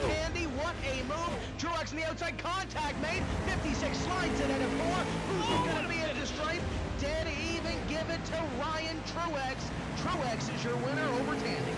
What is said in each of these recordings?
Candy, what a move. Truex in the outside, contact made. 56 slides it into 4. Who's going to be at the stripe? Dead even, give it to Ryan Truex. Truex is your winner over Tandy.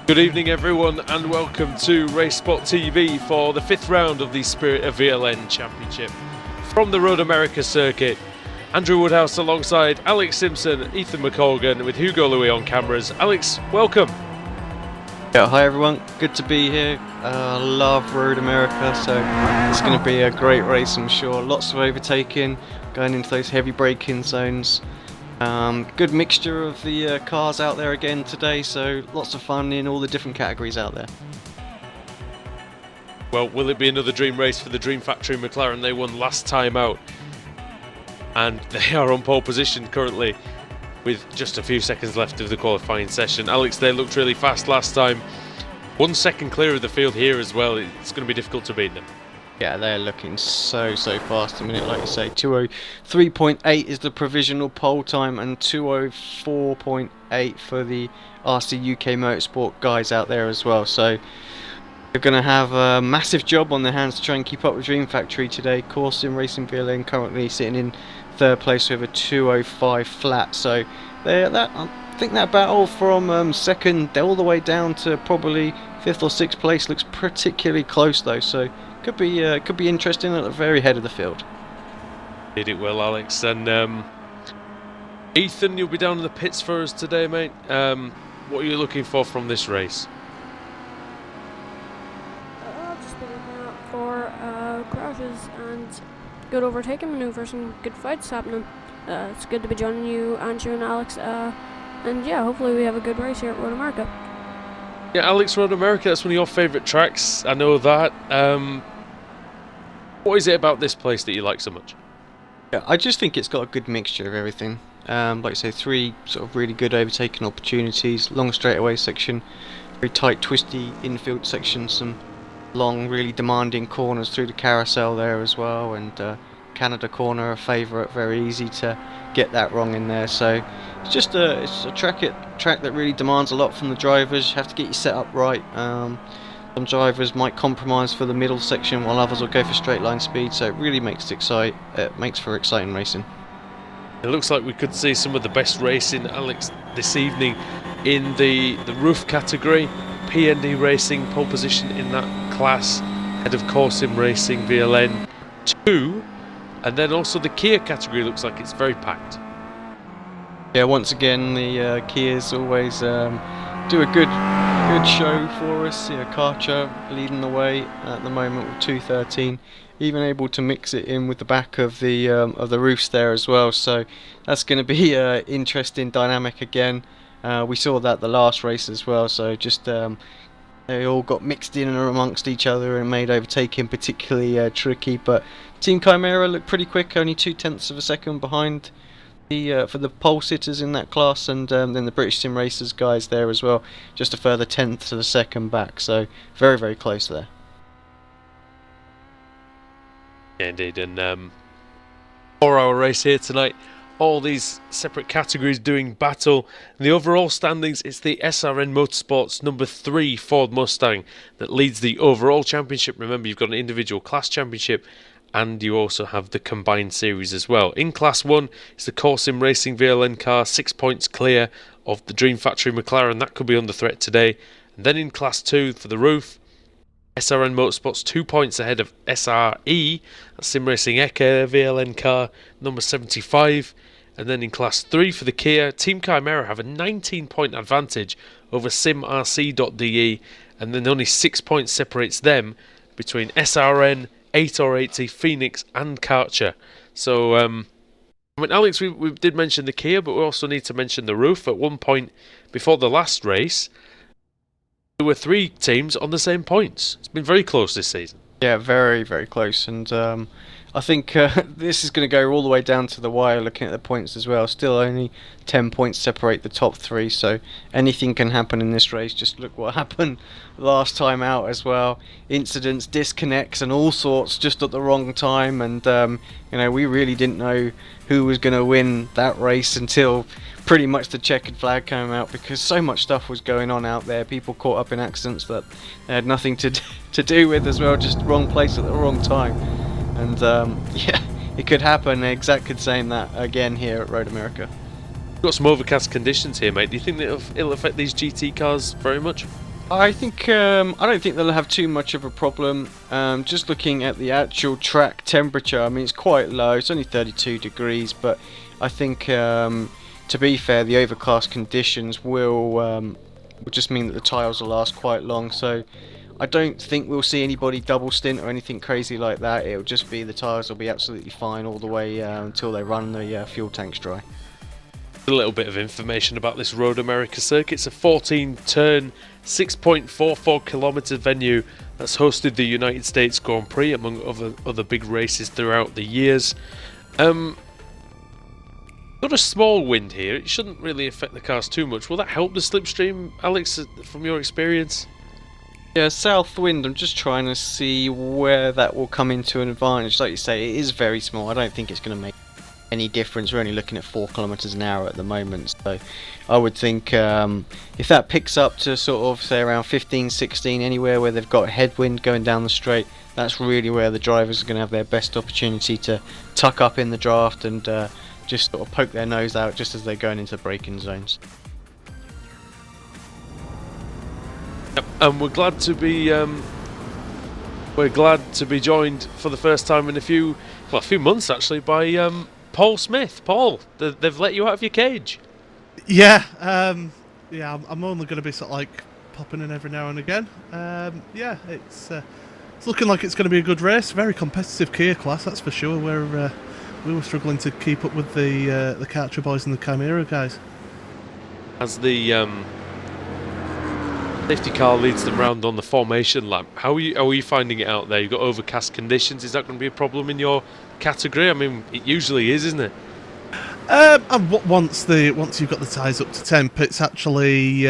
Good evening everyone and welcome to RaceSpotTV for the 5th round of the Spirit of VLN Championship. From the Road America circuit, Andrew Woodhouse alongside Alex Simpson, Ethan McColgan with Hugo Louis on cameras. Alex, welcome. Yeah, hi everyone, good to be here. Love Road America, so it's going to be a great race I'm sure. Lots of overtaking, going into those heavy braking zones. Good mixture of the cars out there again today, so lots of fun in all the different categories out there. Well, will it be another dream race for the Dream Factory McLaren? They won last time out and they are on pole position currently with just a few seconds left of the qualifying session. Alex, they looked really fast last time. 1 second clear of the field here as well. It's going to be difficult to beat them. Yeah, they're looking so fast a minute, like you say. 203.8 is the provisional pole time and 204.8 for the RC UK Motorsport guys out there as well. So they're going to have a massive job on their hands to try and keep up with Dream Factory today. Corsim Racing VLN currently sitting in 3rd place with a 205 flat. So I think that battle from 2nd all the way down to probably 5th or 6th place looks particularly close though. So could be interesting at the very head of the field. Did it well, Alex. And Ethan, you'll be down in the pits for us today, mate. What are you looking for from this race? I'll just be looking out for crashes and good overtaking maneuvers and good fights happening. It's good to be joining you, Andrew and Alex. And yeah, hopefully we have a good race here at Road America. Yeah, Alex, Road America, that's one of your favourite tracks. I know that. What is it about this place that you like so much? Yeah, I just think it's got a good mixture of everything. Like I say, 3 sort of really good overtaking opportunities, long straightaway section, very tight twisty infield section, some long really demanding corners through the carousel there as well, and Canada corner a favourite, very easy to get that wrong in there. So it's just it's a track that really demands a lot from the drivers. You have to get your set up right. Some drivers might compromise for the middle section while others will go for straight line speed, so it really makes for exciting racing. It looks like we could see some of the best racing, Alex, this evening in the roof category. PND Racing pole position in that class, head of Corsim Racing VLN 2, and then also the Kia category looks like it's very packed. Yeah, once again the Kias always do a good show for us. Yeah, Karcher leading the way at the moment with 213, even able to mix it in with the back of the roofs there as well. So that's going to be interesting dynamic again. We saw that the last race as well. So just they all got mixed in and amongst each other and made overtaking particularly tricky. But Team Chimera looked pretty quick, only 0.2 of a second behind for the pole sitters in that class, and then the British Sim Racers guys there as well, just a further 0.1 of a second back, so very close there. Yeah, indeed. And 4-hour race here tonight, all these separate categories doing battle. In the overall standings, it's the SRN Motorsports number 3 Ford Mustang that leads the overall championship. Remember, you've got an individual class championship and you also have the combined series as well. In Class 1, it's the Corsim Racing VLN car, 6 points clear of the Dream Factory McLaren. That could be under threat today. And then in Class 2, for the roof, SRN Motorsports 2 points ahead of SRE, that's Sim Racing Eka VLN car number 75. And then in Class 3 for the Kia, Team Chimera have a 19-point advantage over SimRC.de, and then only 6 points separates them between SRN, 8or80, Phoenix and Karcher. So, I mean, Alex, we did mention the Kia, but we also need to mention the roof. At one point before the last race, there were 3 teams on the same points. It's been very close this season. Yeah, very, very close. And I think this is going to go all the way down to the wire looking at the points as well. Still only 10 points separate the top 3, so anything can happen in this race. Just look what happened last time out as well. Incidents, disconnects and all sorts just at the wrong time. And, you know, we really didn't know who was going to win that race until pretty much the checkered flag came out, because so much stuff was going on out there. People caught up in accidents that they had nothing to do with as well, just wrong place at the wrong time. And yeah, it could happen exactly the same that again here at Road America. We've got some overcast conditions here, mate. Do you think that it'll affect these GT cars very much? I think I don't think they'll have too much of a problem. Just looking at the actual track temperature, I mean, it's quite low. It's only 32 degrees, but I think to be fair, the overcast conditions will just mean that the tyres will last quite long. So I don't think we'll see anybody double stint or anything crazy like that. It'll just be the tyres will be absolutely fine all the way until they run the fuel tanks dry. A little bit of information about this Road America circuit. It's a 14-turn, 6.44 kilometre venue that's hosted the United States Grand Prix among other big races throughout the years. Got a small wind here. It shouldn't really affect the cars too much. Will that help the slipstream, Alex, from your experience? Yeah, south wind, I'm just trying to see where that will come into an advantage. Like you say, it is very small. I don't think it's going to make any difference. We're only looking at 4 kilometers an hour at the moment, so I would think if that picks up to sort of say around 15, 16, anywhere where they've got headwind going down the straight, that's really where the drivers are going to have their best opportunity to tuck up in the draft and just sort of poke their nose out just as they're going into braking zones. Yep, and we're glad to be joined for the first time in a few months actually by Paul Smith. Paul, they've let you out of your cage. Yeah, yeah. I'm only going to be sort of like popping in every now and again. Yeah, it's looking like it's going to be a good race. Very competitive Kia class, that's for sure. We were struggling to keep up with the Karcher boys and the Chimera guys. As the safety car leads them round on the formation lap, how are you finding it out there? You've got overcast conditions. Is that going to be a problem in your category? I mean, it usually is, isn't it? And once you've got the tyres up to temp, it's actually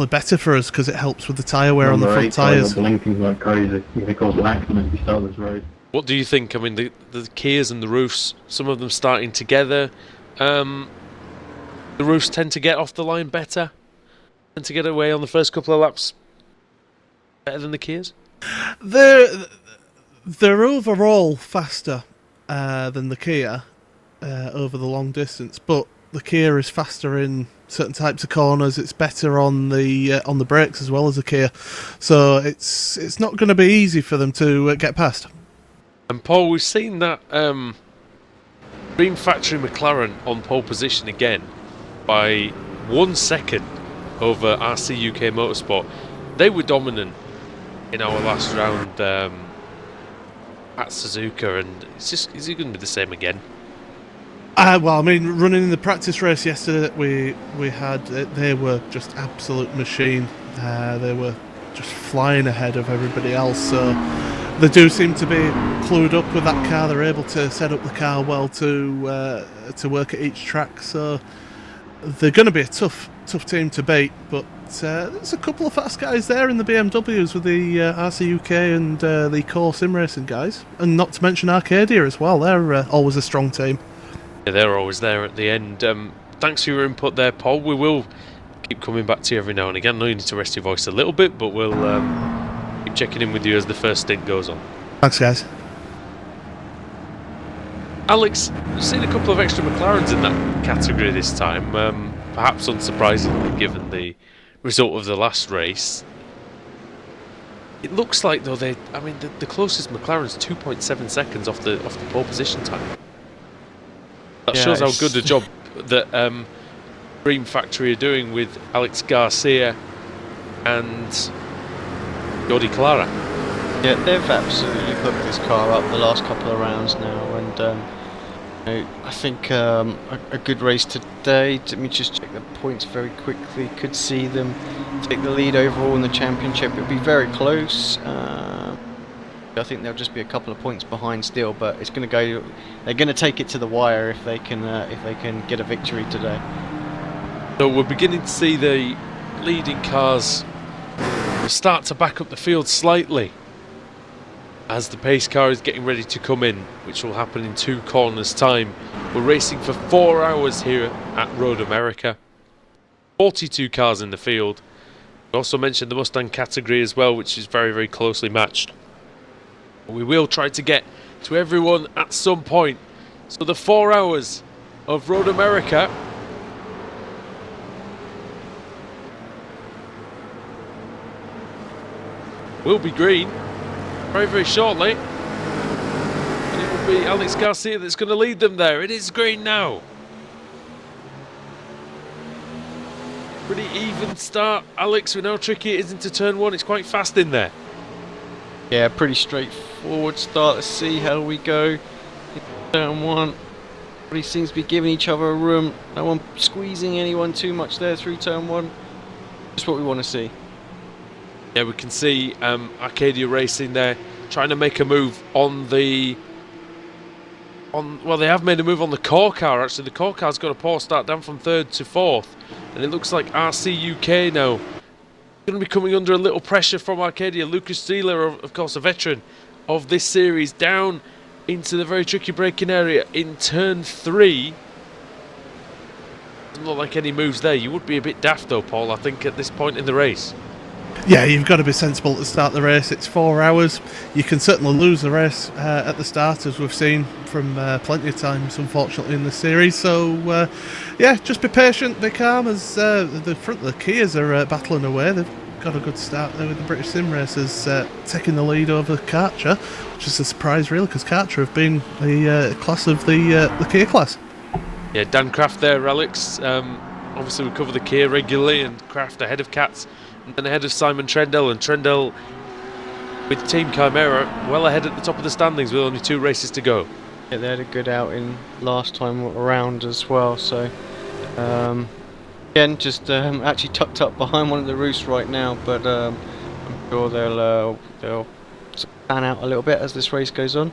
better for us because it helps with the tyre wear on the front tyres. Blinking's like crazy. You can cause an accident if you start this road. What do you think? I mean, the Kias and the roofs, some of them starting together. The roofs tend to get off the line better and to get away on the first couple of laps better than the Kias? They're overall faster than the Kia over the long distance, but the Kia is faster in certain types of corners. It's better on the brakes as well as the Kia, so it's not going to be easy for them to get past. And Paul, we've seen that Green Factory McLaren on pole position again by 1 second over RC UK Motorsport. They were dominant in our last round at Suzuka, and is it going to be the same again? Well, I mean, running in the practice race yesterday we had, they were just absolute machine. They were just flying ahead of everybody else, so they do seem to be clued up with that car. They're able to set up the car well to work at each track, so they're going to be a tough team to beat. But there's a couple of fast guys there in the BMWs with the RC UK and the core sim racing guys, and not to mention Arcadia as well. They're always a strong team. Yeah, they're always there at the end. Thanks for your input there, Paul. We will keep coming back to you every now and again. I know you need to rest your voice a little bit, but we'll keep checking in with you as the first stint goes on. Thanks, guys. Alex, we've seen a couple of extra McLarens in that category this time, perhaps unsurprisingly given the result of the last race. It looks like though I mean the closest McLaren's 2.7 seconds off the pole position time. That shows how good a job that Dream Factory are doing with Alex Garcia and Jordi Clara. Yeah, they've absolutely hooked this car up the last couple of rounds now, and you know, I think a good race today. Let me just check the points very quickly. Could see them take the lead overall in the championship. It'll be very close. I think they'll just be a couple of points behind still, but it's going to go. They're going to take it to the wire if they can get a victory today. So we're beginning to see the leading cars start to back up the field slightly as the pace car is getting ready to come in, which will happen in 2 corners time. We're racing for 4 hours here at Road America. 42 cars in the field. We also mentioned the Mustang category as well, which is very, very closely matched. We will try to get to everyone at some point. So the 4 hours of Road America will be green very, very shortly. And it will be Alex Garcia that's going to lead them there. It is green now. Pretty even start, Alex. We know how tricky it is into turn 1. It's quite fast in there. Yeah, pretty straightforward start. Let's see how we go. Turn 1. Everybody seems to be giving each other a room. No one squeezing anyone too much there through turn 1. Just what we want to see. Yeah, we can see Arcadia Racing there trying to make a move on the... well, they have made a move on the core car, actually. The core car's got a poor start down from 3rd to 4th. And it looks like RC UK now going to be coming under a little pressure from Arcadia. Lucas Steeler, of course, a veteran of this series, down into the very tricky braking area in turn 3. Doesn't look like any moves there. You would be a bit daft though, Paul, I think, at this point in the race. Yeah, you've got to be sensible to start the race. It's 4 hours. You can certainly lose the race at the start, as we've seen from plenty of times, unfortunately, in the series. So, yeah, just be patient, be calm, as the front of the Kias are battling away. They've got a good start there with the British Sim Racers taking the lead over Karcher, which is a surprise, really, because Karcher have been the class of the Kia class. Yeah, Dan Kraft there, Alex. Obviously, we cover the Kia regularly, and Kraft ahead of Katz. And then ahead of Simon Trendell, and Trendell with Team Chimera well ahead at the top of the standings with only 2 races to go. Yeah, they had a good outing last time around as well, so again, just actually tucked up behind one of the roofs right now, but I'm sure they'll pan out a little bit as this race goes on.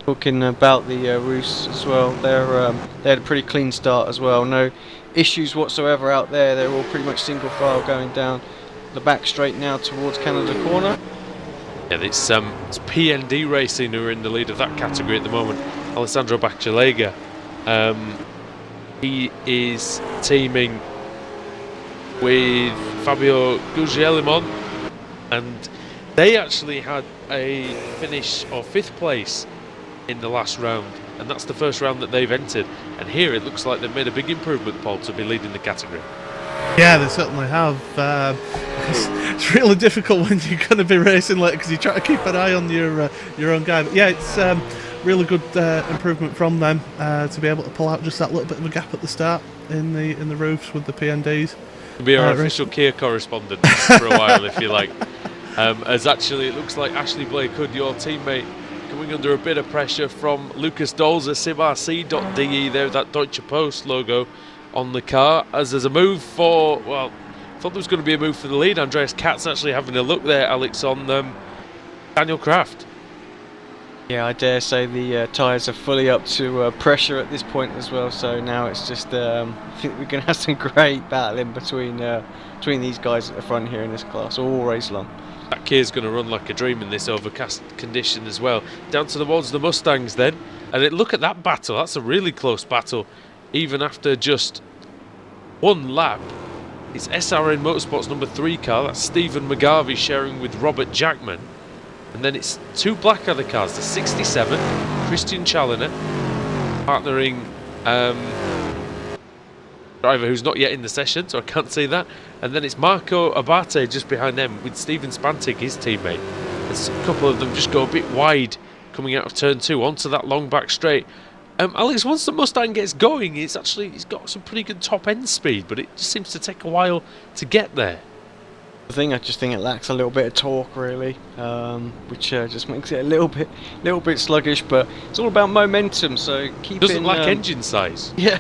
Talking about the roofs as well, they had a pretty clean start as well, no issues whatsoever out there. They're all pretty much single file going down the back straight now towards Canada Corner. Yeah, it's PND Racing who are in the lead of that category at the moment. Alessandro Bacialega. He is teaming with Fabio Guglielmon, and they actually had a finish of 5th place in the last round, and that's the first round that they've entered. And here it looks like they've made a big improvement, Paul, to be leading the category. Yeah, they certainly have. It's really difficult when you're going to be racing late because you try to keep an eye on your own guy. But yeah, it's really good improvement from them to be able to pull out just that little bit of a gap at the start in the roofs with the PNDs. You'll be our official Kia correspondent for a while, if you like. As actually, it looks like Ashley Blake Hood, your teammate, coming under a bit of pressure from Lucas Dolzer, simrc.de there, that Deutsche Post logo on the car, as there's a move for, well, I thought there was going to be a move for the lead. Andreas Katz actually having a look there, Alex, on Daniel Kraft. Yeah, I dare say the tyres are fully up to pressure at this point as well, so now it's just, I think we're going to have some great battling between these guys at the front here in this class, all race long. That Kia's going to run like a dream in this overcast condition as well. Down towards the Mustangs then, and look at that battle, that's a really close battle, even after just 1 lap. It's SRN Motorsports number 3 car, that's Stephen McGarvey sharing with Robert Jackman. And then it's 2 Blackadder cars, the 67, Christian Challoner, partnering driver who's not yet in the session, so I can't see that. And then it's Marco Abate just behind them with Stephen Spantig, his teammate. as a couple of them just go a bit wide coming out of turn 2 onto that long back straight. Alex, once the Mustang gets going, he's got some pretty good top end speed, but it just seems to take a while to get there. I just think it lacks a little bit of torque, really, which just makes it a little bit sluggish. But it's all about momentum, so keep it. Doesn't lack engine size. Yeah,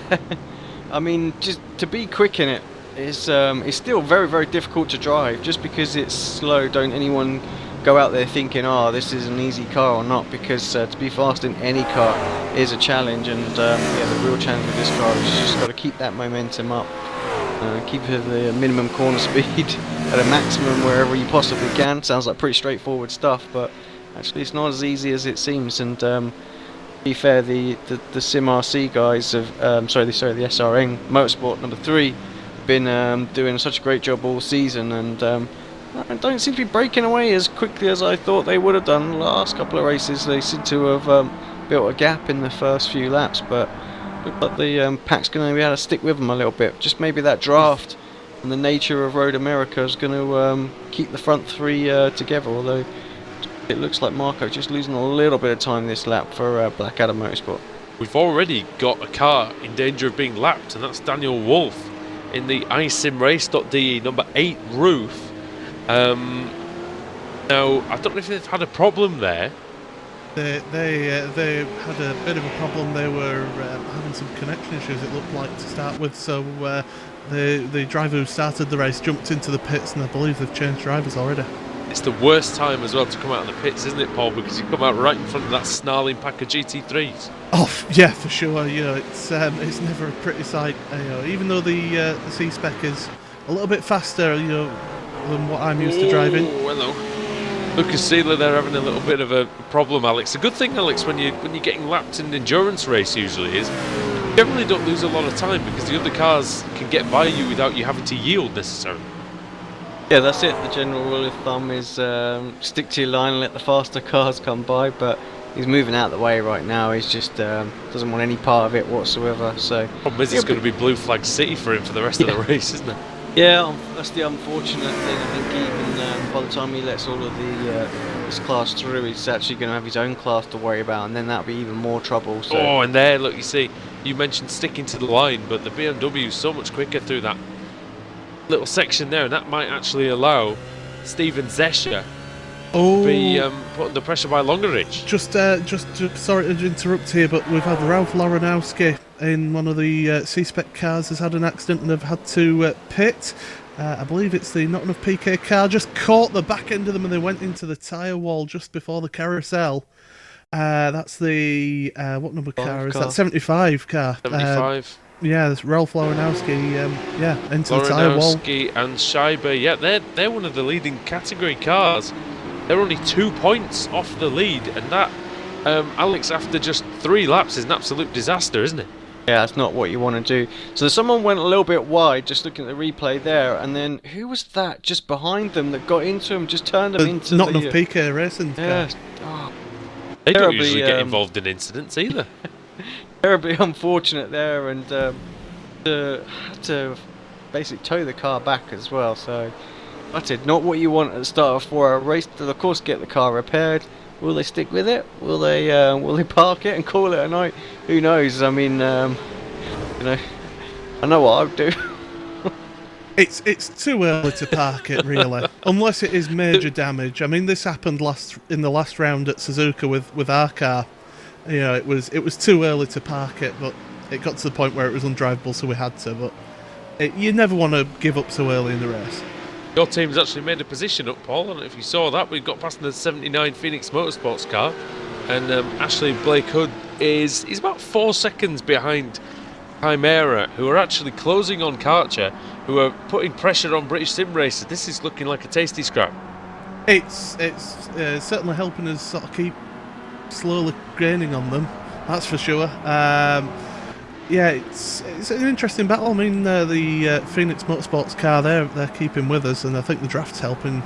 I mean, just to be quick in it is it's still very, very difficult to drive. Just because it's slow, don't anyone go out there thinking, oh, this is an easy car or not, because to be fast in any car is a challenge, and yeah, the real challenge with this car is just got to keep that momentum up, keep the minimum corner speed at a maximum wherever you possibly can. Sounds like pretty straightforward stuff, but actually it's not as easy as it seems. And to be fair, the Sim RC guys have, the SRN Motorsport number 3 been doing such a great job all season, and don't seem to be breaking away as quickly as I thought they would have done. The last couple of races they seem to have built a gap in the first few laps, but looks like the pack's going to be able to stick with them a little bit. Just maybe that draft and the nature of Road America is going to keep the front 3 together, although it looks like Marco just losing a little bit of time this lap for Blackadder Motorsport. We've already got a car in danger of being lapped, and that's Daniel Wolf in the iSimRace.de number 8 roof. Now, I don't know if they've had a problem there. They had a bit of a problem. They were having some connection issues, it looked like, to start with. So the driver who started the race jumped into the pits, and I believe they've changed drivers already. It's the worst time as well to come out of the pits, isn't it, Paul? Because you come out right in front of that snarling pack of GT3s. Oh yeah, for sure. You know, it's never a pretty sight. You know, even though the C-Spec is a little bit faster, you know, than what I'm used to driving. Hello. Lucas Seeler there having a little bit of a problem, Alex. The good thing, Alex, when you're getting lapped in an endurance race usually is you generally don't lose a lot of time, because the other cars can get by you without you having to yield necessarily. Yeah, that's it. The general rule of thumb is stick to your line and let the faster cars come by, but he's moving out of the way right now. He's just doesn't want any part of it whatsoever. So problem is, it's going to be blue flag city for him for the rest of the race, isn't it? Yeah, that's the unfortunate thing. I think even by the time he lets all of this class through, he's actually going to have his own class to worry about, and then that'll be even more trouble. So. Oh, and there, look, you see, you mentioned sticking to the line, but the BMW is so much quicker through that little section there, and that might actually allow Steven Zescher to be put under pressure by Longeridge. Just sorry to interrupt here, but we've had Ralph Loranowski in one of the C-Spec cars has had an accident and have had to pit. I believe it's the Not Enough PK car, just caught the back end of them and they went into the tyre wall just before the carousel. That's the, what number car is that? 75 car. 75. Yeah, there's Ralph Loranowski, into the tyre wall. Loranowski and Scheibe, yeah, they're one of the leading category cars. They're only 2 points off the lead, and that, Alex, after just 3 laps is an absolute disaster, isn't it? Yeah, that's not what you want to do. So someone went a little bit wide, just looking at the replay there, and then who was that just behind them that got into him, just turned them into Not Enough PK Racing yeah. car. Oh, they don't usually get involved in incidents either. Terribly unfortunate there, and had to basically tow the car back as well. So that's it. Not what you want at the start of a 4-hour race. They'll of course get the car repaired. Will they stick with it? Will they park it and call it a night? Who knows? I mean, you know, I know what I would do. It's too early to park it, really, unless it is major damage. I mean, this happened in the last round at Suzuka with our car. You know, it was too early to park it, but it got to the point where it was undrivable, so we had to. But you never want to give up so early in the race. Your team's actually made a position up, Paul. I don't know if you saw that. We've got past the 79 Phoenix Motorsports car, and Ashley Blake Hood is about 4 seconds behind Chimera, who are actually closing on Karcher, who are putting pressure on British sim racers. This is looking like a tasty scrap. It's certainly helping us sort of keep slowly gaining on them, that's for sure. Yeah, it's an interesting battle. I mean, the Phoenix Motorsports car, they're keeping with us, and I think the draft's helping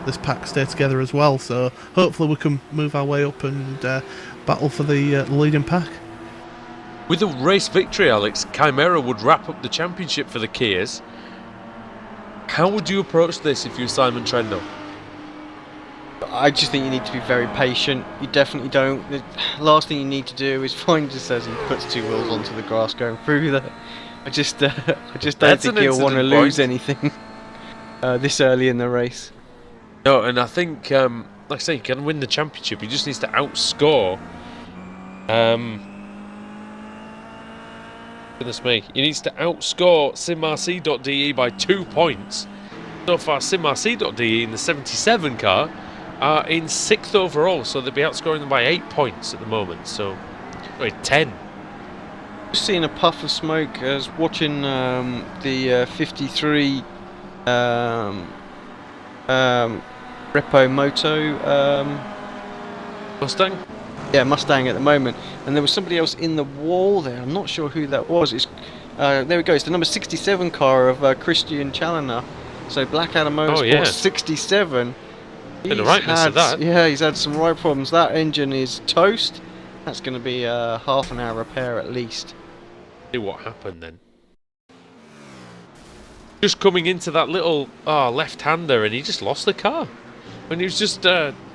this pack stay together as well. So hopefully we can move our way up and battle for the leading pack. With a race victory, Alex, Chimera would wrap up the championship for the Kias. How would you approach this if you're Simon Trendo? I just think you need to be very patient. You definitely don't. The last thing you need to do is find, just as he puts 2 wheels onto the grass going through there. I just don't think he'll want to lose anything this early in the race. No, and I think, like I say, he can win the championship. He just needs to outscore. Goodness me, he needs to outscore SimRC.de by 2 points. So far, SimRC.de in the 77 car are in 6th overall, so they'll be outscoring them by 8 points at the moment. So, wait, 10. Just seeing a puff of smoke as watching the 53 Repo Moto Mustang? Yeah, Mustang at the moment, and there was somebody else in the wall there. I'm not sure who that was. It's there we go. It's the number 67 car of Christian Challoner. So Black Adam Motorsport 67. Bit of rightness of that. Yeah, he's had some right problems. That engine is toast. That's going to be a half an hour repair at least. See what happened then. Just coming into that little left-hander, and he just lost the car. And he was just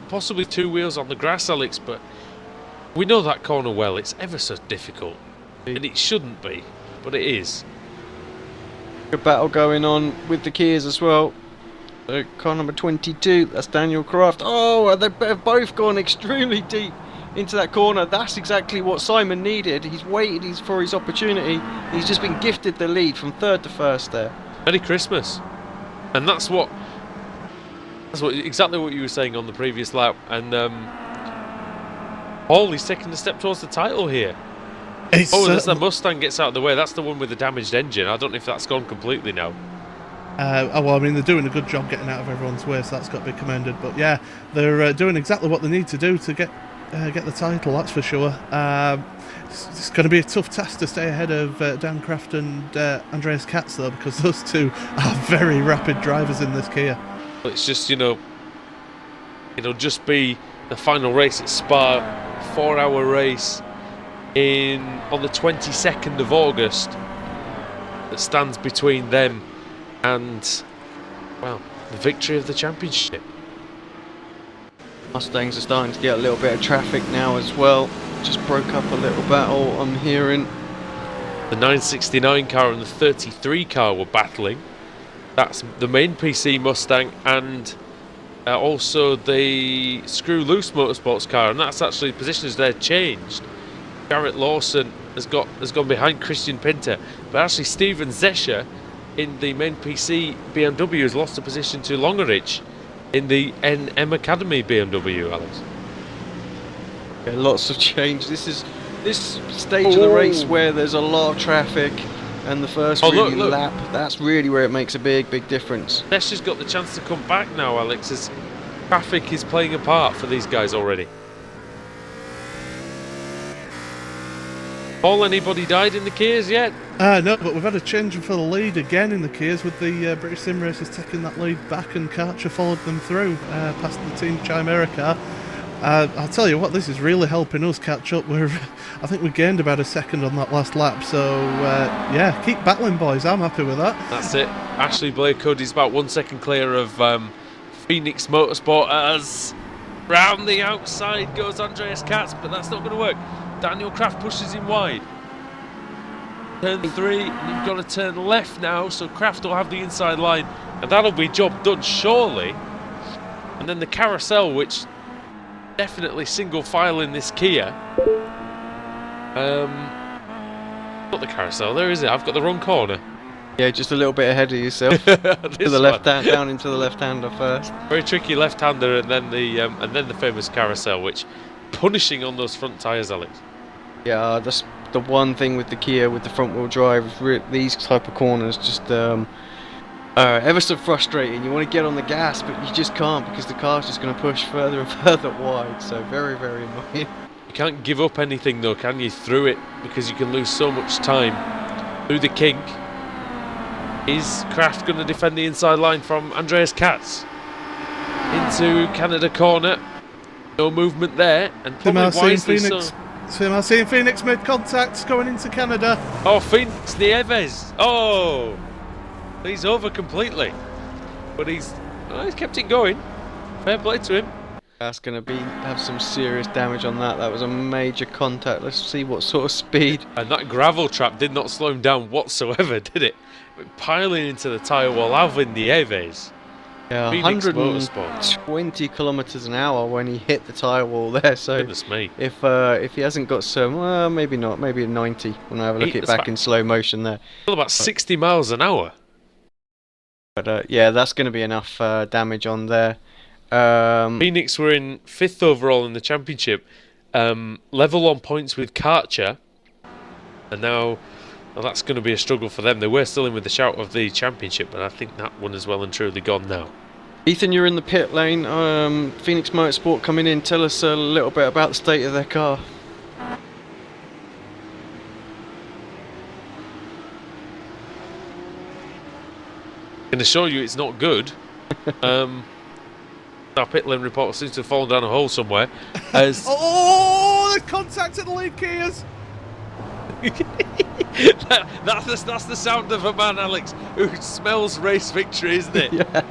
possibly 2 wheels on the grass, Alex, but we know that corner well. It's ever so difficult, and it shouldn't be, but it is. Good battle going on with the Kias as well. Car number 22, that's Daniel Kraft. Oh, they've both gone extremely deep into that corner. That's exactly what Simon needed. He's waited for his opportunity. He's just been gifted the lead from 3rd to 1st there. Merry Christmas. And that's exactly what you were saying on the previous lap. And Paul, he's taking a step towards the title here. As the Mustang gets out of the way, that's the one with the damaged engine. I don't know if that's gone completely now. Well, I mean, they're doing a good job getting out of everyone's way, so that's got to be commended. But yeah, they're doing exactly what they need to do to get the title, that's for sure. It's going to be a tough task to stay ahead of Dan Kraft and Andreas Katz, though, because those two are very rapid drivers in this Kia. It's just, it'll just be the final race at Spa, 4-hour race on the 22nd of August that stands between them and, well, the victory of the championship. Mustangs are starting to get a little bit of traffic now as well. Just broke up a little battle, I'm hearing. The 969 car and the 33 car were battling. That's the main PC Mustang and also the Screw Loose Motorsports car, and that's actually positions there changed. Garrett Lawson has gone behind Christian Pinter, but actually Steven Zescher in the main PC BMW has lost a position to Longerich in the NM Academy BMW, Alex. Yeah, lots of change. This stage of the race where there's a lot of traffic and the first lap, that's really where it makes a big difference. Zescher's got the chance to come back now, Alex, as traffic is playing a part for these guys already. Paul, anybody died in the Kias yet? No, but we've had a change for the lead again in the Kias, with the British Sim Racers taking that lead back, and Karcher followed them through past the Team Chimera car. I'll tell you what, this is really helping us catch up. I think we gained about a second on that last lap, so yeah, keep battling, boys. I'm happy with that. That's it. Ashley Blake Cody's about 1 second clear of Phoenix Motorsport, as round the outside goes Andreas Katz, but that's not going to work. Daniel Kraft pushes him wide. Turn 3, and you've got to turn left now, so Kraft will have the inside line, and that'll be job done, surely. And then the carousel, which definitely single file in this Kia. Not the carousel there, is it? I've got the wrong corner. Yeah, just a little bit ahead of yourself. To the left hand, down into the left-hander first. Very tricky left-hander, and then the famous carousel, which punishing on those front tyres, Alex. Yeah, that's the one thing with the Kia with the front-wheel drive. These type of corners just ever so frustrating. You want to get on the gas, but you just can't, because the car's just going to push further and further wide. So very annoying. You can't give up anything though, can you, through it, because you can lose so much time through the kink. Is Kraft going to defend the inside line from Andreas Katz into Canada corner? No movement there, and probably wisely so. Marcy and Phoenix made contact going into Canada. Oh, Phoenix Nieves. Oh, he's over completely. But he's kept it going. Fair play to him. That's going to have some serious damage on that. That was a major contact. Let's see what sort of speed. And that gravel trap did not slow him down whatsoever, did it? Piling into the tyre wall, Alvin Nieves. Yeah, Phoenix 120 kilometers an hour when he hit the tyre wall there. So Goodness me. if he hasn't got some, well, maybe not. Maybe 90 when I have a look at it back in slow motion there. Still about 60 miles an hour. But yeah, that's going to be enough damage on there. Phoenix were in 5th overall in the championship, level on points with Karcher, and now that's going to be a struggle for them. They were still in with the shout of the championship, but I think that one is well and truly gone now. Ethan, you're in the pit lane. Phoenix Motorsport coming in. Tell us a little bit about the state of their car. I can assure you it's not good. Our pit lane report seems to have fallen down a hole somewhere. As Oh, there's contact at the lead Kias. that's the sound of a man, Alex, who smells race victory, isn't it? Yeah.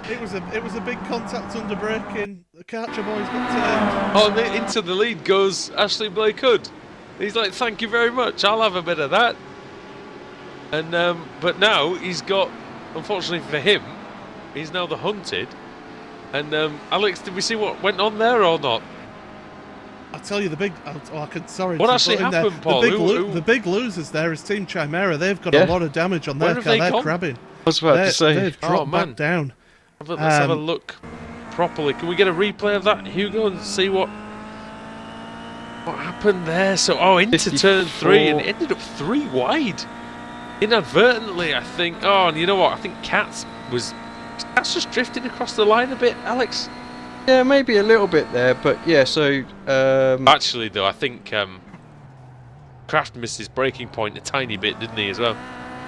It was a big contact under braking. The Karcher boys got turned. Oh, into the lead goes Ashley Blake Hood. He's like, thank you very much, I'll have a bit of that. And but now he's got, unfortunately for him, he's now the hunted. And Alex, did we see what went on there or not? I tell you, sorry. What to actually put in there, happened, Paul? The big losers there is Team Chimera. They've got a lot of damage on their car. They're crabbing. I was about to say. They've dropped back down. Let's have a look properly. Can we get a replay of that, Hugo, and see what happened there? So, into 54. turn 3, and it ended up 3 wide. Inadvertently, I think. Oh, and you know what? I think Cat's just drifting across the line a bit, Alex. Yeah, maybe a little bit there, but yeah. So actually, though, I think Kraft missed his braking point a tiny bit, didn't he, as well?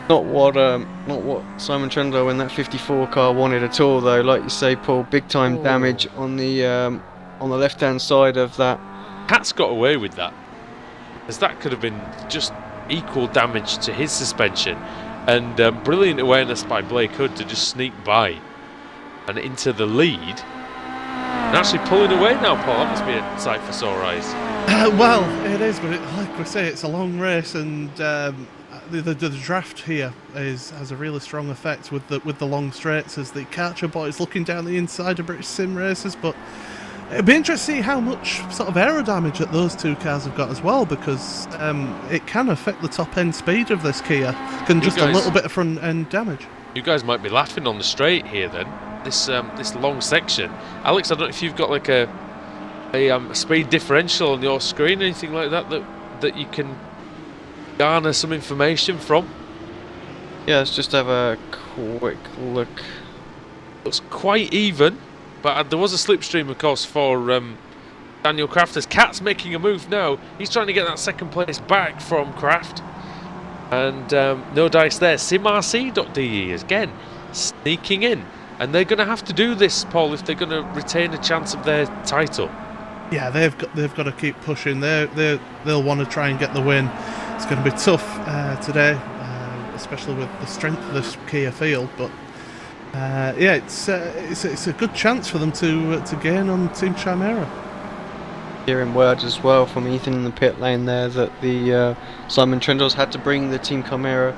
not what Simon Trundle in that 54 car wanted at all, though. Like you say, Paul, big time damage on the left hand side of that. Cat's got away with that, as that could have been just equal damage to his suspension, and brilliant awareness by Blake Hood to just sneak by and into the lead. And actually pulling away now, Paul. That must be a sight for sore eyes. Well, it is, but like we say, it's a long race, and the draft here has a really strong effect with the long straights, as the Karcher boys looking down the inside of British sim races. But it'd be interesting to see how much sort of aero damage that those two cars have got as well, because it can affect the top end speed of this Kia. A little bit of front end damage. You guys might be laughing on the straight here then. This long section, Alex. I don't know if you've got like a speed differential on your screen, anything like that you can garner some information from. Yeah, let's just have a quick look. Looks quite even, but there was a slipstream, of course, for Daniel Kraft. As Cat's making a move now, he's trying to get that second place back from Kraft, and no dice there. SimRC.de again sneaking in. And they're going to have to do this, Paul, if they're going to retain a chance of their title. Yeah, they've got to keep pushing. They'll want to try and get the win. It's going to be tough today, especially with the strength of this Kia field. But yeah, it's a good chance for them to gain on Team Chimera. Hearing words as well from Ethan in the pit lane there that the Simon Trundles had to bring the Team Chimera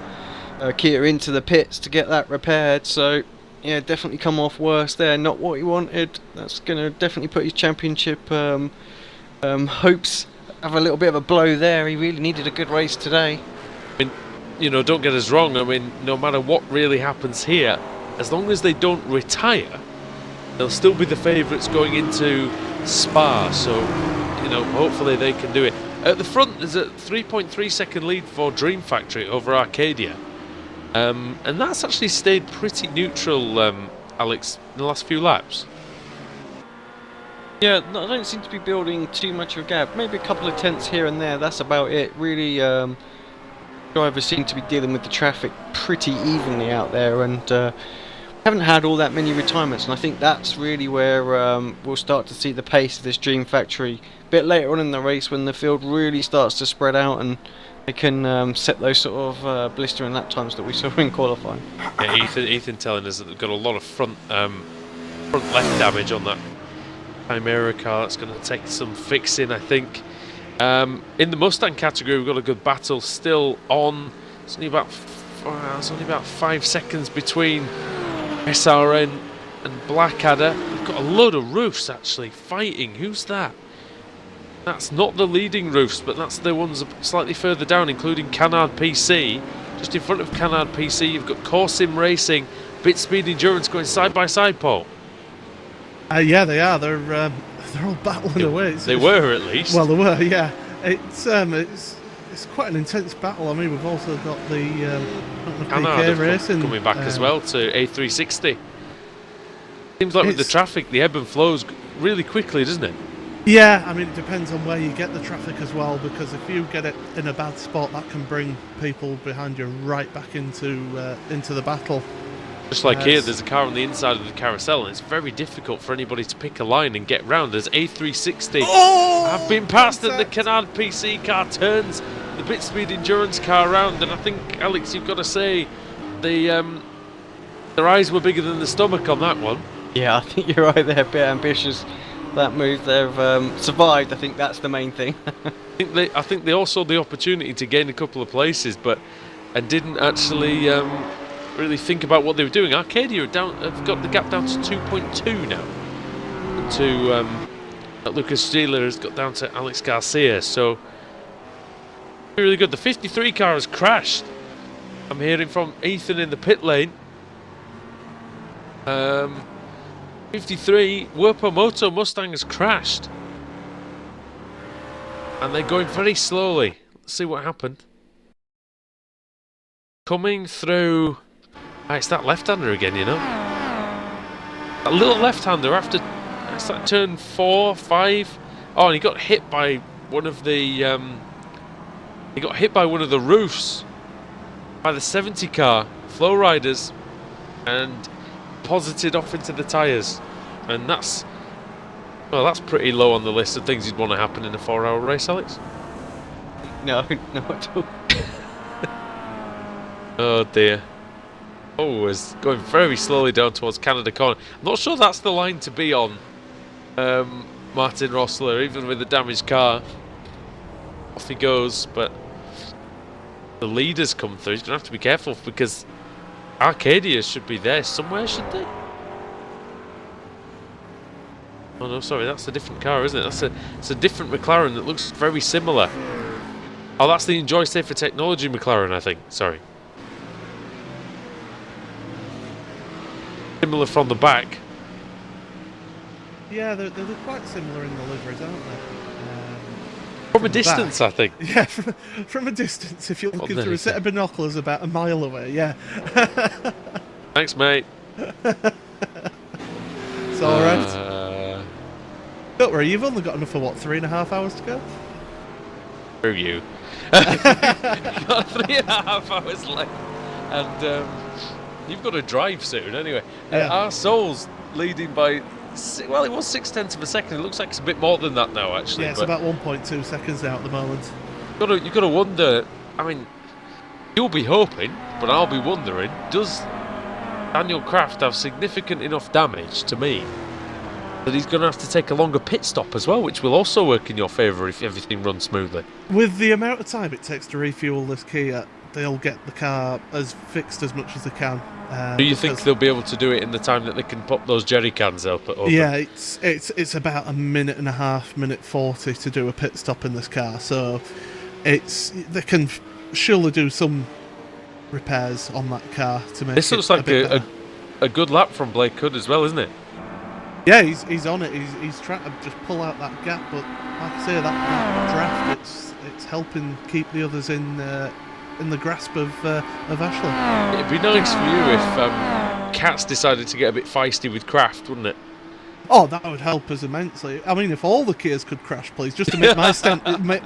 Kia into the pits to get that repaired. So. Yeah, definitely come off worse there. Not what he wanted. That's going to definitely put his championship hopes have a little bit of a blow there. He really needed a good race today. I mean, don't get us wrong. I mean, no matter what really happens here, as long as they don't retire, they'll still be the favourites going into Spa. So, hopefully they can do it. At the front, there's a 3.3 second lead for Dream Factory over Arcadia. And that's actually stayed pretty neutral, Alex, in the last few laps. Yeah, I don't seem to be building too much of a gap. Maybe a couple of tenths here and there, that's about it. Really, drivers seem to be dealing with the traffic pretty evenly out there, and haven't had all that many retirements, and I think that's really where we'll start to see the pace of this Dream Factory a bit later on in the race, when the field really starts to spread out and they can set those sort of blistering lap times that we saw in qualifying. Yeah, Ethan telling us that they've got a lot of front front left damage on that Chimera car. That's going to take some fixing, I think. In the Mustang category, we've got a good battle still on. It's only about 5 seconds between SRN and Blackadder. We've got a load of roofs actually fighting. Who's that? That's not the leading roofs, but that's the ones slightly further down, including Canard PC. Just in front of Canard PC, you've got Corsim Racing, Bit Speed Endurance going side by side, Paul. Yeah, they are. They're all battling away. They were, at least. Well, they were. Yeah, it's quite an intense battle. I mean, we've also got the PK Racing coming back as well to A360. Seems like with the traffic, the ebb and flows really quickly, doesn't it? Yeah, I mean, it depends on where you get the traffic as well, because if you get it in a bad spot, that can bring people behind you right back into the battle. Just like here, there's a car on the inside of the carousel, and it's very difficult for anybody to pick a line and get round. As A360 have been passed, and the Canard PC car turns the Bit Speed Endurance car round. And I think, Alex, you've got to say, their eyes were bigger than the stomach on that one. Yeah, I think you're right there. A bit ambitious, that move. They've survived. I think that's the main thing. I think they also had the opportunity to gain a couple of places, and didn't actually really think about what they were doing. Arcadia have got the gap down to 2.2 now. Lucas Steeler has got down to Alex Garcia. So really good. The 53 car has crashed. I'm hearing from Ethan in the pit lane. 53 Werpo Mustang has crashed, and they're going very slowly. Let's see what happened. Coming through. It's that left-hander again, you know. A little left-hander after it's like turn 4, 5. Oh, and he got hit by one of the roofs by the 70 car Flow Riders, and posited off into the tyres, and that's pretty low on the list of things you'd want to happen in a 4-hour race, Alex. No, not at all. Oh dear. Oh, it's going very slowly down towards Canada Corner. I'm not sure that's the line to be on, Martin Rossler, even with the damaged car. Off he goes, but the leaders come through. He's going to have to be careful, because Arcadia should be there somewhere, should they? Oh no, sorry, that's a different car, isn't it? It's a different McLaren that looks very similar. Oh, that's the Enjoy Safer Technology McLaren, I think. Sorry. Similar from the back. Yeah, they're quite similar in the liveries, aren't they? From a distance, I think. Yeah, from a distance. If you're looking through a set of binoculars about a mile away, yeah. Thanks, mate. It's all right. Don't worry, you've only got enough for 3.5 hours to go. Screw you. Got 3.5 hours left, and you've got to drive soon anyway. Yeah. Our Soul's leading by, well, it was 0.6 of a second. It looks like it's a bit more than that now, actually. Yeah, it's about 1.2 seconds now at the moment. You've got to wonder, I mean, you'll be hoping, but I'll be wondering, does Daniel Kraft have significant enough damage to mean that he's going to have to take a longer pit stop as well, which will also work in your favour if everything runs smoothly? With the amount of time it takes to refuel this Kia, they'll get the car as fixed as much as they can. Do you think they'll be able to do it in the time that they can pop those jerry cans up? Yeah, it's about 1.5 minutes, 1:40 to do a pit stop in this car. So they can surely do some repairs on that car to make this it looks like a good lap from Blake Hood as well, isn't it? Yeah, he's on it. He's trying to just pull out that gap, but like I say, that draft it's helping keep the others in the grasp of Ashley. It'd be nice for you if Katz decided to get a bit feisty with Kraft, wouldn't it? Oh, that would help us immensely. I mean, if all the Kias could crash, please, just to make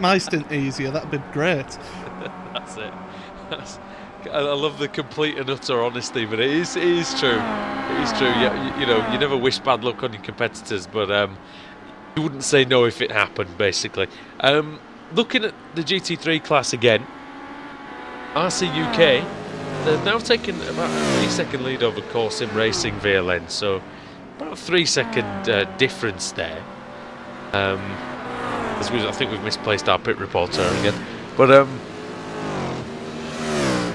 my stint easier, that'd be great. That's it. I love the complete and utter honesty, but it is true. It is true. Yeah, you never wish bad luck on your competitors, but you wouldn't say no if it happened, basically. Looking at the GT3 class again, RC UK, they've now taken about a 3-second lead over Corsim Racing VLN, so about 3-second difference there. I think we've misplaced our pit reporter again. But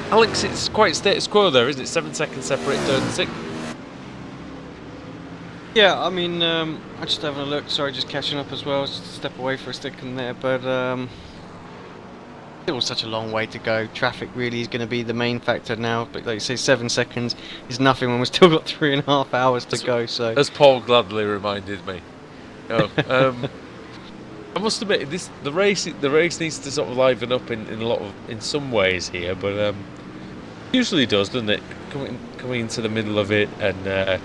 Alex, it's quite status quo there, isn't it? 7 seconds separate third and sixth. Yeah, I mean, I'm just having a look. Sorry, just catching up as well. Just step away for a second there, but still such a long way to go. Traffic really is going to be the main factor now. But like you say, 7 seconds is nothing when we've still got 3.5 hours to go. So, as Paul gladly reminded me. No, I must admit, the race needs to sort of liven up in some ways here, but usually does, doesn't it? Coming into the middle of it, and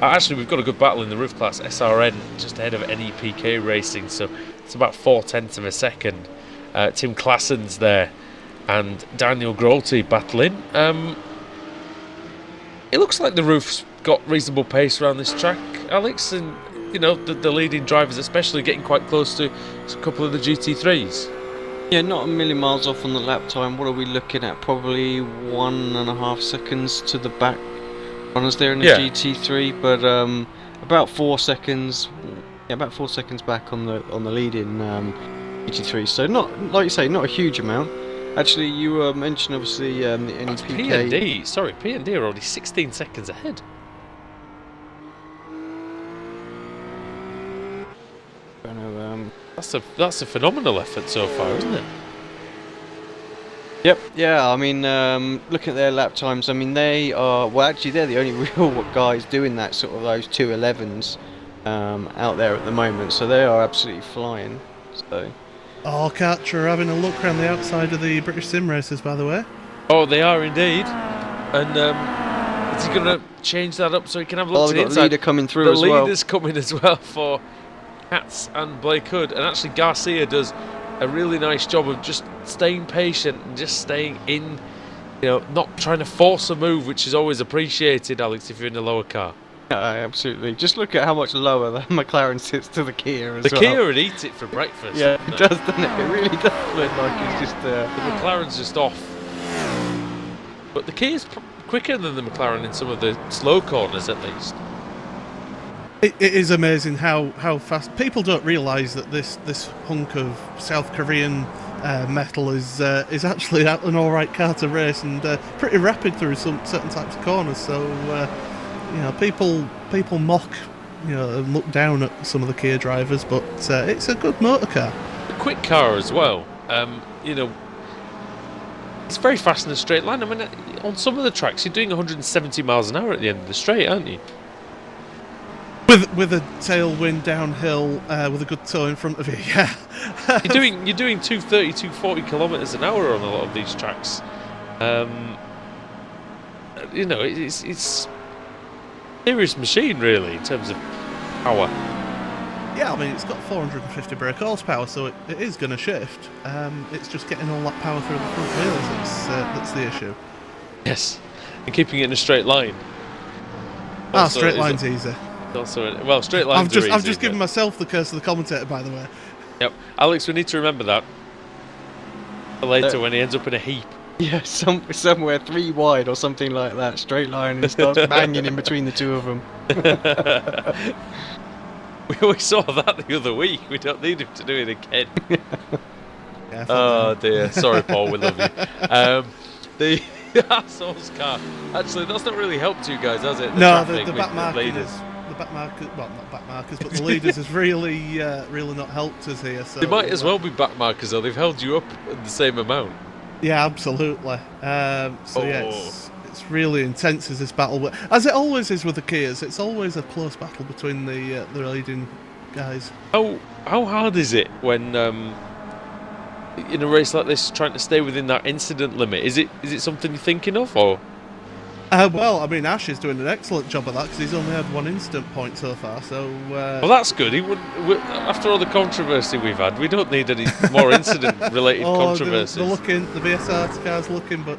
actually we've got a good battle in the roof class. SRN just ahead of NEPK Racing, so it's about 0.4 of a second. Tim Klassen's there, and Daniel Grolte battling. It looks like the roof's got reasonable pace around this track, Alex, and you know the leading drivers, especially getting quite close to a couple of the GT3s. Yeah, not a million miles off on the lap time. What are we looking at? Probably 1.5 seconds to the back runners there in the GT3, but about 4 seconds. Yeah, about 4 seconds back on the leading GT3. So not, like you say, not a huge amount. Actually, you mentioned obviously the NEPK. P&D. Sorry, P&D are already 16 seconds ahead. That's a phenomenal effort so far, isn't it? Yep. Yeah. I mean, looking at their lap times, I mean they're the only real guys doing that sort of those 2:11s out there at the moment. So they are absolutely flying. So. Oh, Karcher having a look around the outside of the British sim races, by the way. Oh, they are indeed. And is he going to change that up so he can have a look to the inside? The leader coming through as well. The leader's coming as well for Katz and Blake Hood, and actually Garcia does a really nice job of just staying patient and just staying in, you know, not trying to force a move, which is always appreciated, Alex, if you're in the lower car. Yeah, absolutely. Just look at how much lower the McLaren sits to the Kia as well. The Kia would eat it for breakfast. Yeah, it does, doesn't it? It really does look like it's just... The McLaren's just off. But the Kia's quicker than the McLaren in some of the slow corners, at least. It is amazing how fast people don't realise that this hunk of South Korean metal is actually an all right car to race, and pretty rapid through some certain types of corners. So you know, people mock, you know, and look down at some of the Kia drivers, but it's a good motor car. A quick car as well. You know, it's very fast in a straight line. I mean, on some of the tracks, you're doing 170 miles an hour at the end of the straight, aren't you? With a tailwind downhill, with a good toe in front of you, yeah. you're doing 230, 240 kilometers an hour on a lot of these tracks. You know, it's a serious machine, really, in terms of power. Yeah, I mean, it's got 450 brake horsepower, so it is going to shift. It's just getting all that power through the front wheels that's the issue. Yes, and keeping it in a straight line. Also, straight line's easy. Well, straight lines are easy. I've just given myself the curse of the commentator, by the way. Yep. Alex, we need to remember that for later when he ends up in a heap. Yeah, somewhere 3 wide or something like that, straight line, and starts banging in between the two of them. We saw that the other week. We don't need him to do it again. Yeah, oh dear. Sorry, Paul. We love you. The Assholes car. Actually, that's not really helped you guys, has it? No, the back markers. The back markers, well, not back markers, but the leaders has really not helped us here. So they might as well be back markers, though. They've held you up in the same amount. Yeah, absolutely. Yeah, it's really intense as this battle, as it always is with the Kias. It's always a close battle between the leading guys. How hard is it when in a race like this trying to stay within that incident limit? Is it something you're thinking of, or? Well, I mean, Ash is doing an excellent job of that because he's only had 1 incident point so far. So, well, that's good. After all the controversy we've had, we don't need any more incident-related controversies. They're looking. The BSR car's looking, but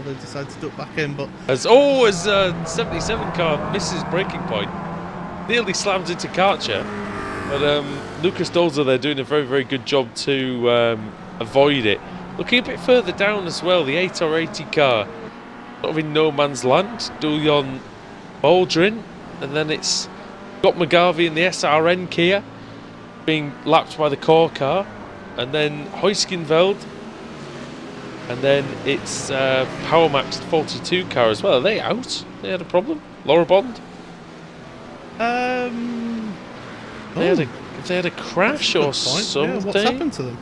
they decided to duck back in. But as 77 car misses braking point, nearly slams into Karcher, but Lucas Dolzer there doing a very, very good job to avoid it. Looking a bit further down as well, the 8 or 80 car. Sort of in no man's land, Duljon Baldrin, and then it's got McGarvey in the SRN Kia being lapped by the core car, and then Huiskenveld, and then it's PowerMax 42 car as well. Are they out? They had a problem? Laura Bond? They had a crash or something. Yeah, what's happened to them?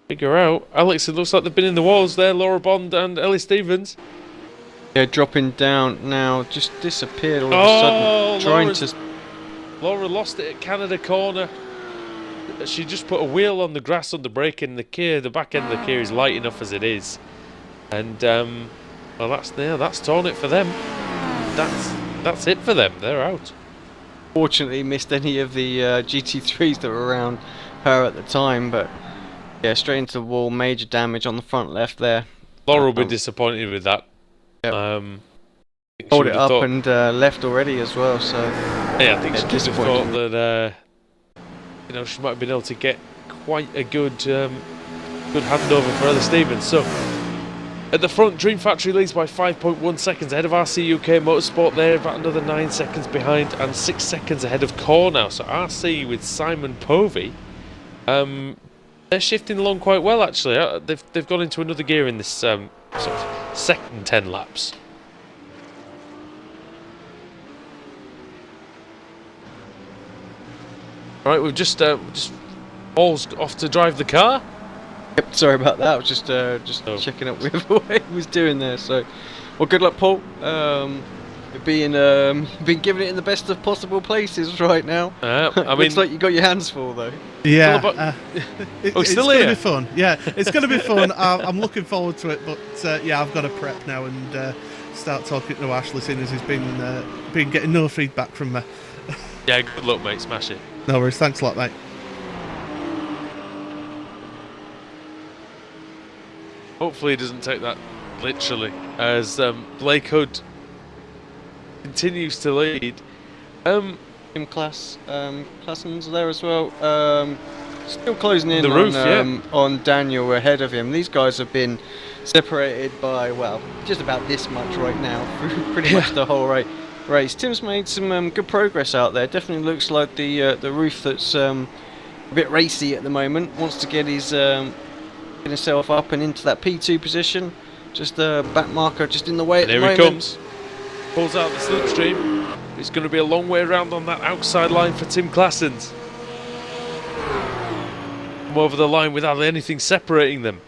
Figure out. Alex, it looks like they've been in the walls there, Laura Bond and Ellie Stevens. Yeah, dropping down now, just disappeared all of a sudden. Laura lost it at Canada corner. She just put a wheel on the grass on the brake in the Kia. The back end of the Kia is light enough as it is. And, well, that's torn it for them. That's it for them. They're out. Fortunately, missed any of the GT3s that were around her at the time, but yeah, straight into the wall, major damage on the front left there. Laura will be disappointed with that. Yep. Hold it up and left already as well, so yeah, I think she just thought that you know, she might have been able to get quite a good handover for Ellie Stevens. So at the front, Dream Factory leads by 5.1 seconds ahead of RC UK Motorsport. There, about another 9 seconds behind, and 6 seconds ahead of Core now. So RC with Simon Povey, they're shifting along quite well actually. They've gone into another gear in this sort of second 10 laps. Right, we've just Paul's off to drive the car. Yep, sorry about that. I was just checking up with what he was doing there. So, well, good luck, Paul. You've been giving it in the best of possible places right now. I mean, looks like you got your hands full though. Yeah, it's still going to be fun. Yeah, it's going to be fun. I'm looking forward to it. But yeah, I've got to prep now and start talking to Ashley, seeing as he's been getting no feedback from me. Yeah, good luck, mate. Smash it. No worries. Thanks a lot, mate. Hopefully he doesn't take that literally, as Blake Hood continues to lead. Tim Klassen's there as well. Still closing in the roof, on Daniel ahead of him. These guys have been separated by, well, just about this much right now through pretty much the whole race. Tim's made some good progress out there. Definitely looks like the roof that's a bit racy at the moment. Wants to get himself up and into that P2 position. Just the back marker just in the way at the moment. Here he comes. Pulls out the slipstream. It's going to be a long way around on that outside line for Tim Claessens. Come over the line without anything separating them.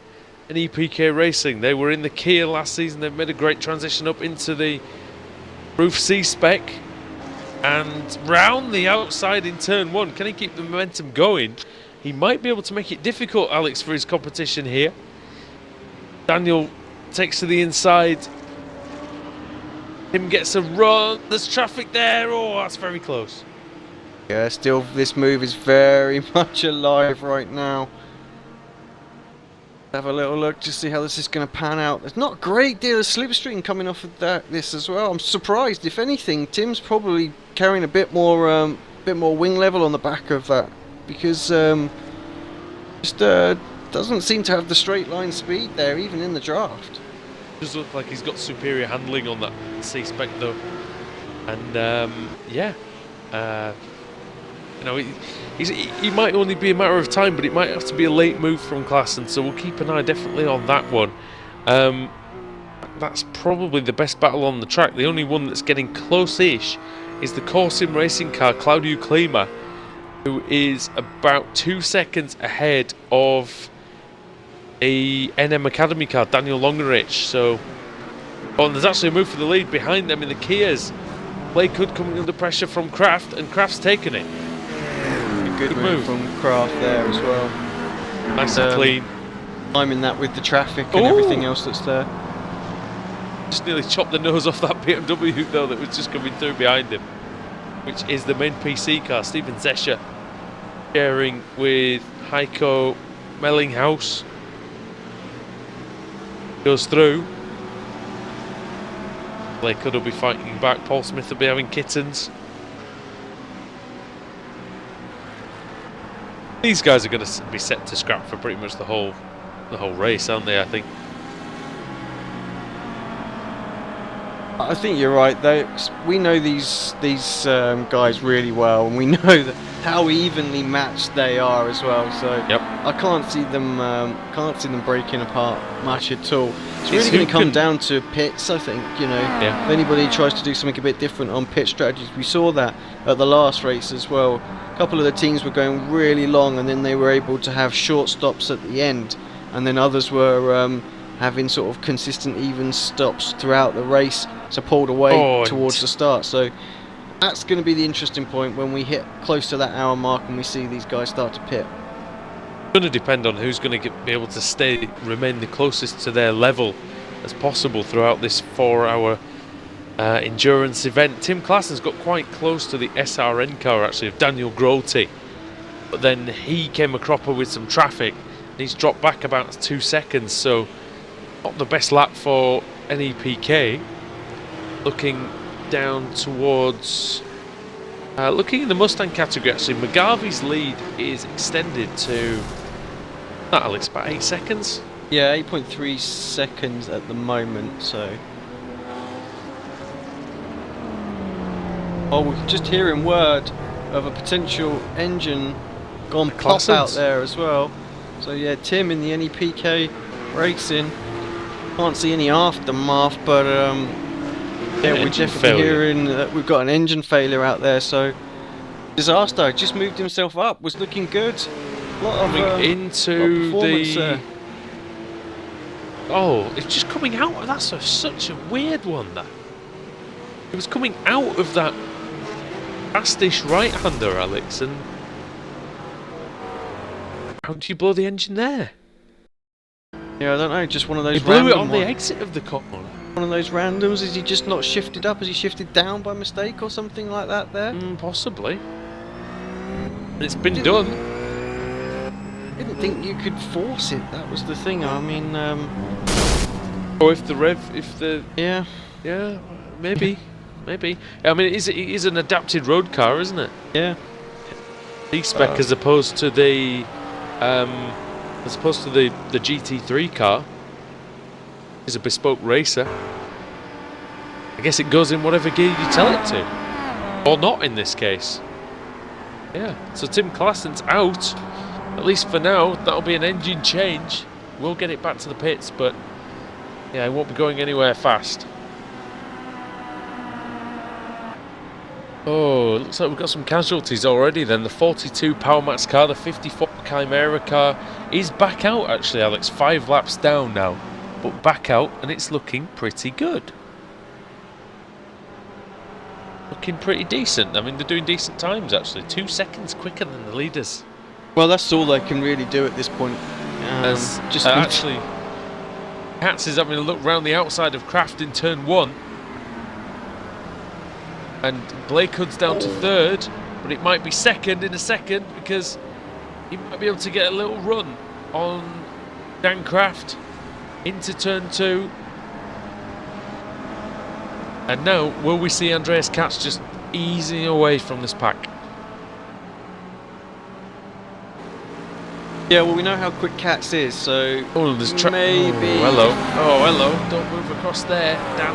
And EPK Racing, they were in the Kia last season. They've made a great transition up into the Roof C spec. And round the outside in turn one. Can he keep the momentum going? He might be able to make it difficult, Alex, for his competition here. Daniel takes to the inside. Tim gets a run. There's traffic there. Oh, that's very close. Yeah, still this move is very much alive right now. Have a little look to see how this is going to pan out. There's not a great deal of slipstream coming off of this as well. I'm surprised. If anything, Tim's probably carrying a bit more wing level on the back of that, because just doesn't seem to have the straight line speed there, even in the draft. Does look like he's got superior handling on that C-spec though, and yeah, you know, he might only be a matter of time, but it might have to be a late move from Classen, so we'll keep an eye definitely on that one. That's probably the best battle on the track. The only one that's getting close-ish is the Corsim racing car, Claudio Klima, who is about 2 seconds ahead of a NM Academy car, Daniel Longerich. So, and there's actually a move for the lead behind them in the Kias. Blake Hood coming under pressure from Kraft, and Kraft's taken it. Good move from Kraft there as well. Nice and clean. Timing that with the traffic and everything else that's there. Just nearly chopped the nose off that BMW though that was just coming through behind him, which is the main PC car. Steven Zescher sharing with Heiko Mellinghaus. Goes through. Blake Hood will be fighting back. Paul Smith will be having kittens. These guys are going to be set to scrap for pretty much the whole race, aren't they? I think. I think you're right. We know these guys really well, and we know that how evenly matched they are as well. So Yep. I can't see them breaking apart much at all. It's really going to come down to pits, I think. You know, if anybody tries to do something a bit different on pit strategies, we saw that at the last race as well. A couple of the teams were going really long, and then they were able to have short stops at the end, and then others were having sort of consistent even stops throughout the race, so pulled away towards the start. So that's going to be the interesting point when we hit close to that hour mark and we see these guys start to pit. It's going to depend on who's going to be able to remain the closest to their level as possible throughout this 4-hour endurance event. Tim Klassen's got quite close to the SRN car actually of Daniel Grote, but then he came a cropper with some traffic and he's dropped back about 2 seconds, so not the best lap for NEPK. Looking down towards looking in the Mustang category actually, McGarvey's lead is extended to Alex, about 8 seconds. Yeah, 8.3 seconds at the moment. So we're just hearing word of a potential engine gone pop out there as well. So yeah, Tim in the NEPK Racing. Can't see any aftermath, but yeah, we're definitely hearing that we've got an engine failure out there. So disaster. Just moved himself up. Was looking good. A lot of into the. There. Oh, it's just coming out. That's such a weird one. That it was coming out of that fastish right-hander, Alex, and how do you blow the engine there? Yeah, I don't know. Just one of those. He blew it on the exit of the corner. One of those randoms. Is he just not shifted up? Has he shifted down by mistake or something like that? There. Possibly. It's been done. Didn't think you could force it. That was the thing. I mean. Or if the. Yeah. Yeah. Maybe. Maybe. I mean, it is an adapted road car, isn't it? Yeah. D-spec as opposed to the. The GT3 car is a bespoke racer. I guess it goes in whatever gear you tell it to, or not in this case. Yeah. So Tim Klassen's out, at least for now. That'll be an engine change. We'll get it back to the pits, but yeah, it won't be going anywhere fast. Oh, it looks like we've got some casualties already then. The 42 Powermax car, the 54 Chimera car is back out actually, Alex. 5 laps down now, but back out, and it's looking pretty good. Looking pretty decent. I mean, they're doing decent times actually. 2 seconds quicker than the leaders. Well, that's all they can really do at this point. Actually, Katz is having a look round the outside of Kraft in turn 1. And Blake Hood's down to 3rd, but it might be 2nd in a second because he might be able to get a little run on Dan Kraft into turn 2. And now, will we see Andreas Katz just easing away from this pack? Yeah, well, we know how quick Katz is, so there's maybe. Oh, hello. Don't move across there, Dan.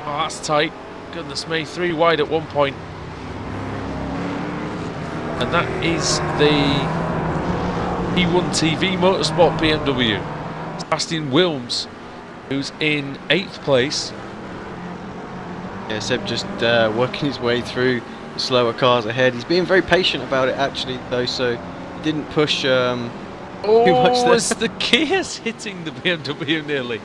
Oh, that's tight. Goodness me, 3 wide at one point. And that is the P1 TV Motorsport BMW. Sebastian Wilms, who's in 8th place. Yeah, Seb just working his way through the slower cars ahead. He's being very patient about it actually though, so he didn't push too much there. It's the gears hitting the BMW nearly.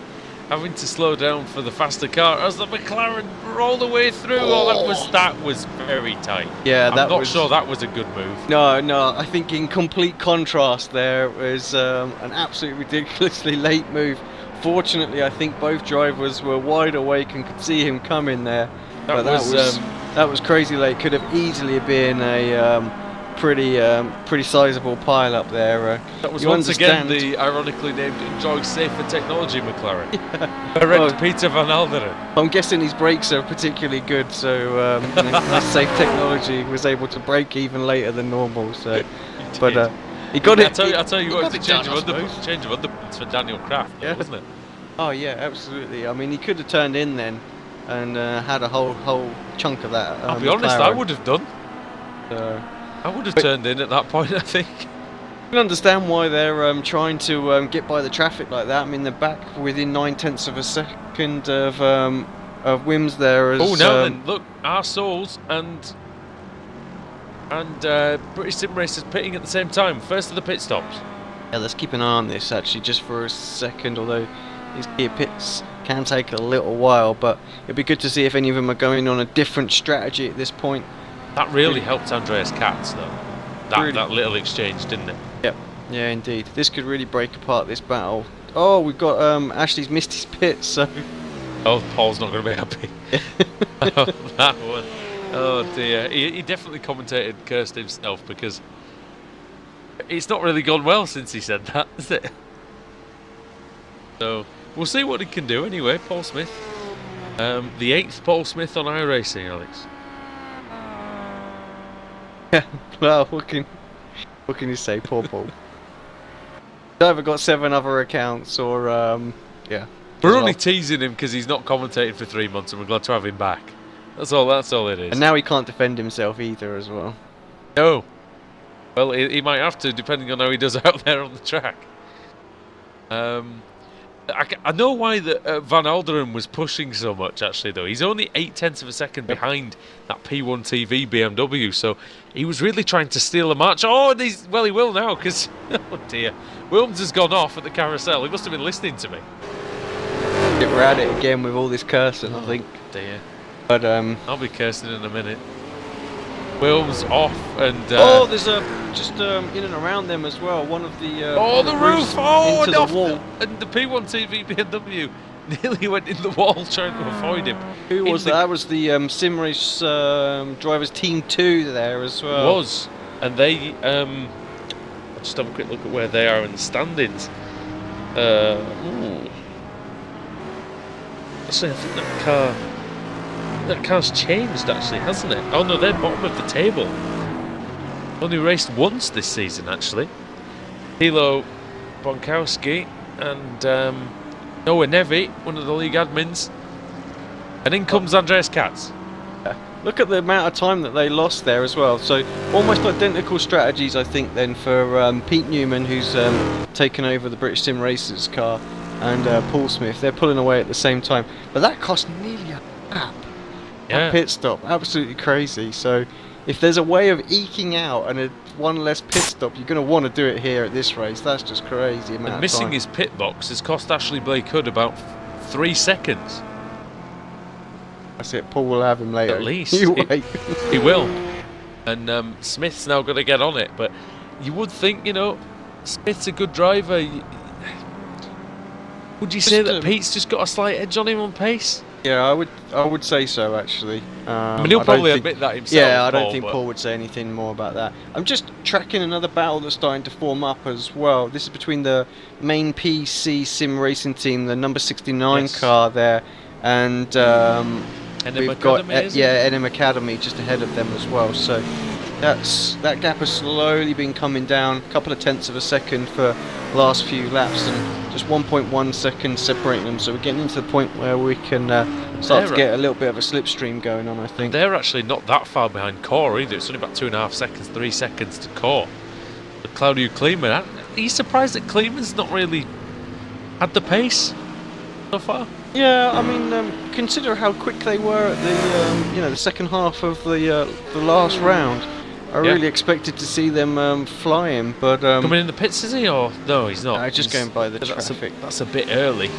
Having to slow down for the faster car as the McLaren rolled the way through. That was very tight. Yeah, I'm not sure that was a good move. No, I think in complete contrast there was an absolutely ridiculously late move. Fortunately, I think both drivers were wide awake and could see him coming there. That was crazy late. Could have easily been a pretty sizable pile up there. That was once again the ironically named Enjoy Safer Technology McLaren. Direct Peter van Alderen. I'm guessing his brakes are particularly good, so Safe Technology was able to brake even later than normal. So, but he got it. I'll tell you what, it's a change of underpants for Daniel Kraft, wasn't it? Oh yeah, absolutely. I mean, he could have turned in then and had a whole chunk of that. I'll be honest, I would have done. I would have But- turned in at that point, I think. I can understand why they're trying to get by the traffic like that. I mean, they're back within 9/10 of a second of Wims there. As, Oh, now then, look, our Souls and British Sim Racers pitting at the same time. First of the pit stops. Yeah, let's keep an eye on this actually, just for a second. Although these gear pits can take a little while, but it'd be good to see if any of them are going on a different strategy at this point. That really helped Andreas Katz, though. That Really. little exchange, didn't it? Yep. Yeah, indeed. This could really break apart this battle. Oh, we've got Ashley's missed his pit, so. Oh, Paul's not going to be happy. Oh, that one. Oh dear. He definitely commentated cursed himself, because it's not really gone well since he said that, is it? So we'll see what he can do anyway. Paul Smith, the 8th Paul Smith on iRacing, Alex. Well, what can you say, poor Paul? He's either got 7 other accounts, or yeah. We're only teasing him because he's not commentated for 3 months, and we're glad to have him back. That's all it is. And now he can't defend himself either, as well. No. Well, he might have to, depending on how he does out there on the track. I know why Van Alderen was pushing so much, actually, though. He's only 0.8 of a second behind that P1 TV BMW, so he was really trying to steal a match. Oh, and well, he will now, because, oh dear, Wilms has gone off at the carousel. He must have been listening to me. We're at it again with all this cursing, I think. Dear. But I'll be cursing in a minute. Wilms off, and oh, there's just in and around them as well. One of the oh, the roof! Oh, into and the wall. And the P1 TV BMW nearly went in the wall trying to avoid him. Who was In that? That was the Sim Race drivers Team 2 there as well. Was, and they I'll just have a quick look at where they are in the standings. Actually, I think that car's changed, actually, hasn't it? Oh no, they're bottom of the table. Only raced once this season, actually. Hilo Bonkowski and Noah Nevi, one of the league admins. And in comes Andreas Katz. Look at the amount of time that they lost there as well. So almost identical strategies, I think, then for Pete Newman, who's taken over the British Sim Racers car, and Paul Smith. They're pulling away at the same time. But that cost nearly a lap. Yeah. That pit stop, absolutely crazy. So if there's a way of eking out and one less pit stop, you're going to want to do it here at this race. That's just crazy amount And of missing time. his pit box has cost Ashley Blake Hood about 3 seconds. That's it. Paul will have him later. At least. You wait. He will. And Smith's now going to get on it. But you would think, you know, Smith's a good driver. Would you say that Pete's just got a slight edge on him on pace? Yeah, I would say so, actually. I mean, he'll probably admit that himself. Yeah, I don't Paul, think but Paul would say anything more about that. I'm just tracking another battle that's starting to form up as well. This is between the main PC sim racing team, the number 69 Yes. car there, and Enem we've got Academy, isn't it? Enem Academy just ahead of them as well. So that gap has slowly been coming down, a couple of tenths of a second for the last few laps, and just 1.1 seconds separating them. So we're getting into the point where we can start to get a little bit of a slipstream going on, I think. They're actually not that far behind Core either. It's only about 2.5 seconds, 3 seconds to Core. But Claudio Kleeman, are you surprised that Kleeman's not really had the pace so far? Yeah, I mean, consider how quick they were at the the second half of the last round. I Yeah. really expected to see them flying, but Coming in the pits, is he? Or no, he's not. just going by the That's traffic. that's a bit early.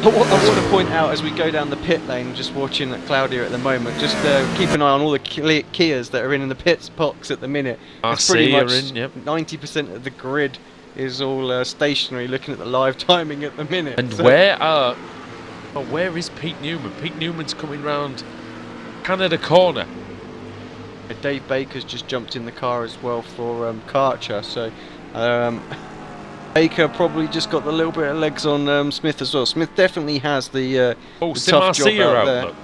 But what I want to point out as we go down the pit lane, just watching at Claudia at the moment, just keep an eye on all the Kias that are in the pit box at the minute. It's pretty RC are much in, yep. 90% of the grid is all stationary, looking at the live timing at the minute. And So- where is Pete Newman? Pete Newman's coming round Canada corner. Dave Baker's just jumped in the car as well for Karcher, so Baker probably just got a little bit of legs on Smith as well. Smith definitely has the Sim tough job RC are out out. there. Look.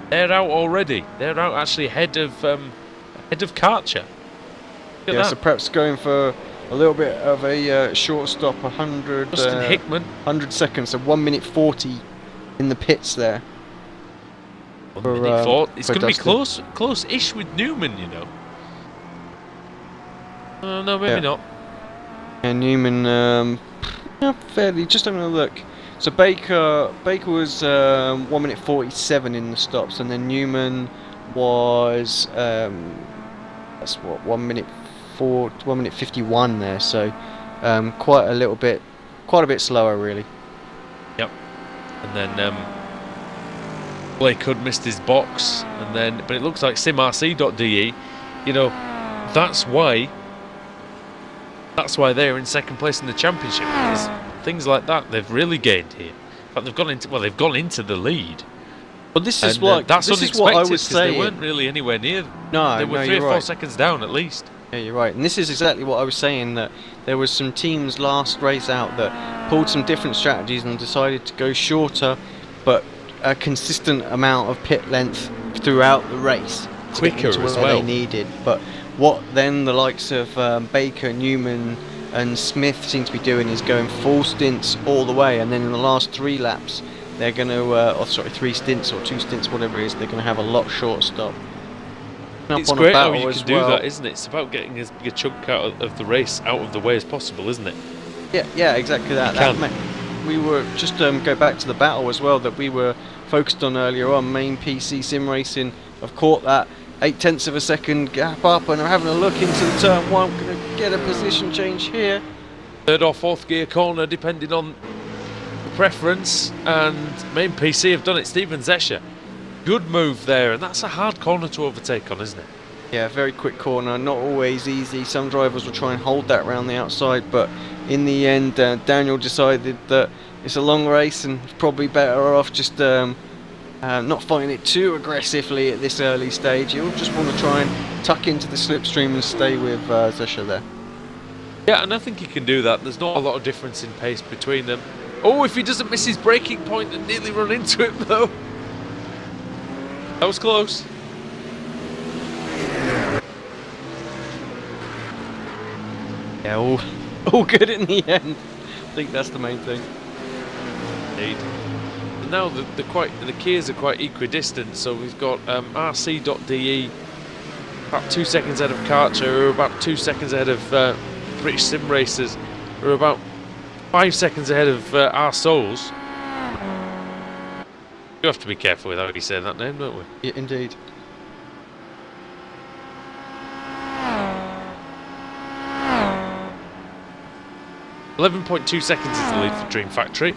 They're out already. They're out actually ahead of Karcher. Look at Yeah, that. so perhaps going for a little bit of a short stop, 100, Justin Hickman. 100 seconds, so 1 minute 40 in the pits there. minute 4. It's for going to be Dustin. close-ish with Newman, you know. No, maybe not. And Newman, yeah, fairly. Just having a look. So Baker was 1 minute 47 in the stops, and then Newman was that's what 1 minute 51 there. So quite a bit slower, really. Yep. And then Blake Hood missed his box, but it looks like SimRC.de. You know, that's why they're in second place in the championship. Because things like that they've really gained here. But they've gone into the lead. But this is that's this unexpected, is what I was saying. They weren't really anywhere near. No, they were 3 or 4 seconds down at least. Yeah, you're right. And this is exactly what I was saying, that there was some teams last race out that pulled some different strategies and decided to go shorter, but a consistent amount of pit length throughout the race. Quicker to as where well. they needed. But what then the likes of Baker, Newman and Smith seem to be doing is going full stints all the way, and then in the last 3 laps they're going to, 3 stints or 2 stints, whatever it is, they're going to have a lot shorter stop. It's great how you can do that, isn't it? It's about getting as big a chunk out of the race out of the way as possible, isn't it? Yeah, exactly that. We were just go back to the battle as well that we were focused on earlier on. Main PC sim racing have caught that 0.8 of a second gap up and are having a look into the turn 1. Going to get a position change here. 3rd or 4th gear corner, depending on the preference. And main PC have done it. Steven Zescher. Good move there, and that's a hard corner to overtake on, isn't it? Yeah, very quick corner, not always easy. Some drivers will try and hold that around the outside, but in the end, Daniel decided that it's a long race and it's probably better off just not fighting it too aggressively at this early stage. You'll just want to try and tuck into the slipstream and stay with Zescher there. Yeah, and I think he can do that. There's not a lot of difference in pace between them. Oh, if he doesn't miss his braking point and nearly run into it, though. That was close. Yeah, all good in the end. I think that's the main thing. Indeed. And now the Kias are quite equidistant, so we've got RC.de about 2 seconds ahead of Karcher, who are about 2 seconds ahead of British Sim Racers, who are about 5 seconds ahead of our Souls. You have to be careful with how you say that name, don't we? Yeah, indeed. .2 seconds is the lead for Dream Factory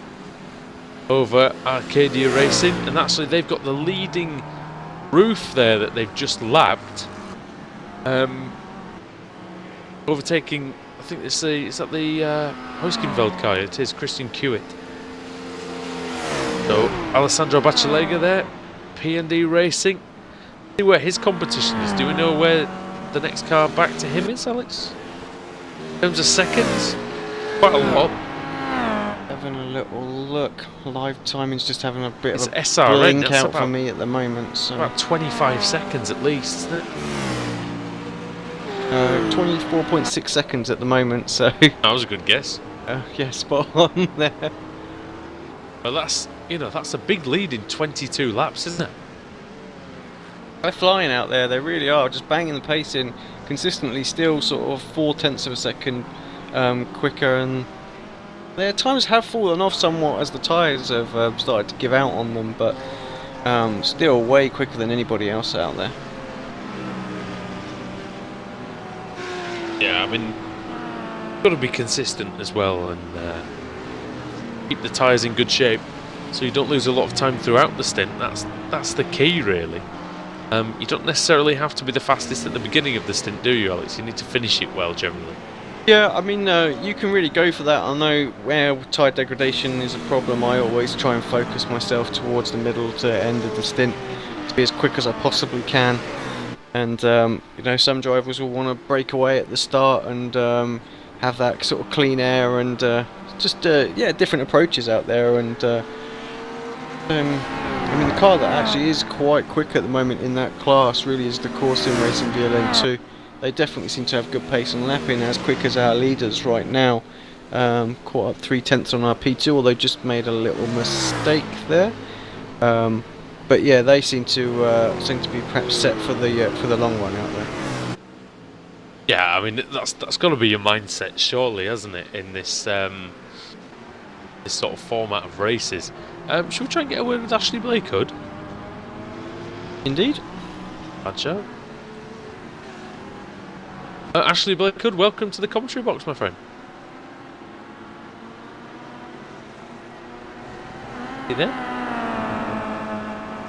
over Arcadia Racing, and actually they've got the leading roof there that they've just lapped, overtaking. I think is that the Huiskenveld car? It is Christian Kewitt. So Alessandro Bacilega there, P&D Racing. See where his competition is. Do we know where the next car back to him is, Alex? In terms of seconds, quite a lot. Having a little look. Live timing's just having a bit It's of a SRN, blink that's out for about- me at the moment. So About 25 seconds at least, isn't it? 24.6 seconds at the moment. So That was a good guess. yeah, spot on there. But that's a big lead in 22 laps, isn't it? They're flying out there. They really are, just banging the pace in consistently. Still sort of 0.4 of a second quicker, and their times have fallen off somewhat as the tyres have started to give out on them, but still way quicker than anybody else out there. Yeah, I mean, got to be consistent as well and keep the tyres in good shape, so you don't lose a lot of time throughout the stint. That's the key, really. You don't necessarily have to be the fastest at the beginning of the stint, do you, Alex? You need to finish it well, generally. Yeah, I mean, you can really go for that. I know where tyre degradation is a problem, I always try and focus myself towards the middle to end of the stint to be as quick as I possibly can. And, some drivers will want to break away at the start and have that sort of clean air and different approaches out there. And, the car that actually is quite quick at the moment in that class really is the Core Sim Racing VLN-2. They definitely seem to have good pace and lapping as quick as our leaders right now. Caught up 0.3 on our P2, although just made a little mistake there. But yeah, they seem to be perhaps set for the long run out there. Yeah, I mean that's got to be your mindset, surely, hasn't it? In this this sort of format of races. Should we try and get a word with Ashley Blakehood? Indeed. Bad show. Ashley Blakehood, welcome to the commentary box, my friend. You there?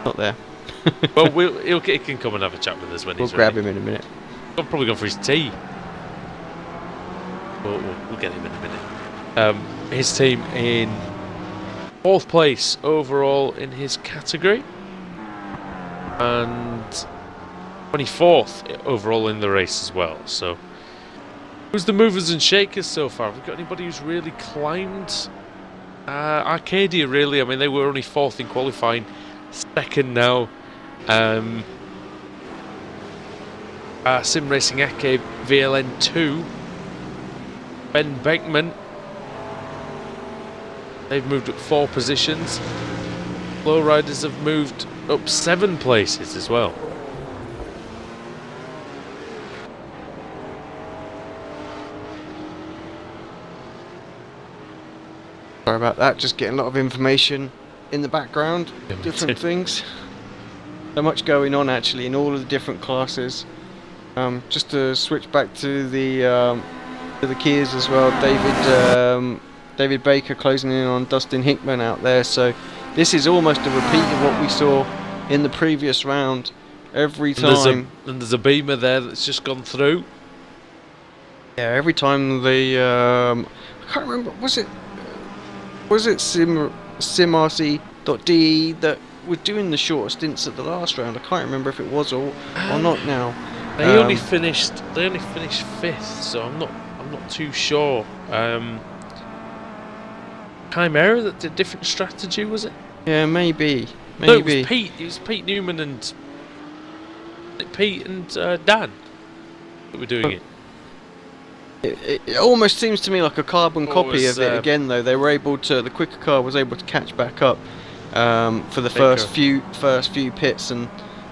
Not there. Well, he can come and have a chat with us when We'll he's grab ready. him in a minute. I'm probably going for his tea. We'll get him in a minute. His team in 4th place overall in his category, and 24th overall in the race as well. So, who's the movers and shakers so far? Have we got anybody who's really climbed? Arcadia, really. I mean, they were only 4th in qualifying, 2nd now. Sim Racing Ake VLN-2. Ben Beckman. They've moved up 4 positions. Lowriders have moved up 7 places as well. Sorry about that, just getting a lot of information in the background, Yeah, me different too. things. So much going on actually in all of the different classes. Just to switch back to the Kias as well, David Baker closing in on Dustin Hickman out there. So this is almost a repeat of what we saw in the previous round. Every time, And there's a Beamer there that's just gone through. yeah, every time the I can't remember, was it SimRC.de that were doing the short stints at the last round? I can't remember if it was or not now. They only finished 5th, so I'm not too sure. Chimera that did different strategy, was it? Yeah, maybe. No, it was Pete. It was Pete Newman and Dan that were doing it. It almost seems to me like a carbon Or copy was, of it again, though. They were able to. The quicker car was able to catch back up for the first few pits, and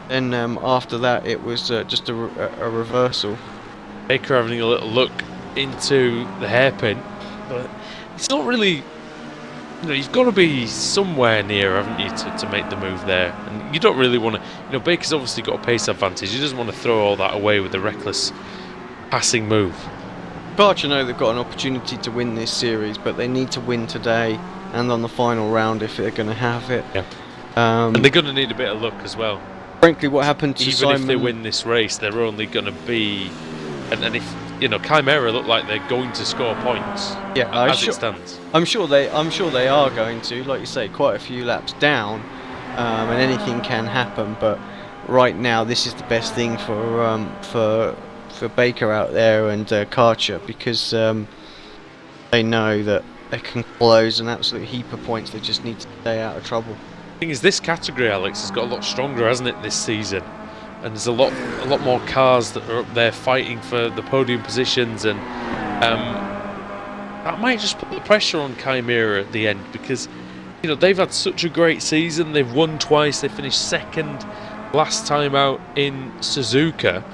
then after that it was just a reversal. Baker having a little look into the hairpin, but it's not really. You know, you've got to be somewhere near, haven't you, to make the move there? And you don't really want to. You know, Baker's obviously got a pace advantage. He doesn't want to throw all that away with a reckless passing move. Archer know they've got an opportunity to win this series, but they need to win today and on the final round if they're going to have it. Yeah. And they're going to need a bit of luck as well. Frankly, what happened to Even Simon? if they win this race, they're only going to be. And if you know, Chimera look like they're going to score points. Yeah, as it stands. I'm sure they are going to. Like you say, quite a few laps down, and anything can happen. But right now, this is the best thing for Baker out there and Karcher, because they know that they can close an absolute heap of points. They just need to stay out of trouble. The thing is, this category, Alex, has got a lot stronger, hasn't it, this season? And there's a lot more cars that are up there fighting for the podium positions, and that might just put the pressure on Chimera at the end, because you know they've had such a great season. They've won twice. They finished 2nd last time out in Suzuka.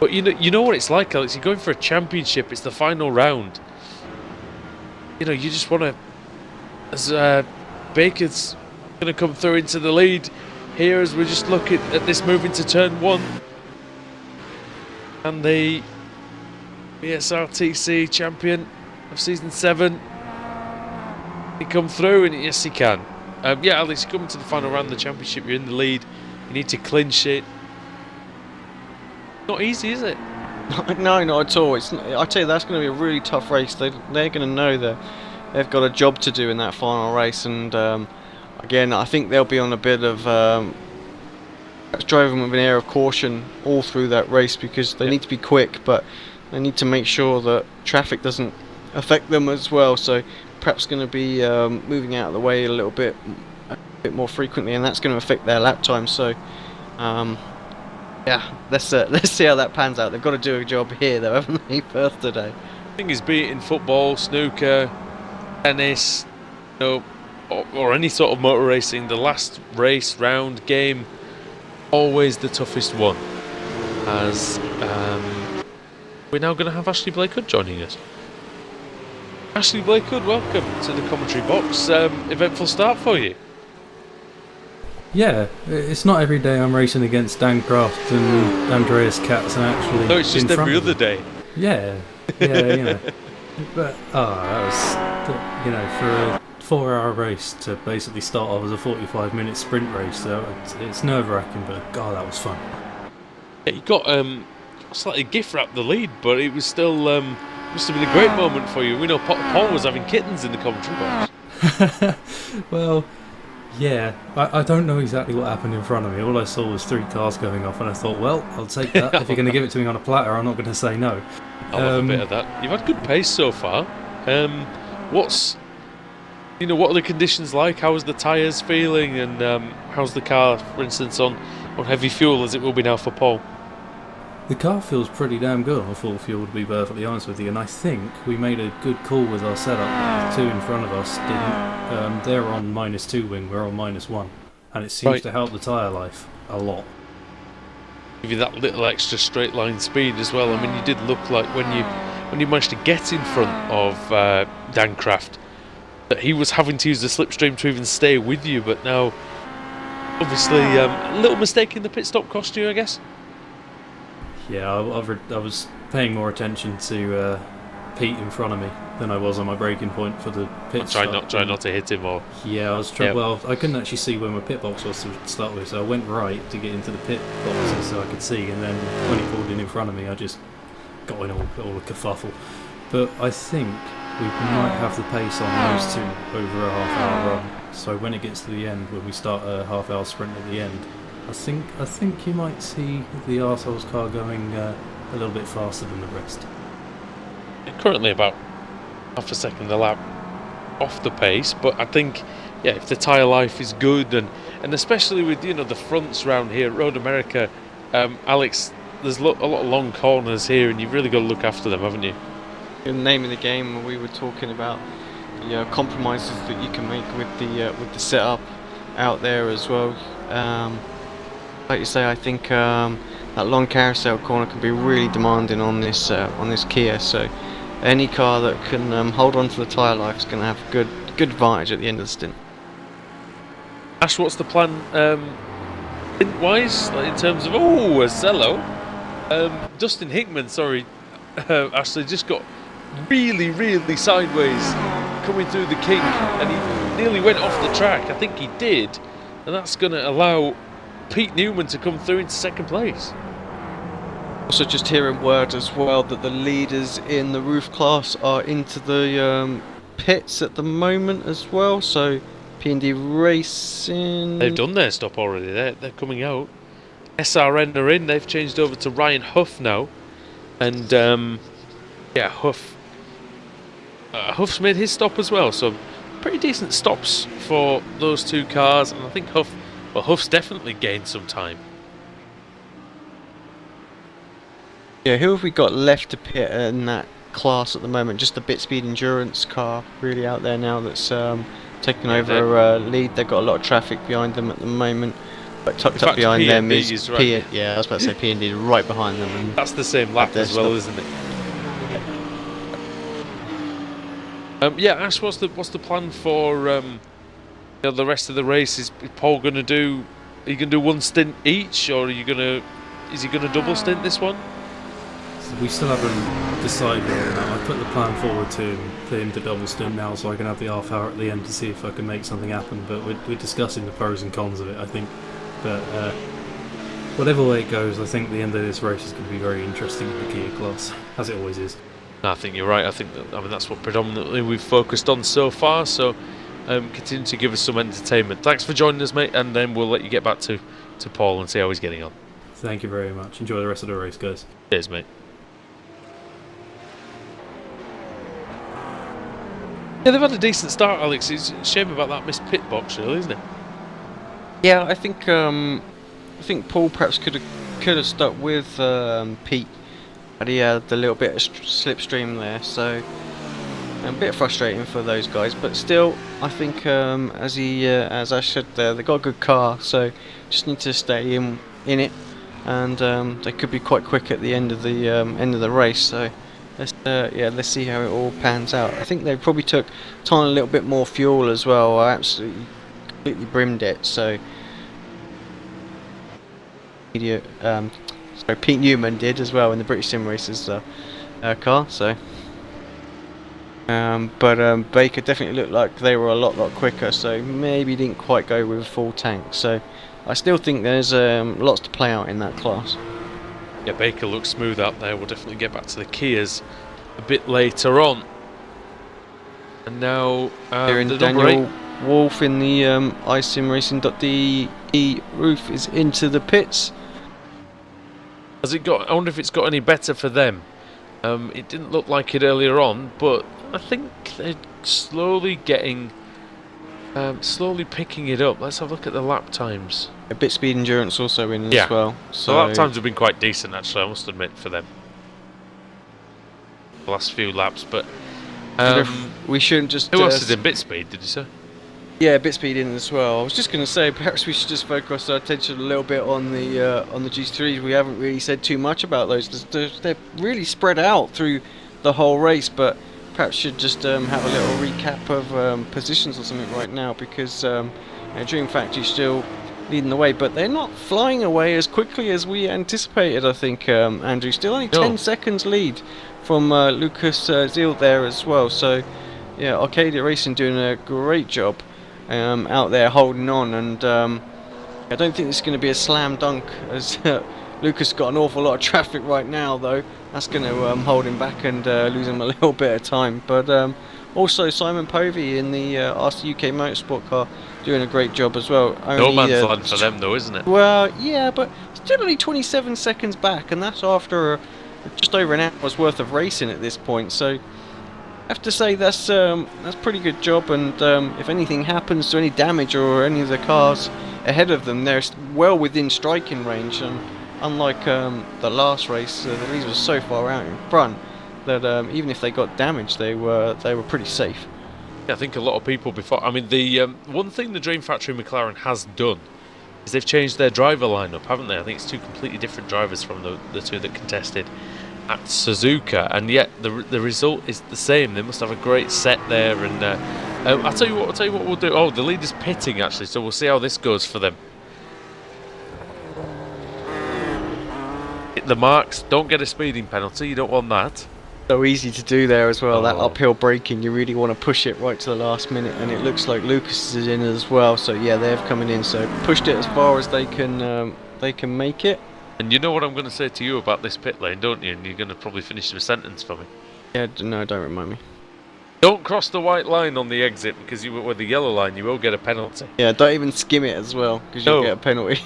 But you know what it's like, Alex. You're going for a championship. It's the final round. You know, you just want to. As Baker's going to come through into the lead here, as we're just looking at this move into turn 1, and the BSRTC champion of season 7. He come through, and yes, he can. Yeah, Alex, you come to the final round of the championship. You're in the lead. You need to clinch it. Not easy, is it? No, not at all. I tell you, that's going to be a really tough race. They're going to know that they've got a job to do in that final race, and again, I think they'll be on a bit of driving with an air of caution all through that race, because they need to be quick, but they need to make sure that traffic doesn't affect them as well. So perhaps going to be moving out of the way a bit more frequently, and that's going to affect their lap time. So. Yeah, let's see how that pans out. They've got to do a job here, though, haven't they, Perth today? I think it's beating football, snooker, tennis. You know, or any sort of motor racing, the last race, round, game, always the toughest one. As we're now going to have Ashley Blakehood joining us. Ashley Blakehood, welcome to the commentary box. Eventful start for you. Yeah, it's not every day I'm racing against Dan Kraft and Andreas Katz and actually. No, it's just every other day. Yeah, you know. But that was, you know, for a 4-hour race to basically start off as a 45-minute sprint race. So it's nerve-wracking, but God, that was fun. Yeah, you got slightly gift-wrapped the lead, but it was still must have been a great moment for you. We know Paul was having kittens in the commentary box. Well. Yeah, I don't know exactly what happened in front of me. All I saw was 3 cars going off, and I thought, well, I'll take that. If you're going to give it to me on a platter, I'm not going to say no. I love a bit of that. You've had good pace so far. What are the conditions like? How's the tyres feeling, and how's the car, for instance, on heavy fuel, as it will be now for Paul? The car feels pretty damn good on full fuel, to be perfectly honest with you, and I think we made a good call with our setup. The 2 in front of us didn't. They're on -2 wing, we're on -1, and it seems to help the tyre life a lot. Give you that little extra straight line speed as well. I mean, you did look like when you managed to get in front of Dan Kraft, that he was having to use the slipstream to even stay with you, but now obviously a little mistake in the pit stop cost you, I guess. Yeah, I was paying more attention to Pete in front of me than I was on my braking point for the pit stop. Try not to hit him, or yeah, I was trying. Well, I couldn't actually see where my pit box was to start with, so I went right to get into the pit boxes so I could see, and then when he pulled in front of me, I just got in all a kerfuffle. But I think we might have the pace on those 2 over a half-hour run. So when it gets to the end, when we start a half-hour sprint at the end, I think you might see the arsehole's car going a little bit faster than the rest. Currently about half a second a lap off the pace, but I think, yeah, if the tyre life is good, and especially with the fronts round here at Road America, Alex, there's a lot of long corners here, and you've really got to look after them, haven't you? In the name of the game, we were talking about the compromises that you can make with the setup out there as well. Like you say, I think that long carousel corner can be really demanding on this Kia. So any car that can hold on to the tyre life is going to have good advantage at the end of the stint. Ash, what's the plan stint-wise, in terms of a cello? Dustin Hickman, sorry, Ashley just got really sideways coming through the kink, and he nearly went off the track. I think he did, and that's going to allow Pete Newman to come through into second place. Also, just hearing word as well that the leaders in the roof class are into the pits at the moment as well. So P&D Racing, they've done their stop already. They're coming out. SRN are in. They've changed over to Ryan Huff now, and Huff's made his stop as well. So pretty decent stops for those 2 cars, and I think Huff's definitely gained some time. Yeah, who have we got left to pit in that class at the moment? Just the Bit Speed Endurance car really out there now that's taking over a lead. They've got a lot of traffic behind them at the moment, but tucked up behind them is right. Yeah, I was about to say P&D right behind them. And that's the same lap as well, isn't it? Ash, what's the plan for the rest of the race? Is Paul going to do? Are you going to do 1 stint each, or is he going to double stint this one? So we still haven't decided on that. I put the plan forward for him to double stint now, so I can have the half hour at the end to see if I can make something happen. But we're discussing the pros and cons of it, I think. But whatever way it goes, I think the end of this race is going to be very interesting in the Kia class, as it always is. I think you're right. I think that's what predominantly we've focused on so far. So continue to give us some entertainment. Thanks for joining us, mate, and then we'll let you get back to Paul and see how he's getting on. Thank you very much. Enjoy the rest of the race, guys. Cheers, mate. Yeah, they've had a decent start, Alex. It's a shame about that missed pit box, really, isn't it? Yeah, I think Paul perhaps could have stuck with Pete, but he had a little bit of slipstream there. So A bit frustrating for those guys, but still, I think as I said there, they got a good car, so just need to stay in it, and they could be quite quick at the end of the race. So let's see how it all pans out. I think they probably took a little bit more fuel as well. I absolutely completely brimmed it. So Pete Newman did as well in the British Sim Racers car. So. But Baker definitely looked like they were a lot quicker, so maybe didn't quite go with a full tank. So I still think there's lots to play out in that class. Yeah, Baker looks smooth out there. We'll definitely get back to the Kias a bit later on. And now the Daniel Wolf in the iSimRacing.de roof is into the pits. Has it got? I wonder if it's got any better for them. It didn't look like it earlier on, but I think they're slowly picking it up. Let's have a look at the lap times. A bit speed endurance also in as well. So the lap times have been quite decent, actually, I must admit, for them. The last few laps, but we shouldn't just. Who else is in bit speed? Did you say? Yeah, bit speed in as well. I was just going to say, perhaps we should just focus our attention a little bit on the G3s. We haven't really said too much about those. They're really spread out through the whole race, but perhaps should just have a little recap of positions or something right now, because Dream Factory's still leading the way, but they're not flying away as quickly as we anticipated. I think Andrew still only 10 seconds lead from Lucas Zeal there as well. So yeah, Arcadia Racing doing a great job. Out there holding on, and I don't think it's going to be a slam dunk, as Lucas got an awful lot of traffic right now, though. That's going to hold him back and lose him a little bit of time. But also Simon Povey in the RC UK Motorsport car doing a great job as well. No man's land for them, though, isn't it? Well, yeah, but still only 27 seconds back, and that's after just over an hour's worth of racing at this point. So I have to say that's pretty good job, and if anything happens to any damage or any of the cars ahead of them, they're well within striking range. And unlike the last race, the leaders were so far out in front that even if they got damaged, they were pretty safe. Yeah, I think a lot of people before. I mean, the one thing the Dream Factory McLaren has done is they've changed their driver lineup, haven't they? I think it's two completely different drivers from the two that contested at Suzuka, and yet the result is the same. They must have a great set there, and I'll tell you what we'll do. Oh, the leader's pitting actually, so we'll see how this goes for them. Hit the marks, don't get a speeding penalty, you don't want that. So easy to do there as well. That uphill braking, you really want to push it right to the last minute, and it looks like Lucas is in as well. So yeah, they're coming in, so pushed it as far as they can make it. And you know what I'm going to say to you about this pit lane, don't you? And you're going to probably finish the sentence for me. Yeah, no, don't remind me. Don't cross the white line on the exit, because with the yellow line you will get a penalty. Yeah, don't even skim it as well, because you'll get a penalty.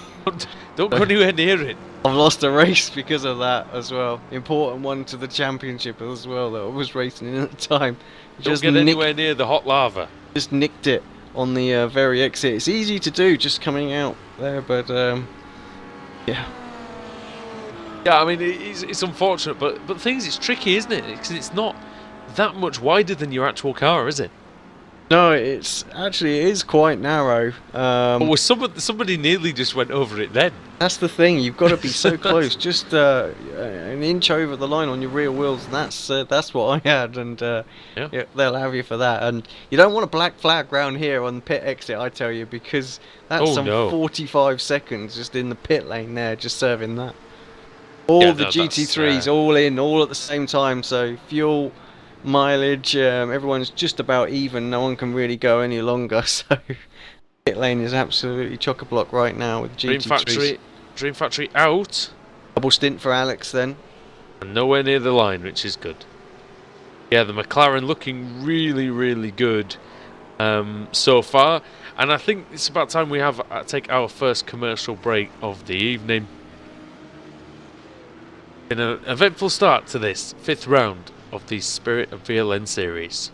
Don't go anywhere near it. I've lost a race because of that as well. Important one to the championship as well that I was racing in at the time. Don't get anywhere near the hot lava. Just nicked it on the very exit. It's easy to do just coming out there, but yeah. Yeah, I mean, it's unfortunate, but the thing is, it's tricky, isn't it? Because it's not that much wider than your actual car, is it? No, it is quite narrow. Well, somebody nearly just went over it then. That's the thing. You've got to be so close, just an inch over the line on your rear wheels. And that's what I had, and yeah, they'll have you for that. And you don't want a black flag round here on the pit exit, I tell you, because that's 45 seconds just in the pit lane there, just serving that. All the GT3s, all in, all at the same time. So fuel, mileage, everyone's just about even. No one can really go any longer. So pit lane is absolutely chock-a-block right now with GT3s. Dream Factory out. Double stint for Alex then. And nowhere near the line, which is good. Yeah, the McLaren looking really, really good so far. And I think it's about time we take our first commercial break of the evening. Been an eventful start to this 5th round of the Spirit of VLN-series.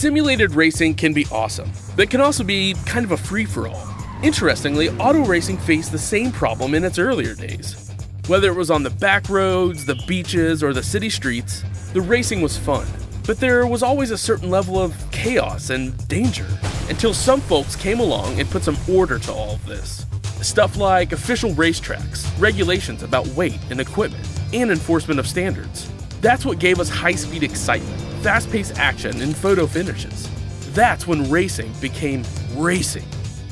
Simulated racing can be awesome, but it can also be kind of a free-for-all. Interestingly, auto racing faced the same problem in its earlier days. Whether it was on the back roads, the beaches, or the city streets, the racing was fun. But there was always a certain level of chaos and danger, until some folks came along and put some order to all of this. Stuff like official racetracks, regulations about weight and equipment, and enforcement of standards. That's what gave us high-speed excitement, fast-paced action, and photo finishes. That's when racing became racing.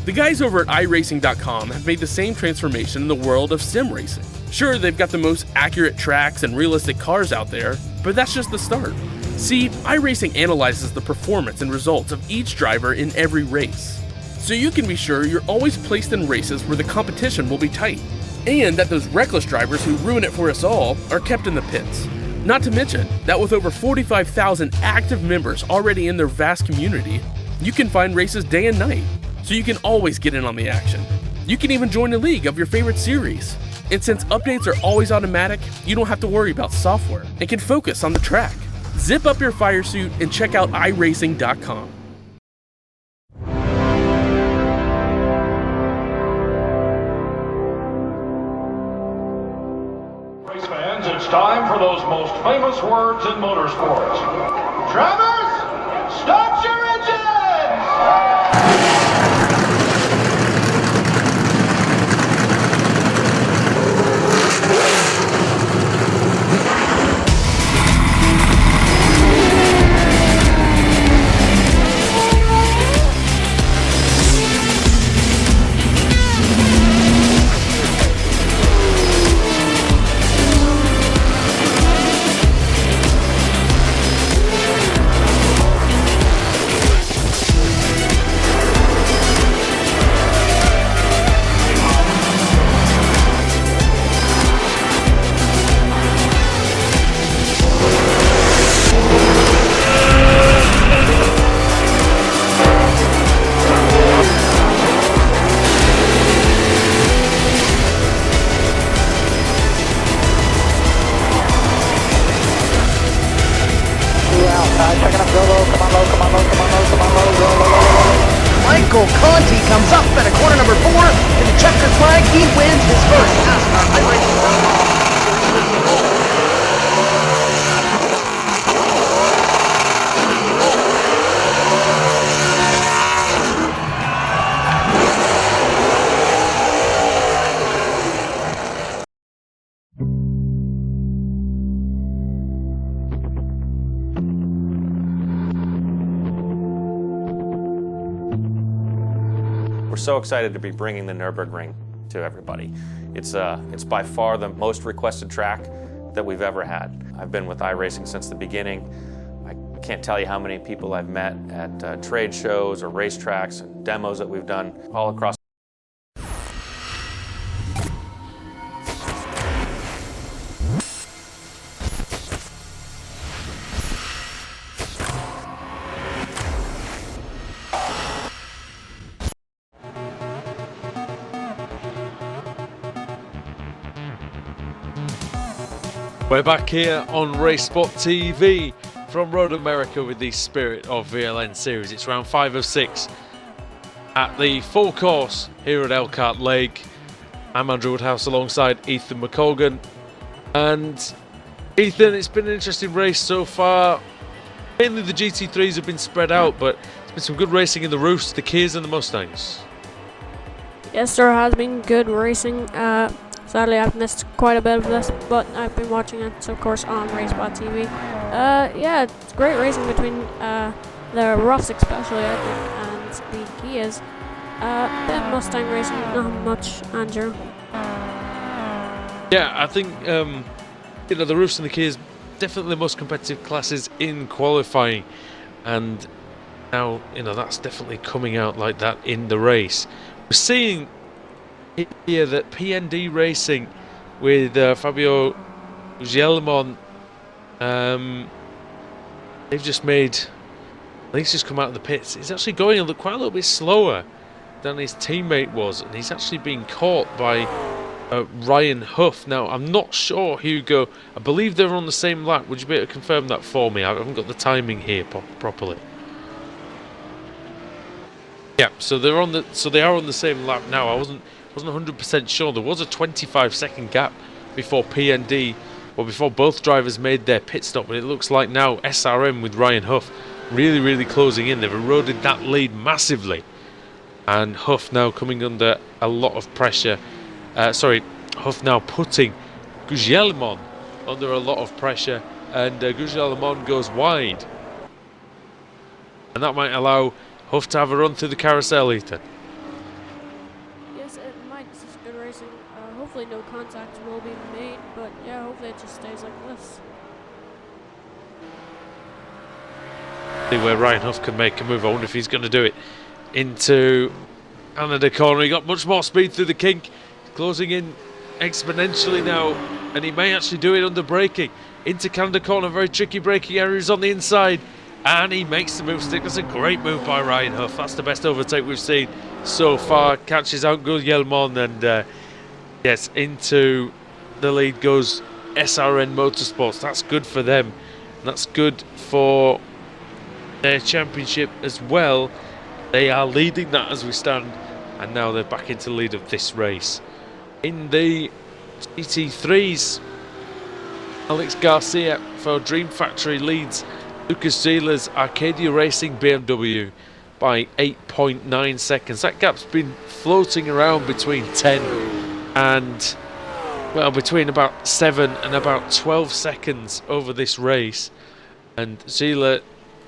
The guys over at iRacing.com have made the same transformation in the world of sim racing. Sure, they've got the most accurate tracks and realistic cars out there, but that's just the start. See, iRacing analyzes the performance and results of each driver in every race, so you can be sure you're always placed in races where the competition will be tight, and that those reckless drivers who ruin it for us all are kept in the pits. Not to mention that with over 45,000 active members already in their vast community, you can find races day and night, so you can always get in on the action. You can even join a league of your favorite series. And since updates are always automatic, you don't have to worry about software and can focus on the track. Zip up your fire suit and check out iRacing.com. Race fans, it's time for those most famous words in motorsports. Drivers, start your engines! Michael Conti comes up at a corner number 4 in the checkered flag. He wins his first NASCAR iRacing. We're so excited to be bringing the Nürburgring to everybody. It's by far the most requested track that we've ever had. I've been with iRacing since the beginning. I can't tell you how many people I've met at trade shows or racetracks and demos that we've done all across. We're back here on RaceSpotTV from Road America with the Spirit of VLN-series. It's round 5 of 6 at the full course here at Elkhart Lake. I'm Andrew Woodhouse alongside Ethan McColgan. And Ethan, it's been an interesting race so far. Mainly the GT3s have been spread out, but there's been some good racing in the Roofs, the Kias and the Mustangs. Yes, there has been good racing. Sadly, I've missed quite a bit of this, but I've been watching it, of course, on RaceSpotTV. Yeah, it's great racing between the Roughs especially, I think, and the Kias. The Mustang racing, not much, Andrew. Yeah, I think the Roofs and the Kias definitely the most competitive classes in qualifying, and now that's definitely coming out like that in the race. We're seeing here that PND Racing with Fabio Gielmon, they've just made, I think he's just come out of the pits. He's actually going quite a little bit slower than his teammate was, and he's actually being caught by Ryan Huff. Now, I'm not sure, Hugo, I believe they're on the same lap. Would you be able to confirm that for me? I haven't got the timing here properly. Yeah, so they are on the same lap now. I wasn't 100% sure. There was a 25-second gap before PND, or before both drivers made their pit stop, but it looks like now SRM with Ryan Huff really closing in. They've eroded that lead massively, and Huff now coming under a lot of pressure. Huff now putting Gugelmon under a lot of pressure, and Gugelmon goes wide, and that might allow Huff to have a run through the carousel, Ethan. Yes, it might. This is good racing. Hopefully no contact will be made, but yeah, hopefully it just stays like this. See where Ryan Huff can make a move. I wonder if he's going to do it into Canada corner. He got much more speed through the kink, closing in exponentially now, and he may actually do it under braking. Into Canada corner, very tricky braking areas on the inside, and he makes the move stick. That's a great move by Ryan Huff. That's the best overtake we've seen so far. Catches out Gugelmon, and yes, into the lead goes SRN Motorsports. That's good for them. That's good for their championship as well. They are leading that as we stand, and now they're back into the lead of this race. In the GT3s, Alex Garcia for Dream Factory leads Lucas Zeeler's Arcadia Racing BMW by 8.9 seconds. That gap's been floating around between 10 and, well, between about 7 and about 12 seconds over this race. And Zeeler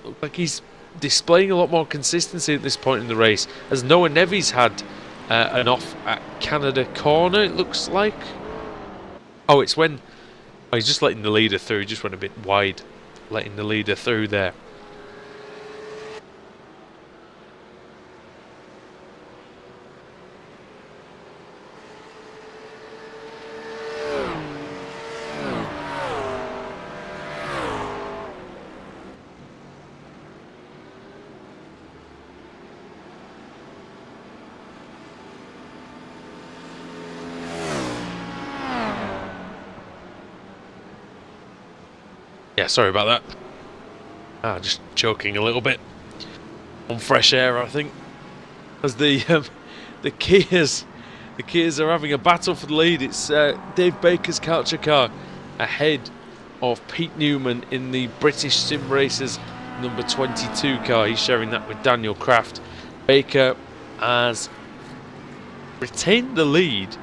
looks like he's displaying a lot more consistency at this point in the race, as Noah Neves had an off at Canada corner, it looks like. Oh, it's when he's just letting the leader through. He just went a bit wide, letting the leader through there. Yeah, sorry about that. Just choking a little bit on fresh air, I think, as the Kias are having a battle for the lead. It's Dave Baker's Culture Car ahead of Pete Newman in the British Sim Racers number 22 car. He's sharing that with Daniel Kraft. Baker has retained the lead,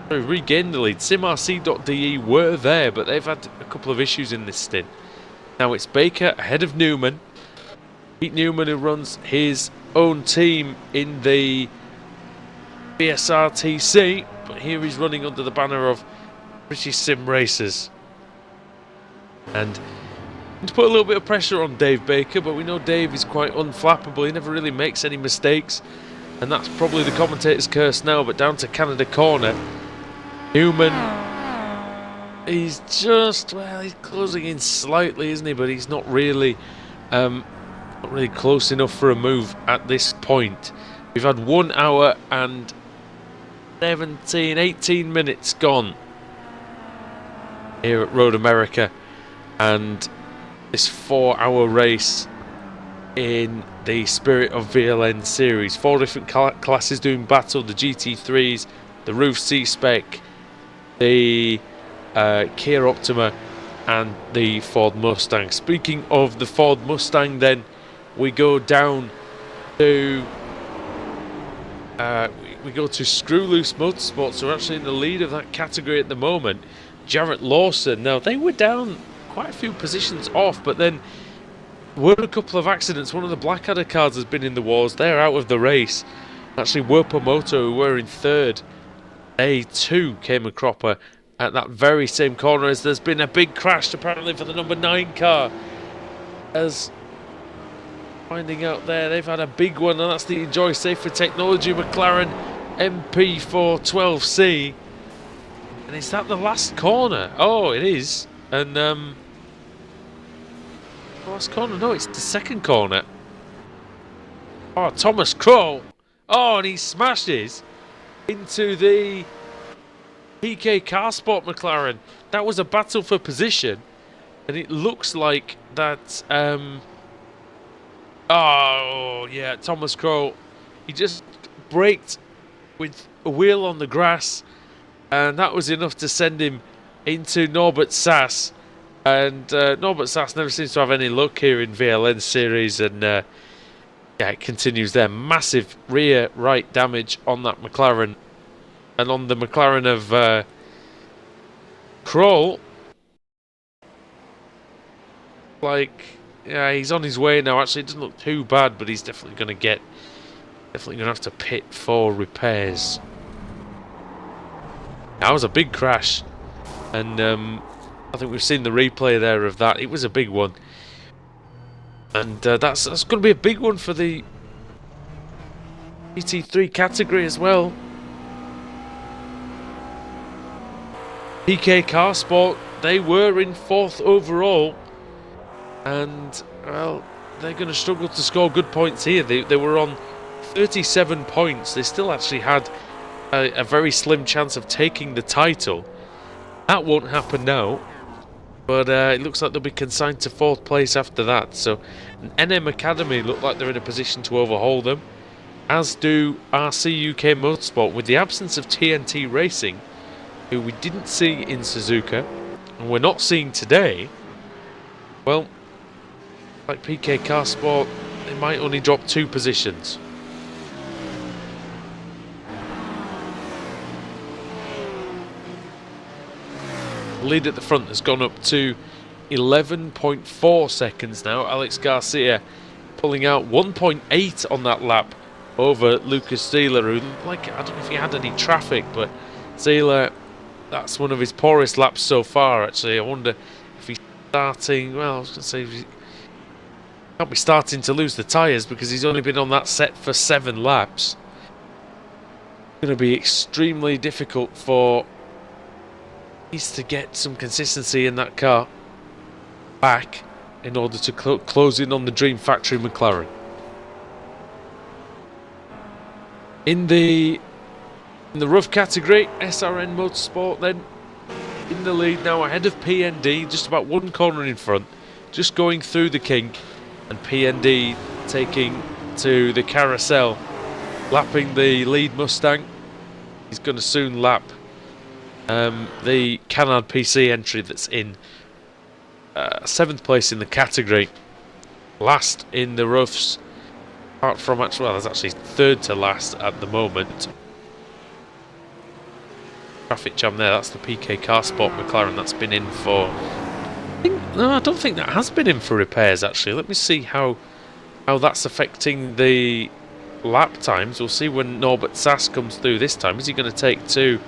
regained the lead. SimRC.de were there, but they've had a couple of issues in this stint. Now it's Baker ahead of Newman. Pete Newman, who runs his own team in the BSRTC, but here he's running under the banner of British Sim Racers. And to put a little bit of pressure on Dave Baker, but we know Dave is quite unflappable. He never really makes any mistakes, and that's probably the commentator's curse now. But down to Canada corner, Newman, he's just, well, he's closing in slightly, isn't he? But he's not really close enough for a move at this point. We've had 1 hour and 18 minutes gone here at Road America, and this 4-hour race in the spirit of VLN-series. 4 different classes doing battle: the GT3s, the Roof C-Spec, the Kia Optima, and the Ford Mustang. Speaking of the Ford Mustang, then we go down to we go to Screw Loose Motorsports, who are actually in the lead of that category at the moment. Jarrett Lawson. Now, they were down quite a few positions off, but then were a couple of accidents. One of the Blackadder cars has been in the wars. They're out of the race. Actually, Werpomoto, who were in third, they too came a cropper at that very same corner, as there's been a big crash apparently for the number 9 car. As finding out there, they've had a big one, and that's the Enjoy Safer Technology McLaren MP412C. And is that the last corner? Oh, it is. And last corner? No, it's the second corner. Oh, Thomas Kroll. Oh, and he smashes into the PK Car Sport McLaren. That was a battle for position, and it looks like that. Oh yeah, Thomas Kroll He just braked with a wheel on the grass, and that was enough to send him into Norbert Sass. And Norbert Sass never seems to have any luck here in VLN-series, and yeah, it continues there. Massive rear right damage on that McLaren, and on the McLaren of Kroll. Like, yeah, he's on his way now. Actually, it doesn't look too bad, but he's definitely going to have to pit for repairs. That was a big crash, and I think we've seen the replay there of that. It was a big one, and that's going to be a big one for the GT3 category as well. PK Car Sport, they were in 4th overall, and well, they're going to struggle to score good points here. They were on 37 points. They still actually had a very slim chance of taking the title. That won't happen now, but it looks like they'll be consigned to 4th place after that. So NM Academy look like they're in a position to overhaul them, as do RC UK Motorsport, with the absence of TNT Racing, who we didn't see in Suzuka and we're not seeing today. Well, like PK Car Sport, they might only drop 2 positions. The lead at the front has gone up to 11.4 seconds now. Alex Garcia pulling out 1.8 on that lap over Lucas Zieler, who, like, I don't know if he had any traffic, but Zieler, that's one of his poorest laps so far, actually. I wonder if he's starting, well, I was going to say, he can't be starting to lose the tyres because he's only been on that set for 7 laps. It's going to be extremely difficult for to get some consistency in that car back in order to close in on the Dream Factory McLaren. In the rough category, SRN Motorsport then in the lead now, ahead of PND, just about 1 corner in front, just going through the kink, and PND taking to the carousel, lapping the lead Mustang. He's going to soon lap the Canard PC entry that's in 7th place in the category, last in the roughs, apart from actually, well, there's actually 3rd to last at the moment. Traffic jam there, that's the PK Car Sport McLaren. That's been in for, I don't think that has been in for repairs actually. Let me see how that's affecting the lap times. We'll see when Norbert Sass comes through this time. Is he going to take to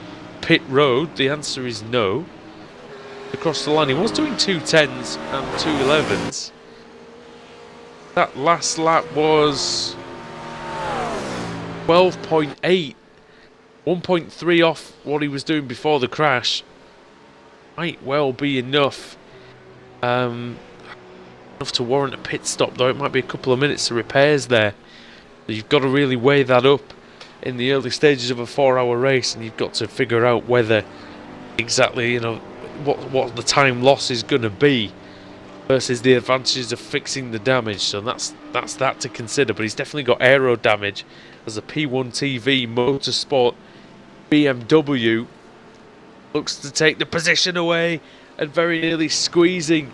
pit road? The answer is no. Across the line, he was doing 2:10s and 2:11s. That last lap was 12.8, 1.3 off what he was doing before the crash. Might well be enough, enough to warrant a pit stop, though it might be a couple of minutes of repairs there. You've got to really weigh that up in the early stages of a 4-hour race, and you've got to figure out whether exactly, you know, what the time loss is going to be versus the advantages of fixing the damage. So that's that to consider. But he's definitely got aero damage, as a P1 TV Motorsport BMW looks to take the position away and very nearly squeezing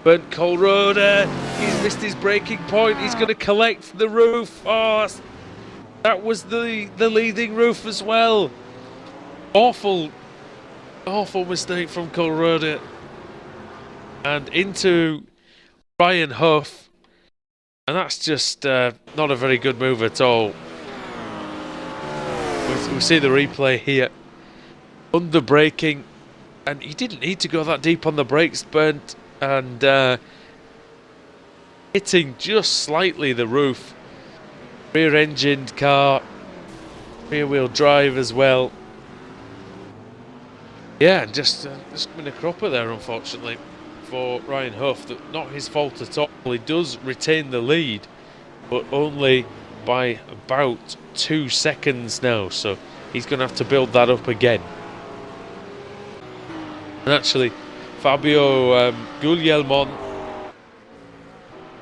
Bernd Kohlrode. He's missed his braking point. He's going to collect the roof. Oh, that was the leading roof as well. Awful mistake from Kohlrode. And into Ryan Huff. And that's just not a very good move at all. We see the replay here. Under braking. And he didn't need to go that deep on the brakes, Bernd. And hitting just slightly the roof. Rear-engined car, rear-wheel drive as well. Yeah, just been a cropper there, unfortunately, for Ryan Huff. Not his fault at all. He does retain the lead, but only by about 2 seconds now. So he's going to have to build that up again. And actually, Fabio Guglielmon,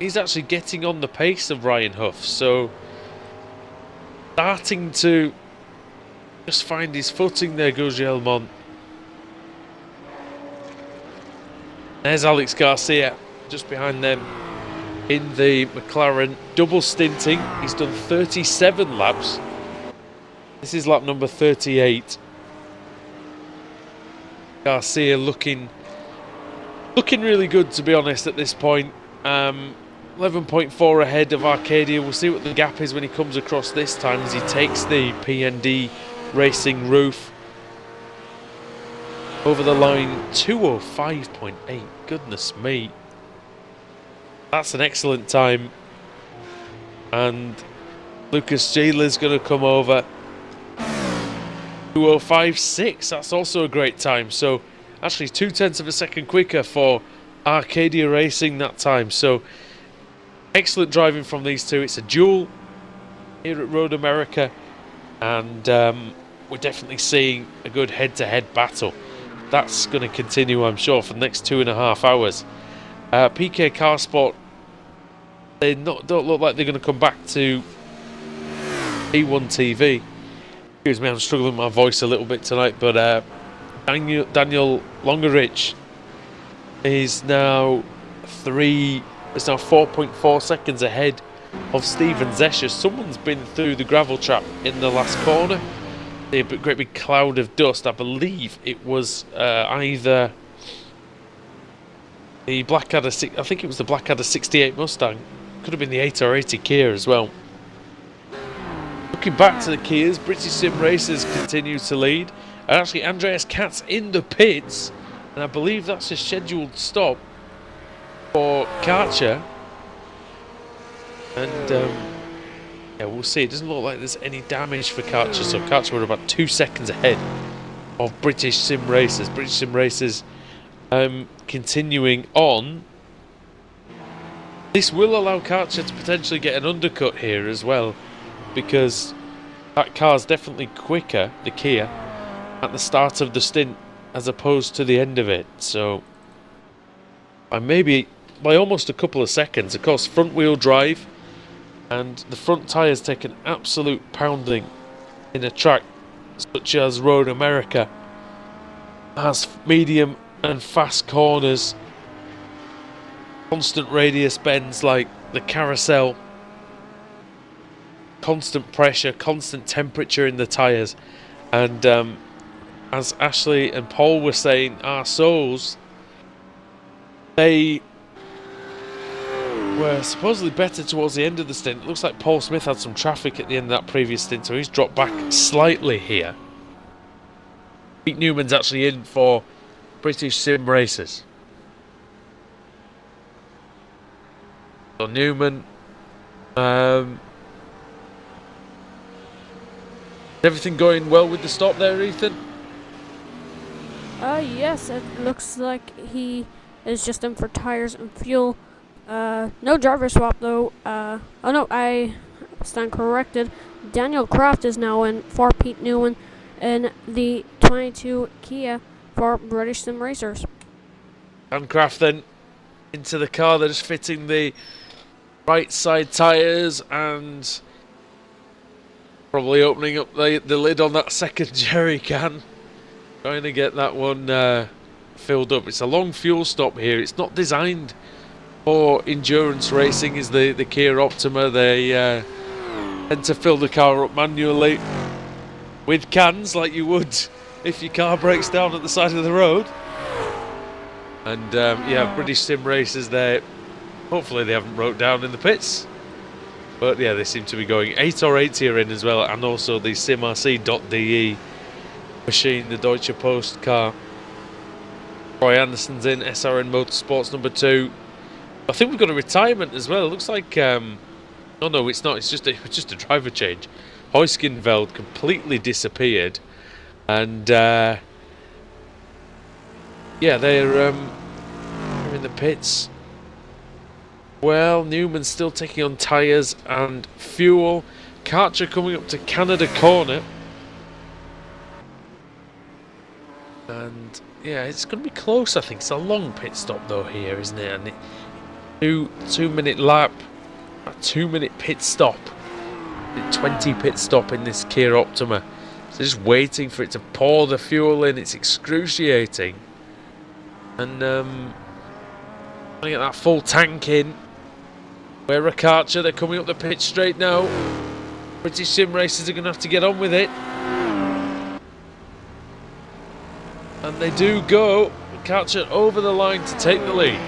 he's actually getting on the pace of Ryan Huff. So starting to just find his footing there, Gugelmon. There's Alex Garcia just behind them in the McLaren, double stinting. He's done 37 laps. This is lap number 38. Garcia looking really good, to be honest, at this point. 11.4 ahead of Arcadia. We'll see what the gap is when he comes across this time as he takes the PND Racing roof over the line. 2:05.8. Goodness me, that's an excellent time. And Lucas Giela's going to come over 2:05.6. That's also a great time. So actually 0.2 of a second quicker for Arcadia Racing that time. So excellent driving from these two. It's a duel here at Road America, and we're definitely seeing a good head-to-head battle. That's going to continue, I'm sure, for the next 2.5 hours. PK Car Sport, they don't look like they're going to come back to E1 TV. Excuse me, I'm struggling with my voice a little bit tonight, but Daniel Longerich is now 4.4 seconds ahead of Steven Zescher. Someone's been through the gravel trap in the last corner. A great big cloud of dust. I believe it was either the Blackadder, I think it was the Blackadder 68 Mustang. Could have been the 8 or 80 Kia as well. Looking back to the Kias, British Sim Racers continue to lead. And actually Andreas Katz in the pits, and I believe that's a scheduled stop for Karcher. And yeah, we'll see. It doesn't look like there's any damage for Karcher, so Karcher were about 2 seconds ahead of British Sim Racers. British Sim Racers continuing on. This will allow Karcher to potentially get an undercut here as well, because that car's definitely quicker, the Kia, at the start of the stint as opposed to the end of it. So maybe by almost a couple of seconds. Of course, front wheel drive, and the front tyres take an absolute pounding in a track such as Road America. Has medium and fast corners, constant radius bends like the carousel, constant pressure, constant temperature in the tyres. And as Ashley and Paul were saying, our souls, they were supposedly better towards the end of the stint. It looks like Paul Smith had some traffic at the end of that previous stint, so he's dropped back slightly here. Pete Newman's actually in for British Sim Racers. So Newman, everything going well with the stop there, Ethan? Yes, it looks like he is just in for tires and fuel. No driver swap though. Oh no, I stand corrected. Daniel Kraft is now in for Pete Newman in the 22 Kia for British Sim Racers. And Kraft then into the car. They're just fitting the right side tyres and probably opening up the lid on that second jerry can. Trying to get that one filled up. It's a long fuel stop here. It's not designed for endurance racing. Is the Kia Optima. They tend to fill the car up manually with cans like you would if your car breaks down at the side of the road. And yeah, British Sim Racers there. Hopefully they haven't broke down in the pits. But yeah, they seem to be going 8 or 8 here in as well. And also the SimRC.de machine, the Deutsche Post car. Roy Anderson's in, SRN Motorsports number 2. I think we've got a retirement as well. It looks like oh no, it's not. It's just a driver change. Heuskenveld completely disappeared, and yeah, they're in the pits. Well, Newman's still taking on tyres and fuel. Karcher coming up to Canada corner. And yeah, it's going to be close, I think. It's a long pit stop though here, isn't it? And 2 minute lap, a 2 minute pit stop 20 pit stop in this Kia Optima. So just waiting for it to pour the fuel in. It's excruciating. And trying to get that full tank in. Where Riccardo, they're coming up the pitch straight now. British Sim Racers are going to have to get on with it. And they do go. Riccardo over the line to take the lead.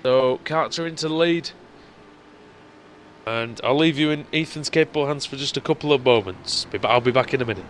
So Karcher into the lead. And I'll leave you in Ethan's capable hands for just a couple of moments. I'll be back in a minute.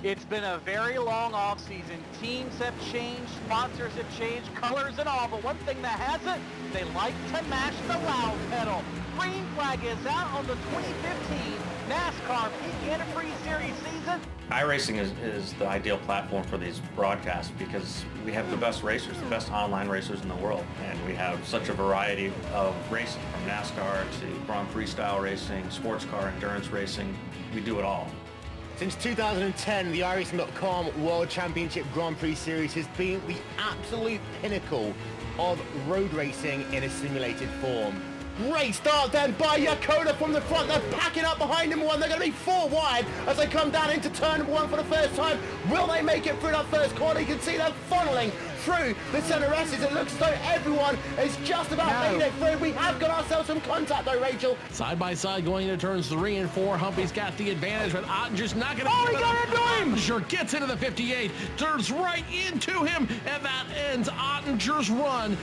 It's been a very long off-season. Teams have changed, sponsors have changed, colors and all, but one thing that hasn't, they like to mash the loud pedal. Green flag is out on the 2015 NASCAR Peak Antifreeze Series season. iRacing is the ideal platform for these broadcasts because we have the best racers, the best online racers in the world, and we have such a variety of racing, from NASCAR to Grand Prix style racing, sports car, endurance racing. We do it all. Since 2010, the iRacing.com World Championship Grand Prix Series has been the absolute pinnacle of road racing in a simulated form. Great start then by Yakoda from the front. They're packing up behind number one. They're going to be 4 wide as they come down into turn number 1 for the first time. Will they make it through that first corner? You can see them funneling through the center S's. It looks as though everyone is just about made it through. We have got ourselves some contact though, Rachel. Side by side going into turns 3 and 4. Humpy's got the advantage, but Ottinger's not going to... Oh, he got into him! Ottinger gets into the 58, turns right into him, and that ends Ottinger's run.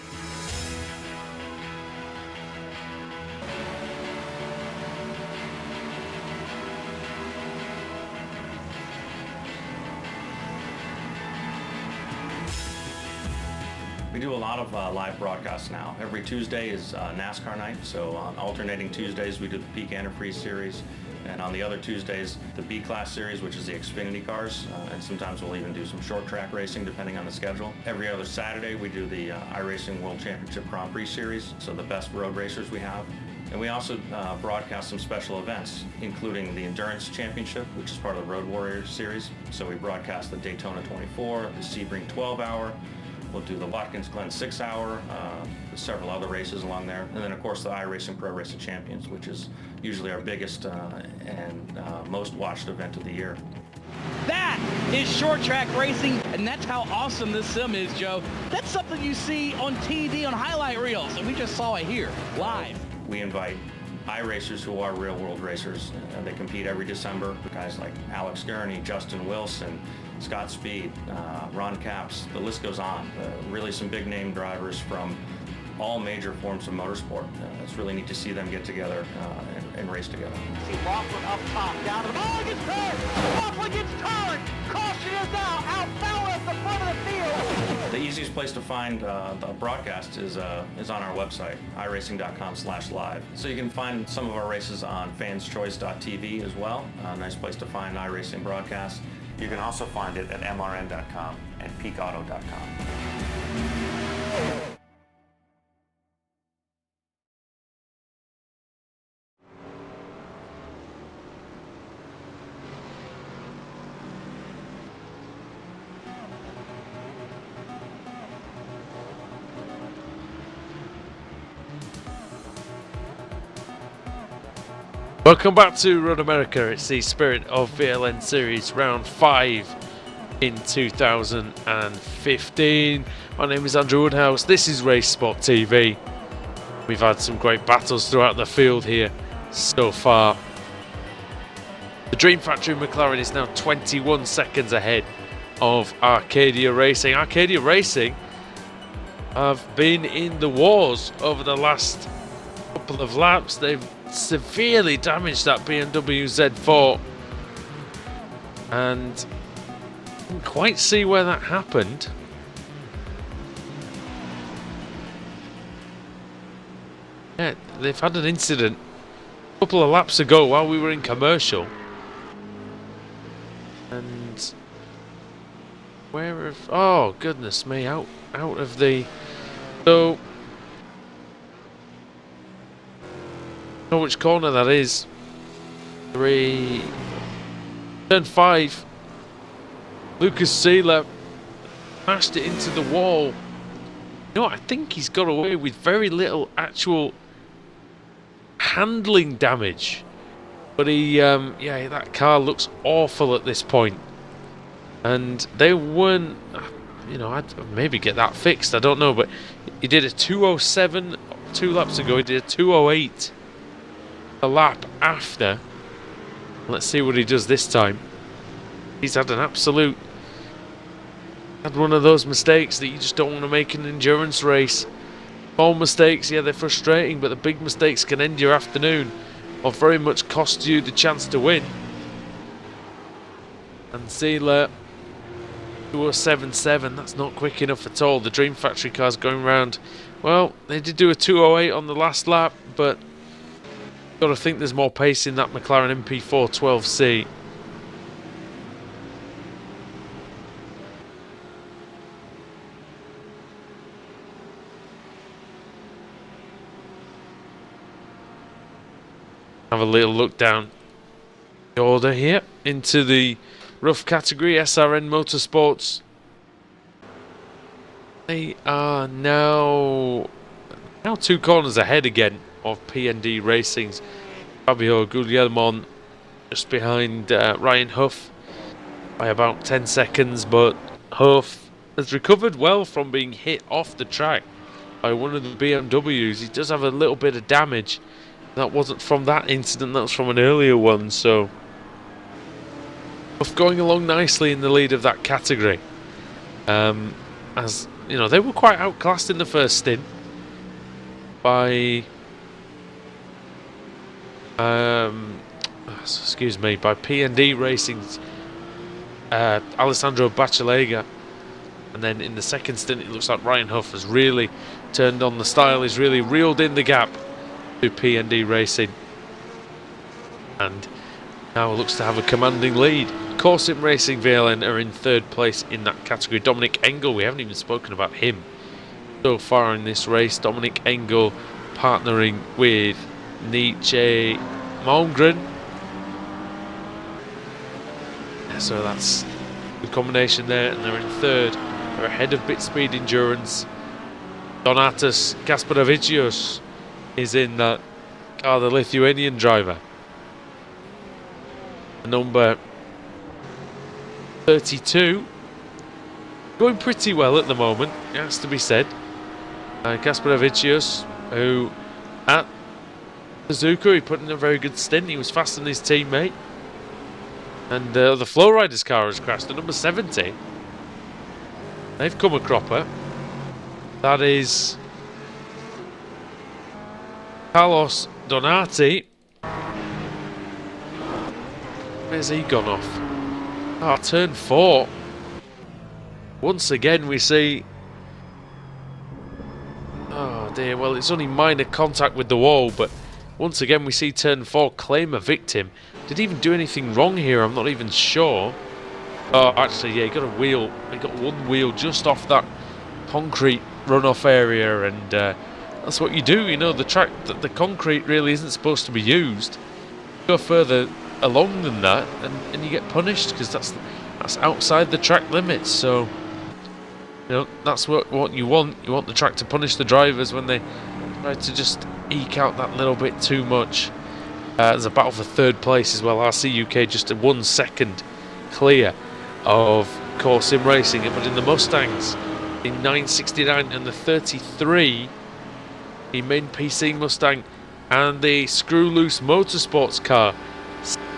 We do a lot of live broadcasts now. Every Tuesday is NASCAR night, so on alternating Tuesdays we do the Peak Antifreeze Series, and on the other Tuesdays the B-Class Series, which is the Xfinity cars, and sometimes we'll even do some short track racing depending on the schedule. Every other Saturday we do the iRacing World Championship Grand Prix Series, so the best road racers we have. And we also broadcast some special events, including the Endurance Championship, which is part of the Road Warrior Series. So we broadcast the Daytona 24, the Sebring 12-hour, we'll do the Watkins Glen 6-hour, several other races along there. And then, of course, the iRacing Pro Racing Champions, which is usually our biggest and most watched event of the year. That is short track racing, and that's how awesome this sim is, Joe. That's something you see on TV on highlight reels, and we just saw it here, live. We invite iRacers who are real-world racers. They compete every December. Guys like Alex Gurney, Justin Wilson, Scott Speed, Ron Capps, the list goes on. Really some big-name drivers from all major forms of motorsport. It's really neat to see them get together and race together. See Laughlin up top, down to the ball, gets turned! Laughlin gets turned! Caution is out foul at the front of the field! The easiest place to find the broadcast is on our website, iRacing.com/live. So you can find some of our races on fanschoice.tv as well. A nice place to find iRacing broadcasts. You can also find it at mrn.com and peakauto.com. Welcome back to Road America. It's the Spirit of VLN-series round 5 in 2015. My name is Andrew Woodhouse. This is RaceSpotTV. We've had some great battles throughout the field here so far. The Dream Factory McLaren is now 21 seconds ahead of Arcadia Racing. Arcadia Racing have been in the wars over the last couple of laps. They've severely damaged that BMW Z4, and didn't quite see where that happened. Yeah, they've had an incident a couple of laps ago while we were in commercial. And where have... Oh, goodness me, out of the... So... I know which corner that is. 3... Turn 5. Lucas Seeler smashed it into the wall. You know what, I think he's got away with very little actual handling damage. But he, yeah, that car looks awful at this point. And they weren't, you know, I'd maybe get that fixed, I don't know. But he did a 2:07 2 laps ago, he did a 2:08 a lap after. Let's see what he does this time. He's had an absolute, had one of those mistakes that you just don't want to make in an endurance race. Small mistakes, yeah, they're frustrating, but the big mistakes can end your afternoon or very much cost you the chance to win. And Seeler, 2:07.7, that's not quick enough at all. The Dream Factory car's going round. Well, they did do a 2:08 on the last lap, but got to think there's more pace in that McLaren MP4 12C. Have a little look down the order here into the rough category. SRN Motorsports, they are now 2 corners ahead again of PND Racing's Fabio Guglielmon, just behind Ryan Huff by about 10 seconds. But Huff has recovered well from being hit off the track by one of the BMWs. He does have a little bit of damage. That wasn't from that incident, that was from an earlier one. So Huff going along nicely in the lead of that category. As you know, they were quite outclassed in the first stint by excuse me, by PND Racing's Alessandro Bacilega. And then in the second stint it looks like Ryan Huff has really turned on the style. He's really reeled in the gap to PND Racing, and now looks to have a commanding lead. Corsim Racing VLN are in 3rd place in that category. Dominic Engel, we haven't even spoken about him so far in this race. Dominic Engel partnering with Nietzsche Malmgren. So that's the combination there, and they're in 3rd. They're ahead of Bit Speed Endurance. Donatas Kasparovicius is in that car, the Lithuanian driver. Number 32. Going pretty well at the moment, it has to be said. Kasparovicius, who at Suzuka, he put in a very good stint. He was faster than his teammate. And the Flowriders car has crashed. The number 70. They've come a cropper. That is Carlos Donati. Where's he gone off? Ah, turn 4. Once again we see... Oh dear, well it's only minor contact with the wall, but once again we see turn 4 claim a victim. Did he even do anything wrong here? I'm not even sure. Oh, actually, yeah, he got a wheel. He got one wheel just off that concrete runoff area, and that's what you do. You know, the track, the concrete really isn't supposed to be used. Go further along than that, and you get punished because that's outside the track limits. So, you know, that's what you want. You want the track to punish the drivers when they try to just eke out that little bit too much. There's a battle for 3rd place as well. RC UK just 1 second clear of Corsim Racing, but in the Mustangs in 969 and the 33, the main PC Mustang and the Screw Loose Motorsports car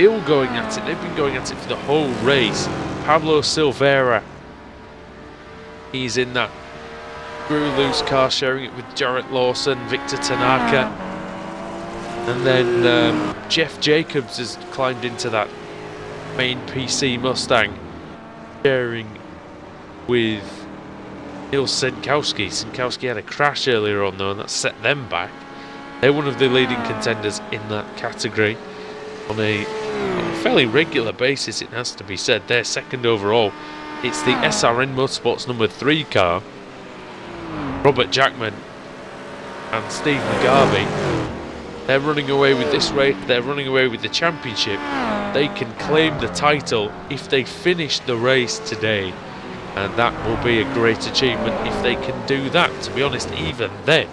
still going at it. They've been going at it for the whole race. Pablo Silveira, he's in that screw loose car, sharing it with Jarrett Lawson, Victor Tanaka, and then Jeff Jacobs has climbed into that main PC Mustang, sharing with Neil Senkowski. Senkowski had a crash earlier on though, and that set them back. They're one of the leading contenders in that category on a fairly regular basis, it has to be said. They're second overall. It's the SRN Motorsports number 3 car. Robert Jackman and Steve McGarvey. They're running away with this race. They're running away with the championship. They can claim the title if they finish the race today, and that will be a great achievement if they can do that. To be honest, even then,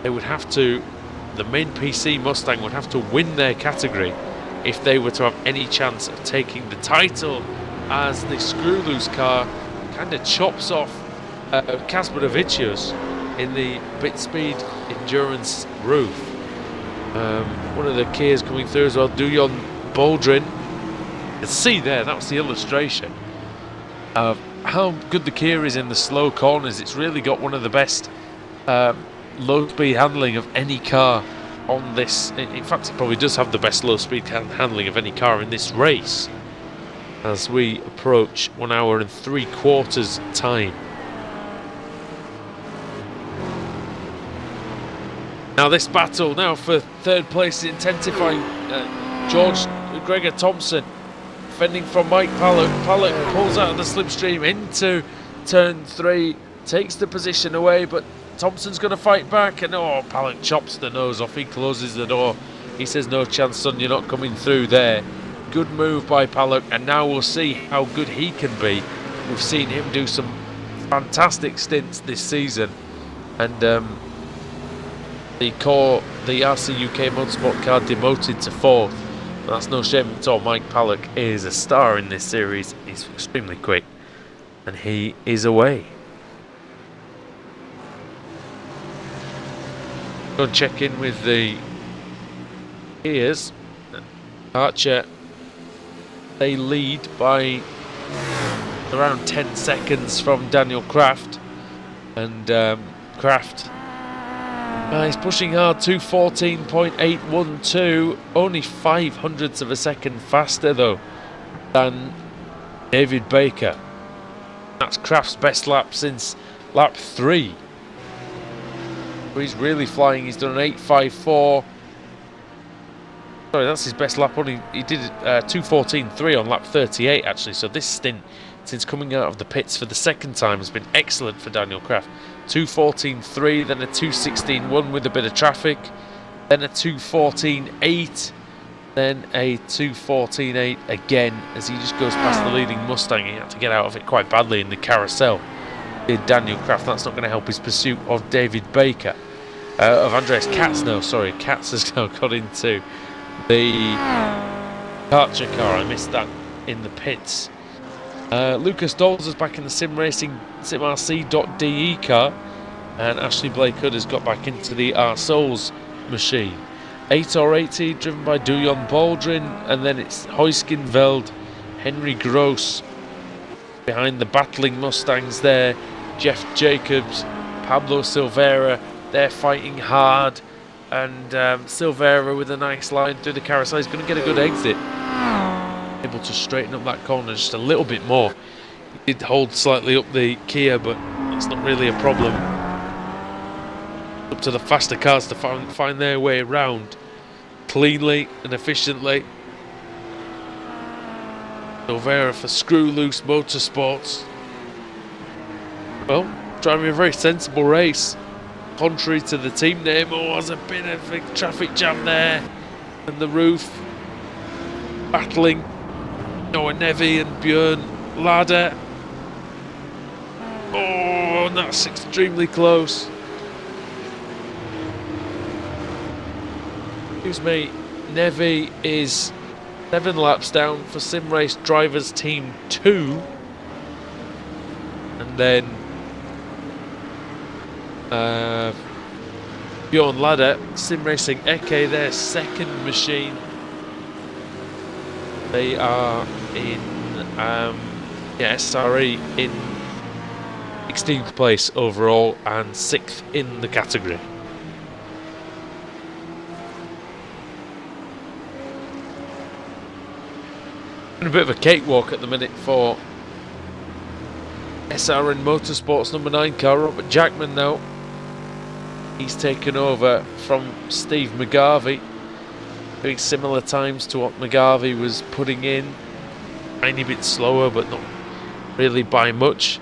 they would have to, the main PC Mustang would have to win their category if they were to have any chance of taking the title, as the screw loose car kind of chops off Kasper Dovicius in the pit speed endurance roof. One of the Kias coming through as well, Dujon Baldrin. You can see there, that was the illustration of how good the Kia is in the slow corners. It's really got one of the best low speed handling of any car on this. In fact, it probably does have the best low speed handling of any car in this race as we approach 1 hour and 3/4 time. Now this battle now for third place is intensifying. George Gregor Thompson defending from Mike Pallock. Pallock pulls out of the slipstream into turn 3, takes the position away, but Thompson's going to fight back, and Pallock chops the nose off. He closes the door. He says, "No chance, son, you're not coming through there." Good move by Pallock, and now we'll see how good he can be. We've seen him do some fantastic stints this season, and the RC UK Motorsport car demoted to 4th. But that's no shame at all. Mike Pallock is a star in this series. He's extremely quick, and he is away. Go and check in with the Kias. Archer, they lead by around 10 seconds from Daniel Kraft, and Kraft he's pushing hard, 2:14.812, only 0.05 of a second faster though than David Baker. That's Kraft's best lap since lap 3. He's really flying. He's done an 8:54. Sorry, that's his best lap. He did 2:14.3 on lap 38 actually. So this stint, since coming out of the pits for the second time, has been excellent for Daniel Kraft. 2:14.3, then a 2:16.1 with a bit of traffic, then a 2:14.8, then a 2:14.8 again as he just goes past the leading Mustang. He had to get out of it quite badly in the carousel. Did Daniel Kraft. That's not going to help his pursuit of David Baker. Of Andreas Katz now, sorry. Katz has now got into the Karcher car. I missed that in the pits. Lucas Dolz is back in the SimRC.de car, and Ashley Blake Hood has got back into the R-Souls machine. 8R80 driven by Dujon Baldrin, and then it's Heuskenveld, Henry Gross behind the battling Mustangs there. Jeff Jacobs, Pablo Silveira, they're fighting hard, and Silveira with a nice line through the carousel. He's going to get a good exit, able to straighten up that corner just a little bit more. He did hold slightly up the Kia, but that's not really a problem. Up to the faster cars to find their way around cleanly and efficiently. Silveira for Screw Loose Motorsports. Well, driving a very sensible race, contrary to the team name. There's a bit of a traffic jam there, and the roof battling Noah Nevi and Björn Lader. And that's extremely close. Excuse me, Nevi is 7 laps down for Sim Race Drivers Team 2, and then Bjorn Ladder, Sim Racing Eke, their second machine. They are in SRE in 16th place overall and 6th in the category. A bit of a cakewalk at the minute for SRN Motorsports number 9 car, Robert Jackman now. He's taken over from Steve McGarvey, doing similar times to what McGarvey was putting in. Tiny bit slower, but not really by much.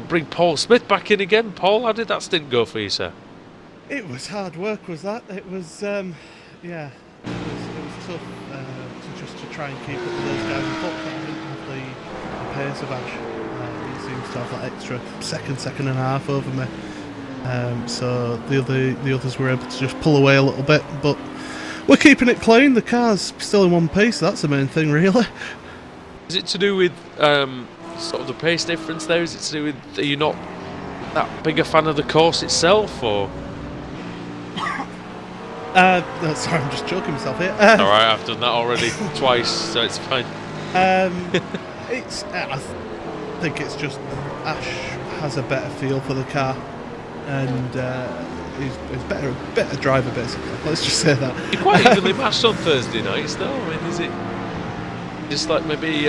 Bring Paul Smith back in again. Paul, how did that stint go for you, sir? It was hard work, was that? It was, yeah, it was tough to try and keep up with those guys. Unfortunately, I didn't have the pace of Ash. He seems to have that extra second and a half over me. So the others were able to just pull away a little bit, but we're keeping it clean. The car's still in one piece. That's the main thing, really. Is it to do with sort of the pace difference there? Is it to do with, are you not that big a fan of the course itself, or? Sorry, I'm just choking myself here. Alright, I've done that already twice, so it's fine. I think it's just Ash has a better feel for the car, and he's better driver, basically. Let's just say that. You're quite evenly matched on Thursday nights, though. I mean, is it just like maybe?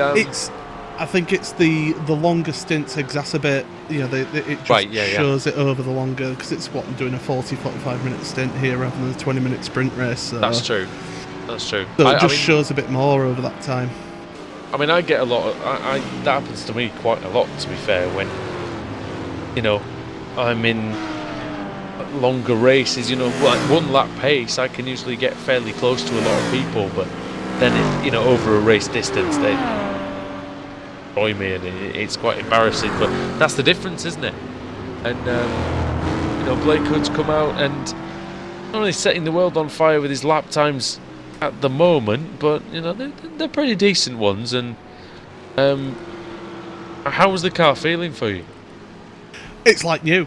I think it's the longer stints exacerbate. You know, it just shows it over the longer, because it's what I'm doing, a 40-45 minute stint here rather than a 20-minute sprint race. So. That's true. That's true. So it just shows a bit more over that time. I mean, I get a lot of, that happens to me quite a lot, to be fair, when, you know, I'm in longer races, you know, like one lap pace, I can usually get fairly close to a lot of people, but then, over a race distance, they annoy me, and it's quite embarrassing, but that's the difference, isn't it? And, Blake Hood's come out and not only setting the world on fire with his lap times at the moment, but they're pretty decent ones. And how was the car feeling for you? It's like new.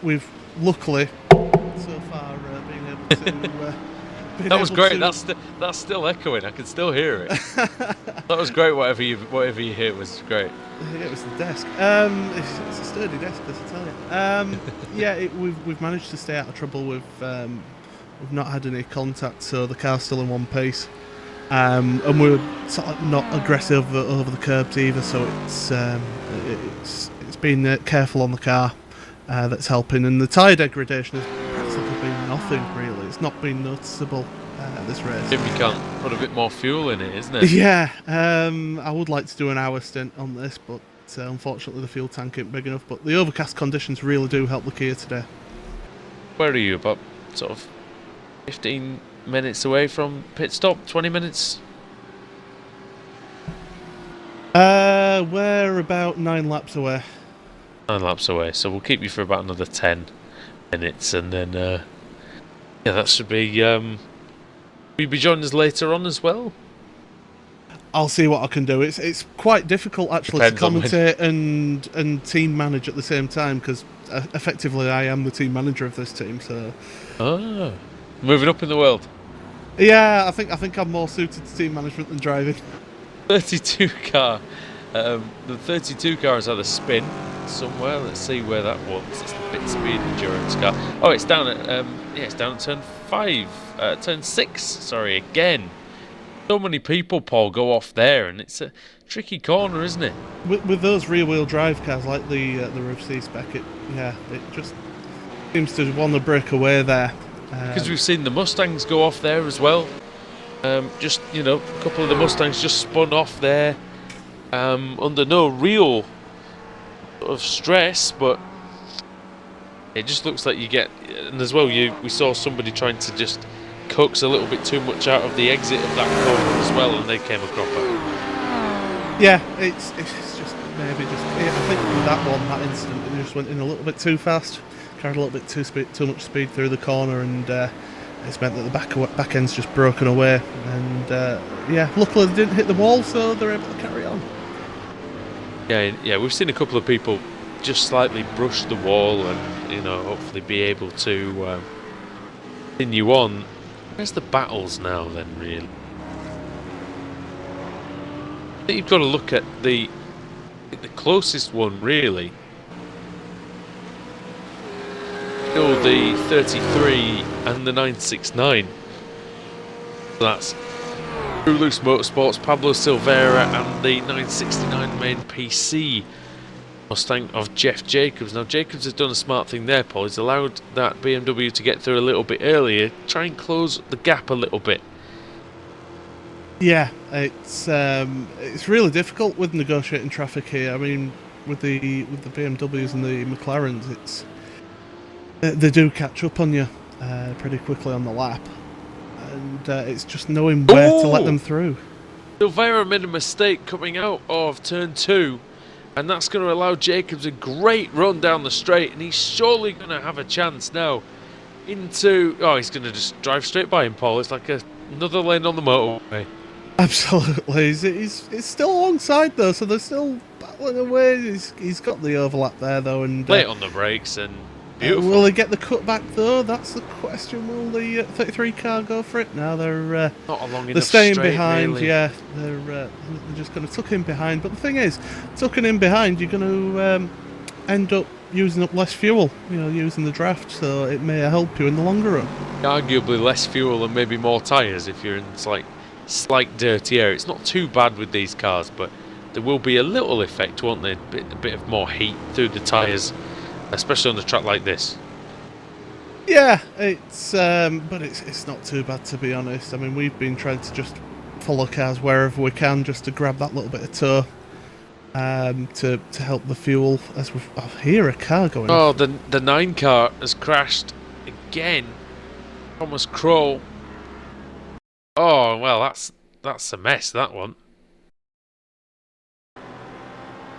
We've luckily so far been able to. That was great. That's still echoing. I can still hear it. That was great. Whatever you hit was great. Yeah, it was the desk. It's a sturdy desk, as I tell you. Yeah, we've managed to stay out of trouble. We've not had any contact, so the car's still in one piece, and we're sort of not aggressive over the curbs either. So it's been careful on the car that's helping, and the tyre degradation has practically been nothing really. It's not been noticeable this race. If you can't put a bit more fuel in it, isn't it? Yeah, I would like to do an hour stint on this, but unfortunately the fuel tank ain't big enough. But the overcast conditions really do help the Kia today. Where are you? About sort of 15 minutes away from pit stop? 20 minutes? We're about 9 laps away. 9 laps away, so we'll keep you for about another 10 minutes, and then that should be. Will you be joining us later on as well? I'll see what I can do. It's quite difficult actually to commentate and team manage at the same time, because effectively I am the team manager of this team. So. Moving up in the world. Yeah, I think I'm more suited to team management than driving. 32 car. The 32 car has had a spin somewhere. Let's see where that was. It's the pit speed endurance car. Oh, it's down at it's down at turn 5, turn 6. Sorry, again. So many people, Paul, go off there, and it's a tricky corner, isn't it? With those rear-wheel drive cars like the Rev C spec, it just seems to want to break away there. Because we've seen the Mustangs go off there as well. A couple of the Mustangs just spun off there under no real sort of stress, but it just looks like you get. And as well, we saw somebody trying to just coax a little bit too much out of the exit of that corner as well, and they came a cropper. Yeah, it's just maybe just. I think with that incident, it just went in a little bit too fast. Carried a little bit too much speed through the corner, and it's meant that the back end's just broken away. And luckily they didn't hit the wall, so they're able to carry on. Yeah, we've seen a couple of people just slightly brush the wall, and hopefully be able to continue on. Where's the battles now then, really? I think you've got to look at the closest one, really. Still the 33 and the 969. So that's True Loose Motorsports, Pablo Silveira, and the 969 main PC Mustang of Jeff Jacobs. Now Jacobs has done a smart thing there, Paul. He's allowed that BMW to get through a little bit earlier, try and close the gap a little bit. Yeah, it's really difficult with negotiating traffic here. I mean, with the BMWs and the McLarens, they do catch up on you pretty quickly on the lap, and it's just knowing where to let them through. Silveira made a mistake coming out of turn 2, and that's going to allow Jacobs a great run down the straight, and he's surely going to have a chance now into... Oh, he's going to just drive straight by him, Paul. It's like another lane on the motorway. Absolutely. He's still alongside, though, so they're still battling away. He's got the overlap there, though. And late on the brakes, and beautiful. Will they get the cutback, though? That's the question. Will the 33 car go for it? Now they're not a long enough they're staying straight, behind. really. Yeah, they're just going to tuck in behind. But the thing is, tucking in behind, you're going to end up using up less fuel. You know, using the draft, so it may help you in the longer run. Arguably less fuel and maybe more tyres if you're in slight dirty air. It's not too bad with these cars, but there will be a little effect, won't there? A bit of more heat through the tyres, especially on a track like this. Yeah, but it's not too bad, to be honest. I mean, we've been trying to just follow cars wherever we can, just to grab that little bit of tow, to help the fuel. As I hear a car going. Oh, the 9 car has crashed again. Thomas Kroll. Oh well, that's a mess, that one.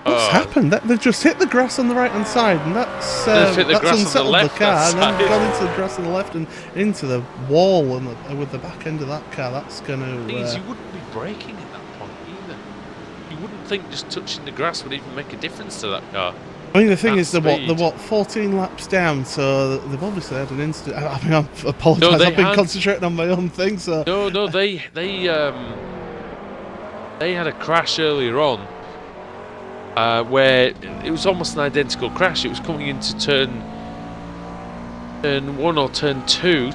What's happened? They've just hit the grass on the right hand side, and that's unsettled the car, and then gone into the grass on the left and into the wall, and with the back end of that car, that's going to. You wouldn't be braking at that point either. You wouldn't think just touching the grass would even make a difference to that car. I mean, the thing is, they're 14 laps down, so they've obviously had an incident. I mean, I apologise. I've been concentrating on my own thing. So no, they had a crash earlier on, where it was almost an identical crash. It was coming into turn 1 or turn 2,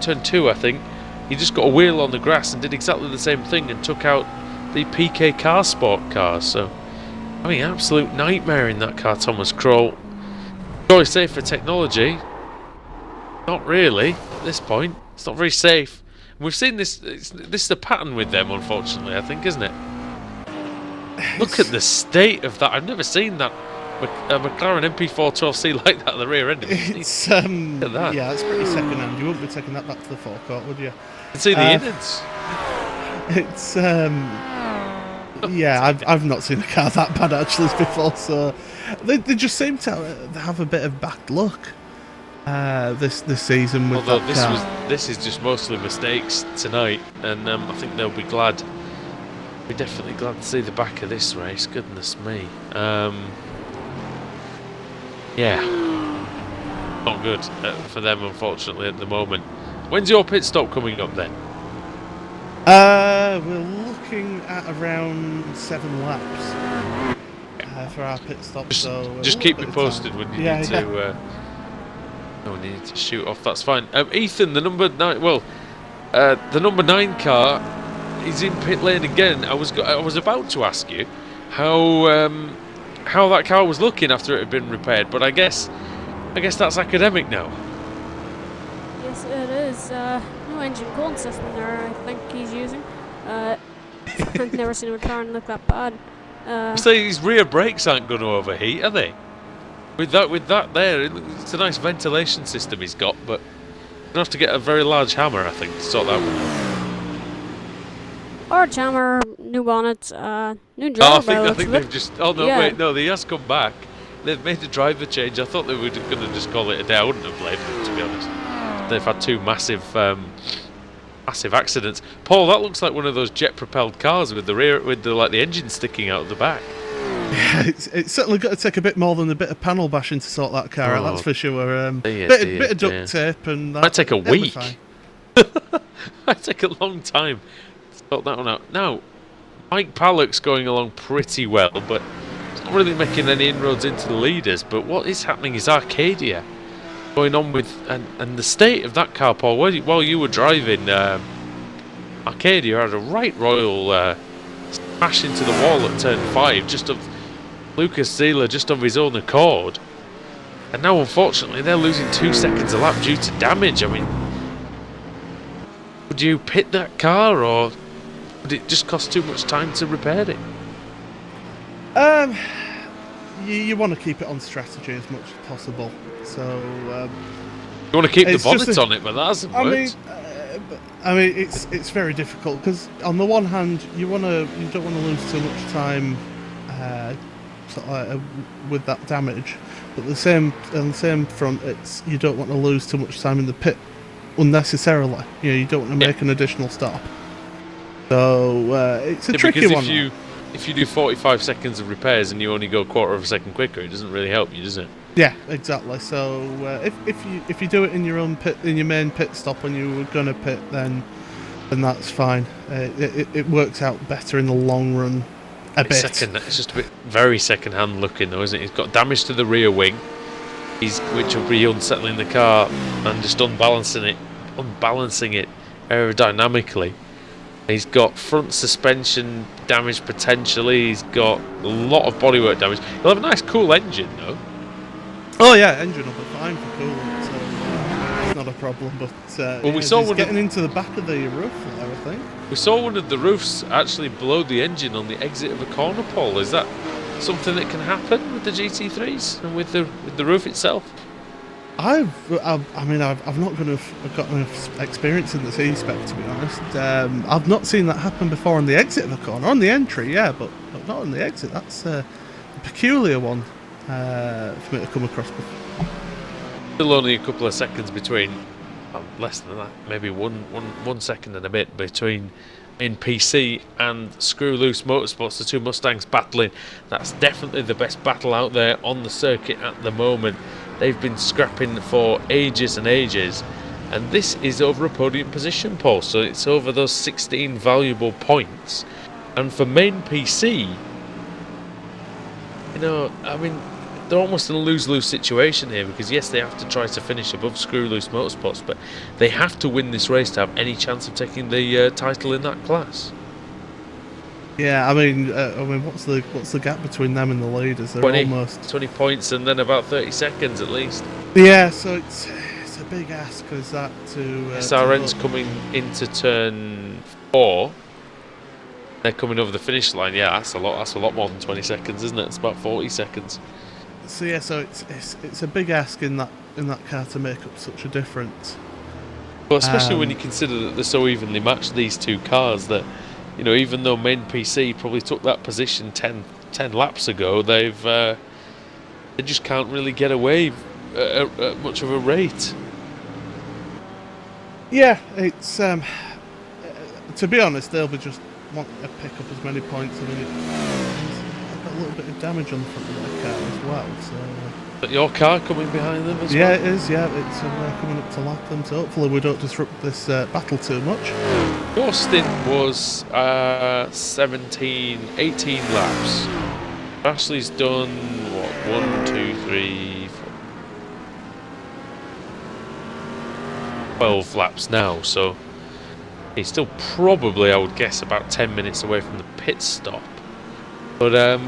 I think. He just got a wheel on the grass and did exactly the same thing and took out the PK Car Sport car. So. I mean, absolute nightmare in that car, Thomas Kroll. Probably safe for technology. Not really, at this point. It's not very safe. And we've seen this. This is the pattern with them, unfortunately, I think, isn't it? Look at the state of that. I've never seen that McLaren MP412C like that at the rear end. It's look at that. Yeah, it's pretty second-hand. You wouldn't be taking that back to the forecourt, would you? You can see the innards. It's yeah, I've not seen a car that bad actually before, so they just seem to have a bit of bad luck this season with Although that car. This is just mostly mistakes tonight, and I think they'll be glad. We're definitely glad to see the back of this race. Goodness me, yeah, not good for them unfortunately at the moment. When's your pit stop coming up then? We're looking at around 7 laps for our pit stop. Just keep me posted when you need to. When you need to shoot off. That's fine. Ethan, the number 9. Well, the number 9 car is in pit lane again. I was about to ask you how that car was looking after it had been repaired, but I guess that's academic now. Yes, it is. No engine coolant system there, I think he's using. I've never seen a McLaren look that bad. So these rear brakes aren't going to overheat, are they? With that there, it's a nice ventilation system he's got, but you're going to have to get a very large hammer, I think, to sort that one out. Large hammer, new bonnet, new driver. I think they've just. Oh no, yeah. Wait, no, he has come back. They've made a driver change. I thought they were going to just call it a day. I wouldn't have blamed them, to be honest. They've had 2 massive accidents. Paul, that looks like one of those jet-propelled cars with the engine sticking out of the back. Yeah, it's certainly got to take a bit more than a bit of panel bashing to sort that car out. That's for sure. Bit of duct tape and that. Might take a week. Might take a long time to sort that one out. Now, Mike Pallock's going along pretty well, but he's not really making any inroads into the leaders. But what is happening is Arcadia going on with, and the state of that car, Paul, while you were driving, Arcadia had a right royal smash into the wall at turn 5, just of Lucas Zieler, just of his own accord. And now, unfortunately, they're losing 2 seconds a lap due to damage. I mean, would you pit that car, or would it just cost too much time to repair it? You want to keep it on strategy as much as possible. So you want to keep the bonnet on it, but that hasn't worked. I mean, it's very difficult because on the one hand, you don't want to lose too much time with that damage, but on the same front, you don't want to lose too much time in the pit unnecessarily. You don't want to make an additional stop. So it's a tricky one. If you do 45 seconds of repairs and you only go a quarter of a second quicker, it doesn't really help you, does it? Yeah, exactly. So if you do it in your own pit, in your main pit stop when you were gonna pit, then that's fine. It works out better in the long run. It's just a bit very second-hand looking, though, isn't it? He's got damage to the rear wing, which will be unsettling the car and just unbalancing it aerodynamically. He's got front suspension damage potentially. He's got a lot of bodywork damage. He'll have a nice, cool engine, though. Oh yeah, engine will be fine for coolant, so it's not a problem. But we saw he's getting into the back of the roof there, I think. We saw one of the roofs actually below the engine on the exit of a corner pole. Is that something that can happen with the GT3s and with the roof itself? I've not got enough experience in the C-Spec, to be honest. I've not seen that happen before on the exit of a corner. On the entry, yeah, but not on the exit. That's a peculiar one for me to come across before. Still only a couple of seconds between, less than that, maybe one second and a bit between in PC and Screw Loose Motorsports, the two Mustangs battling. That's definitely the best battle out there on the circuit at the moment. They've been scrapping for ages and ages, and this is over a podium position, Paul, so it's over those 16 valuable points. And for main PC, I mean, they're almost in a lose-lose situation here, because yes, they have to try to finish above Screw Loose Motorsports, but they have to win this race to have any chance of taking the title in that class. Yeah, I mean, what's the gap between them and the leaders? They're 20 points, and then about 30 seconds at least. Yeah, so it's a big ask, is that to SRN's coming into turn 4. They're coming over the finish line. Yeah, that's a lot more than 20 seconds, isn't it? It's about 40 seconds. So yeah, so it's a big ask in that car to make up such a difference. Well, especially when you consider that they're so evenly matched, these two cars, that even though main PC probably took that position 10 laps ago, they just can't really get away at much of a rate. Yeah, it's to be honest, they'll be just wanting to pick up as many points. I mean, they've got a little bit of damage on the front of their car as well. So. But your car coming behind them as well? Yeah, it is. Yeah, it's coming up to lap them. So hopefully we don't disrupt this battle too much. Your stint was 18 laps. Ashley's done, 1, 2, 3, 4, 12 laps now, so he's still probably, I would guess, about 10 minutes away from the pit stop. But, I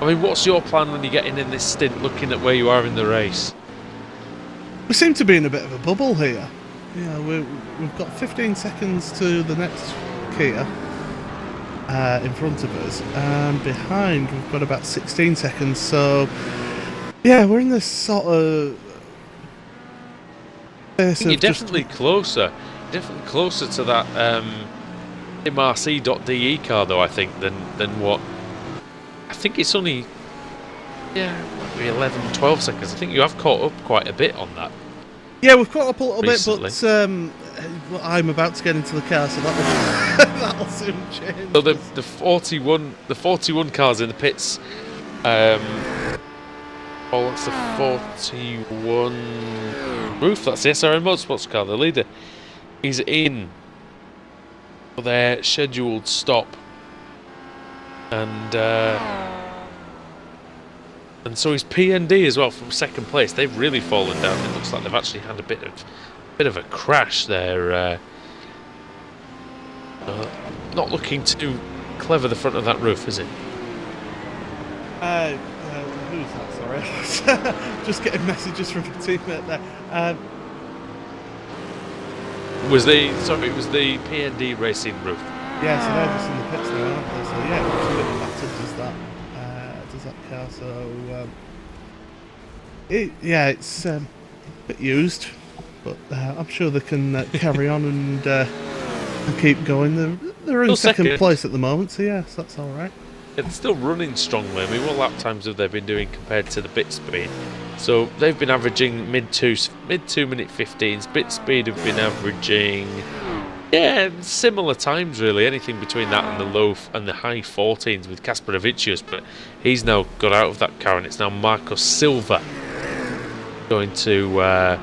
mean, what's your plan when you're getting in this stint, looking at where you are in the race? We seem to be in a bit of a bubble here. Yeah, we've got 15 seconds to the next Kia in front of us, and behind we've got about 16 seconds. So, yeah, we're in this sort of phase. You're definitely closer to that MRC.de car, though, I think, than what. I think it's only, maybe 11, 12 seconds. I think you have caught up quite a bit on that. Yeah, we've caught up a little recently. Bit, but I'm about to get into the car, so that'll soon change. So the 41 cars in the pits. That's the 41 roof. That's the SRN Motorsports car, the leader. He's in for their scheduled stop and so is PND as well from second place. They've really fallen down. It looks like they've actually had a bit of a crash there. Not looking too clever, the front of that roof, is it? Who's that? Sorry, just getting messages from a teammate there. It was the PND Racing roof. Yeah, so they're just in the pits now, aren't they? So yeah, it looks a bit battered, does that car? So it's a bit used, but I'm sure they can carry on and keep going. They're in second place at the moment, so yes, that's all right. It's still running strongly. I mean, what lap times have they been doing compared to the bit speed? So they've been averaging mid 2 minute 15s. Bit speed have been averaging, similar times really. Anything between that and the low and the high 14s with Kasper Avicius, but he's now got out of that car, and it's now Marcos Silva going to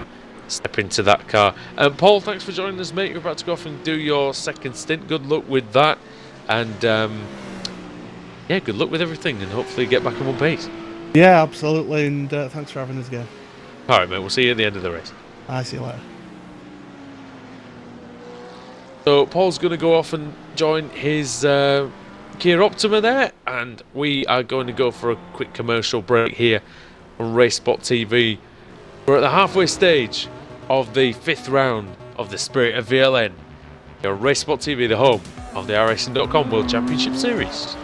step into that car. Paul, thanks for joining us, mate. You're about to go off and do your second stint. Good luck with that, and good luck with everything, and hopefully get back in one piece. Yeah, absolutely, and thanks for having us again. All right, mate. We'll see you at the end of the race. I'll see you later. So Paul's going to go off and join his Kia Optima there, and we are going to go for a quick commercial break here on RaceSpotTV. We're at the halfway stage of the 5th round of the Spirit of VLN. You're on RaceSpotTV, the home of the iRacing.com World Championship Series.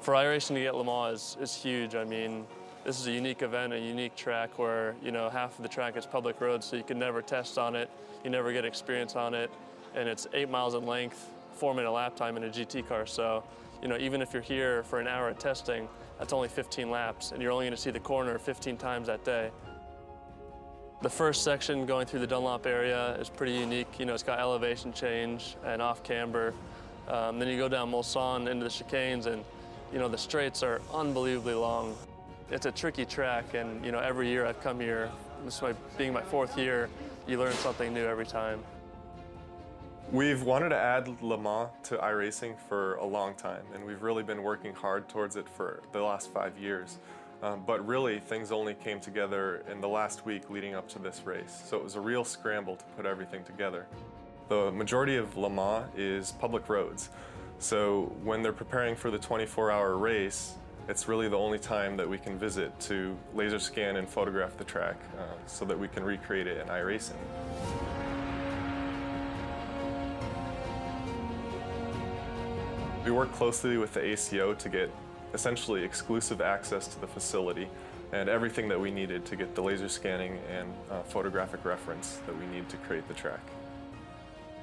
For iRacing to get Le Mans is huge. I mean, this is a unique event, a unique track where, you know, half of the track is public roads, so you can never test on it, you never get experience on it, and it's 8 miles in length, 4-minute lap time in a GT car. So, you know, even if you're here for an hour of testing, that's only 15 laps, and you're only going to see the corner 15 times that day. The first section going through the Dunlop area is pretty unique. You know, it's got elevation change and off camber. Then you go down Mulsanne into the chicanes, and you know, the straights are unbelievably long. It's a tricky track, and you know, every year I've come here, this being my 4th year, you learn something new every time. We've wanted to add Le Mans to iRacing for a long time, and we've really been working hard towards it for the last 5 years. But really, things only came together in the last week leading up to this race, so it was a real scramble to put everything together. The majority of Le Mans is public roads, so when they're preparing for the 24-hour race, it's really the only time that we can visit to laser scan and photograph the track so that we can recreate it in iRacing. We work closely with the ACO to get essentially exclusive access to the facility and everything that we needed to get the laser scanning and photographic reference that we need to create the track.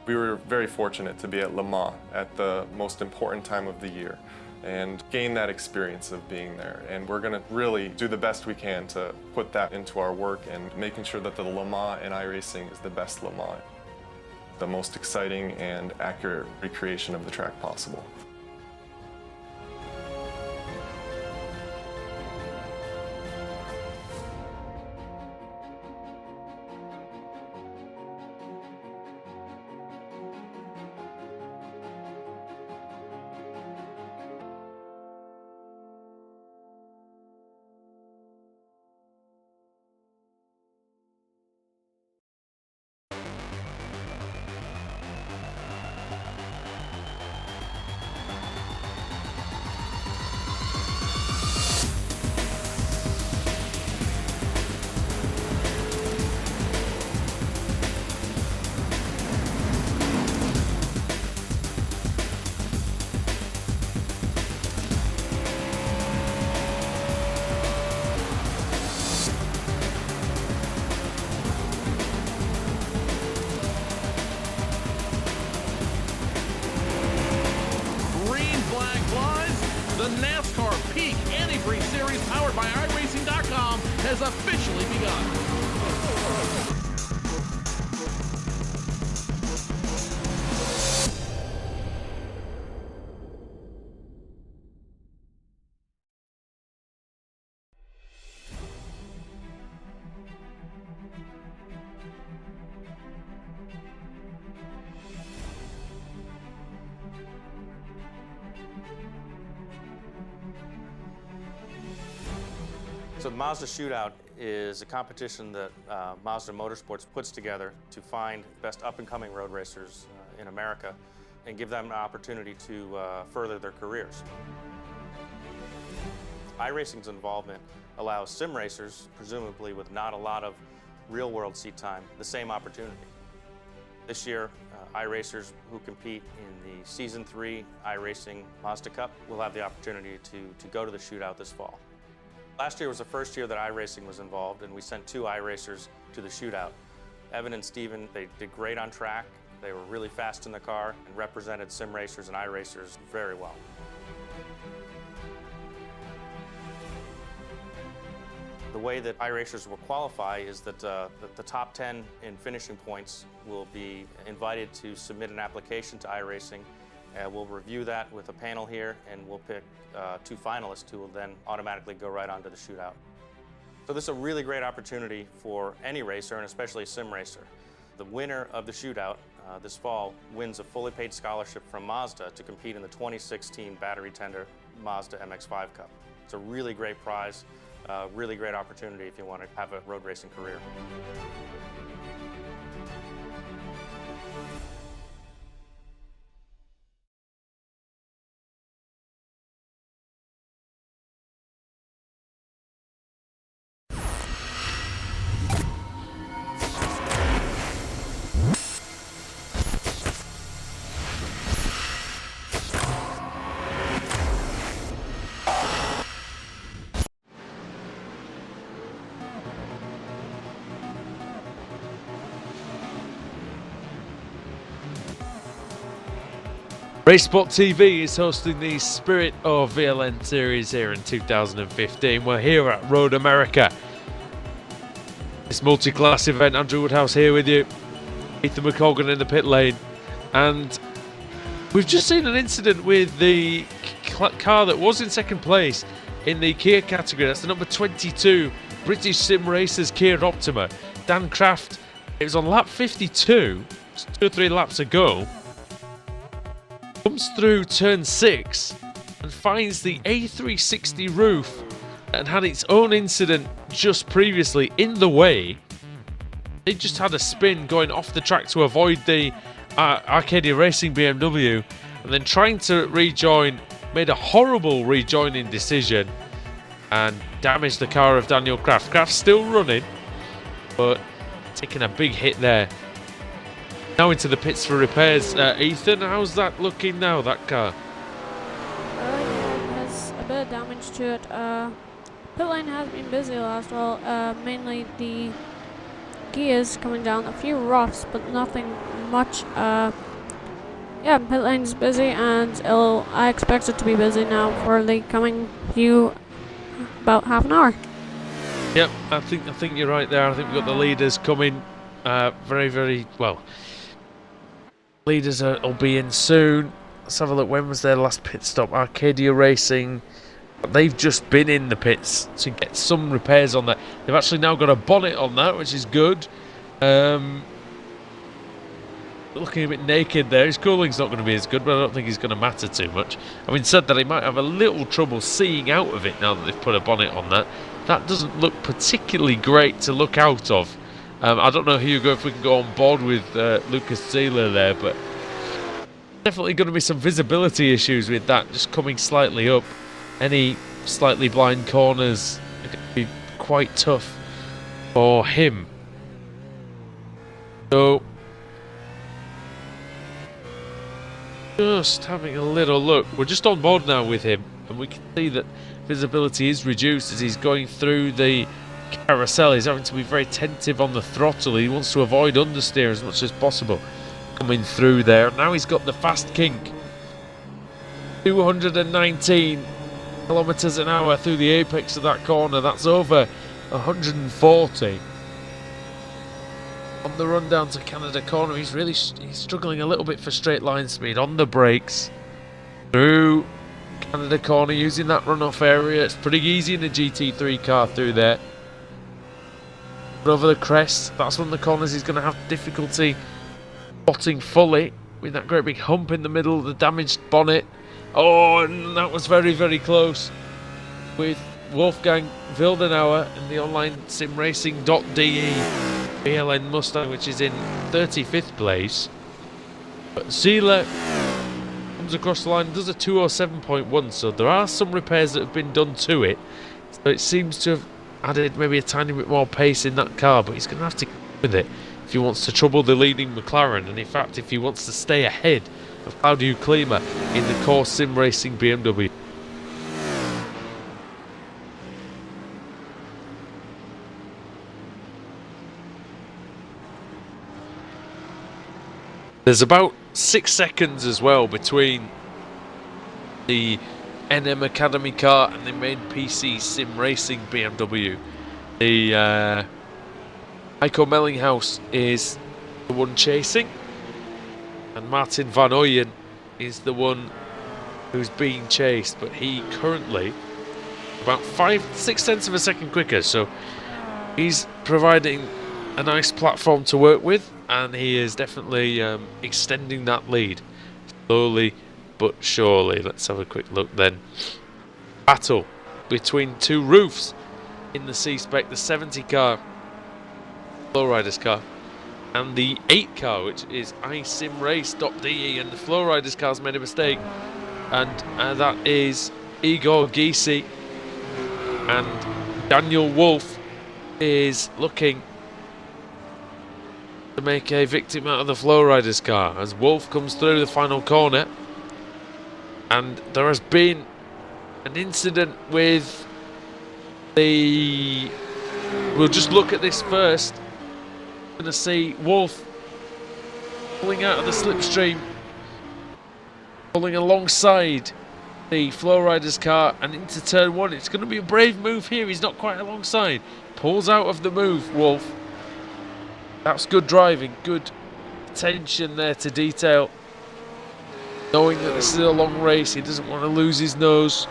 We were very fortunate to be at Le Mans at the most important time of the year and gain that experience of being there. And we're going to really do the best we can to put that into our work and making sure that the Le Mans in iRacing is the best Le Mans, the most exciting and accurate recreation of the track possible. The NASCAR Peak Antifreeze Series powered by iRacing.com has officially begun. So the Mazda Shootout is a competition that Mazda Motorsports puts together to find the best up-and-coming road racers in America and give them an opportunity to further their careers. iRacing's involvement allows sim racers, presumably with not a lot of real-world seat time, the same opportunity. This year, iRacers who compete in the Season 3 iRacing Mazda Cup will have the opportunity to go to the shootout this fall. Last year was the first year that iRacing was involved, and we sent 2 iRacers to the shootout. Evan and Steven, they did great on track. They were really fast in the car and represented sim racers and iRacers very well. The way that iRacers will qualify is that the top 10 in finishing points will be invited to submit an application to iRacing. We'll review that with a panel here, and we'll pick 2 finalists who will then automatically go right onto the shootout. So this is a really great opportunity for any racer, and especially a sim racer. The winner of the shootout this fall wins a fully paid scholarship from Mazda to compete in the 2016 Battery Tender Mazda MX-5 Cup. It's a really great prize, really great opportunity if you want to have a road racing career. RaceSpotTV is hosting the Spirit of VLN-series here in 2015. We're here at Road America. This multi-class event, Andrew Woodhouse here with you. Ethan McColgan in the pit lane. And we've just seen an incident with the car that was in second place in the Kia category. That's the number 22 British Sim Racers Kia Optima. Dan Kraft, it was on lap 52, 2 or 3 laps ago. Comes through turn 6 and finds the A360 roof and had its own incident just previously in the way. They just had a spin going off the track to avoid the Arcadia Racing BMW, and then trying to rejoin, made a horrible rejoining decision and damaged the car of Daniel Kraft. Kraft's still running, but taking a big hit there. Now into the pits for repairs. Ethan, how's that looking now, that car? Yeah, it has a bit of damage to it. Pit lane has been busy last while. Mainly the gears coming down, a few roughs, but nothing much. Yeah, pit lane's busy, and I expect it to be busy now for the coming about half an hour. Yep, I think you're right there. I think we've got the leaders coming very, very well. Leaders will be in soon. Let's have a look. When was their last pit stop? Arcadia Racing. They've just been in the pits to get some repairs on that. They've actually now got a bonnet on that, which is good. Looking a bit naked there. His cooling's not going to be as good, but I don't think he's going to matter too much. Having said that, he might have a little trouble seeing out of it now that they've put a bonnet on that. That doesn't look particularly great to look out of. I don't know, Hugo, if we can go on board with Lucas Zieler there, but definitely going to be some visibility issues with that, just coming slightly up. Any slightly blind corners are going to be quite tough for him. So, just having a little look. We're just on board now with him, and we can see that visibility is reduced as he's going through the carousel. He's having to be very attentive on the throttle. He wants to avoid understeer as much as possible coming through there. Now he's got the fast kink. 219 kilometers an hour through the apex of that corner. That's over 140. On the run down to Canada Corner, he's struggling a little bit for straight line speed. On the brakes through Canada Corner, using that runoff area. It's pretty easy in a GT3 car through there. But over the crest, that's one of the corners he's going to have difficulty spotting fully, with that great big hump in the middle of the damaged bonnet. Oh, and that was very, very close with Wolfgang Wildenauer in the online simracing.de VLN Mustang, which is in 35th place. But Zieler comes across the line, does a 207.1, so there are some repairs that have been done to it. So it seems to have added maybe a tiny bit more pace in that car, but he's going to have to keep with it if he wants to trouble the leading McLaren, and in fact if he wants to stay ahead of Claudio Klima in the core sim racing BMW. There's about 6 seconds as well between the NM Academy car and the main PC sim racing BMW. The Heiko Mellinghaus is the one chasing, and Martin van Ooyen is the one who's being chased, but he currently about 5-6 tenths of a second quicker, so he's providing a nice platform to work with, and he is definitely extending that lead slowly but surely. Let's have a quick look then. Battle between two roofs in the C-Spec, the 70 car, Flowriders car, and the 8 car, which is iSimRace.de, and the Flowriders car's made a mistake, and that is Igor Gysi, and Daniel Wolf is looking to make a victim out of the Flowriders car as Wolf comes through the final corner. And there has been an incident with the... We'll just look at this first. We're going to see Wolf pulling out of the slipstream pulling alongside the Flowrider's car and into turn 1. It's going to be a brave move here. He's not quite alongside. Pulls out of the move, Wolf. That's good driving, good attention there to detail. Knowing that this is a long race, he doesn't want to lose his nose.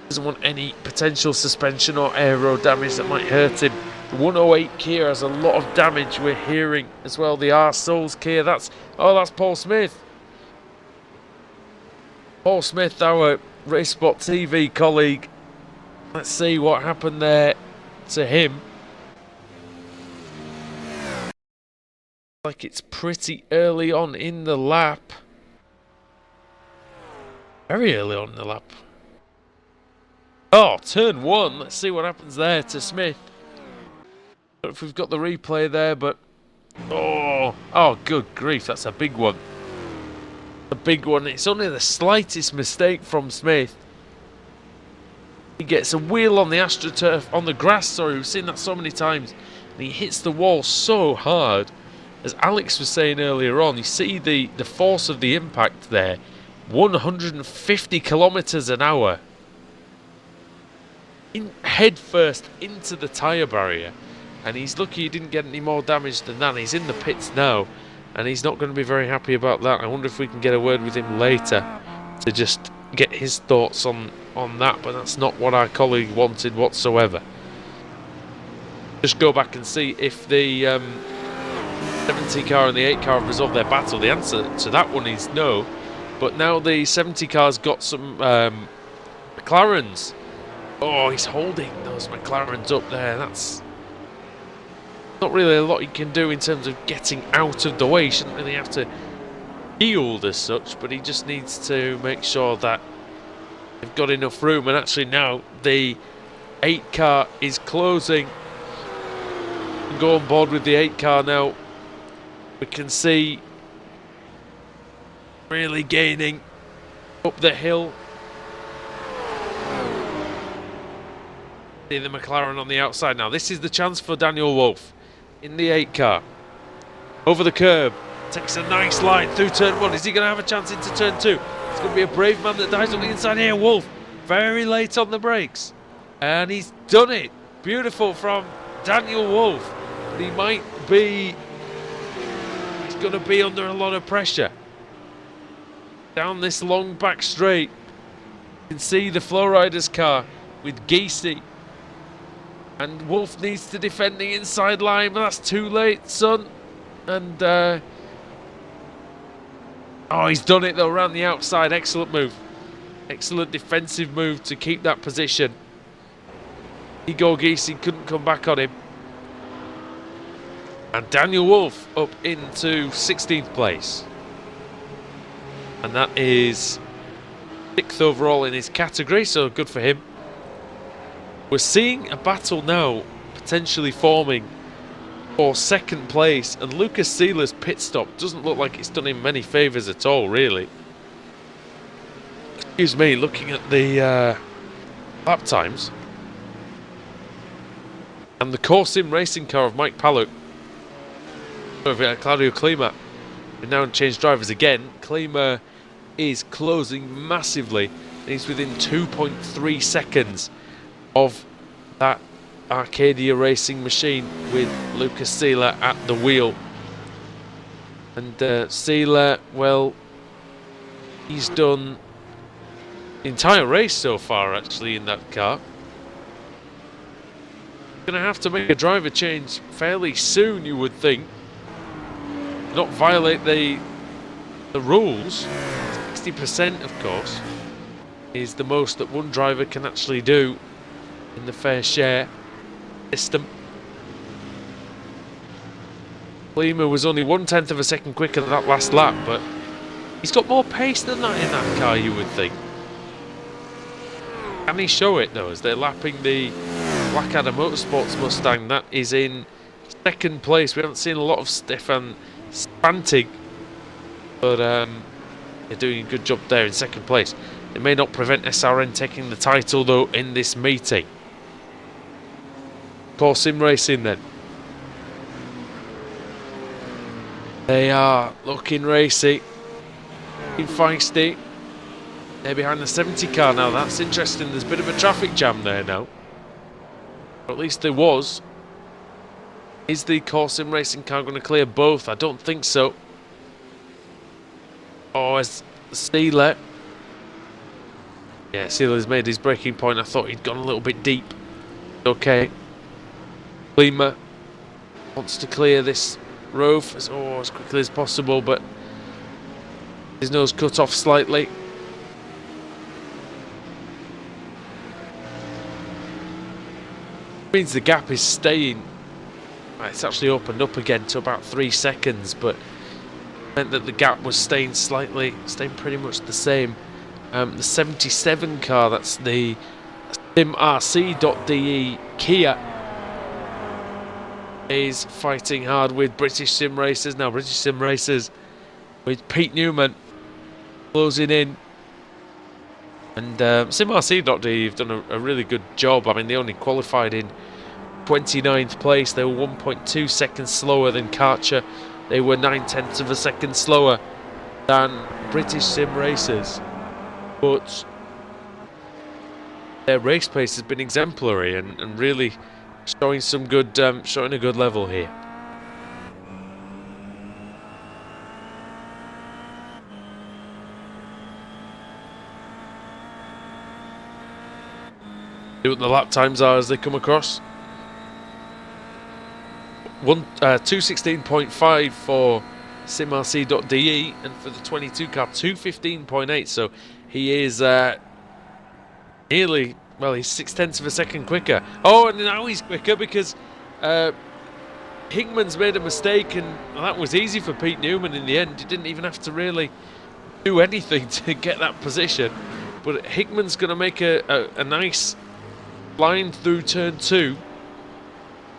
Doesn't want any potential suspension or aero damage that might hurt him. 108 Kia has a lot of damage, we're hearing as well. The R Souls Kia, that's Paul Smith. Paul Smith, our RaceSpotTV colleague. Let's see what happened there to him. Like it's pretty early on in the lap. Very early on in the lap. Oh, turn 1. Let's see what happens there to Smith. I don't know if we've got the replay there, but... Oh, good grief, that's a big one. A big one. It's only the slightest mistake from Smith. He gets a wheel on the AstroTurf, on the grass, sorry, we've seen that so many times. And he hits the wall so hard. As Alex was saying earlier on, you see the force of the impact there. 150 kilometers an hour. Head first into the tyre barrier. And he's lucky he didn't get any more damage than that. He's in the pits now. And he's not going to be very happy about that. I wonder if we can get a word with him later to just get his thoughts on that. But that's not what our colleague wanted whatsoever. Just go back and see if the 70 car and the 8 car have resolved their battle. The answer to that one is no. But now the 70 car's got some McLarens. Oh, he's holding those McLarens up there. That's not really a lot he can do in terms of getting out of the way. He shouldn't really have to yield as such, but he just needs to make sure that they've got enough room. And actually now the 8 car is closing. Go on board with the 8 car now. We can see really gaining up the hill. See the McLaren on the outside now. This is the chance for Daniel Wolf in the 8 car. Over the curb. Takes a nice line through turn 1. Is he going to have a chance into turn 2? It's going to be a brave man that dies on the inside here. Wolf very late on the brakes. And he's done it. Beautiful from Daniel Wolf. But he might be... He's going to be under a lot of pressure. Down this long back straight. You can see the Flowrider's car with Geesey. And Wolf needs to defend the inside line, but that's too late, son. And, oh, he's done it, though, around the outside. Excellent move. Excellent defensive move to keep that position. Igor Geesey couldn't come back on him. And Daniel Wolf up into 16th place. And that is 6th overall in his category, so good for him. We're seeing a battle now potentially forming for 2nd place, and Lucas Seeler's pit stop doesn't look like it's done him many favours at all, really. Excuse me, looking at the lap times. And the Core Sim racing car of Mike Paluk, Claudio Klima, we've now changed drivers again. Klima is closing massively, and he's within 2.3 seconds of that Arcadia racing machine with Lucas Seeler at the wheel. And Seeler, well, he's done the entire race so far actually in that car. Gonna have to make a driver change fairly soon, you would think. Not violate the rules. 60%, of course, is the most that one driver can actually do in the fair share system. Klima was only 1/10 of a second quicker than that last lap, but he's got more pace than that in that car, you would think. Can he show it though, as they're lapping the Blackadder Motorsports Mustang that is in 2nd place? We haven't seen a lot of Stefan Spantig, but they're doing a good job there in 2nd place. It may not prevent SRN taking the title though in this meeting. Core Sim Racing then. They are looking racy, looking feisty. They're behind the 70 car now. That's interesting. There's a bit of a traffic jam there now. Or at least there was. Is the Core Sim Racing car going to clear both? I don't think so. Oh, it's Sealer. Yeah, Sealer's made his braking point. I thought he'd gone a little bit deep. Okay. Lima wants to clear this roof as quickly as possible, but his nose cut off slightly. Means the gap is staying. It's actually opened up again to about 3 seconds, but meant that the gap was staying pretty much the same. The 77 car, that's the SimRC.de Kia, is fighting hard with British Sim Racers. Now British Sim Racers with Pete Newman closing in. And SimRC.de have done a really good job. I mean, they only qualified in 29th place. They were 1.2 seconds slower than Karcher. They were 9/10 of a second slower than British Sim Racers. But their race pace has been exemplary and really showing some good, showing a good level here. See what the lap times are as they come across. 2:16.5 for SimRC.de, and for the 22 car 2:15.8. So he is nearly, well, he's 0.6 of a second quicker. Oh, and now he's quicker because Hickman's made a mistake, and that was easy for Pete Newman in the end. He didn't even have to really do anything to get that position. But Hickman's going to make a nice line through turn 2.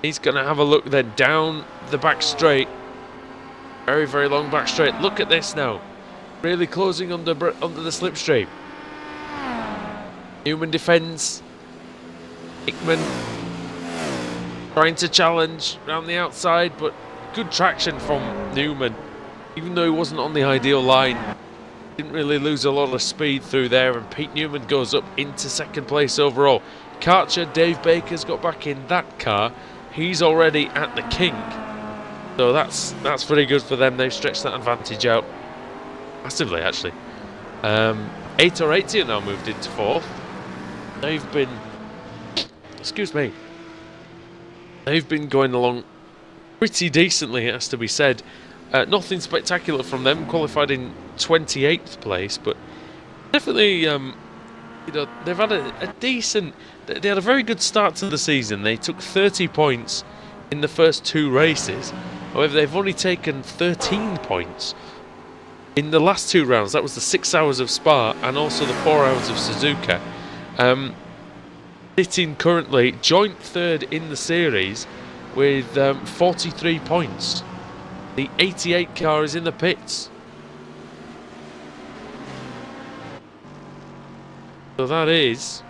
He's going to have a look then down the back straight. Very, very long back straight. Look at this now. Really closing under the slipstream. Newman defends. Hickman trying to challenge around the outside, but good traction from Newman. Even though he wasn't on the ideal line, didn't really lose a lot of speed through there, and Pete Newman goes up into second place overall. Karcher, Dave Baker's got back in that car. He's already at the King, so that's pretty good for them. They've stretched that advantage out massively, actually. 880 are now moved into 4th. They've been, they've been going along pretty decently, it has to be said. Nothing spectacular from them, qualified in 28th place, but definitely, you know, they've had a decent. They had a very good start to the season. They took 30 points in the first 2 races. However, they've only taken 13 points in the last 2 rounds. That was the 6 hours of Spa and also the 4 hours of Suzuka. Sitting currently joint 3rd in the series with 43 points. The 88 car is in the pits. So that is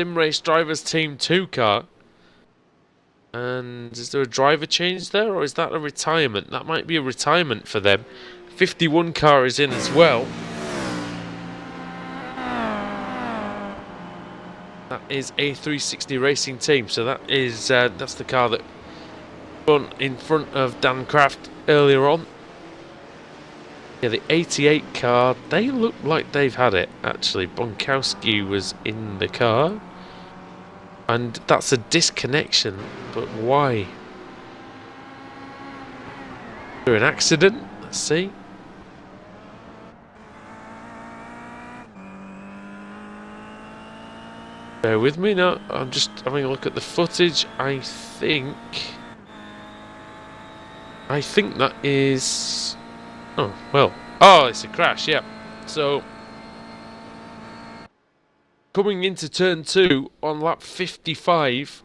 Sim Race Drivers Team 2 car. And is there a driver change there, or is that a retirement? That might be a retirement for them. 51 car is in as well. That is a 360 Racing Team. So that is that's the car that won in front of Dan Kraft earlier on. Yeah, the 88 car, they look like they've had it, actually. Bonkowski was in the car. And that's a disconnection, but why? Is there an accident? Let's see. Bear with me now, I'm just having a look at the footage. I think that is... Oh, well. Oh, it's a crash, yeah. So, coming into turn 2 on lap 55.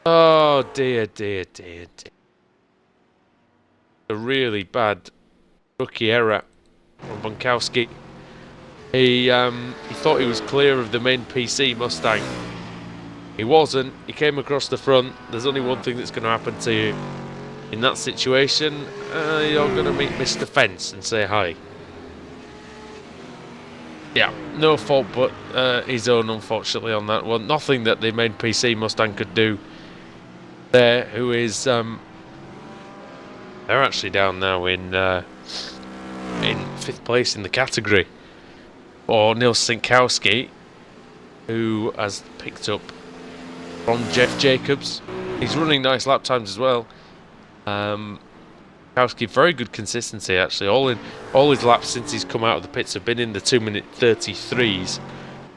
Oh, dear. A really bad rookie error from Bonkowski. He thought he was clear of the main PC Mustang. He wasn't. He came across the front. There's only one thing that's going to happen to you in that situation. You're going to meet Mr. Fence and say hi. Yeah, no fault but his own, unfortunately, on that one. Nothing that the main PC Mustang could do there, who is... they're actually down now in 5th place in the category. Or Neil Sinkowski, who has picked up from Jeff Jacobs. He's running nice lap times as well. Sinkowski, very good consistency actually. All his laps since he's come out of the pits have been in the 2-minute 33s.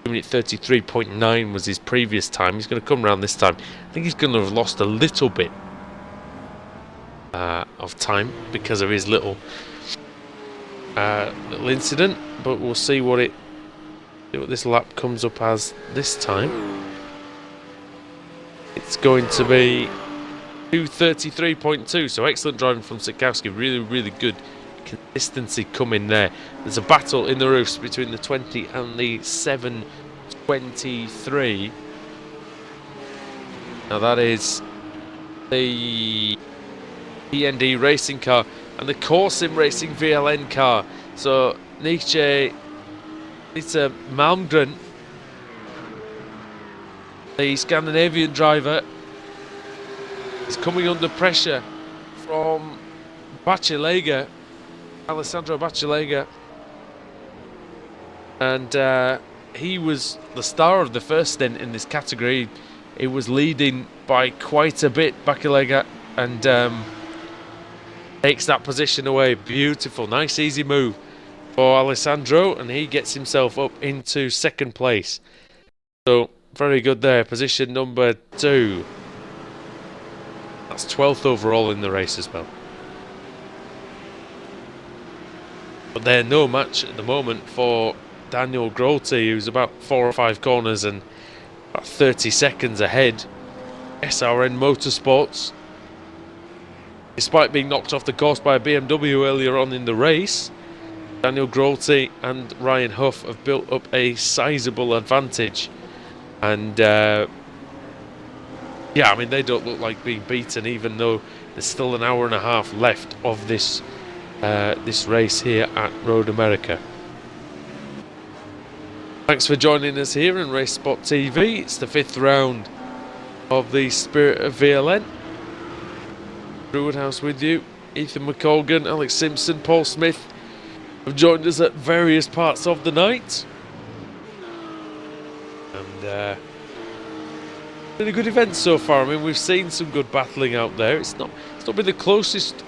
2-minute 33.9 was his previous time. He's going to come around this time. I think he's going to have lost a little bit of time because of his little incident, but we'll see what this lap comes up as this time. It's going to be 2:33.2, so excellent driving from Sinkowski. Really, really good consistency coming there. There's a battle in the roofs between the 20 and the 7:23. Now that is the PND racing car and the Corsim Racing VLN car. So Nietzsche, Lisa Malmgren, the Scandinavian driver, is coming under pressure from Bacilega, Alessandro Bacilega, and he was the star of the first stint in this category. He was leading by quite a bit, Bacilega, and takes that position away. Beautiful, nice easy move for Alessandro, and he gets himself up into 2nd place. So very good there, position number 2. That's 12th overall in the race as well. But they're no match at the moment for Daniel Grote, who's about 4 or 5 corners and about 30 seconds ahead. SRN Motorsports, despite being knocked off the course by a BMW earlier on in the race, Daniel Grote and Ryan Huff have built up a sizable advantage. And yeah, I mean, they don't look like being beaten, even though there's still an hour and a half left of this this race here at Road America. Thanks for joining us here in RaceSpotTV. It's the 5th round of the Spirit of VLN. Drew Woodhouse with you. Ethan McColgan, Alex Simpson, Paul Smith have joined us at various parts of the night. And been a good event so far. I mean, we've seen some good battling out there. It's not been the closest.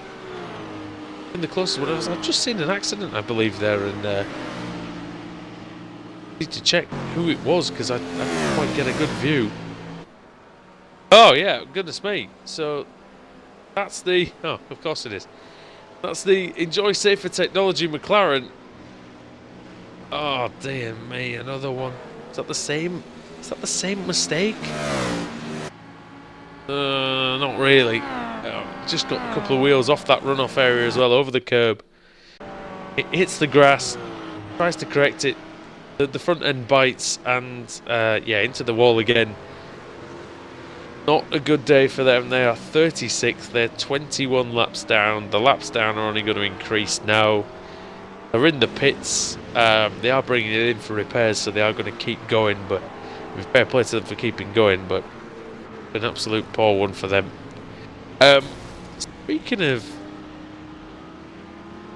Been the closest one. I've just seen an accident, I believe, there, and need to check who it was because I didn't quite get a good view. Oh yeah, goodness me! So that's the. Oh, of course it is. That's the Enjoy Safer Technology McLaren. Oh dear me, another one. Is that the same? Is that the same mistake? Not really. Just got a couple of wheels off that runoff area as well, over the curb. It hits the grass, tries to correct it. The front end bites and yeah, into the wall again. Not a good day for them. They are 36th. They're 21 laps down. The laps down are only going to increase now. They're in the pits. They are bringing it in for repairs, so they are going to keep going. But with fair play to them for keeping going. But an absolute poor one for them. Speaking of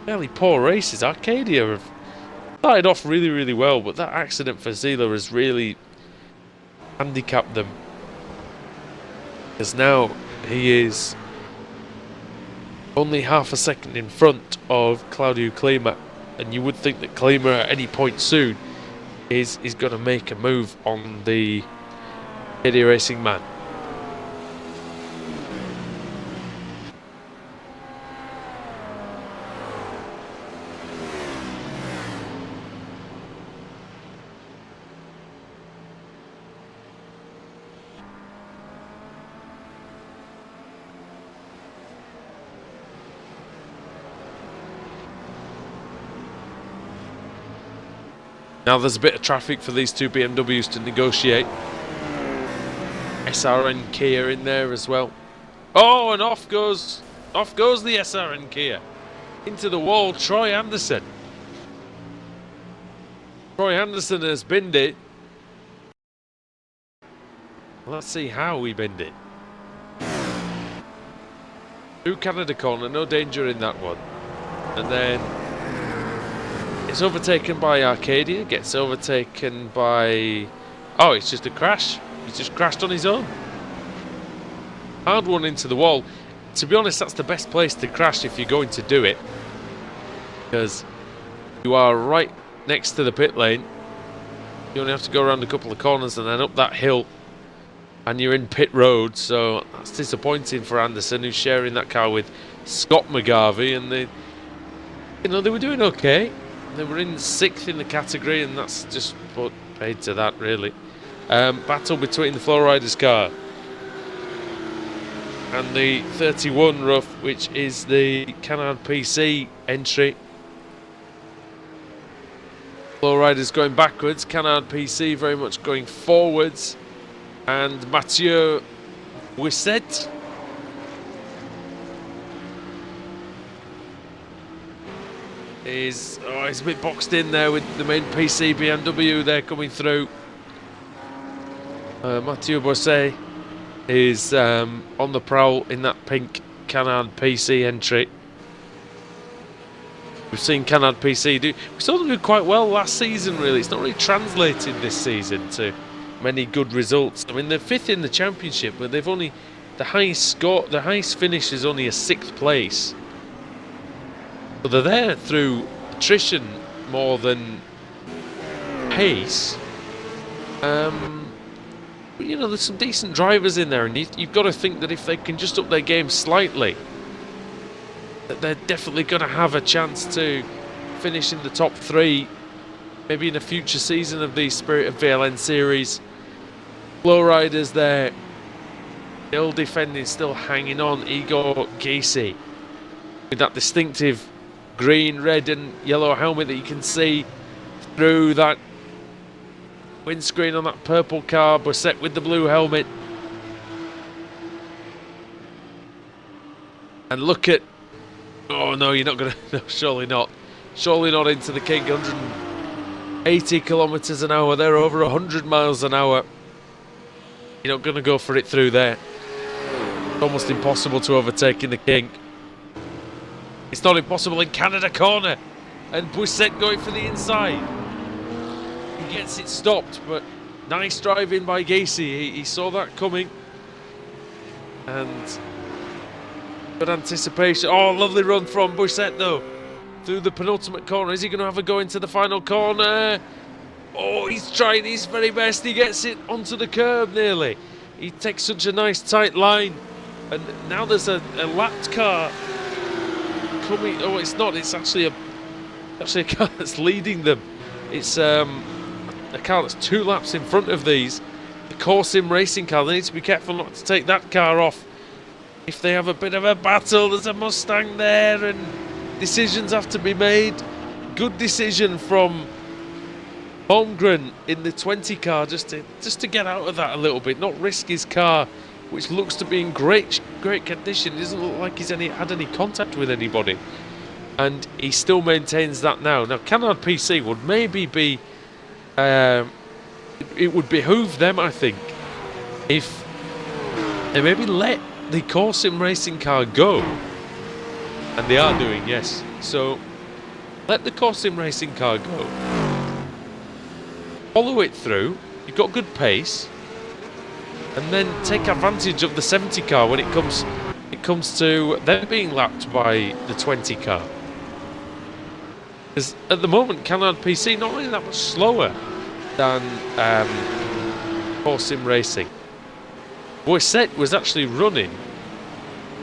fairly poor races, Arcadia have started off really, really well, but that accident for Zila has really handicapped them. Because now he is only half a second in front of Claudio Klima, and you would think that Klima at any point soon is going to make a move on the iRacing man. Now there's a bit of traffic for these two BMWs to negotiate. SRN Kia in there as well. Oh, and off goes the SRN Kia. Into the wall, Troy Anderson. Troy Anderson has binned it. Let's see how he binned it. Through Canada corner, no danger in that one. And then it's overtaken by Arcadia, gets overtaken by... Oh, it's just a crash. He's just crashed on his own. Hard one into the wall. To be honest, that's the best place to crash if you're going to do it, because you are right next to the pit lane. You only have to go around a couple of corners and then up that hill, and you're in pit road. So that's disappointing for Anderson, who's sharing that car with Scott McGarvey, and they were doing okay. They were in 6th in the category, and that's just put paid to that, really. Battle between the Flowriders car and the 31 rough, which is the Canard PC entry. Flowriders going backwards, Canard PC very much going forwards, and Mathieu Wisset he's a bit boxed in there with the main PC BMW there coming through. Mathieu Bosset is on the prowl in that pink Canard PC entry. We've seen Canard PC we saw them do quite well last season, really. It's not really translated this season to many good results. I mean, they're 5th in the championship, but they've only... The highest finish is only a 6th place. So they're there through attrition more than pace. But, you know, there's some decent drivers in there, and you've got to think that if they can just up their game slightly, that they're definitely going to have a chance to finish in the top 3, maybe in a future season of the Spirit of VLN-series. Flowriders there, still defending, still hanging on. Igor Gysi with that distinctive green, red and yellow helmet that you can see through that windscreen on that purple car. Bosset with the blue helmet. And look at... Oh no, you're not going to... No, surely not. Surely not into the King. 180 kilometres an hour. They're over 100 miles an hour. You're not going to go for it through there. It's almost impossible to overtake in the King. It's not impossible in Canada corner. And Bosset going for the inside. He gets it stopped, but nice driving by Gysi. He saw that coming. And good anticipation. Oh, lovely run from Bosset though. Through the penultimate corner. Is he going to have a go into the final corner? Oh, he's trying his very best. He gets it onto the curb nearly. He takes such a nice tight line. And now there's a lapped car coming. Oh, it's not. It's actually a car that's leading them. It's a car that's 2 laps in front of these. The Corsim racing car. They need to be careful not to take that car off. If they have a bit of a battle, there's a Mustang there, and decisions have to be made. Good decision from Holmgren in the 20 car just to get out of that a little bit, not risk his car, which looks to be in great condition. It doesn't look like he's had any contact with anybody, and he still maintains that now. Now Canard PC would maybe be it would behoove them, I think, if they maybe let the Corsim racing car go, and they are doing, yes. So let the Corsim racing car go, follow it through. You've got good pace, and then take advantage of the 70 car when it comes to them being lapped by the 20 car. Because at the moment, Canard PC not really that much slower than Corsim Racing. Bosset was actually running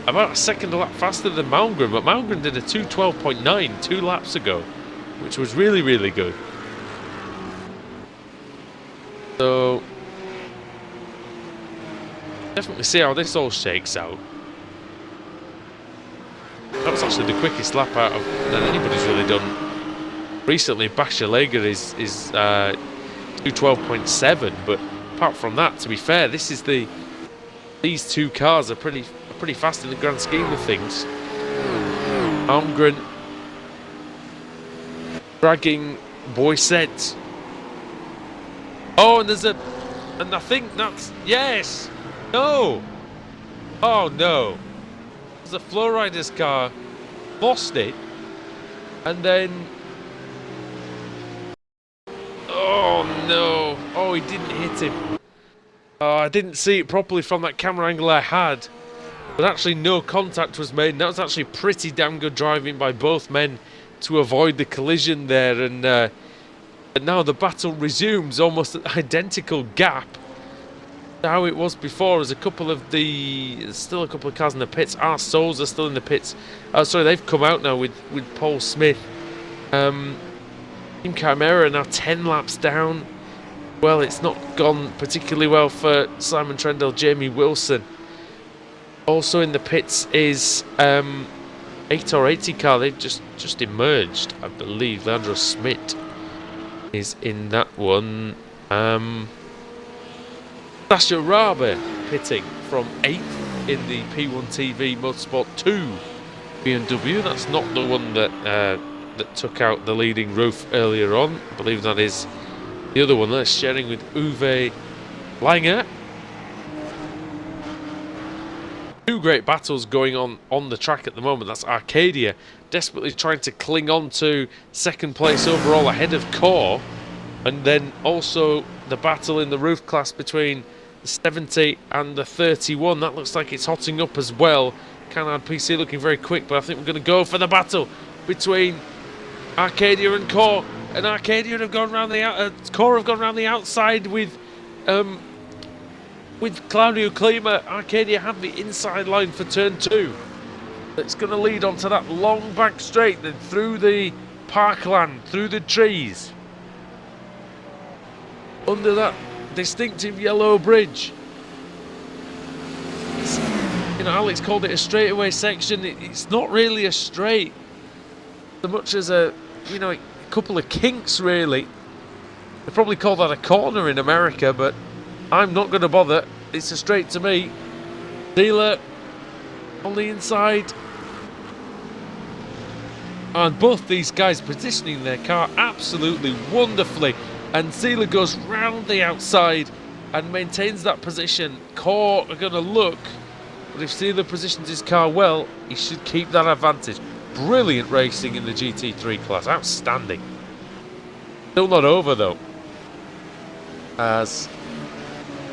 about a second a lap faster than Malmgren, but Malmgren did a 2:12.9 2 laps ago, which was really, really good. So definitely see how this all shakes out. That was actually the quickest lap out of that anybody's really done recently. Basha Lager is 2:12.7, but apart from that, to be fair, this is the these two cars are pretty fast in the grand scheme of things. Almgren dragging Boisset. Oh, and and I think that's, yes, no, oh no, there's a Flowrider's car, lost it, and then, oh no, oh, he didn't hit him. Oh, I didn't see it properly from that camera angle I had, but actually no contact was made, and that was actually pretty damn good driving by both men to avoid the collision there, and now the battle resumes almost at the identical gap to how it was before, as there's still a couple of cars in the pits. Our Souls are still in the pits. Oh, sorry, they've come out now with Paul Smith. Team Chimera are now 10 laps down. Well, it's not gone particularly well for Simon Trendell, Jamie Wilson. Also in the pits is 880 car. They've just emerged, I believe. Leandro Schmidt is in that one. Sasha Rabe pitting from 8th in the P1 TV Motorsport 2 BMW. That's not the one that took out the leading roof earlier on. I believe that is the other one. That's sharing with Uwe Langer. Two great battles going on the track at the moment. That's Arcadia desperately trying to cling on to second place overall ahead of Core, and then also the battle in the roof class between the 70 and the 31. That looks like it's hotting up as well. Canard PC looking very quick, but I think we're going to go for the battle between Arcadia and Core. And Arcadia have gone around the Core have gone around the outside with Claudio Klima. Arcadia have the inside line for turn 2. It's going to lead onto that long back straight, then through the parkland, through the trees, under that distinctive yellow bridge. Alex called it a straightaway section. It's not really a straight so much as a couple of kinks, really. They probably call that a corner in America, but I'm not going to bother. It's a straight to me. Dealer on the inside, and both these guys positioning their car absolutely wonderfully, and Zila goes round the outside and maintains that position. Core are going to look, but if Zila positions his car well, he should keep that advantage. Brilliant racing in the GT3 class, outstanding. Still not over though, as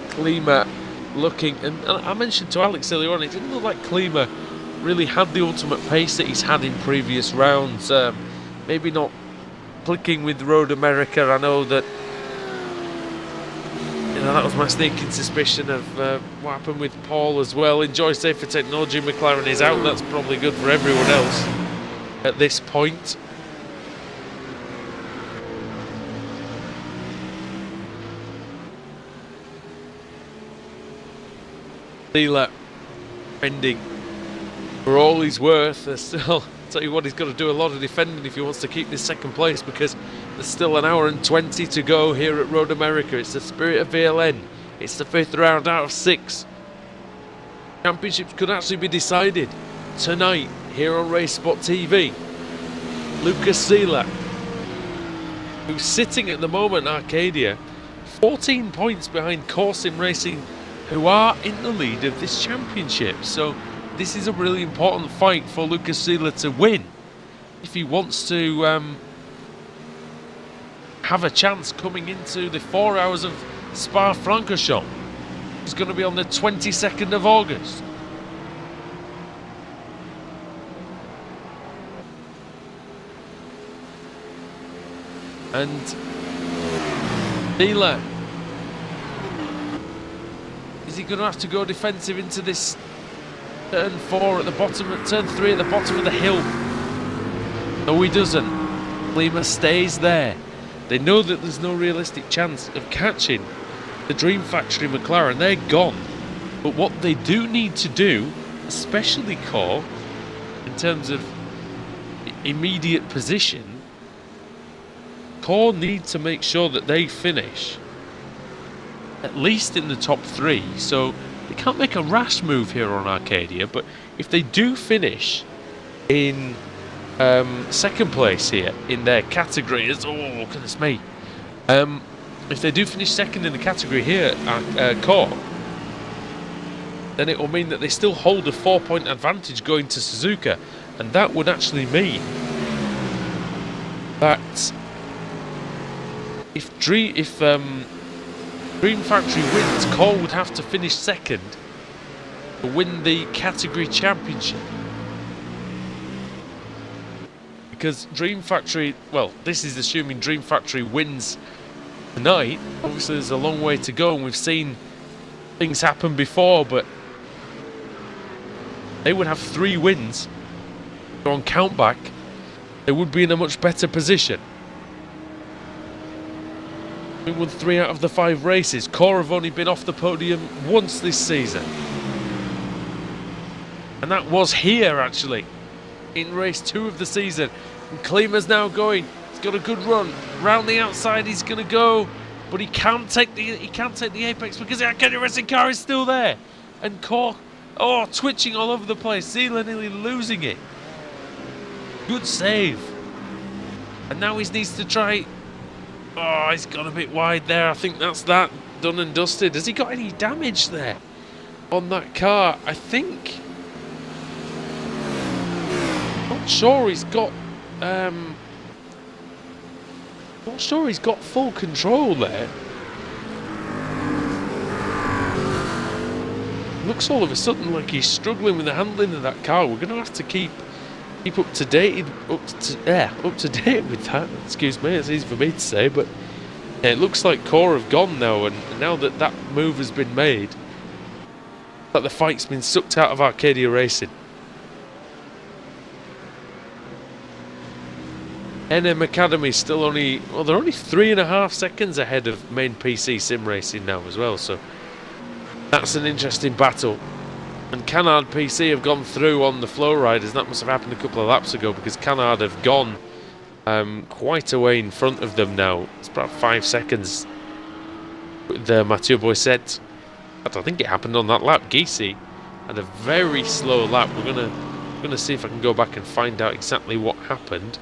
Klima looking, and I mentioned to Alex earlier on, it didn't look like Klima really had the ultimate pace that he's had in previous rounds. Maybe not clicking with Road America. I know that that was my sneaking suspicion of what happened with Paul as well. Enjoy Safer Technology. McLaren is out. That's probably good for everyone else at this point. Dealer defending for all he's worth. There's still, tell you what, he's got to do a lot of defending if he wants to keep this second place, because there's still an hour and 20 to go here at Road America. It's the Spirit of VLN. It's the 5th round out of 6. Championships could actually be decided tonight here on RaceSpotTV. Lucas Zila, who's sitting at the moment, Arcadia, 14 points behind Corsim Racing, who are in the lead of this championship. So this is a really important fight for Lucas Zila to win if he wants to have a chance coming into the 4 hours of Spa-Francorchamps. It's going to be on the 22nd of August. And Zila, is he going to have to go defensive into this turn 4 at the bottom, turn 3 at the bottom of the hill? No, he doesn't. Klima stays there. They know that there's no realistic chance of catching the Dream Factory McLaren. They're gone. But what they do need to do, especially Core, in terms of immediate position, Core need to make sure that they finish at least in the top 3, so they can't make a rash move here on Arcadia, but if they do finish in second place here in their category, oh goodness me, if they do finish second in the category here at Core, then it will mean that they still hold a 4-point advantage going to Suzuka, and that would actually mean that if Dream Factory wins, Core would have to finish second to win the category championship. Because Dream Factory, well, this is assuming Dream Factory wins tonight. Obviously there's a long way to go, and we've seen things happen before, but they would have 3 wins. So on countback, they would be in a much better position. We won 3 out of the 5 races. Core have only been off the podium once this season, and that was here actually in race 2 of the season. And Klima's now going. He's got a good run round the outside. He's going to go, but he can't take the apex because the Arcadia racing car is still there. And Core, twitching all over the place. Zeeler nearly losing it. Good save. And now he needs to try. Oh, he's gone a bit wide there. I think that's that done and dusted. Has he got any damage there on that car? I think. Not sure he's got. Not sure he's got full control there. Looks all of a sudden like he's struggling with the handling of that car. We're going to have to keep up to date with that. Excuse me, it's easy for me to say, but yeah, it looks like Core have gone now, and now that that move has been made, that the fight's been sucked out of Arcadia Racing. NM Academy still only, well, they're only 3.5 seconds ahead of main PC sim racing now as well, so that's an interesting battle. And Canard PC have gone through on the Flow Riders. That must have happened a couple of laps ago, because Canard have gone quite a way in front of them now. It's about 5 seconds with Mathieu Boisset. I think it happened on that lap. Gysi had a very slow lap. We're gonna see if I can go back and find out exactly what happened.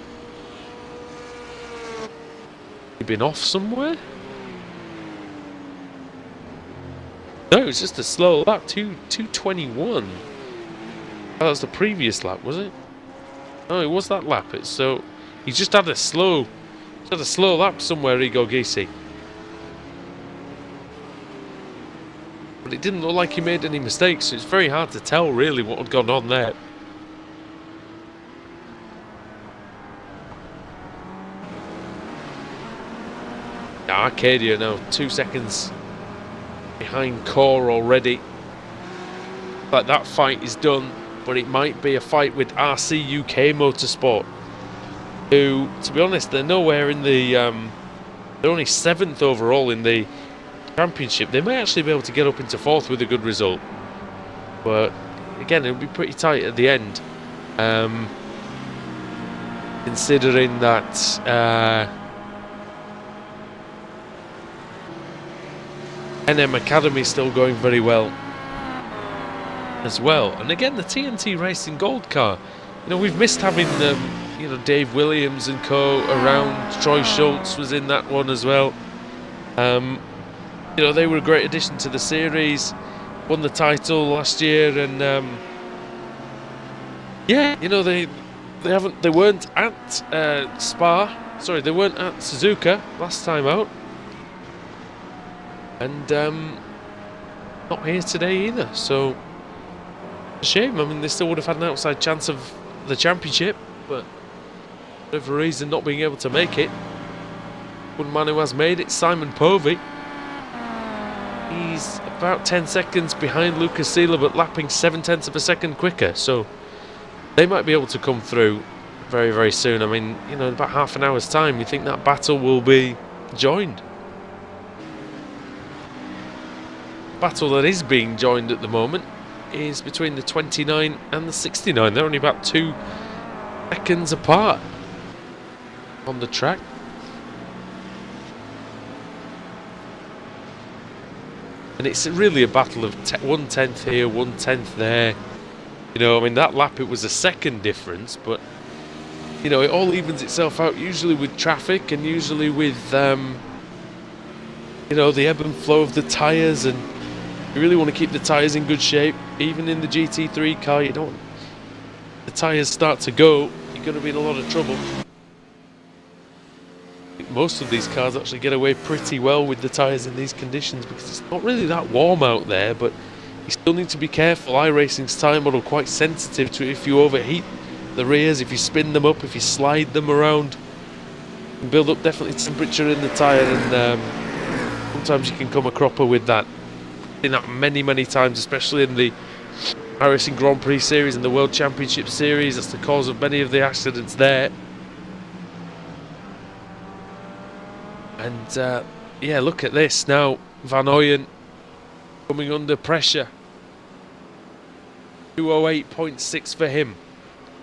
You been off somewhere? No, it was just a slow lap. 2:21. Oh, that was the previous lap, was it? Oh, it was that lap. So he just had a slow lap somewhere, Igor Gysi. But it didn't look like he made any mistakes, so it's very hard to tell really what had gone on there. Arcadia now 2 seconds behind Core already. But that fight is done, but it might be a fight with RC UK Motorsport, who, to be honest, they're nowhere in the they're only 7th overall in the championship. They may actually be able to get up into 4th with a good result, but again, it'll be pretty tight at the end, considering that NM Academy is still going very well as well. And again, the TNT Racing Gold car, you know, we've missed having you know, Dave Williams and co around. Troy Schultz was in that one as well. You know, they were a great addition to the series, won the title last year, and yeah, you know, they weren't at they weren't at Suzuka last time out. And not here today either, so a shame. I mean, they still would have had an outside chance of the championship, but for whatever reason, not being able to make it. One man who has made it, Simon Povey. He's about 10 seconds behind Lucas Seeler, but lapping 0.7 of a second quicker, so they might be able to come through very, very soon. I mean, you know, in about half an hour's time, you think that battle will be joined. Battle that is being joined at the moment is between the 29 and the 69. They're only about 2 seconds apart on the track. And it's really a battle of 1/10 here, 1/10 there. You know, I mean, that lap it was a second difference, but you know, it all evens itself out usually with traffic and usually with you know, the ebb and flow of the tyres, and you really want to keep the tyres in good shape. Even in the GT3 car, you don't. The tyres start to go, you're going to be in a lot of trouble. I think most of these cars actually get away pretty well with the tyres in these conditions because it's not really that warm out there, but you still need to be careful. iRacing's tyre model quite sensitive to it. If you overheat the rears, if you spin them up, if you slide them around, you can build up definitely temperature in the tyre, and sometimes you can come a cropper with that. I've seen that many times, especially in the iRacing Grand Prix series and the World Championship series. That's the cause of many of the accidents there. And yeah, look at this now. Van Ooyen coming under pressure. 208.6 for him.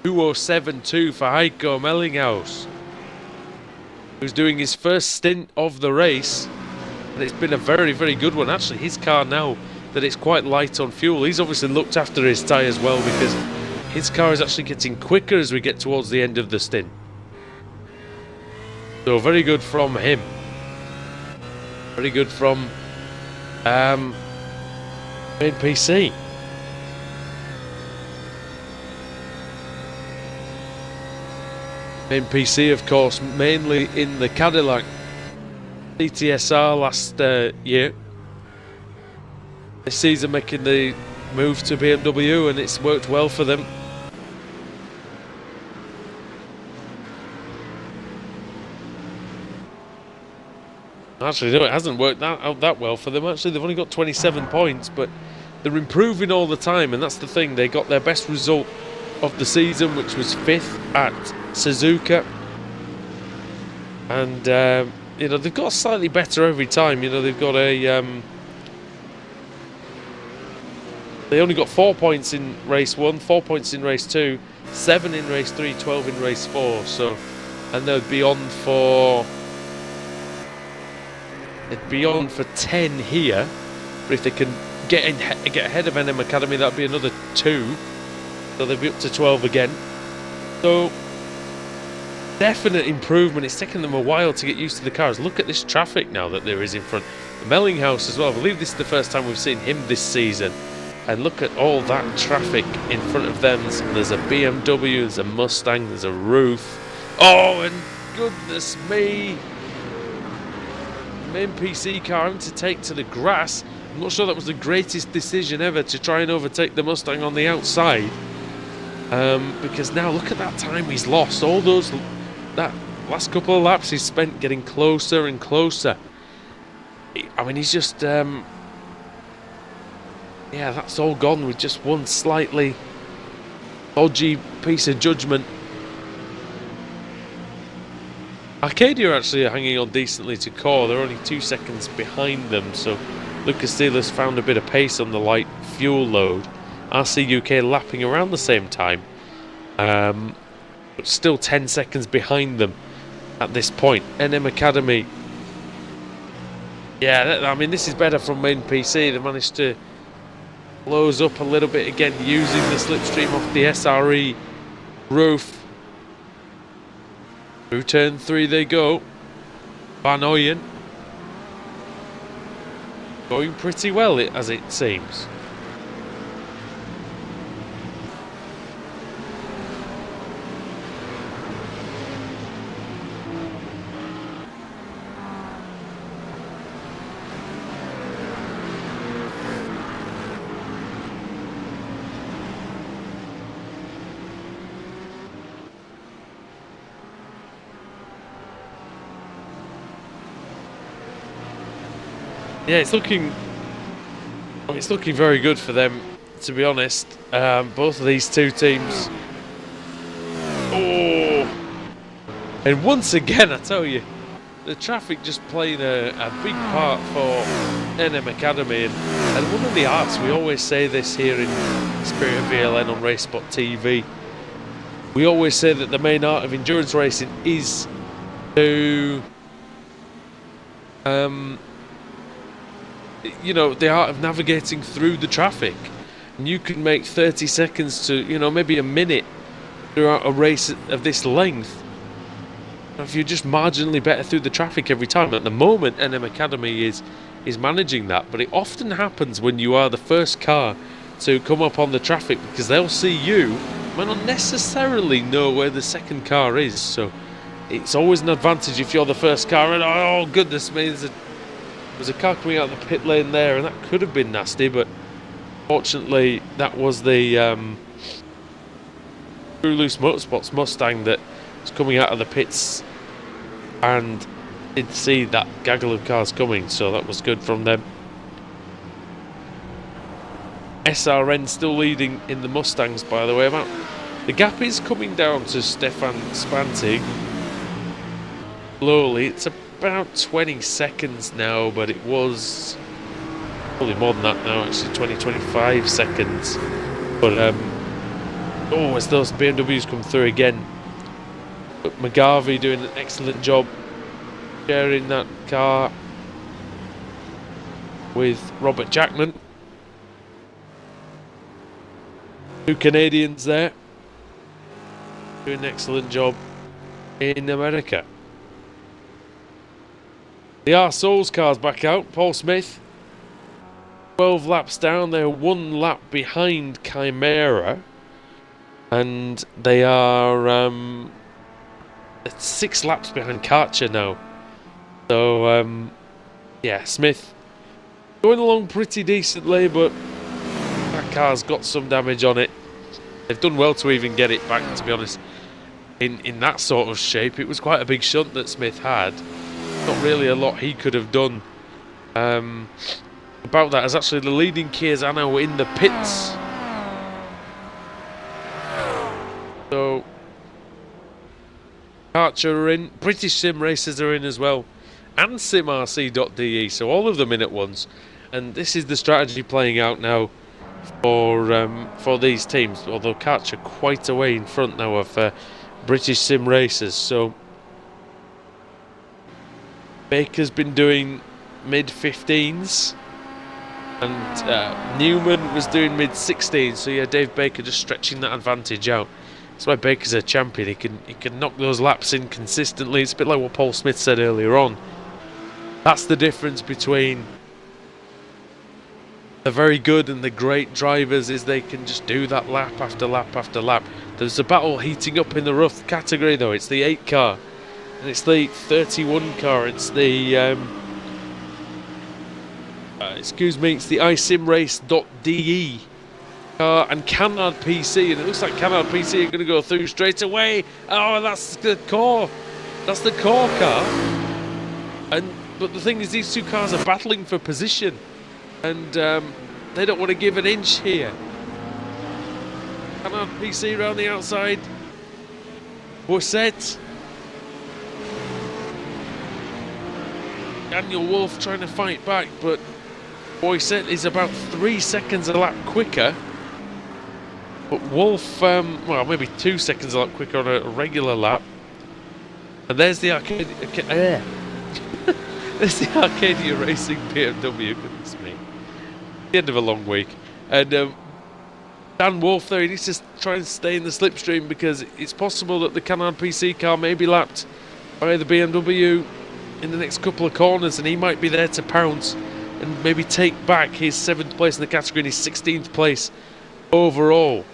207.2 for Heiko Mellinghaus, who's doing his first stint of the race, and it's been a very good one. Actually, his car, now that it's quite light on fuel, he's obviously looked after his tyres well, because his car is actually getting quicker as we get towards the end of the stint. So very good from him. Very good from main PC. Main PC, of course, mainly in the Cadillac CTSR last year. This season making the move to BMW, and it's worked well for them. Actually, no, it hasn't worked out that well for them. Actually, they've only got 27 points, but they're improving all the time, and that's the thing. They got their best result of the season, which was 5th at Suzuka, and you know, they've got slightly better every time. You know, they've got a they only got 4 points in race 1, 4 points in race 2, 7 in race 3, 12 in race 4. So, and they'd be on for 10 here. But if they can get ahead of NM Academy, that'd be another 2. So they'll be up to 12 again. So definite improvement. It's taken them a while to get used to the cars. Look at this traffic now that there is in front. Mellinghaus as well. I believe this is the first time we've seen him this season. And look at all that traffic in front of them. There's a BMW, there's a Mustang, there's a roof. Oh, and goodness me. Main PC car having to take to the grass. I'm not sure that was the greatest decision ever to try and overtake the Mustang on the outside. Because now look at that time he's lost. All those, that last couple of laps he's spent getting closer and closer. I mean, he's just yeah, that's all gone with just one slightly dodgy piece of judgment. Arcadia actually are hanging on decently to core. They're only 2 seconds behind them, so Lucas Steele's found a bit of pace on the light fuel load. RC UK lapping around the same time, but still 10 seconds behind them at this point. NM Academy, yeah, I mean, this is better from main PC. They managed to close up a little bit again using the slipstream off the SRE roof. Through turn 3 they go. Van Ooyen going pretty well, as it seems. Yeah, it's looking very good for them, to be honest. Both of these two teams. Oh, and once again, I tell you, the traffic just playing a big part for NM Academy, and one of the arts, we always say this here in Spirit of VLN on RaceSpotTV. We always say that the main art of endurance racing is to you know, the art of navigating through the traffic. And you can make 30 seconds to, you know, maybe a minute throughout a race of this length if you're just marginally better through the traffic every time. At the moment, NM Academy is managing that, but it often happens when you are the first car to come up on the traffic, because they'll see you, might not necessarily know where the second car is. So it's always an advantage if you're the first car. And oh goodness me, there's a car coming out of the pit lane there, and that could have been nasty, but fortunately that was the True Loose Motorsports Mustang that was coming out of the pits and did see that gaggle of cars coming, so that was good from them. SRN still leading in the Mustangs, by the way. The gap is coming down to Stefan Spantig slowly. It's about 20 seconds now, but it was probably more than that now, actually 20-25 seconds. But oh, as those BMWs come through again, but McGarvey doing an excellent job sharing that car with Robert Jackman. Two Canadians there doing an excellent job in America. The R Souls car's back out. Paul Smith 12 laps down. They're 1 lap behind Chimera, and they are 6 laps behind Karcher now. So yeah, Smith going along pretty decently, but that car's got some damage on it. They've done well to even get it back, to be honest. In that sort of shape, it was quite a big shunt that Smith had. Not really a lot he could have done about that, as actually the leading Kias are now in the pits. So Karcher are in, British Sim Racers are in as well, and SimRC.de, so all of them in at once. And this is the strategy playing out now for these teams, although Karcher quite a way in front now of British Sim Racers. So Baker's been doing mid-15s, and Newman was doing mid-16s. So yeah, Dave Baker just stretching that advantage out. That's why Baker's a champion. He can knock those laps in consistently. It's a bit like what Paul Smith said earlier on. That's the difference between the very good and the great drivers, is they can just do that lap after lap after lap. There's a battle heating up in the rough category though. It's the 8 car and it's the 31 car. It's the excuse me, it's the iSimRace.de car and Canard PC, and it looks like Canard PC are going to go through straight away. Oh, that's the core. That's the core car. But the thing is, these two cars are battling for position, and they don't want to give an inch here. Canard PC around the outside. Boisset. Daniel Wolf trying to fight back, but Boisset is about 3 seconds a lap quicker. But Wolf, well, maybe 2 seconds a lap quicker on a regular lap. And there's the there's the Arcadia Racing BMW. Goodness me. The end of a long week. And Dan Wolf there, he needs to try and stay in the slipstream, because it's possible that the Canard PC car may be lapped by the BMW in the next couple of corners, and he might be there to pounce and maybe take back his 7th place in the category and his 16th place overall.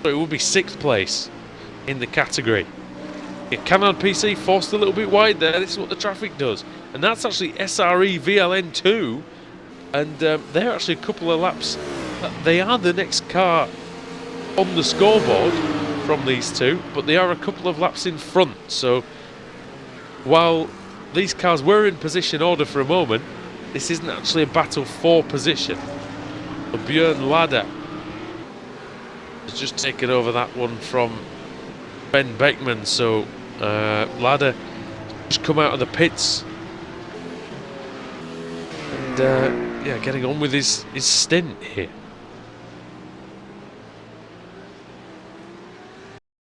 So it would be 6th place in the category. Yeah, Canard PC forced a little bit wide there. This is what the traffic does. And that's actually SRE VLN-2. And they're actually a couple of laps. They are the next car on the scoreboard from these two, but they are a couple of laps in front. So while these cars were in position order for a moment, this isn't actually a battle for position. So Björn Ladder has just taken over that one from Ben Beckman. So Ladder just come out of the pits and yeah, getting on with his stint here.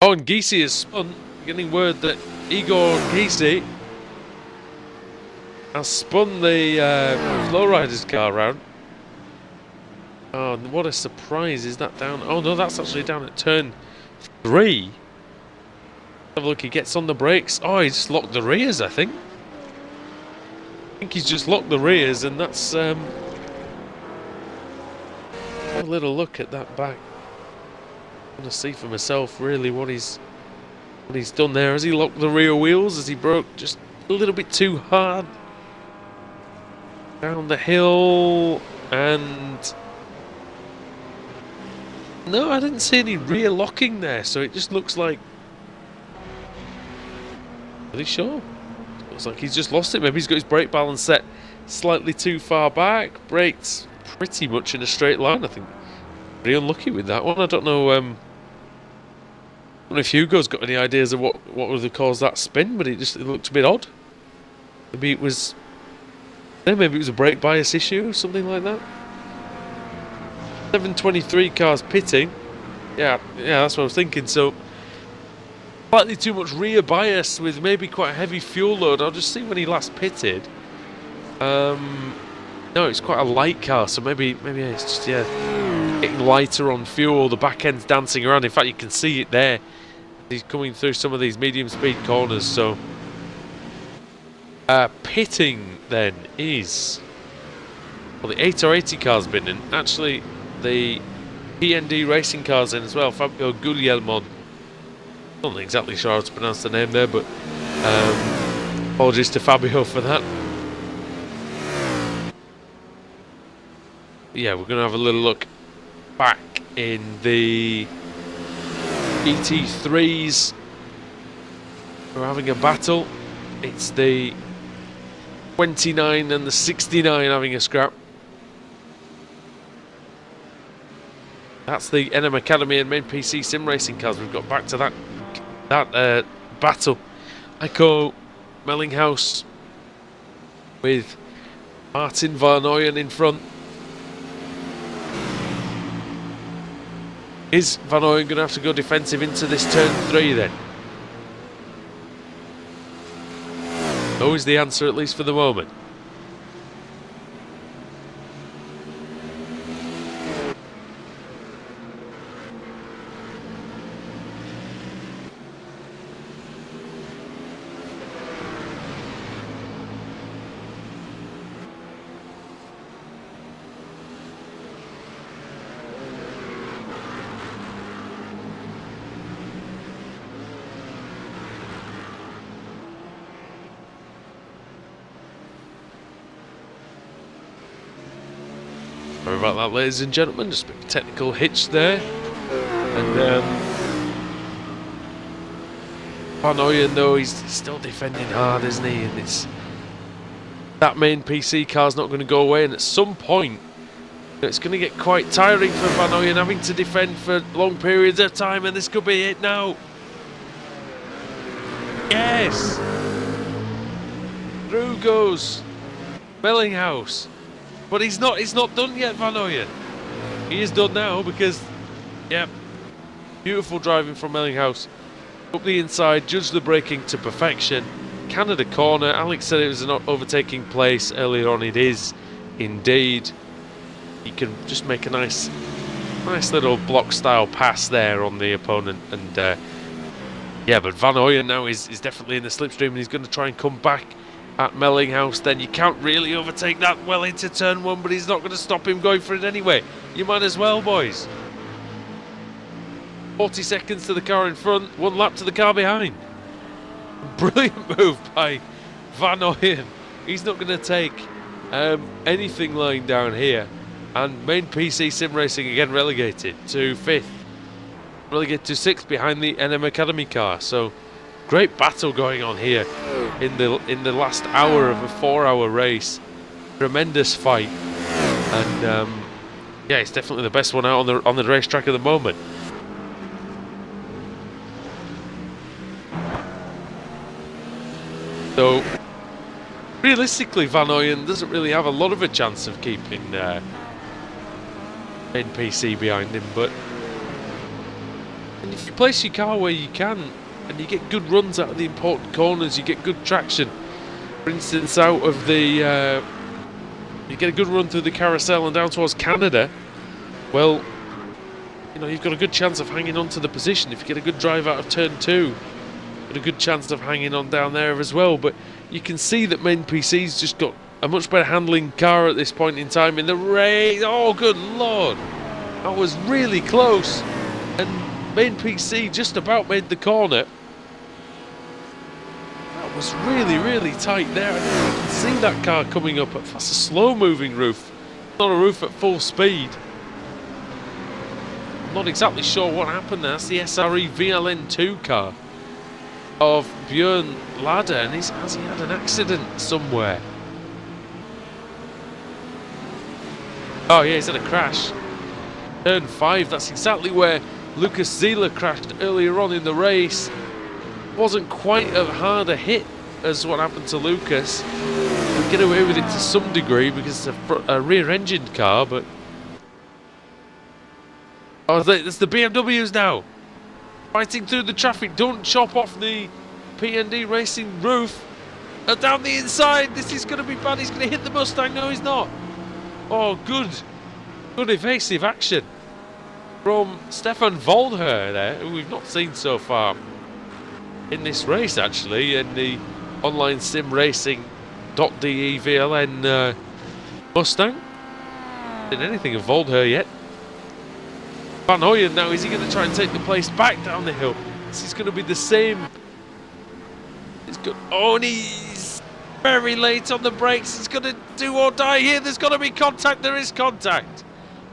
Oh, and Giese is spun. Getting word that Igor Giese has spun the Flowrider's car round. Oh, what a surprise. Is that down? Oh no, that's actually down at turn 3. Have a look, he gets on the brakes. Oh, he's just locked the rears, I think. I think he's just locked the rears, and that's have a little look at that back. I want to see for myself really what he's done there. Has he locked the rear wheels? Has he broke just a little bit too hard down the hill? And no, I didn't see any rear locking there, so it just looks like, really sure, looks like he's just lost it. Maybe he's got his brake balance set slightly too far back, braked pretty much in a straight line. I think pretty unlucky with that one. I don't know if Hugo's got any ideas of what would have caused that spin, but it looked a bit odd. Maybe it was a brake bias issue or something like that. 723 cars pitting. Yeah, that's what I was thinking. So slightly too much rear bias with maybe quite a heavy fuel load. I'll just see when he last pitted. No, it's quite a light car, so maybe it's just getting lighter on fuel. The back end's dancing around. In fact, you can see it there. He's coming through some of these medium speed corners. So pitting then is, well, the 880 car's been in. Actually, the PND racing car's in as well. Fabio Guglielmo. Not exactly sure how to pronounce the name there, but apologies to Fabio for that. Yeah, we're going to have a little look back in the ET3s. We're having a battle. It's the 29 and the 69 having a scrap. That's the NM Academy and main PC sim racing cars. We've got back to that battle. Echo Mellinghaus with Martin Van Ooyen in front. Is Van Ooyen going to have to go defensive into this turn 3 then? No is the answer, at least for the moment. Sorry about that, ladies and gentlemen, just a bit of a technical hitch there. And Van Ooyen, though, he's still defending hard, isn't he? And that main PC car's not going to go away, and at some point it's going to get quite tiring for Van Ooyen having to defend for long periods of time, and this could be it now. Yes! Through goes Mellinghaus. But he's not done yet, Van Ooyen. He is done now because, yep, beautiful driving from Mellinghaus. Up the inside, judge the braking to perfection. Canada corner. Alex said it was an overtaking place earlier on. It is indeed. He can just make a nice little block style pass there on the opponent. And yeah, but Van Ooyen now is definitely in the slipstream, and he's going to try and come back at Mellinghaus. Then you can't really overtake that well into turn 1, but he's not going to stop him going for it anyway. You might as well, boys. 40 seconds to the car in front, 1 lap to the car behind. Brilliant move by Van Ooyen. He's not going to take anything lying down here. And main PC sim racing again relegated to 5th. Relegated to 6th behind the NM Academy car. So great battle going on here in the last hour of a 4-hour race. Tremendous fight, and yeah, it's definitely the best one out on the racetrack at the moment. So realistically, Van Ooyen doesn't really have a lot of a chance of keeping NPC behind him, but if you place your car where you can and you get good runs out of the important corners, you get good traction, for instance, out of the... you get a good run through the carousel and down towards Canada, well, you know, you've got a good chance of hanging on to the position. If you get a good drive out of turn 2, got a good chance of hanging on down there as well. But you can see that Main PC's just got a much better handling car at this point in time in the race. Oh, good lord. That was really close. And Main PC just about made the corner. That was really, really tight there. I didn't even see that car coming up. That's a slow-moving roof. Not a roof at full speed. I'm not exactly sure what happened there. That's the SRE VLN-2 car of Björn Ladder. And has he had an accident somewhere? Oh yeah, he's had a crash. Turn 5, that's exactly where Lucas Zieler crashed earlier on in the race. Wasn't quite as hard a hit as what happened to Lucas. We get away with it to some degree because it's a rear-engined car, but... Oh, it's the BMWs now! Fighting through the traffic, don't chop off the P&D Racing roof. Down the inside, this is going to be bad, he's going to hit the Mustang, no he's not. Oh, good evasive action from Stefan Voldher there, who we've not seen so far in this race actually, in the online sim racing.de VLN Mustang. Didn't anything of Voldher yet. Van Hoyen now, is he going to try and take the place back down the hill? This is going to be the same. It's good. Oh, and he's very late on the brakes. He's going to do or die here. There's got to be contact. There is contact.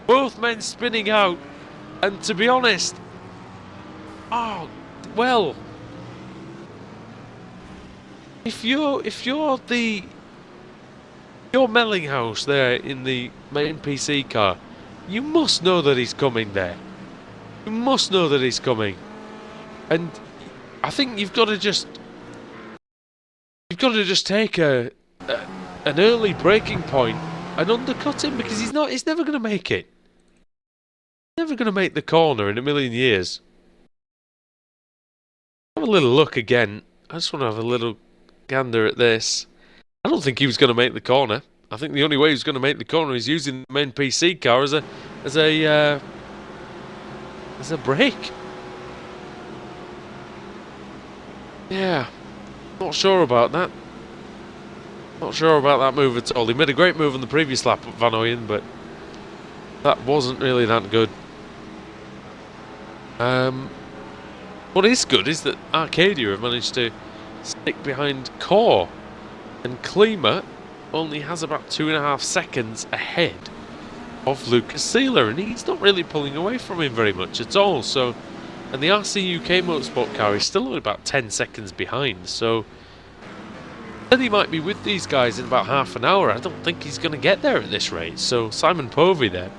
Both men spinning out. And to be honest, oh, well, if you're Mellinghaus there in the Main PC car, you must know that he's coming there. You must know that he's coming. And I think you've got to just take an early braking point and undercut him, because he's never going to make it. Never going to make the corner in a million years. Have a little look again. I just want to have a little gander at this. I don't think he was going to make the corner. I think the only way he was going to make the corner is using the Main PC car as a brake. Yeah, not sure about that. Not sure about that move at all. He made a great move on the previous lap, Van Hoyen, but that wasn't really that good. What is good is that Arcadia have managed to stick behind Core, and Klima only has about 2.5 seconds ahead of Lucas Zieler, and he's not really pulling away from him very much at all. So, and the RC UK Motorsport car is still only about 10 seconds behind. So, then he might be with these guys in about half an hour. I don't think he's going to get there at this rate. So Simon Povey there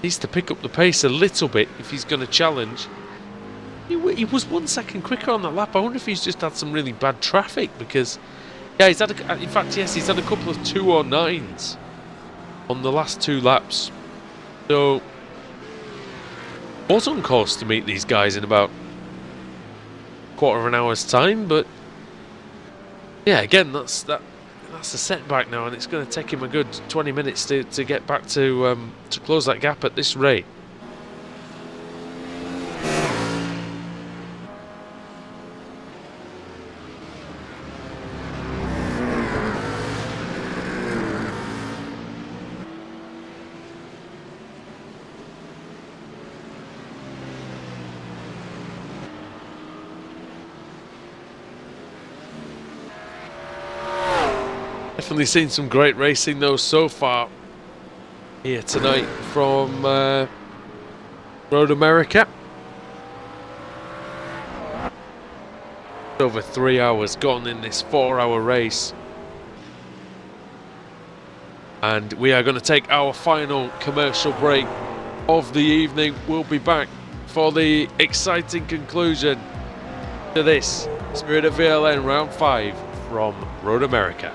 needs to pick up the pace a little bit if he's going to challenge. He was 1 second quicker on that lap. I wonder if he's just had some really bad traffic, because yeah, he's had in fact, yes, he's had a couple of 209s on the last 2 laps. So was on course to meet these guys in about a quarter of an hour's time, but yeah, again, that's a setback now, and it's going to take him a good 20 minutes to get back to close that gap at this rate. Definitely seen some great racing though so far here tonight from Road America. Over 3 hours gone in this 4-hour race, and we are going to take our final commercial break of the evening. We'll be back for the exciting conclusion to this Spirit of VLN Round 5 from Road America.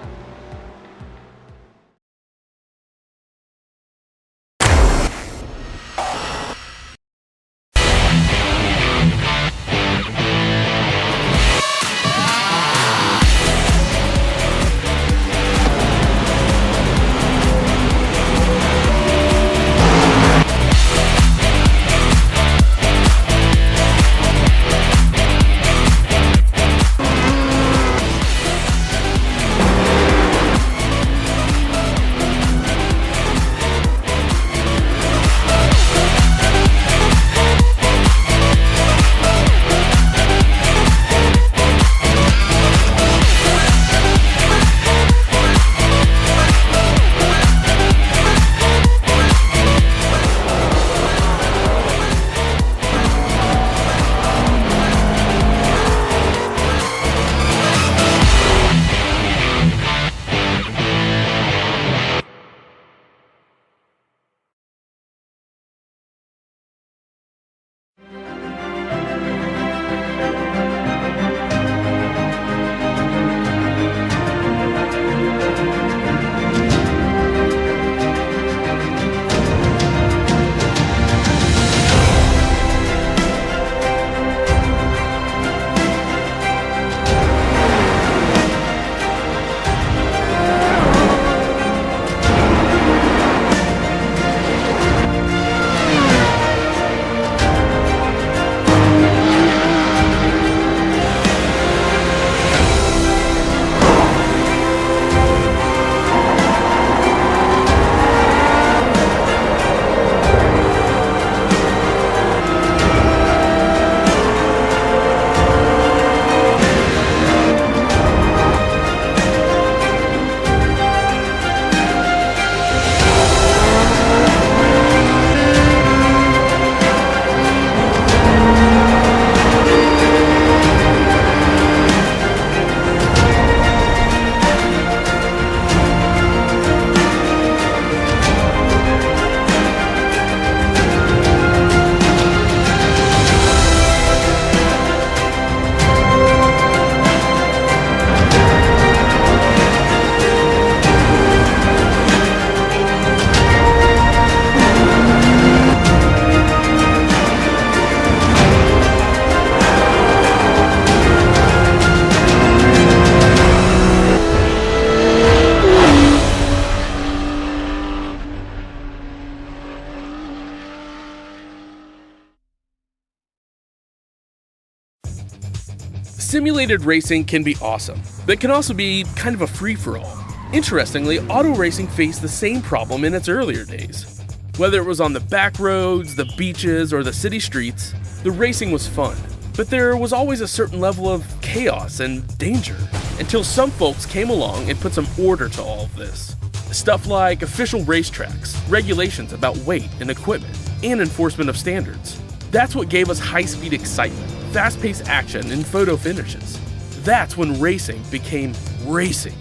Simulated racing can be awesome, but can also be kind of a free-for-all. Interestingly, auto racing faced the same problem in its earlier days. Whether it was on the back roads, the beaches, or the city streets, the racing was fun. But there was always a certain level of chaos and danger, until some folks came along and put some order to all of this. Stuff like official racetracks, regulations about weight and equipment, and enforcement of standards. That's what gave us high-speed excitement, fast-paced action, and photo finishes. That's when racing became racing.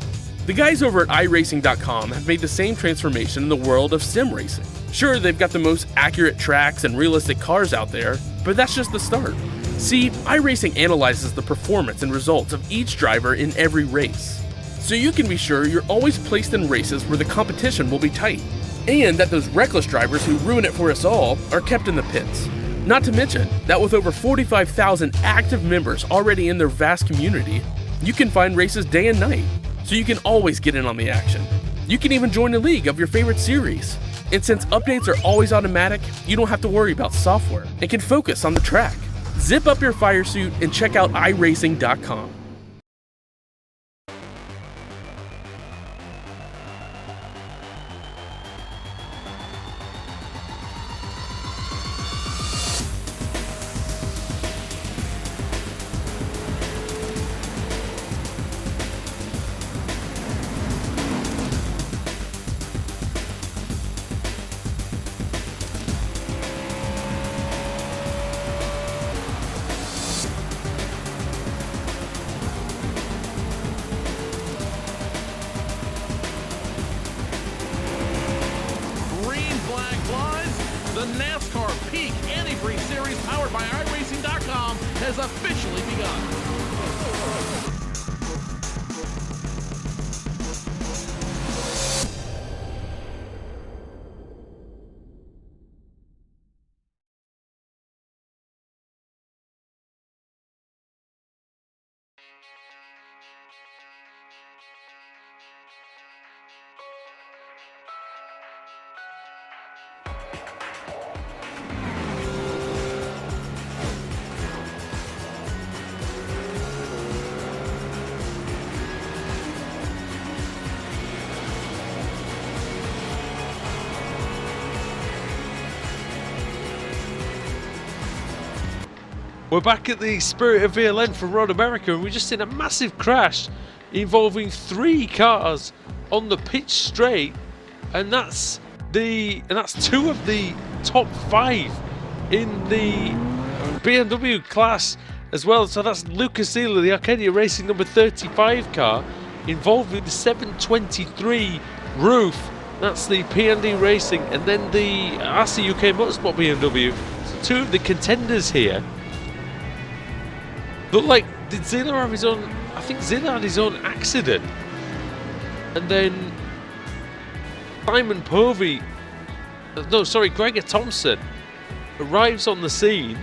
The guys over at iRacing.com have made the same transformation in the world of sim racing. Sure, they've got the most accurate tracks and realistic cars out there, but that's just the start. See, iRacing analyzes the performance and results of each driver in every race, so you can be sure you're always placed in races where the competition will be tight, and that those reckless drivers who ruin it for us all are kept in the pits. Not to mention that with over 45,000 active members already in their vast community, you can find races day and night, so you can always get in on the action. You can even join a league of your favorite series. And since updates are always automatic, you don't have to worry about software and can focus on the track. Zip up your fire suit and check out iRacing.com. The NASCAR Peak Antifreeze Series powered by iRacing.com has officially begun. We're back at the Spirit of VLN from Road America, and we're just in a massive crash involving 3 cars on the pitch straight, and that's two of the top 5 in the BMW class as well. So that's Lucas Zieler, the Arcadia Racing number 35 car, involved with the 723 roof. That's the P&D Racing, and then the RC UK Motorsport BMW. So 2 of the contenders here. Look like, did Zieler have his own? I think Zieler had his own accident, and then Simon Povey, no, sorry, Gregor Thompson arrives on the scene.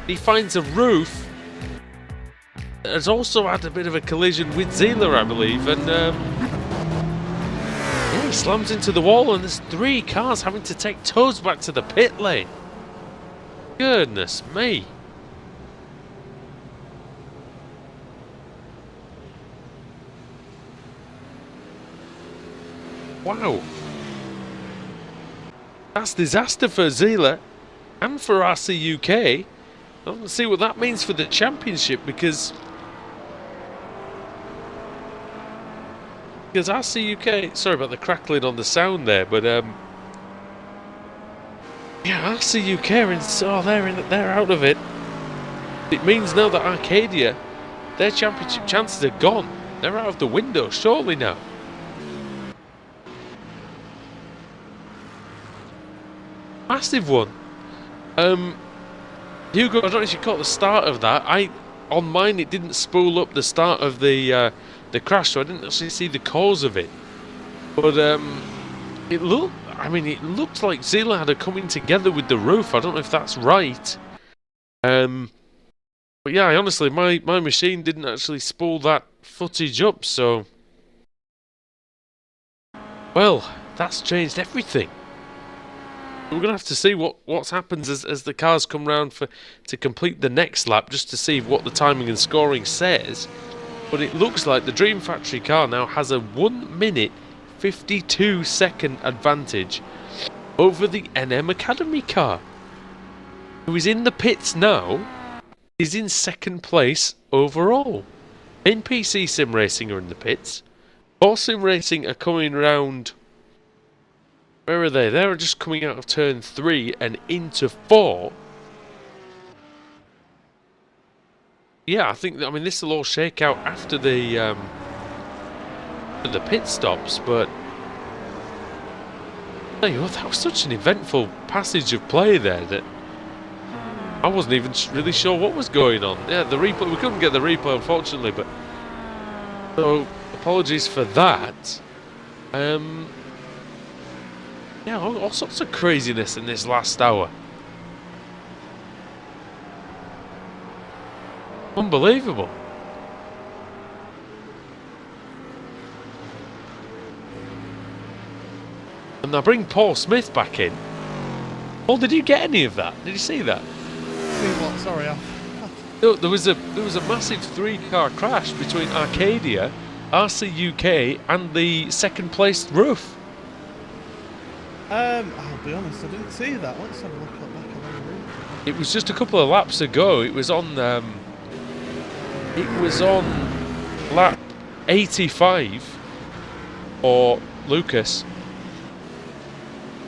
He finds a roof. Has also had a bit of a collision with Zieler, I believe, and yeah, he slams into the wall, and there's 3 cars having to take tows back to the pit lane. Goodness me. Wow, that's disaster for Zieler and for RC UK. Let's see what that means for the championship, because RC UK, sorry about the crackling on the sound there, but yeah, RC UK are they're out of it. It means now that Arcadia, their championship chances are gone. They're out of the window, surely now. Massive one. Hugo, I don't know if you caught the start of that. On mine it didn't spool up the start of the crash, so I didn't actually see the cause of it. But it looked like Zieler had a coming together with the roof. I don't know if that's right. But yeah, honestly, my machine didn't actually spool that footage up, so well, that's changed everything. We're going to have to see what happens as the cars come round to complete the next lap, just to see what the timing and scoring says. But it looks like the Dream Factory car now has a 1 minute 52 second advantage over the NM Academy car, who is in the pits now, is in second place overall. NPC Sim Racing are in the pits. Force Sim Racing are coming round. Where are they? They're just coming out of turn 3 and into 4. Yeah, I mean, this will all shake out after the pit stops, but that was such an eventful passage of play there that I wasn't even really sure what was going on. Yeah, the replay, we couldn't get the replay, unfortunately, but so apologies for that. Yeah, all sorts of craziness in this last hour. Unbelievable. And I bring Paul Smith back in. Paul, did you get any of that? Did you see that? See what? Sorry, There was a massive 3-car crash between Arcadia, RC UK, and the second placed Roof. I'll be honest, I didn't see that. Let's have a look at back on the route. It was just a couple of laps ago. It was on lap 85 for Lucas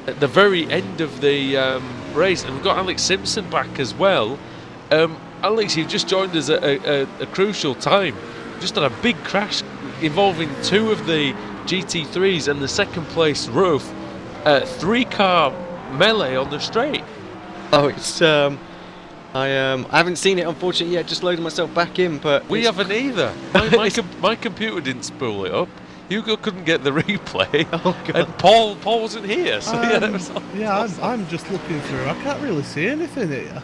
at the very end of the race, and we've got Alex Simpson back as well. Alex, you've just joined us at a crucial time. Just had a big crash involving 2 of the GT3s and the second place Roof. 3-car melee on the straight. Oh, it's I haven't seen it unfortunately yet. Just loaded myself back in, but we haven't either. My computer didn't spool it up. Hugo couldn't get the replay, and Paul wasn't here. So I'm just looking through. I can't really see anything here.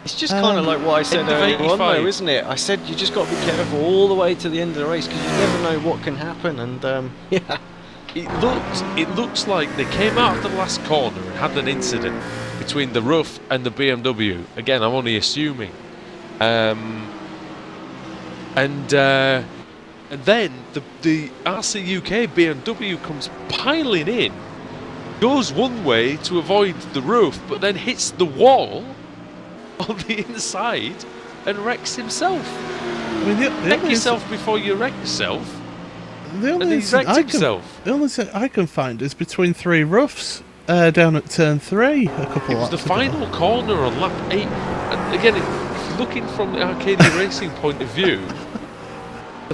It's just kind of like what I said earlier on, though, isn't it? I said you just got to be careful all the way to the end of the race because you never know what can happen. And yeah. It looks like they came out of the last corner and had an incident between the Roof and the BMW. Again, I'm only assuming. And then the RC UK BMW comes piling in, goes one way to avoid the Roof, but then hits the wall on the inside and wrecks himself. I mean, wreck yourself before you wreck yourself. The only thing I can find is between 3 Roofs down at turn 3 a couple of laps ago. It was the final corner on lap 8. And again, if you're looking from the Arcadia Racing point of view,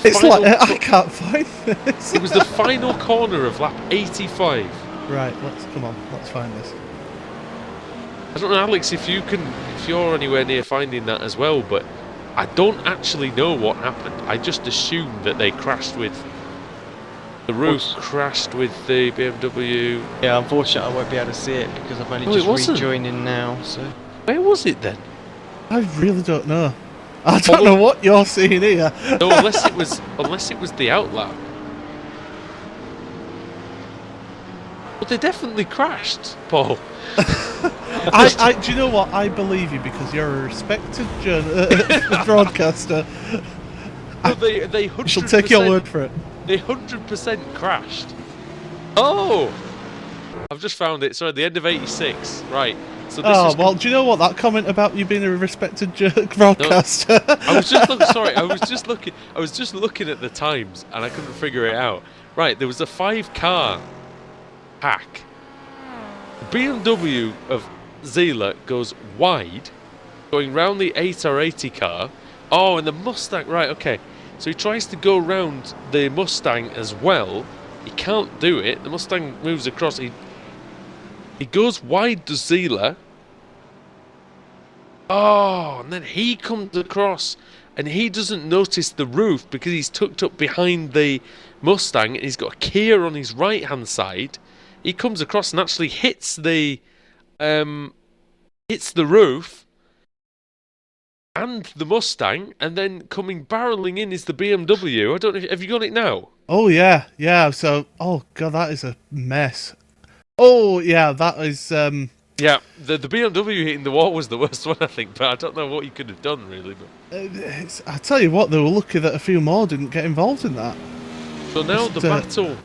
it's like I can't find this. It was the final corner of lap 85. Right, let's find this. I don't know, Alex, if you're anywhere near finding that as well, but I don't actually know what happened. I just assumed that they crashed with the Roof, crashed with the BMW. Yeah, unfortunately I won't be able to see it because I'm only just rejoining now. So where was it then? I really don't know. I don't know what you're seeing here. No, unless it was the outlap. But they definitely crashed, Paul. Do you know what? I believe you because you're a respected broadcaster. No, they 100%, shall take your word for it. They 100% crashed. Oh! I've just found it. Sorry, the end of 86. Right. So this well, do you know what? That comment about you being a respected broadcaster. No, I was just looking at the times and I couldn't figure it out. Right, there was a 5-car pack. The BMW of Zila goes wide, going round the 8R80 car. Oh, and the Mustang. Right, okay. So he tries to go round the Mustang as well. He can't do it. The Mustang moves across. He goes wide to Zila. Oh, and then he comes across and he doesn't notice the Roof because he's tucked up behind the Mustang and he's got a Kia on his right hand side. He comes across and actually hits the Roof and the Mustang, and then coming barreling in is the BMW. I don't know. Have you got it now? Oh yeah. So, oh god, that is a mess. Oh yeah, that is. Yeah, the BMW hitting the wall was the worst one, I think, but I don't know what you could have done, really. But I tell you what, they were lucky that a few more didn't get involved in that. So now the battle...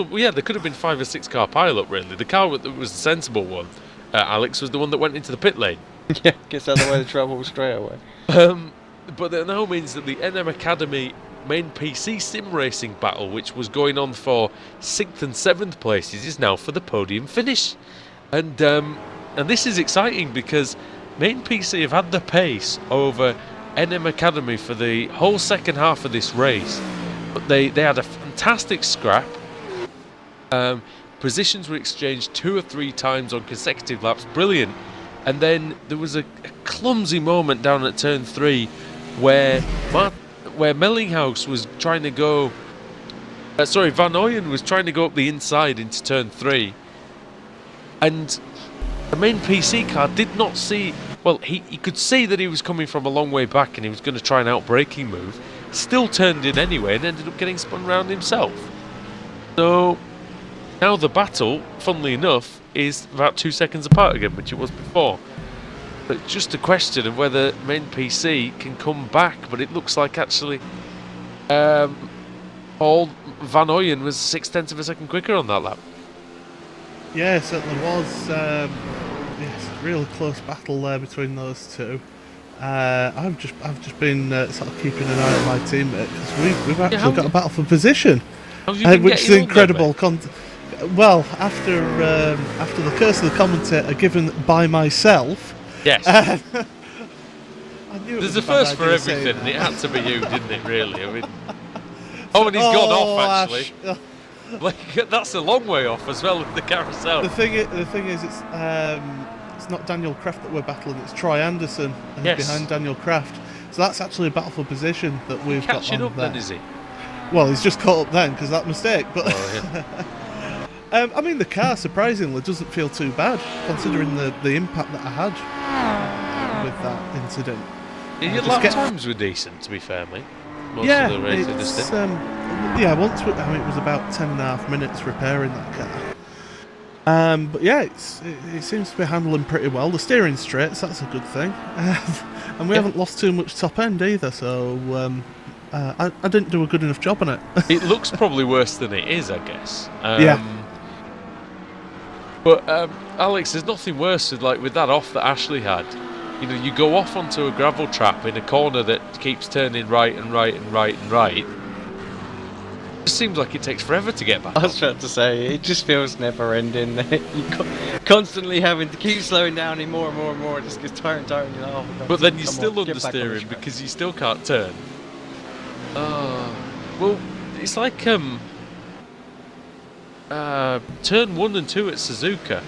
well, yeah, there could have been 5 or 6 car pile-up, really. The car that was the sensible one, Alex, was the one that went into the pit lane. Yeah, gets out of the way of trouble straight away. But that now means that the NM Academy main PC sim racing battle, which was going on for 6th and 7th places, is now for the podium finish. And this is exciting because main PC have had the pace over NM Academy for the whole second half of this race. But they had a fantastic scrap. Positions were exchanged 2 or 3 times on consecutive laps. Brilliant. And then there was a clumsy moment down at turn 3 where Mellinghaus was trying to go... Van Ooyen was trying to go up the inside into turn 3. And the main PC car did not see... Well, he could see that he was coming from a long way back and he was going to try an out-braking move. Still turned in anyway and ended up getting spun round himself. So now the battle, funnily enough, is about 2 seconds apart again, which it was before. But just a question of whether main PC can come back, but it looks like actually Paul Van Ooyen was 0.6 of a second quicker on that lap. Yeah, it certainly was. Yes, really close battle there between those two. I've just been sort of keeping an eye on my teammate because we've actually got a battle for position, which is incredible. Well, after the curse of the commentator given by myself. Yes. I knew There's a first for everything, and it had to be you, didn't it? Really. I mean. Oh, and he's gone off actually. Like, that's a long way off as well with the carousel. The thing is, it's not Daniel Kraft that we're battling; it's Troy Anderson behind Daniel Kraft. So that's actually a battle for position that we've got on catching up there. then, is he? Well, he's just caught up then because of that mistake. But oh, yeah. I mean, the car surprisingly doesn't feel too bad considering the impact that I had with that incident. Your lap times were decent, to be fair, mate. Most yeah, of the race it was about 10.5 minutes repairing that car. But yeah, it seems to be handling pretty well. The steering's straight, so that's a good thing. And we haven't lost too much top end either, so I didn't do a good enough job on it. It looks probably worse than it is, I guess. Yeah. But Alex, there's nothing worse with that off that Ashley had. You know, you go off onto a gravel trap in a corner that keeps turning right and right and right and right. It just seems like it takes forever to get back. I was about to say, it just feels never ending. You're constantly having to keep slowing down in more and more and more. It just gets tighter and tighter. And you're like, oh, God, but then you're still understeering because you still can't turn. Well, it's like turn 1 and 2 at Suzuka.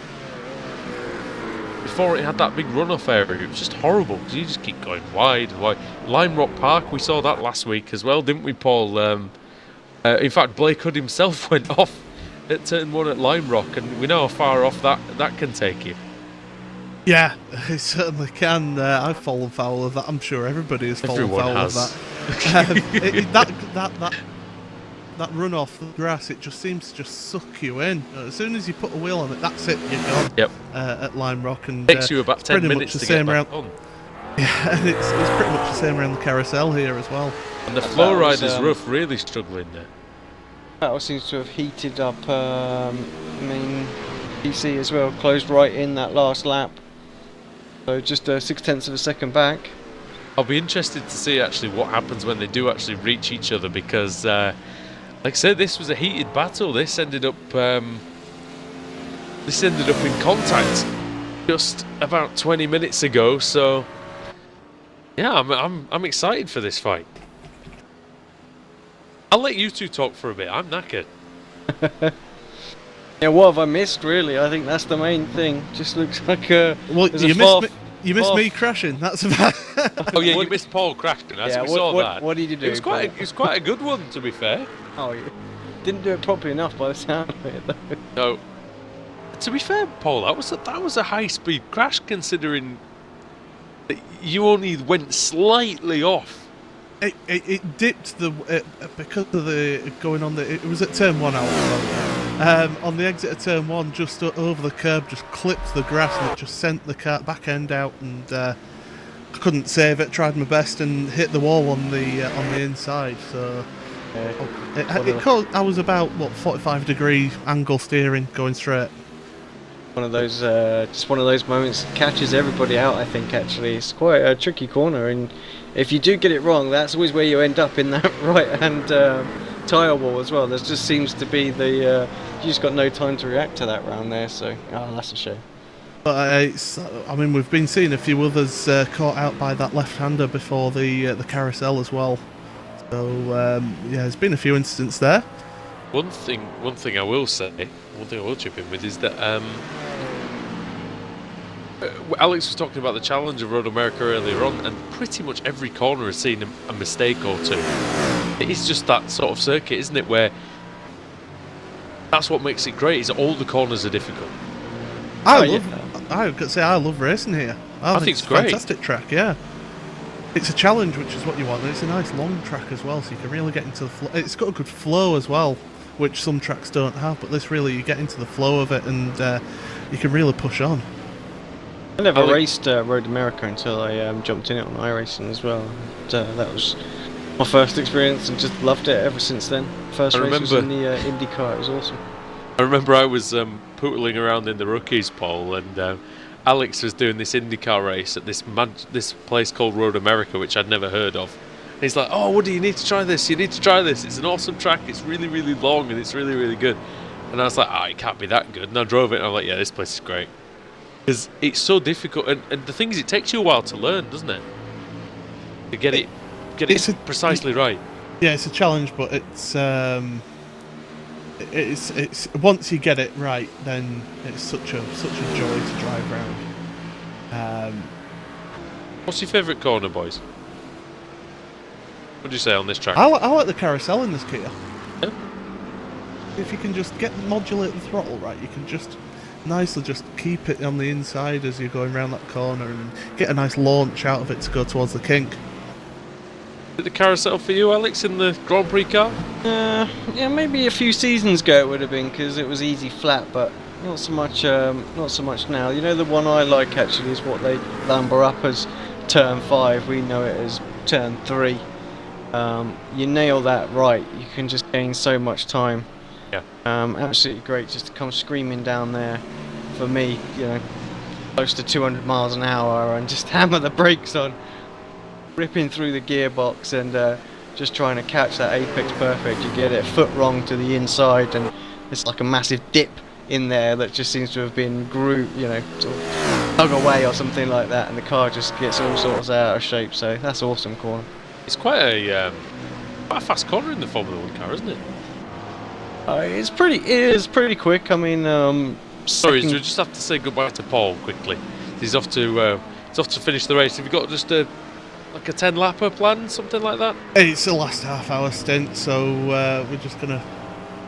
Before it had that big runoff area, it was just horrible because you just keep going wide and wide. Lime Rock Park, we saw that last week as well, didn't we, Paul? In fact, Blake Hood himself went off at turn 1 at Lime Rock, and we know how far off that can take you. Yeah, it certainly can. I've fallen foul of that. I'm sure everybody has fallen foul of that. That run off the grass, it just seems to just suck you in. As soon as you put a wheel on it, that's it, you're gone. Yep. At Lime Rock, and takes you about 10 minutes to get back on. Yeah, and it's pretty much the same around the carousel here as well. And the flow rider's rough, really struggling there. That seems to have heated up main PC as well. Closed right in that last lap. So just 0.6 of a second back. I'll be interested to see actually what happens when they do actually reach each other because, like I said, this was a heated battle. This ended up in contact just about 20 minutes ago. So yeah, I'm excited for this fight. I'll let you two talk for a bit. I'm knackered. Yeah, what have I missed, really? I think that's the main thing. Just looks like well, you missed me crashing. That's about. Oh yeah, you missed Paul crashing. We saw that. What did you do? It was quite a good one, to be fair. Oh, you didn't do it properly enough by the sound of it, though. No. To be fair, Paul, that was a high-speed crash, considering that you only went slightly off. It dipped because of the going on. It was at turn 1 out. on the exit of turn 1, just over the curb, just clipped the grass and it just sent the car back end out, and I couldn't save it. Tried my best and hit the wall on the inside. So I was about 45-degree angle steering going straight. One of those, just one of those moments that catches everybody out. I think actually it's quite a tricky corner, and if you do get it wrong, that's always where you end up in that right-hand tyre wall as well. There just seems to be you just got no time to react to that round there. So that's a shame. But I mean, we've been seeing a few others caught out by that left-hander before the carousel as well. So yeah, there's been a few incidents there. One thing I will say, one thing I will chip in with is that Alex was talking about the challenge of Road America earlier on, and pretty much every corner has seen a mistake or two. It is just that sort of circuit, isn't it, where that's what makes it great, is all the corners are difficult. I could say I love racing here. I think it's a great. Fantastic track, yeah. It's a challenge, which is what you want, and it's a nice long track as well, so you can really get into the flow. It's got a good flow as well, which some tracks don't have, but this really, you get into the flow of it, and you can really push on. I never raced Road America until I jumped in it on iRacing as well. And, that was my first experience, and just loved it ever since then. First race was in the IndyCar. It was awesome. I remember I was pootling around in the rookies poll, and Alex was doing this IndyCar race at this place called Road America, which I'd never heard of. And he's like, "Oh, Woody, you need to try this. You need to try this. It's an awesome track. It's really, really long, and it's really, really good." And I was like, "Oh, it can't be that good." And I drove it, and I'm like, "Yeah, this place is great." Because it's so difficult, and the thing is, it takes you a while to learn, doesn't it? To get it precisely right. Yeah, it's a challenge, but it's once you get it right, then it's such a joy to drive around. What's your favourite corner, boys? What do you say on this track? I like the carousel in this Kia. Yeah. If you can just modulate the throttle right, you can just nicely just keep it on the inside as you're going around that corner and get a nice launch out of it to go towards the kink. Did the carousel for you, Alex, in the Grand Prix car? Yeah, maybe a few seasons ago it would have been, because it was easy flat, but not so much now. You know, the one I like actually is what they lumber up as turn 5. We know it as turn 3. You nail that right, you can just gain so much time. Yeah. Absolutely great just to come screaming down there. For me, you know, close to 200 miles an hour and just hammer the brakes on, ripping through the gearbox and just trying to catch that apex perfect. You get it foot wrong to the inside, and it's like a massive dip in there that just seems to have been sort of dug away or something like that, and the car just gets all sorts out of shape. So that's awesome corner. It's quite a fast corner in the Formula 1 car, isn't it? It is pretty quick. I mean, sorry, we just have to say goodbye to Paul quickly. He's off to finish the race. Have you got just a 10-lapper plan, something like that? It's the last half-hour stint, so we're just gonna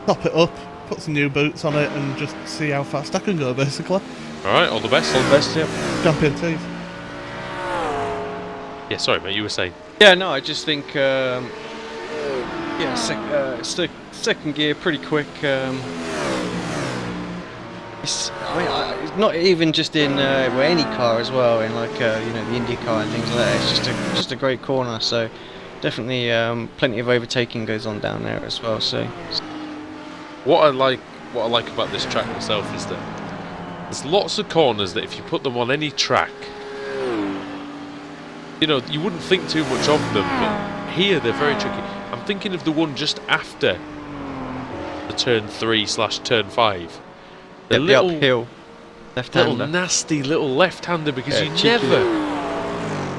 top it up, put some new boots on it, and just see how fast I can go, basically. All right, all the best. All the best, yeah. Champion teeth. Yeah, sorry, mate. You were saying? Yeah, no, I just think second gear pretty quick. It's not even just in any car as well, in the Indy car and things like that. It's just a great corner. So definitely plenty of overtaking goes on down there as well. So what I like about this track myself is that there's lots of corners that if you put them on any track, you know, you wouldn't think too much of them, but here they're very tricky. I'm thinking of the one just after the turn 3/turn 5. The uphill left-hander. Little nasty little left-hander, because you never...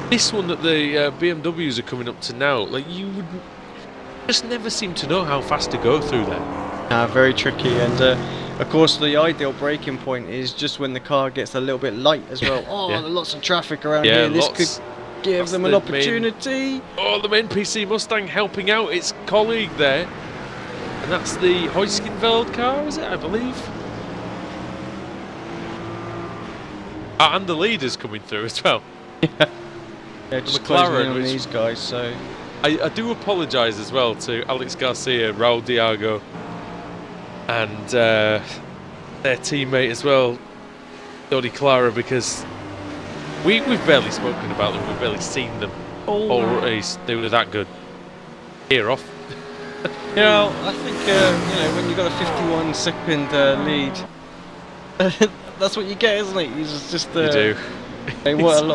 This one that the BMWs are coming up to now, like, you would just never seem to know how fast to go through there. Very tricky, and of course the ideal braking point is just when the car gets a little bit light as well. There's lots of traffic around here. This could give them an opportunity. The main PC Mustang helping out its colleague there, and that's the Heuskenveld car, is it? I believe. And the leader's coming through as well. Yeah, just closing in on these guys. So I do apologise as well to Alex Garcia, Raul Diago, and their teammate as well, Dodi Clara, because we've barely spoken about them, we've barely seen them all race. They were that good. Ear off. You know, I think you know, when you got a 51-second lead, that's what you get, isn't it? You just you do. They want a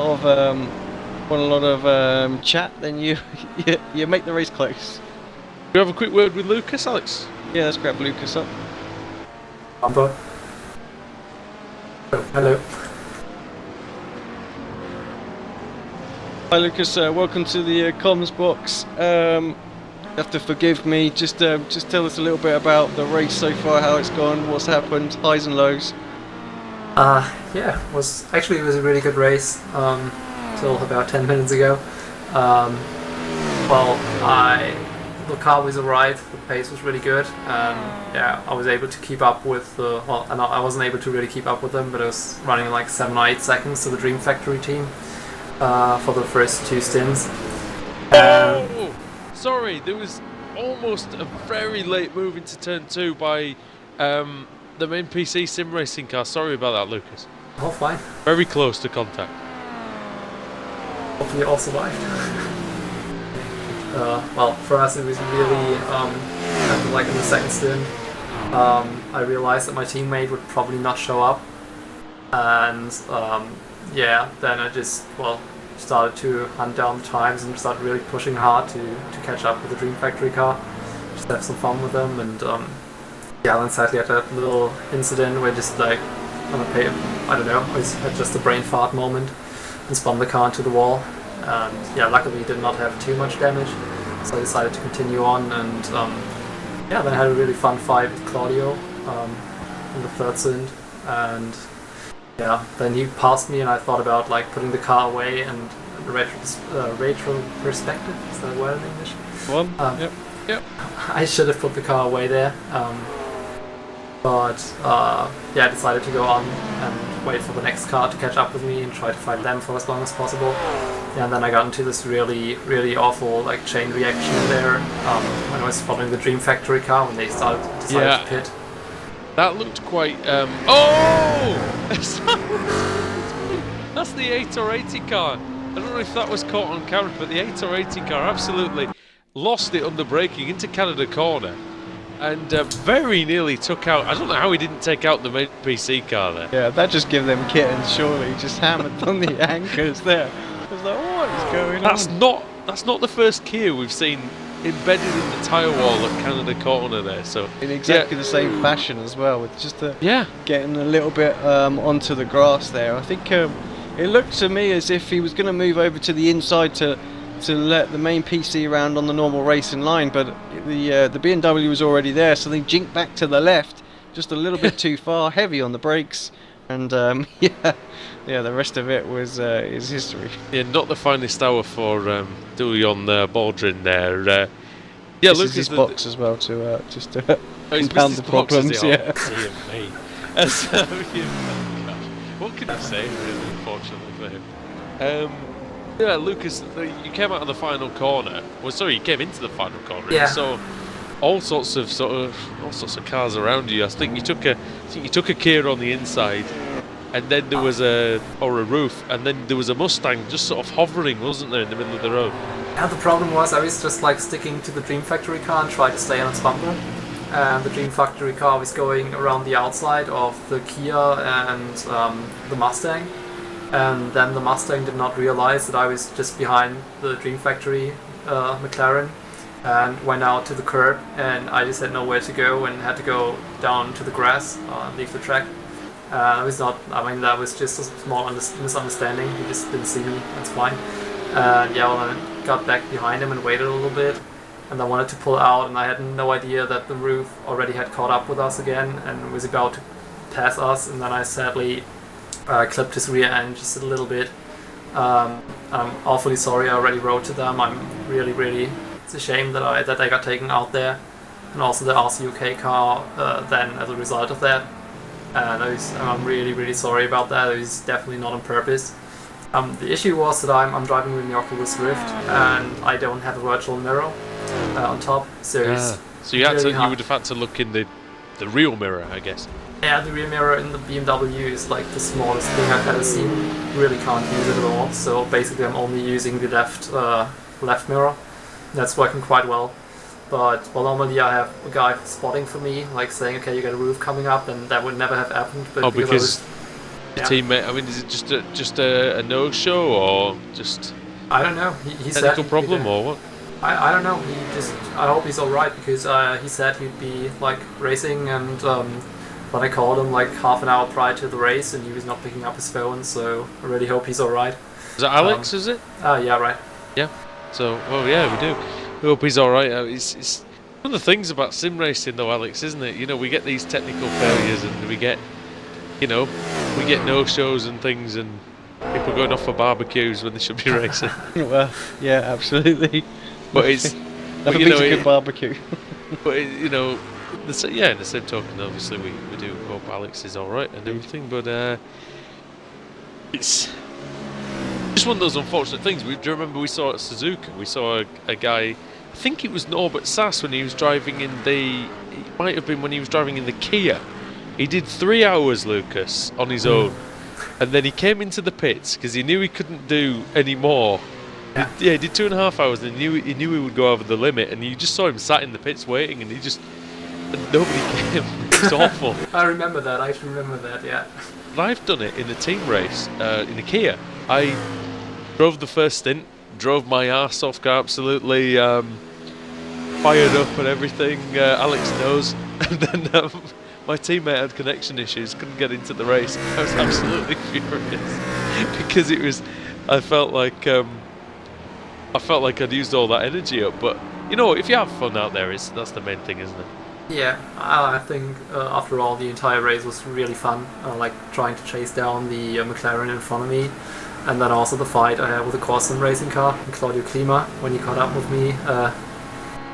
lot of chat. Then you make the race close. Do you have a quick word with Lucas, Alex? Yeah, let's grab Lucas up. Oh, hello. Hi Lucas, welcome to the comms box. You have to forgive me. Just tell us a little bit about the race so far, how it's gone, what's happened, highs and lows. Yeah, it was a really good race till about 10 minutes ago. The car was alright, the pace was really good, and yeah, I was able to keep up with I wasn't able to really keep up with them, but I was running like 7 or 8 seconds to the Dream Factory team for the first 2 stints. Sorry, there was almost a very late move into turn 2 by the main PC sim racing car. Sorry about that, Lucas. Oh, fine. Very close to contact. Hopefully all survived. Well, for us it was really, like in the second stint, I realized that my teammate would probably not show up, and yeah, then I just, started to hunt down the times and started really pushing hard to catch up with the Dream Factory car, just have some fun with them, and yeah, then sadly I had that little incident where just like, I don't know, I had just a brain fart moment and spun the car into the wall. And yeah, luckily did not have too much damage, so I decided to continue on, and yeah, then I had a really fun fight with Claudio in the third stint, and yeah, then he passed me, and I thought about like putting the car away and retro perspective, is that a word in English? Yep. I should have put the car away there, but yeah, I decided to go on and wait for the next car to catch up with me and try to fight them for as long as possible. Yeah, and then I got into this really, really awful like chain reaction there when I was following the Dream Factory car when they decided to pit. That looked quite. That's the 8 or 80 car. I don't know if that was caught on camera, but the 8 or 80 car absolutely lost it under braking into Canada corner. And very nearly took out. I don't know how he didn't take out the main PC car there. Yeah, that just give them kittens. Surely, just hammered on the anchors there. I was like, what is going on? That's not the first Kia we've seen embedded in the tyre wall at Canada corner there. So in exactly the same fashion as well, with just getting a little bit onto the grass there. I think it looked to me as if he was going to move over to the inside to let the main PC around on the normal racing line, but the BMW was already there, so they jinked back to the left just a little bit too far, heavy on the brakes, and yeah, the rest of it was is history. Yeah, not the finest hour for Dulion Baldrin there. Yeah, Lucas, his box as well to just compound the problems. Yeah. What can I say, really, unfortunately for him? Yeah, Lucas, you came out of the final corner. Well, sorry, you came into the final corner. Yeah. And you saw all sorts of cars around you. I think you took a Kia on the inside, and then there was a roof, and then there was a Mustang just sort of hovering, wasn't there, in the middle of the road? Yeah, the problem was I was just like sticking to the Dream Factory car and tried to stay on its bumper. And the Dream Factory car was going around the outside of the Kia and the Mustang. And then the Mustang did not realize that I was just behind the Dream Factory McLaren and went out to the curb, and I just had nowhere to go and had to go down to the grass, leave the track. That was just a small misunderstanding. He just didn't see me, that's fine. And yeah, well, I got back behind him and waited a little bit, and I wanted to pull out, and I had no idea that the roof already had caught up with us again and was about to pass us, and then I sadly clipped his rear end just a little bit. I'm awfully sorry. I already wrote to them. I'm really it's a shame that I got taken out there, and also the RCUK car then as a result of that. I'm really sorry about that. It was definitely not on purpose. The issue was that I'm driving with the Oculus Rift and I don't have a virtual mirror on top, so it's so you would have had to look in the the real mirror, I guess. Yeah, the rear mirror in the BMW is like the smallest thing I've ever seen. Really can't use it at all. So basically, I'm only using the left mirror. That's working quite well. But well, normally I have a guy spotting for me, like saying, "Okay, you got a roof coming up," and that would never have happened. But because the teammate. I mean, is it just a no-show or just? I don't know. He said technical problem or what? I don't know. I hope he's all right because he said he'd be like racing and. When I called him like half an hour prior to the race and he was not picking up his phone, so I really hope he's alright. Is that Alex, is it? Yeah, right. Yeah. So, well, yeah, we do. We hope he's alright. It's one of the things about sim racing though, Alex, isn't it? You know, we get these technical failures and we get no-shows and things and people going off for barbecues when they should be racing. Well, yeah, absolutely. But it's... But, you know, a good barbecue. But, you know... in the same token, obviously we do hope Alex is alright and everything, but it's just one of those unfortunate things. Do you remember we saw at Suzuka, we saw a guy, I think it was Norbert Sass when he was driving in it might have been when he was driving in the Kia. He did 3 hours, Lucas, on his own, and then he came into the pits because he knew he couldn't do any more. Yeah, he did 2.5 hours and he knew he would go over the limit, and you just saw him sat in the pits waiting, and nobody came. It's awful. I remember that. I actually remember that. Yeah. But I've done it in a team race in a Kia. I drove the first stint, drove my arse off, got absolutely fired up and everything. Alex knows. And then my teammate had connection issues, couldn't get into the race. I was absolutely furious because it was. I felt like I'd used all that energy up. But you know, if you have fun out there, that's the main thing, isn't it? Yeah, I think after all the entire race was really fun, like trying to chase down the McLaren in front of me, and then also the fight I had with the Corson racing car, Claudio Klima, when he caught up with me,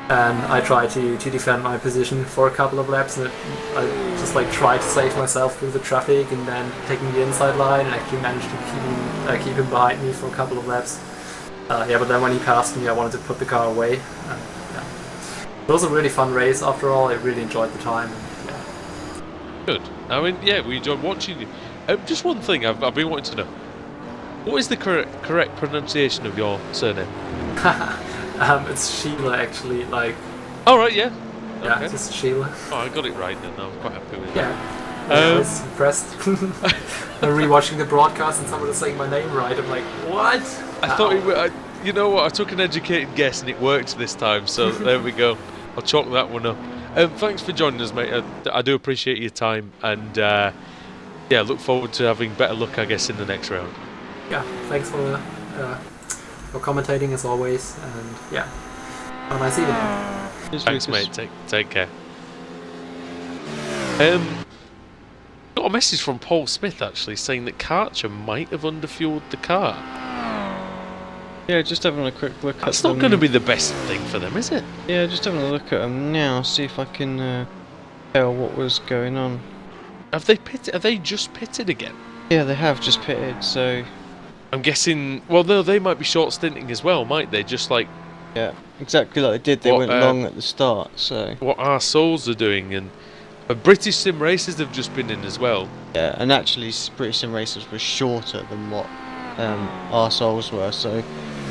and I tried to defend my position for a couple of laps, and I just like tried to save myself through the traffic and then taking the inside line and actually managed to keep him behind me for a couple of laps. But then when he passed me I wanted to put the car away. It was a really fun race after all. I really enjoyed the time. Yeah. Good. I mean, yeah, we enjoyed watching you. Just one thing I've been wanting to know. What is the correct pronunciation of your surname? It's Sheila, actually. Like. Oh, right, yeah. Yeah, okay. just Sheila. Oh, I got it right then. I'm quite happy with that. Yeah, I was impressed. I'm rewatching the broadcast and someone was saying my name right. I'm like, what? I thought it would. You know what? I took an educated guess and it worked this time. So there we go. I'll chalk that one up. Thanks for joining us, mate. I do appreciate your time, and look forward to having better luck, I guess, in the next round. Yeah, thanks for commentating as always, and yeah, have a nice evening. Thanks, mate. Take care. Got a message from Paul Smith actually saying that Karcher might have underfueled the car. Yeah, just having a quick look at them. That's not going to be the best thing for them, is it? Yeah, just having a look at them now, see if I can tell what was going on. Have they pitted? Have they just pitted again? Yeah, they have just pitted, so... I'm guessing... Well, no, they might be short stinting as well, might they? Just like... Yeah, exactly like they did. They went long at the start, so... What our souls are doing, and British sim races have just been in as well. Yeah, and actually British sim races were shorter than what our souls were, so...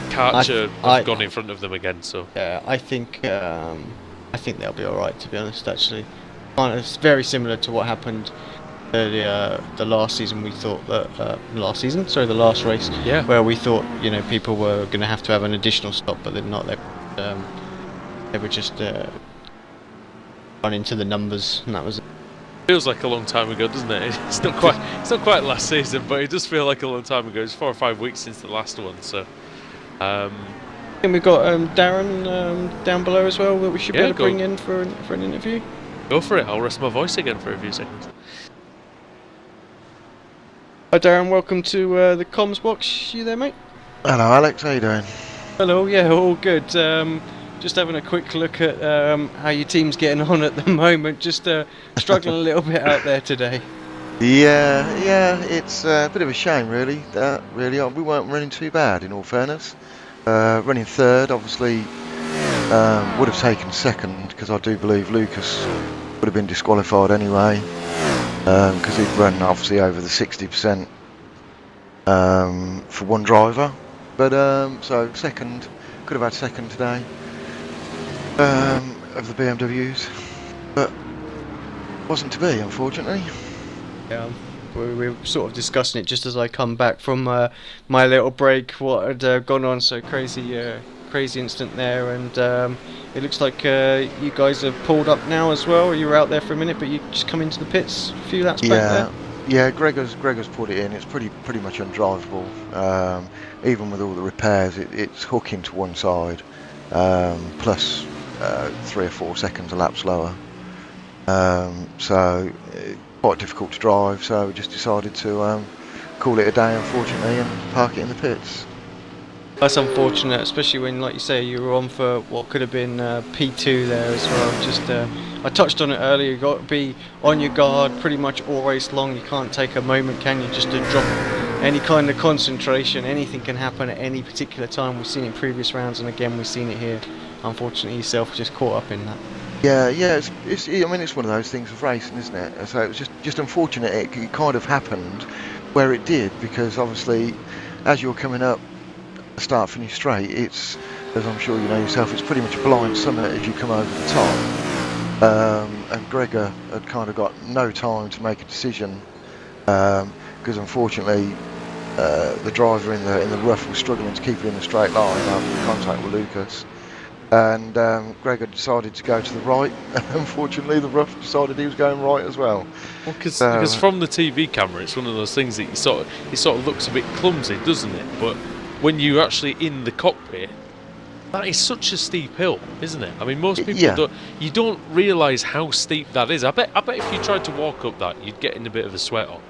Karcher have gone in front of them again, so... Yeah, I think they'll be alright, to be honest, actually. It's very similar to what happened the last season. We thought that... the last race. Yeah. Where we thought, you know, people were going to have to have an additional stop, but they're not. They were just run into the numbers, and that was it. Feels like a long time ago, doesn't it? It's not quite last season, but it does feel like a long time ago. It's 4 or 5 weeks since the last one, so... And we've got Darren down below as well that we should be able to bring in for an interview. Go for it. I'll rest my voice again for a few seconds. Hi Darren, welcome to the comms box. You there, mate? Hello Alex, how you doing? Hello, yeah, all good. Just having a quick look at how your team's getting on at the moment. Just struggling a little bit out there today. Yeah, it's a bit of a shame really. We weren't running too bad in all fairness. Running third, obviously, would have taken second because I do believe Lucas would have been disqualified anyway, because he'd run obviously over the 60% for one driver. But so second, could have had second today of the BMWs, but wasn't to be, unfortunately. Yeah, we were sort of discussing it just as I come back from my little break, what had gone on. So crazy incident there, and it looks like you guys have pulled up now as well. You were out there for a minute, but you just come into the pits a few laps back there. Yeah, Gregor's put it in. It's pretty much undrivable. Even with all the repairs, it's hooking to one side, plus 3 or 4 seconds a lap slower. So quite difficult to drive. So we just decided to call it a day, unfortunately, and park it in the pits. That's unfortunate, especially when, like you say, you were on for what could have been P2 there as well. Just I touched on it earlier. You've got to be on your guard pretty much all race long. You can't take a moment, can you, just to drop any kind of concentration. Anything can happen at any particular time. We've seen it in previous rounds, and again we've seen it here. Unfortunately, yourself just caught up in that. Yeah, it's I mean, it's one of those things of racing, isn't it? So it was just unfortunate it kind of happened where it did, because obviously as you're coming up start finish straight, it's, as I'm sure you know yourself, it's pretty much a blind summit as you come over the top, and Gregor had kind of got no time to make a decision, because unfortunately the driver in the rough was struggling to keep it in a straight line after contact with Lucas, and Gregor decided to go to the right, and unfortunately the rough decided he was going right as well. Well, because from the TV camera, it's one of those things that it sort of looks a bit clumsy, doesn't it? But when you're actually in the cockpit, that is such a steep hill, isn't it? I mean, most people don't realise how steep that is. I bet if you tried to walk up that, you'd get in a bit of a sweat on.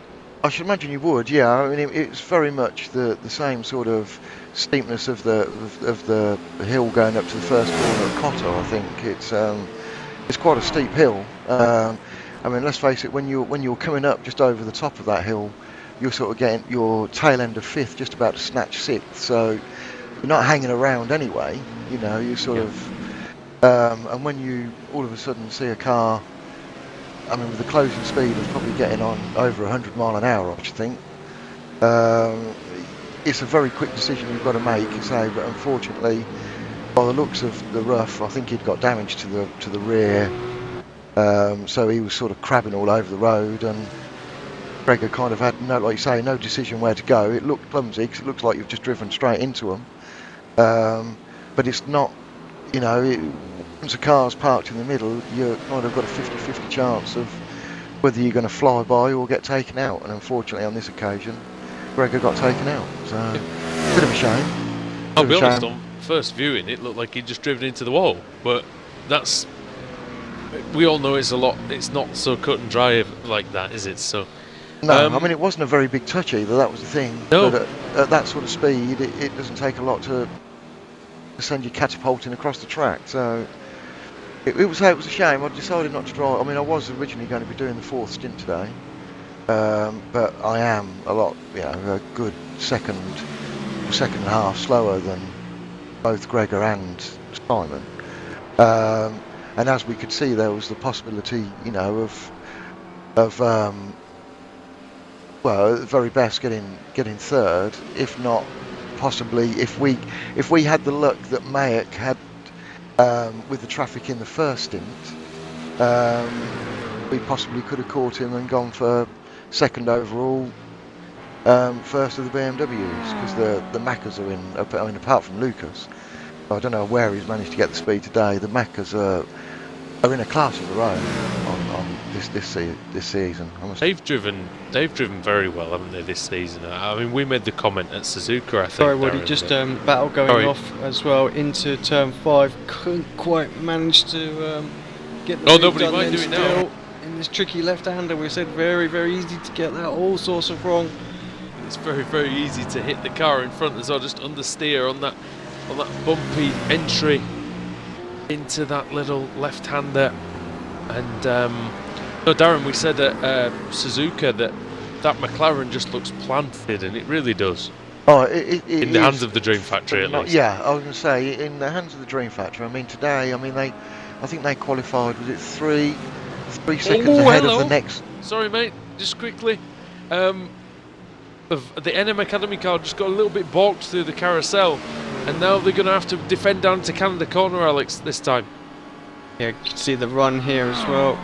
I should imagine you would, yeah. I mean, it's very much the same sort of steepness of the hill going up to the first corner of Koto. I think it's quite a steep hill. I mean, let's face it, when you're coming up just over the top of that hill, you're sort of getting your tail end of fifth, just about to snatch sixth, so you're not hanging around anyway, you know, you sort of, and when you all of a sudden see a car, I mean, with the closing speed of probably getting on over 100 mile an hour, I should think, it's a very quick decision you've got to make, you say, but unfortunately, by the looks of the rough, I think he'd got damage to the rear, so he was sort of crabbing all over the road, and Gregor kind of had no, like you say, no decision where to go. It looked clumsy because it looks like you've just driven straight into him, but it's not, you know, once a car's parked in the middle, you've kind of got a 50-50 chance of whether you're going to fly by or get taken out, and unfortunately on this occasion Gregor got taken out, so a bit of a shame. I'll be honest, on first viewing it looked like he'd just driven into the wall, but we all know it's not so cut and dry like that, is it? So no, I mean, it wasn't a very big touch either, that was the thing. No. But at that sort of speed, it doesn't take a lot to send you catapulting across the track. So it was a shame. I decided not to drive. I mean, I was originally going to be doing the 4th stint today, but I am a lot, you know, a good second and a half slower than both Gregor and Simon. And as we could see, there was the possibility, you know, of well, at the very best getting third, if not possibly if we had the luck that Mayak had with the traffic in the first stint, we possibly could have caught him and gone for second overall, first of the BMWs, because the Maccas are in. I mean, apart from Lucas, I don't know where he's managed to get the speed today. The Maccas are in a class of their own on this season. They've driven very well, haven't they, this season? I mean, we made the comment at Suzuka, I think. Sorry, Woody, just battle going off as well into turn 5. Couldn't quite manage to get the nobody might do it now. In this tricky left-hander, we said very, very easy to get that all sorts of wrong. It's very, very easy to hit the car in front as well, just understeer on that bumpy entry into that little left-hander. And no, Darren, we said at Suzuka that McLaren just looks planted, and it really does. Oh, in the hands of the Dream Factory, at least. Yeah, I was going to say, in the hands of the Dream Factory. I mean, today, I think they qualified, was it 3 3 seconds ahead hello. of the next. Sorry, mate. Just quickly. The NM Academy car just got a little bit balked through the carousel, and now they're going to have to defend down to Canada corner, Alex, this time. Yeah, you can see the run here as well.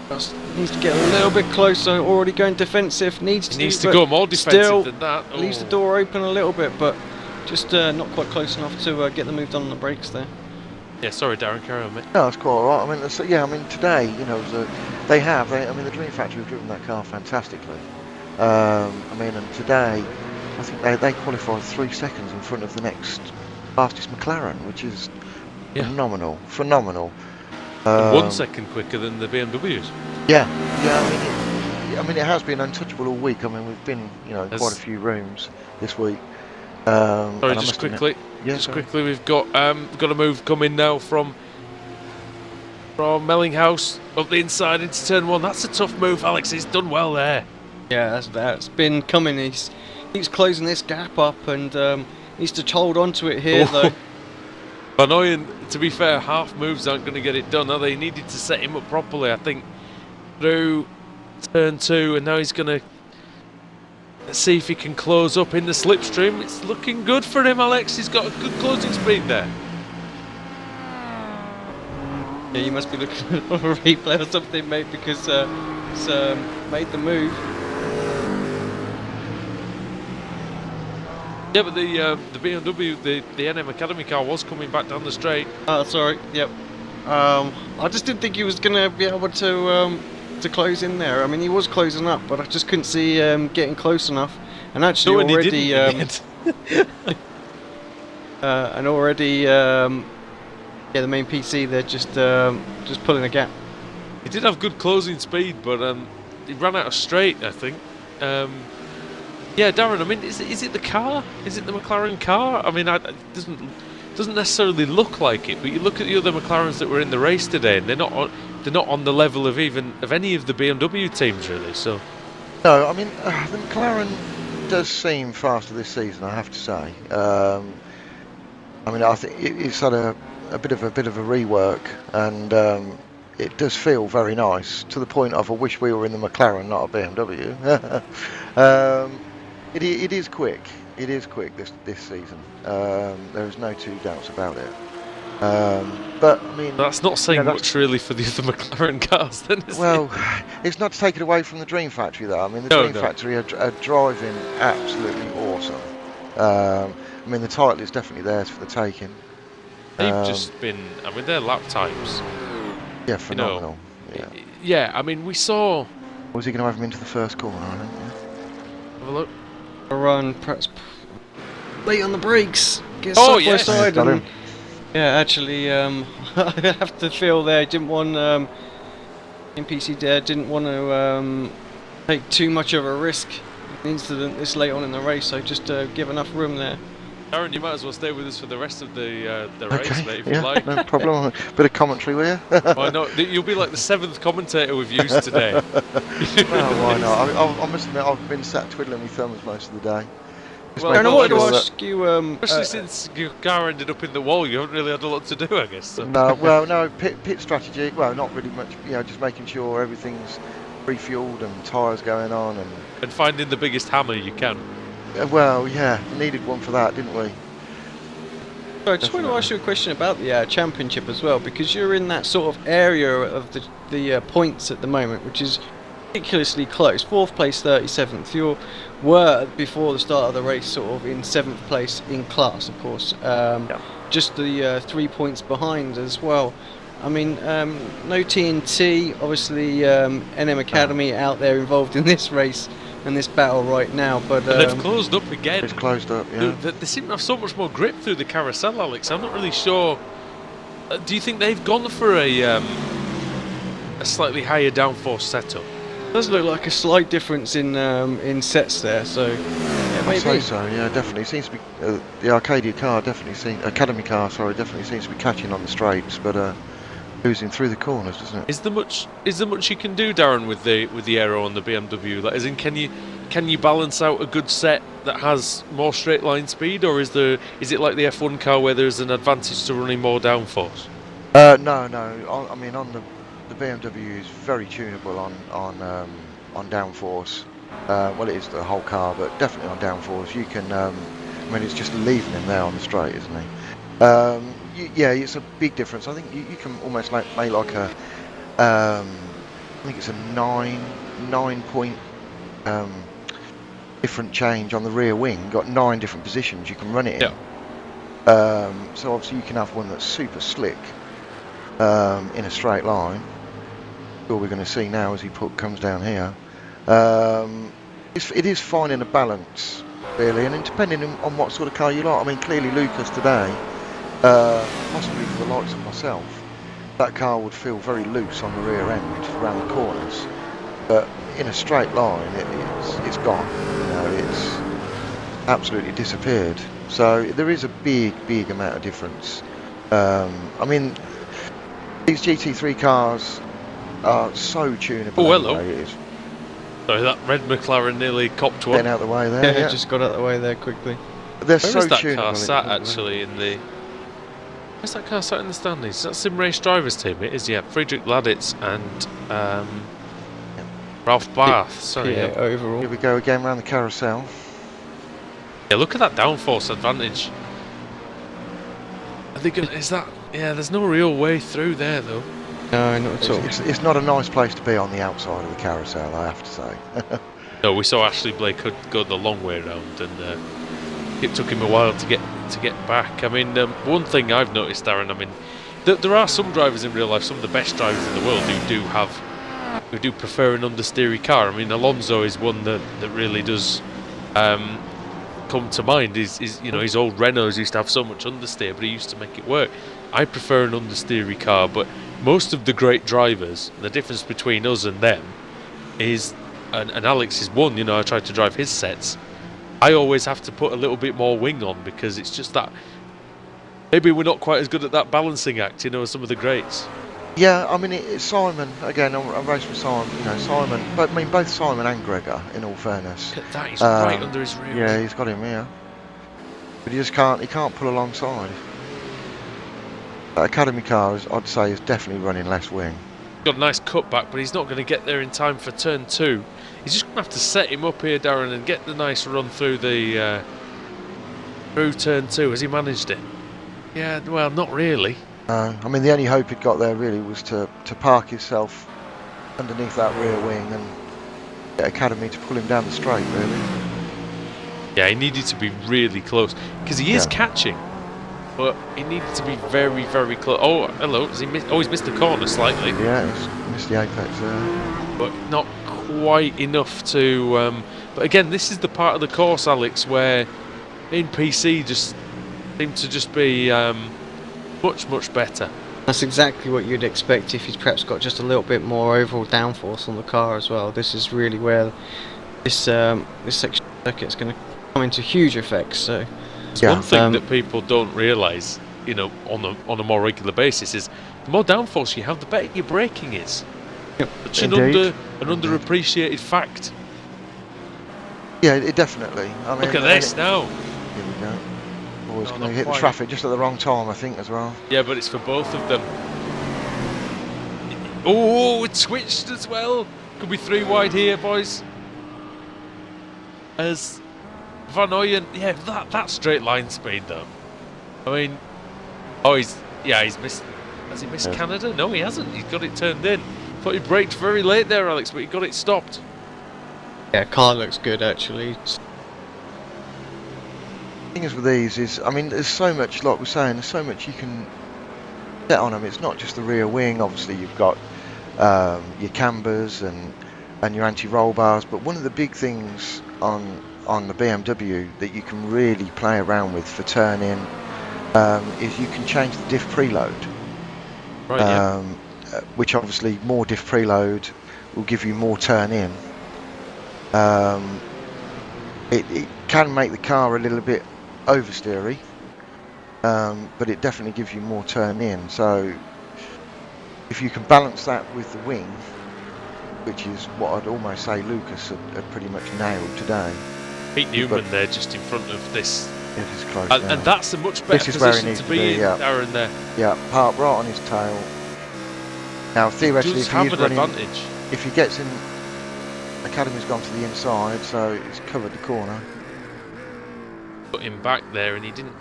Just needs to get a little bit closer. Already going defensive. Needs to go more defensive still than that. Leaves the door open a little bit, but just not quite close enough to get the move done on the brakes there. Yeah, sorry, Darren, carry on, mate. No, that's quite alright. I mean, yeah, I mean today, you know, I mean, the Dream Factory have driven that car fantastically. I mean, and today, I think they qualified 3 seconds in front of the next fastest McLaren, which is phenomenal. 1 second quicker than the BMWs. Yeah. I mean, it has been untouchable all week. I mean, we've been, you know, in quite a few rooms this week. Sorry, just quickly. Quickly, we've got a move coming now from Mellinghouse up the inside into turn 1. That's a tough move, Alex. He's done well there. Yeah, that's been coming. He's closing this gap up and needs to hold on to it here though. Annoying. To be fair, half moves aren't going to get it done, are they? He needed to set him up properly, I think, through turn 2, and now he's going to see if he can close up in the slipstream. It's looking good for him, Alex. He's got a good closing speed there. Yeah, you must be looking at a replay or something, mate, because he's made the move. Yeah, but the BMW, the NM Academy car was coming back down the straight. Oh, sorry. Yep. I just didn't think he was going to be able to close in there. I mean, he was closing up, but I just couldn't see getting close enough. And actually, already, the main PC, they're just pulling a gap. He did have good closing speed, but he ran out of straight, I think. Yeah, Darren. I mean, is it the car? Is it the McLaren car? I mean, it doesn't necessarily look like it. But you look at the other McLarens that were in the race today, and they're not on the level of any of the BMW teams, really. So. No, I mean, the McLaren does seem faster this season, I have to say. I mean, I think it's had a bit of a rework, and it does feel very nice to the point of I wish we were in the McLaren, not a BMW. It is quick. It is quick this season. There is no two doubts about it. But I mean, that's not saying much really for the other McLaren cars, then, is it? It's not to take it away from the Dream Factory, though. I mean, the Dream Factory are driving absolutely awesome. I mean, the title is definitely theirs for the taking. They've just been. I mean, their lap times. Yeah, phenomenal. Yeah, I mean, we saw. Was he going to have him into the first corner? I think. Have a look. A run, perhaps late on the brakes. Get side by side. And, yeah, actually, I have to feel there. Didn't want NPC there. Didn't want to take too much of a risk. Incident this late on in the race, so just give enough room there. Aaron, you might as well stay with us for the rest of the race, mate, if you like. No problem. Bit of commentary, will you? Why not? You'll be like the 7th commentator we've used today. Well, why not? I must admit, I've been sat twiddling my thumbs most of the day. Well, I wanted to ask you, especially since your car ended up in the wall, you haven't really had a lot to do, I guess. So. No, pit strategy. Well, not really much. You know, just making sure everything's refueled and tyres going on, and finding the biggest hammer you can. Well, yeah, needed one for that, didn't we? So I just want to ask you a question about the championship as well, because you're in that sort of area of the points at the moment, which is ridiculously close. 4th place, 37th. You were before the start of the race sort of in 7th place in class, of course. Just the 3 points behind as well. I mean, no TNT, obviously NM Academy out there involved in this race and this battle right now, but they've closed up again. It's closed up, yeah. They seem to have so much more grip through the carousel, Alex. I'm not really sure. Do you think they've gone for a slightly higher downforce setup? It does look like a slight difference in sets there, so yeah, maybe. I'd say so, yeah, definitely. It seems to be the Arcadia car Academy car, definitely seems to be catching on the straights, but losing through the corners, doesn't it? Is there much you can do, Darren, with the aero on the BMW? Like, as in, can you balance out a good set that has more straight line speed, or is it like the F1 car where there's an advantage to running more downforce? No. I mean, on the BMW is very tunable on downforce. Well, it is the whole car, but definitely on downforce. You can, I mean, it's just leaving him there on the straight, isn't he? Yeah, it's a big difference. I think you can almost make like a, I think it's a 9 point different change on the rear wing. You've got 9 different positions you can run it in. Yeah. So obviously you can have one that's super slick in a straight line. All we're going to see now as he comes down here. It is finding a balance, really, and depending on what sort of car you like. I mean, clearly Lucas today, possibly for the likes of myself, that car would feel very loose on the rear end around the corners, but in a straight line it's gone. You know, it's absolutely disappeared. So there is a big amount of difference. I mean, these GT3 cars are so tunable. Oh, hello. Anyway. Sorry, that red McLaren nearly copped one. Getting out of the way there. Yeah, just got out of the way there quickly. They're Where so is that tunable. car sat actually in the... Where's that car sat in the standings? Is that Sim Race Drivers team? It is, yeah. Friedrich Laditz and Ralph Barth. Sorry. Yeah, overall. Here we go again around the carousel. Yeah, look at that downforce advantage. I think is that... Yeah, there's no real way through there though. No, not at all. It's not a nice place to be on the outside of the carousel, I have to say. No, we saw Ashley Blake could go the long way around, and it took him a while to get back. I mean, one thing I've noticed, Darren, I mean, there are some drivers in real life, some of the best drivers in the world who do prefer an understeery car. I mean, Alonso is one that really does come to mind. Is you know, his old Renaults used to have so much understeer, but he used to make it work. I prefer an understeery car, but most of the great drivers, the difference between us and them is, and Alex is one, you know, I tried to drive his sets, I always have to put a little bit more wing on because it's just that maybe we're not quite as good at that balancing act, you know, as some of the greats. Yeah, I mean, Simon, again, I raced with Simon, you know, Simon, but I mean, both Simon and Gregor, in all fairness. Look at that, he's right under his rear. Yeah, he's got him here. But he can't pull alongside. That Academy car, I'd say, is definitely running less wing. Got a nice cutback, but he's not going to get there in time for turn 2. He's just going to have to set him up here, Darren, and get the nice run through the through turn 2. Has he managed it? Yeah, well, not really. I mean, the only hope he'd got there really was to park himself underneath that rear wing and get Academy to pull him down the straight, really. Yeah, he needed to be really close because he is catching. But he needed to be very, very close. Oh, hello. Has he missed? Oh, he's missed the corner slightly. Yeah, he's missed the apex there. But not quite enough to... but again, this is the part of the course, Alex, where in PC just seem to just be much better. That's exactly what you'd expect if he's perhaps got just a little bit more overall downforce on the car as well. This is really where this section of the circuit is going to come into huge effect. So. One thing that people don't realise, you know, on a more regular basis is the more downforce you have, the better your braking is. Yep. It's an underappreciated fact. Yeah, it definitely. I mean, look at this now. Here we go. Always going to hit the traffic just at the wrong time, I think, as well. Yeah, but it's for both of them. Oh, it switched as well. Could be 3 wide here, boys. As Van Ooyen, yeah, that straight line speed though. I mean, oh, he's missed. Has he missed Canada? No, he hasn't. He's got it turned in. Thought he braked very late there, Alex, but he got it stopped. Yeah, car looks good actually. The thing is with these is, I mean, there's so much, like we're saying, there's so much you can set on them. It's not just the rear wing. Obviously, you've got your cambers and your anti-roll bars, but one of the big things on the BMW that you can really play around with for turn-in is you can change the diff preload. Right, yeah. Which obviously more diff preload will give you more turn-in. It can make the car a little bit oversteery, but it definitely gives you more turn-in. So if you can balance that with the wing, which is what I'd almost say Lucas had pretty much nailed today. Pete Newman there just in front of this. It is close and that's a much better position to be in, Darren, there. Yeah, park right on his tail. Now, theoretically, does if have he's an running, advantage. if he gets in, Academy's gone to the inside, so it's covered the corner. Put him back there, and he didn't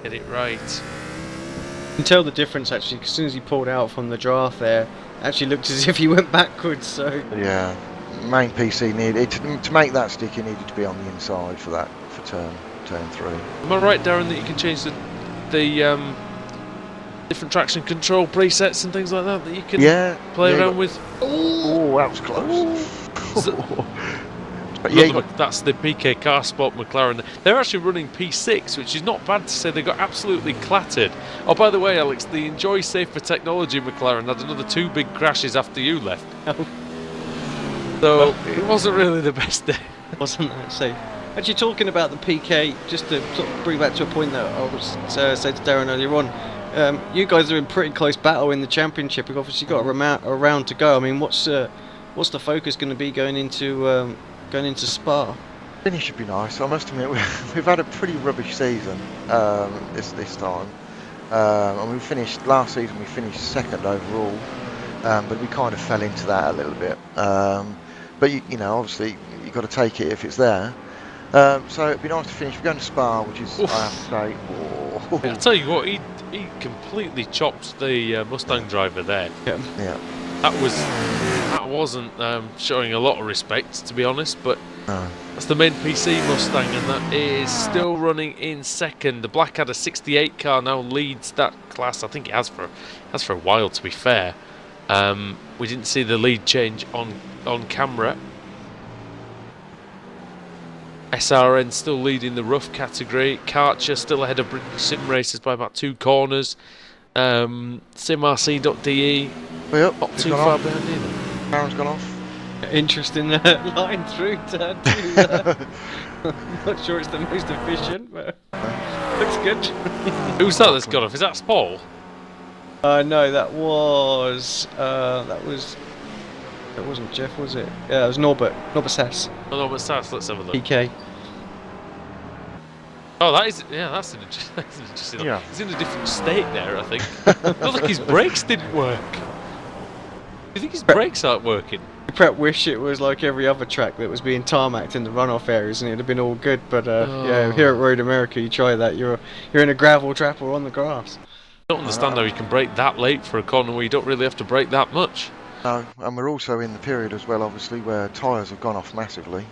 get it right. You can tell the difference actually. As soon as he pulled out from the draft there, actually looked as if he went backwards. So Yeah, main PC needed to make that stick. He needed to be on the inside for that for turn 3. Am I right, Darren, that you can change the different traction control presets and things like that you can play around with? Oh, that was close. But that's the PK Car Sport McLaren. They're actually running P6, which is not bad to say. They got absolutely clattered. Oh, by the way, Alex, the Enjoy Safer Technology McLaren had another 2 big crashes after you left. So it wasn't really the best day. Wasn't that safe? Actually, talking about the PK, just to sort of bring back to a point that I was said to Darren earlier on. You guys are in pretty close battle in the championship. You've obviously got a round to go. I mean, what's the focus going to be going into Spa? Finish should be nice. I must admit, we've had a pretty rubbish season this time. And we finished last season. We finished 2nd overall, but we kind of fell into that a little bit. But you know, obviously, you've got to take it if it's there. So it'd be nice to finish. We're going to Spa, which is, I have to say, I'll tell you what, he completely chopped the Mustang driver there. Yeah. That wasn't showing a lot of respect, to be honest, but that's the main PC Mustang, and that is still running in 2nd. The Blackadder 68 car now leads that class. I think it has for a while, to be fair. We didn't see the lead change on camera. SRN still leading the rough category. Karcher still ahead of British Sim Racers by about 2 corners. SimRC.de not too far behind either. Aaron's gone off. Interesting line through turn 2 there. I'm not sure it's the most efficient, but looks good. Who's that's gone off? Is that Paul? No, that wasn't Jeff, was it? Yeah, it was Norbert Sass. Oh, Norbert Sass, let's have a look. PK. Oh, that's an interesting. Yeah. He's in a different state there, I think. Not like his brakes didn't work. Do you think his brakes aren't working? Prep wish it was like every other track that was being tarmacked in the runoff areas, and it'd have been all good. But yeah, here at Road America, you try that, you're in a gravel trap or on the grass. I don't understand how you can brake that late for a corner where you don't really have to brake that much. No, and we're also in the period as well, obviously, where tyres have gone off massively.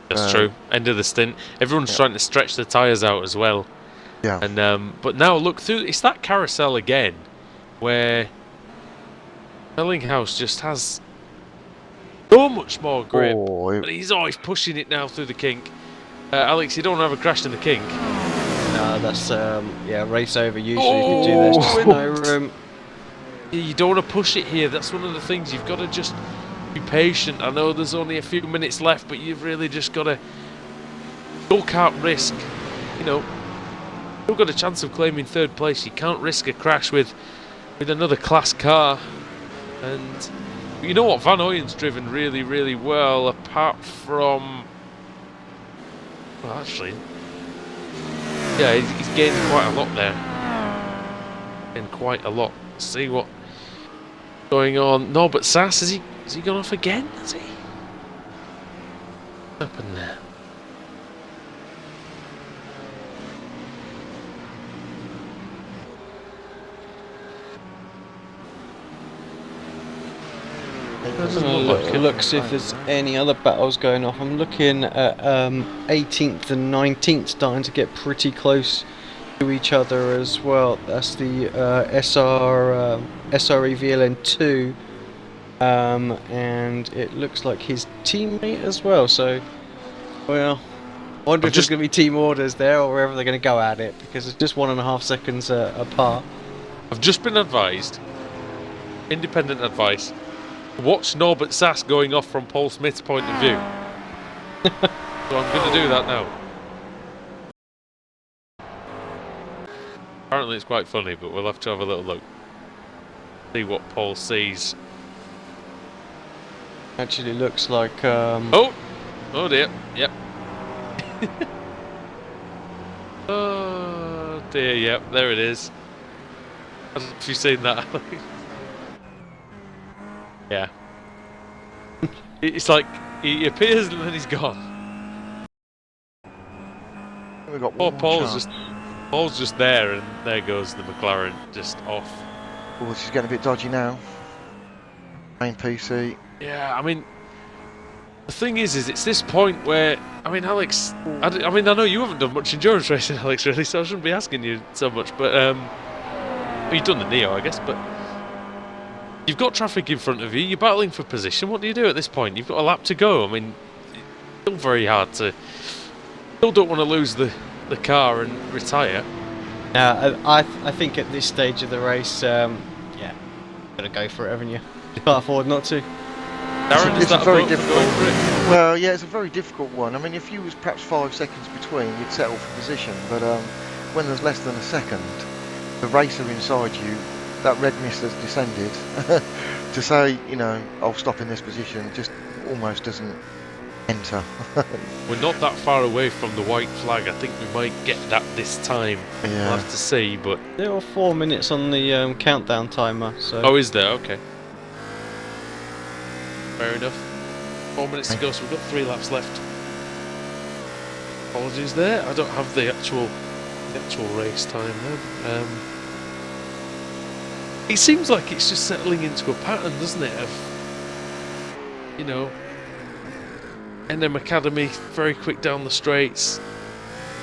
That's true. End of the stint. Everyone's trying to stretch the tyres out as well. Yeah. And but now look through. It's that carousel again, where Bellinghouse just has so much more grip. But he's always pushing it now through the kink. Alex, you don't want to have a crash in the kink. No, that's race over usually if you do this. Just no room. You don't want to push it here. That's one of the things. You've got to just be patient. I know there's only a few minutes left, but you've really just got to. You can't risk. You know, you've got a chance of claiming 3rd place. You can't risk a crash with another class car. And you know what? Van Ooyen's driven really, really well. Apart from, well, actually, yeah, he's gained quite a lot there. And quite a lot. See what going on. No, but Sass, has he gone off again? Has he? What happened there? Look, see if there's any other battles going off. I'm looking at 18th and 19th starting to get pretty close to each other as well. That's the SRE VLN-2, and it looks like his teammate as well. So, well, I wonder if there's going to be team orders there or wherever they're going to go at it, because it's just 1.5 seconds apart. I've just been advised, independent advice, watch Norbert Sass going off from Paul Smith's point of view. So I'm going to do that now. Apparently it's quite funny, but we'll have to have a little look. See what Paul sees. Actually looks like... Oh dear, yep. Oh dear, yep, there it is. Have you seen that? Yeah. It's like he appears and then he's gone. We've got Poor one Paul's just there, and there goes the McLaren just off. Oh, this is getting a bit dodgy now. Main PC. Yeah, I mean, the thing is it's this point where, I mean, Alex, I know you haven't done much endurance racing, Alex, really, so I shouldn't be asking you so much, but, well, you've done the Neo, I guess, but you've got traffic in front of you, you're battling for position, what do you do at this point? You've got a lap to go, I mean, it's still very hard to, still don't want to lose the car and retire. I think at this stage of the race, yeah, gotta go for it, haven't you? You can't afford not to. Darren, it's a very difficult. Well, yeah, it's a very difficult one. I mean, if you was perhaps 5 seconds between, you'd settle for position. But when there's less than a second, the racer inside you, that red mist has descended. To say, you know, I'll stop in this position, just almost doesn't enter. We're not that far away from the white flag. I think we might get that this time. Yeah. We'll have to see, but there are 4 minutes on the countdown timer. So. Oh, is there? Okay. Fair enough. 4 minutes to go, so we've got 3 laps left. Apologies there. I don't have the actual race time then. It seems like it's just settling into a pattern, doesn't it? Of, you know, NM Academy, very quick down the straights.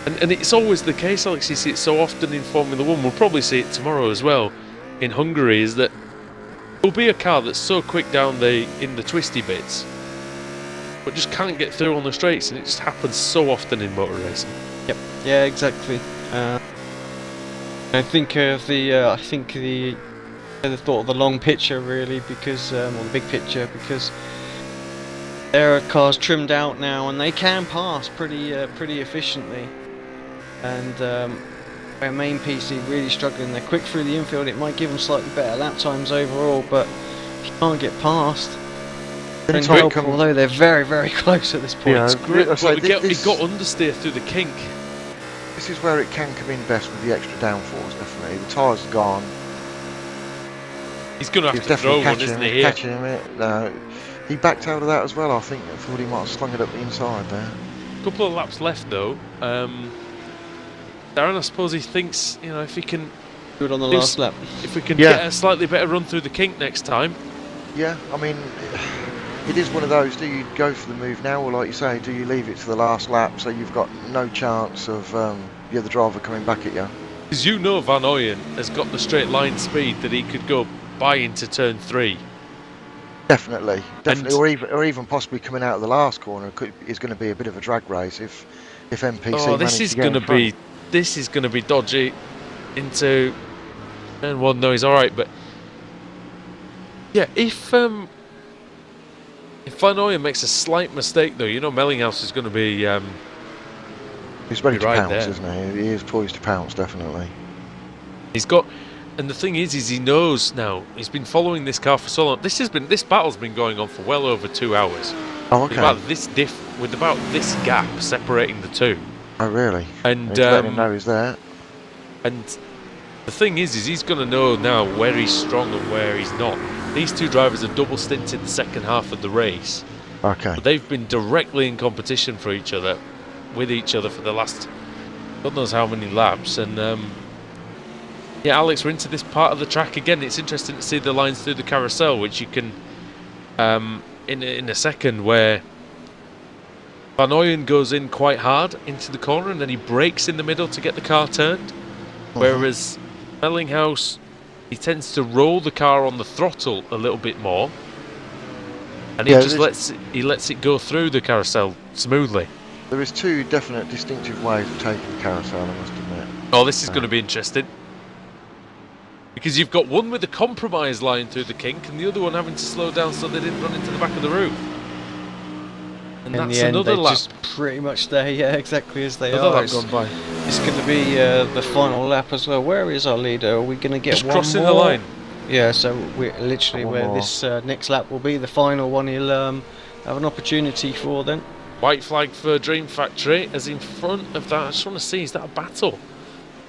And it's always the case, Alex, you see it so often in Formula 1, we'll probably see it tomorrow as well in Hungary, is that there'll be a car that's so quick down in the twisty bits, but just can't get through on the straights, and it just happens so often in motor racing. Yep. Yeah, exactly. I think the thought of the long picture really, because or the big picture, because there are cars trimmed out now and they can pass pretty efficiently, and our main PC really struggling. They're quick through the infield, it might give them slightly better lap times overall, but if you can't get past, then help, although they're very close at this point. Yeah, It's great, but it got understeer through the kink. This is where it can come in best with the extra downforce, definitely. The tyres are gone. He's going to have to throw one, isn't he? Catching him. No, he backed out of that as well, I think. I thought he might have slung it up the inside there. A couple of laps left though. Darren, I suppose he thinks, you know, if he can do it on the last lap, if we can get a slightly better run through the kink next time. Yeah, I mean, it is one of those, do you go for the move now, or like you say, do you leave it to the last lap so you've got no chance of the other driver coming back at you? Because you know Van Ooyen has got the straight line speed that he could go by into turn 3. Definitely, or even possibly coming out of the last corner is going to be a bit of a drag race if MPC. Oh, this is going to be dodgy into turn 1. No, he's all right, but yeah, if Van Ooyen makes a slight mistake though, you know Mellinghaus is going to be he's ready to pounce, there. isn't he? He is poised to pounce, definitely. He's got. And the thing is he knows now. He's been following this car for so long. This battle's been going on for well over 2 hours. Oh, okay. With about this gap separating the two. Oh, really? And he's letting him know he's there. And the thing is he's going to know now where he's strong and where he's not. These two drivers are double stinted the second half of the race. Okay. But they've been directly in competition with each other for the last God knows how many laps, and. Yeah, Alex, we're into this part of the track again. It's interesting to see the lines through the carousel, which you can, in a second, where Van Ooyen goes in quite hard into the corner and then he brakes in the middle to get the car turned. Whereas Mellinghaus, he tends to roll the car on the throttle a little bit more, and he just lets it go through the carousel smoothly. There is 2 definite distinctive ways of taking the carousel, I must admit. Oh, this is going to be interesting. Because you've got one with a compromise line through the kink and the other one having to slow down so they didn't run into the back of the roof. And in that's the end, another they lap. just pretty much stay, exactly as they Another are. lap gone by. It's going to be the final lap as well. Where is our leader? Are we going to get just one crossing more? the line? Yeah, so we're literally where this next lap will be the final one. He'll have an opportunity for then. White flag for Dream Factory, as in front of that. I just want to see, is that a battle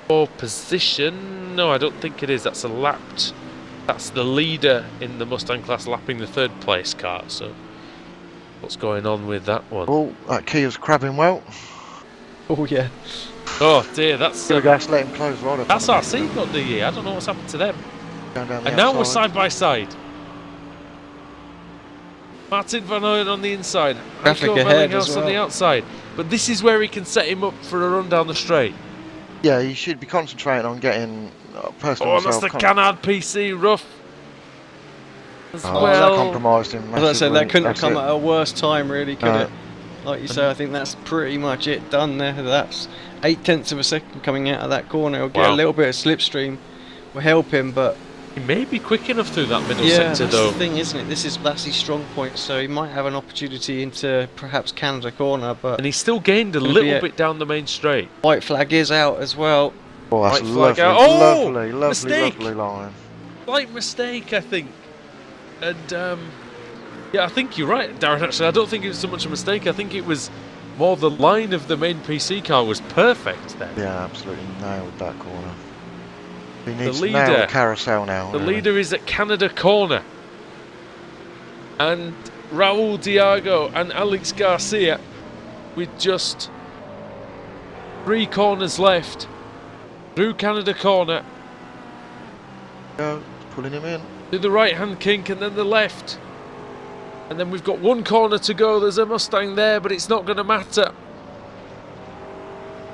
for position? No, I don't think it is. That's a lapped That's the leader in the Mustang class lapping the third place car. So what's going on with that one? Oh, that Kia's crabbing well. Oh yeah. Oh dear, that's let him close right up. That's RC got the I don't know what's happened to them. Down the And now we're outside. side by side. Martin Van Ooyen on the inside, Traffic Heiko ahead Mellinghaus as on the well. outside. But this is where he can set him up for a run down the straight. Yeah, you should be concentrating on getting personal. Oh, that's the Canard PC rough as That well. compromised him. As I said, that couldn't have That's come it. at a worse time, really, could No. it? Like you say, I think that's pretty much it done there. That's 0.8 of a second coming out of that corner. He'll get a little bit of slipstream, will help him, but he may be quick enough through that middle yeah, sector that's though. the thing, isn't it? That's his strong point, so he might have an opportunity into perhaps Canada corner, but And he's still gained a little bit down the main straight. White flag is out as well. Oh, that's White flag lovely, out. Oh, lovely, mistake. lovely line. Slight mistake, I think. And yeah, I think you're right, Darren. Actually, I don't think it was so much a mistake. I think it was more the line of the main PC car was perfect there. Yeah, absolutely nailed that corner. He The needs to nail the leader, carousel now. the really. leader is at Canada corner, and Raul Diago and Alex Garcia with just 3 corners left through Canada corner. Go, pulling him in. Do the right hand kink and then the left. And then we've got 1 corner to go. There's a Mustang there, but it's not going to matter.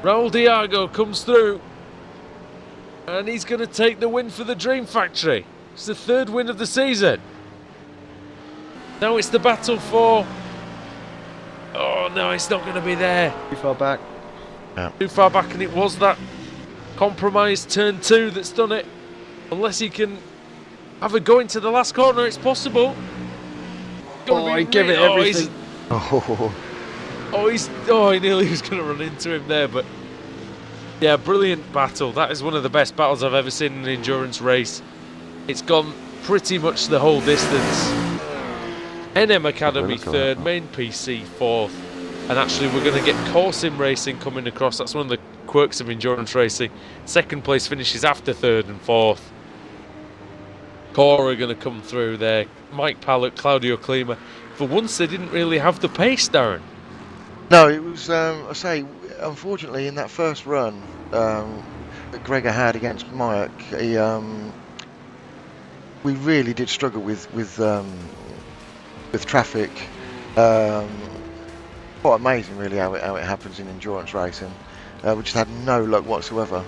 Raul Diago comes through. And he's going to take the win for the Dream Factory. It's the 3rd win of the season. Now it's the battle for... Oh no, it's not going to be there. Too far back. Yeah. Too far back, and it was that compromised turn 2 that's done it. Unless he can have a go into the last corner, it's possible. Oh, he give it everything. He nearly was going to run into him there, but yeah, brilliant battle. That is one of the best battles I've ever seen in an endurance race. It's gone pretty much the whole distance. NM Academy 3rd, main PC 4th, and actually we're going to get Corsim Racing coming across. That's one of the quirks of endurance racing. 2nd place finishes after 3rd and 4th. Cora are going to come through there. Mike Pallett, Claudio Klima. For once, they didn't really have the pace, Darren. No, it was, I say, unfortunately, in that first run that Gregor had against Mayak, we really did struggle with traffic. Quite amazing, really, how it happens in endurance racing. We just had no luck whatsoever.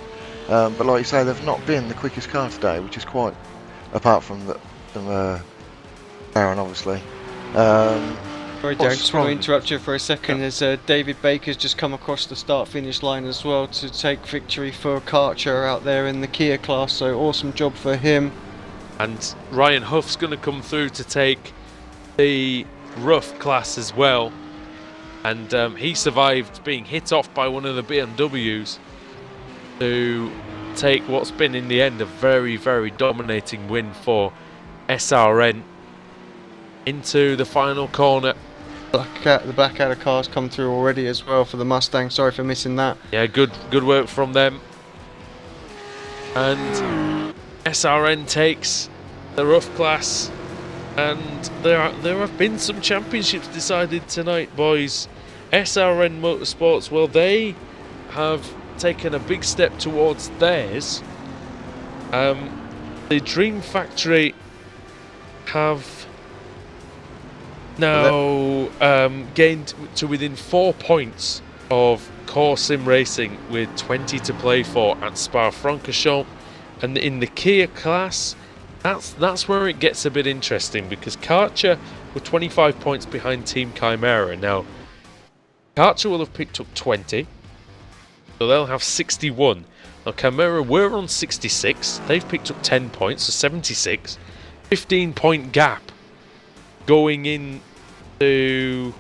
But like you say, they've not been the quickest car today, which is quite, apart from Darren, obviously. Sorry, Derek, just want to interrupt you for a second. As David Baker's just come across the start-finish line as well to take victory for Karcher out there in the Kia class, so awesome job for him. And Ryan Huff's going to come through to take the rough class as well. And he survived being hit off by one of the BMWs to take what's been in the end a very, very dominating win for SRN into the final corner. The Blackadder cars come through already as well for the Mustang. Sorry for missing that. Yeah, good work from them. And SRN takes the rough class, and there have been some championships decided tonight, boys. SRN Motorsports, well, they have taken a big step towards theirs. The Dream Factory have now gained to within 4 points of Core Sim Racing with 20 to play for at Spa-Francorchamps. And in the Kia class, that's where it gets a bit interesting, because Karcher were 25 points behind Team Chimera. Now, Karcher will have picked up 20, so they'll have 61. Now, Chimera were on 66. They've picked up 10 points, so 76. 15-point gap going into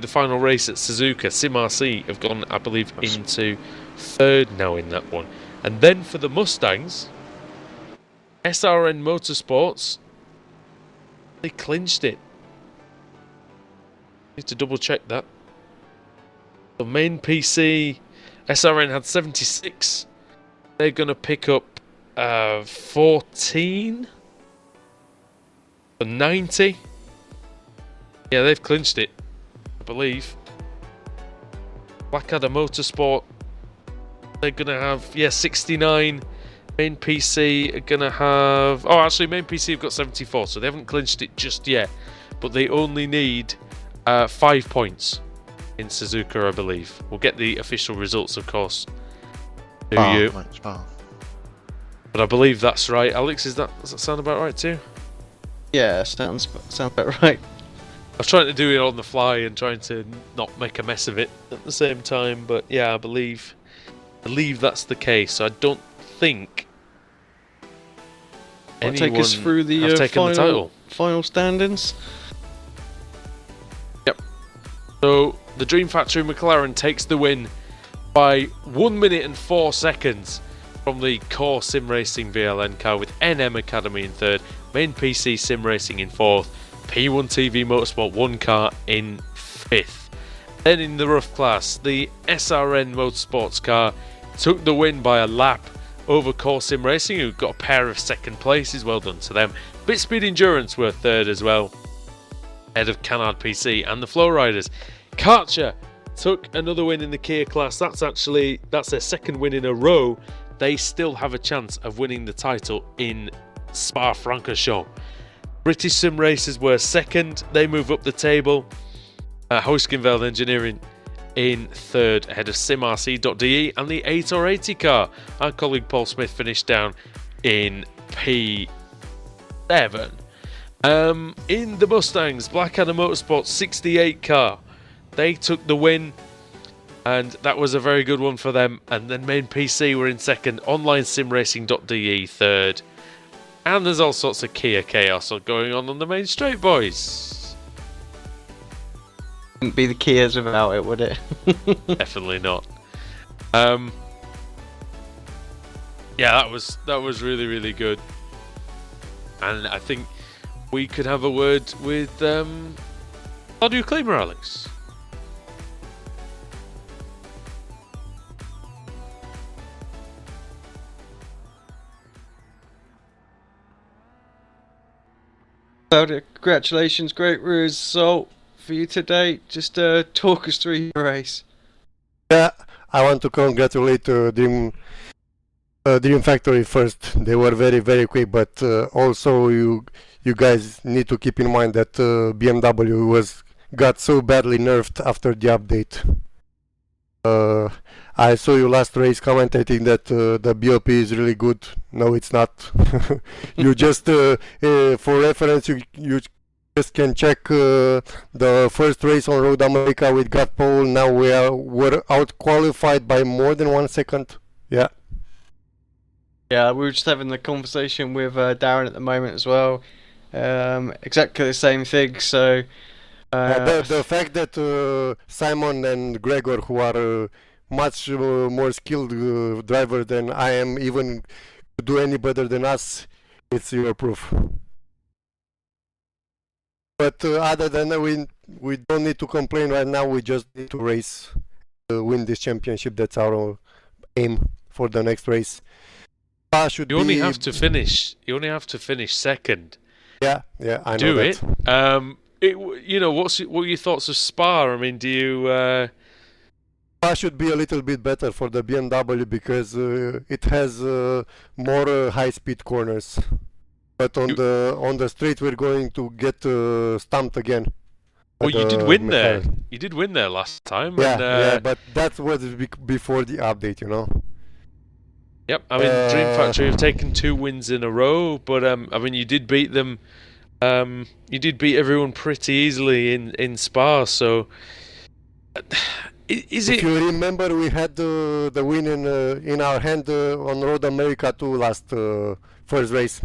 the final race at Suzuka. Sim RC have gone, I believe, into 3rd now in that one. And then for the Mustangs, SRN Motorsports, they clinched it. Need to double check that. The main PC, SRN had 76. They're going to pick up 14 for 90. Yeah, they've clinched it, I believe. Blackadder Motorsport, they're gonna have 69. Main PC are gonna have Main PC have got 74, so they haven't clinched it just yet, but they only need 5 points in Suzuka, I believe. We'll get the official results, of course. But I believe that's right. Alex, does that sound about right too? Yeah, sounds about right. I was trying to do it on the fly and trying to not make a mess of it at the same time, but yeah, I believe that's the case. I don't think anyone take us through the final standings. Yep. So the Dream Factory McLaren takes the win by 1 minute and 4 seconds from the Core Sim Racing VLN car, with NM Academy in third, Main PC Sim Racing in fourth, P1 TV Motorsport 1 car in fifth. Then in the rough class, the SRN Motorsports car took the win by a lap over Core Sim Racing, who got a pair of second places. Well done to them. Bitspeed Endurance were third as well, ahead of Canard PC and the Flow Riders. Karcher took another win in the Kia class. That's their second win in a row. They still have a chance of winning the title in Spa-Francorchamps. British Sim Racers were second. They move up the table. Huiskenveld Engineering in third, ahead of SimRC.de and the 8 or 80 car. Our colleague Paul Smith finished down in P7. In the Mustangs, Blackadder Motorsport 68 car, they took the win, and that was a very good one for them. And then Main PC were in second, OnlineSimRacing.de third, and there's all sorts of Kia chaos going on the main straight, boys. Wouldn't be the Kias without it, would it? Definitely not. Yeah, that was really, really good, and I think we could have a word with Claudio Klemer, Alex. Congratulations, great result for you today. Just talk us through your race. Yeah, I want to congratulate Dream Factory first. They were very, very quick, but also you guys need to keep in mind that BMW got so badly nerfed after the update. I saw you last race commentating that the BOP is really good. No, it's not. You just, for reference, you just can check the first race on Road America with got pole. Now we're out qualified by more than 1 second. Yeah. Yeah, we were just having the conversation with Darren at the moment as well. Exactly the same thing. So the fact that Simon and Gregor, who are much more skilled driver than I am, even to do any better than us, it's your proof. But other than that, we don't need to complain right now. We just need to race, win this championship. That's our aim for the next race. You only have to finish second. Yeah, I know do that. it. What are your thoughts of Spa? I mean, do you? Spa should be a little bit better for the BMW because it has more high-speed corners. But on the straight, we're going to get stumped again. Well, you did win there. You did win there last time. Yeah, and, yeah, but that was before the update, you know. Yep, I mean, Dream Factory have taken 2 wins in a row, but I mean, you did beat them. You did beat everyone pretty easily in Spa. So, if you remember, we had the win in our hand on Road America 2 last first race.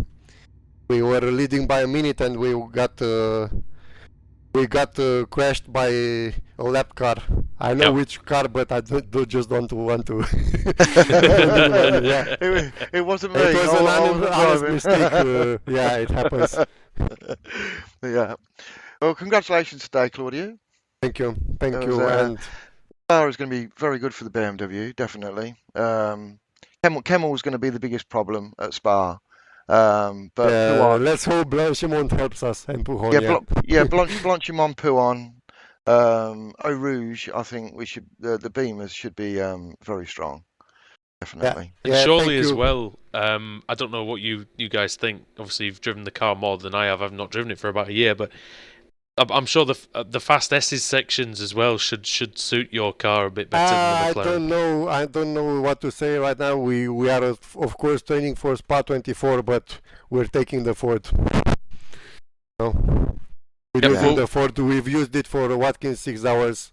We were leading by a minute, and we got crashed by a lap car. I know which car, but I just don't want to. Yeah. It wasn't me. It was an honest mistake. Yeah, it happens. Yeah. Well, congratulations today, Claudio. Thank you. Thank you. And Spa is going to be very good for the BMW, definitely. Kemel's going to be the biggest problem at Spa. But Pouon, let's hope Blanchimont helps us and Pouon. Blanchimont, Pouon, Eau Rouge. I think the Beamers should be very strong. Definitely. And surely as well, I don't know what you guys think. Obviously, you've driven the car more than I have. I've not driven it for about a year, but I'm sure the fast S's sections as well should suit your car a bit better than the McLaren. I don't know what to say right now. We are of course training for Spa-24, but we're taking the Ford. No, we're using the Ford. We've used it for Watkins 6 hours.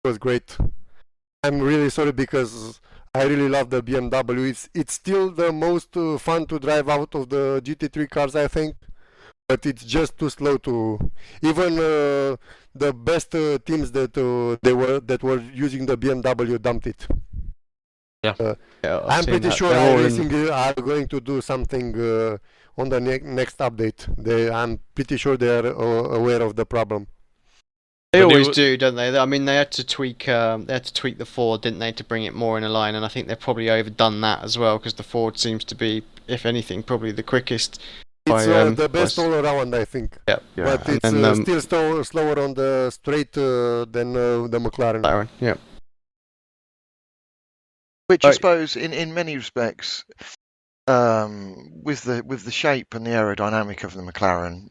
It was great. I'm really sorry because I really love the BMW. It's still the most fun to drive out of the GT3 cars, I think. But it's just too slow to even the best teams that were using the BMW dumped it. I'm pretty sure iRacing are going to do something on the next update. I'm pretty sure they are aware of the problem. They always do, don't they? I mean, they had to tweak the Ford, didn't they, to bring it more in a line? And I think they've probably overdone that as well, because the Ford seems to be, if anything, probably the quickest. It's the best all around, I think. Yeah. But it's still slower on the straight than the McLaren. Yeah. Which I suppose, in many respects, with the shape and the aerodynamic of the McLaren,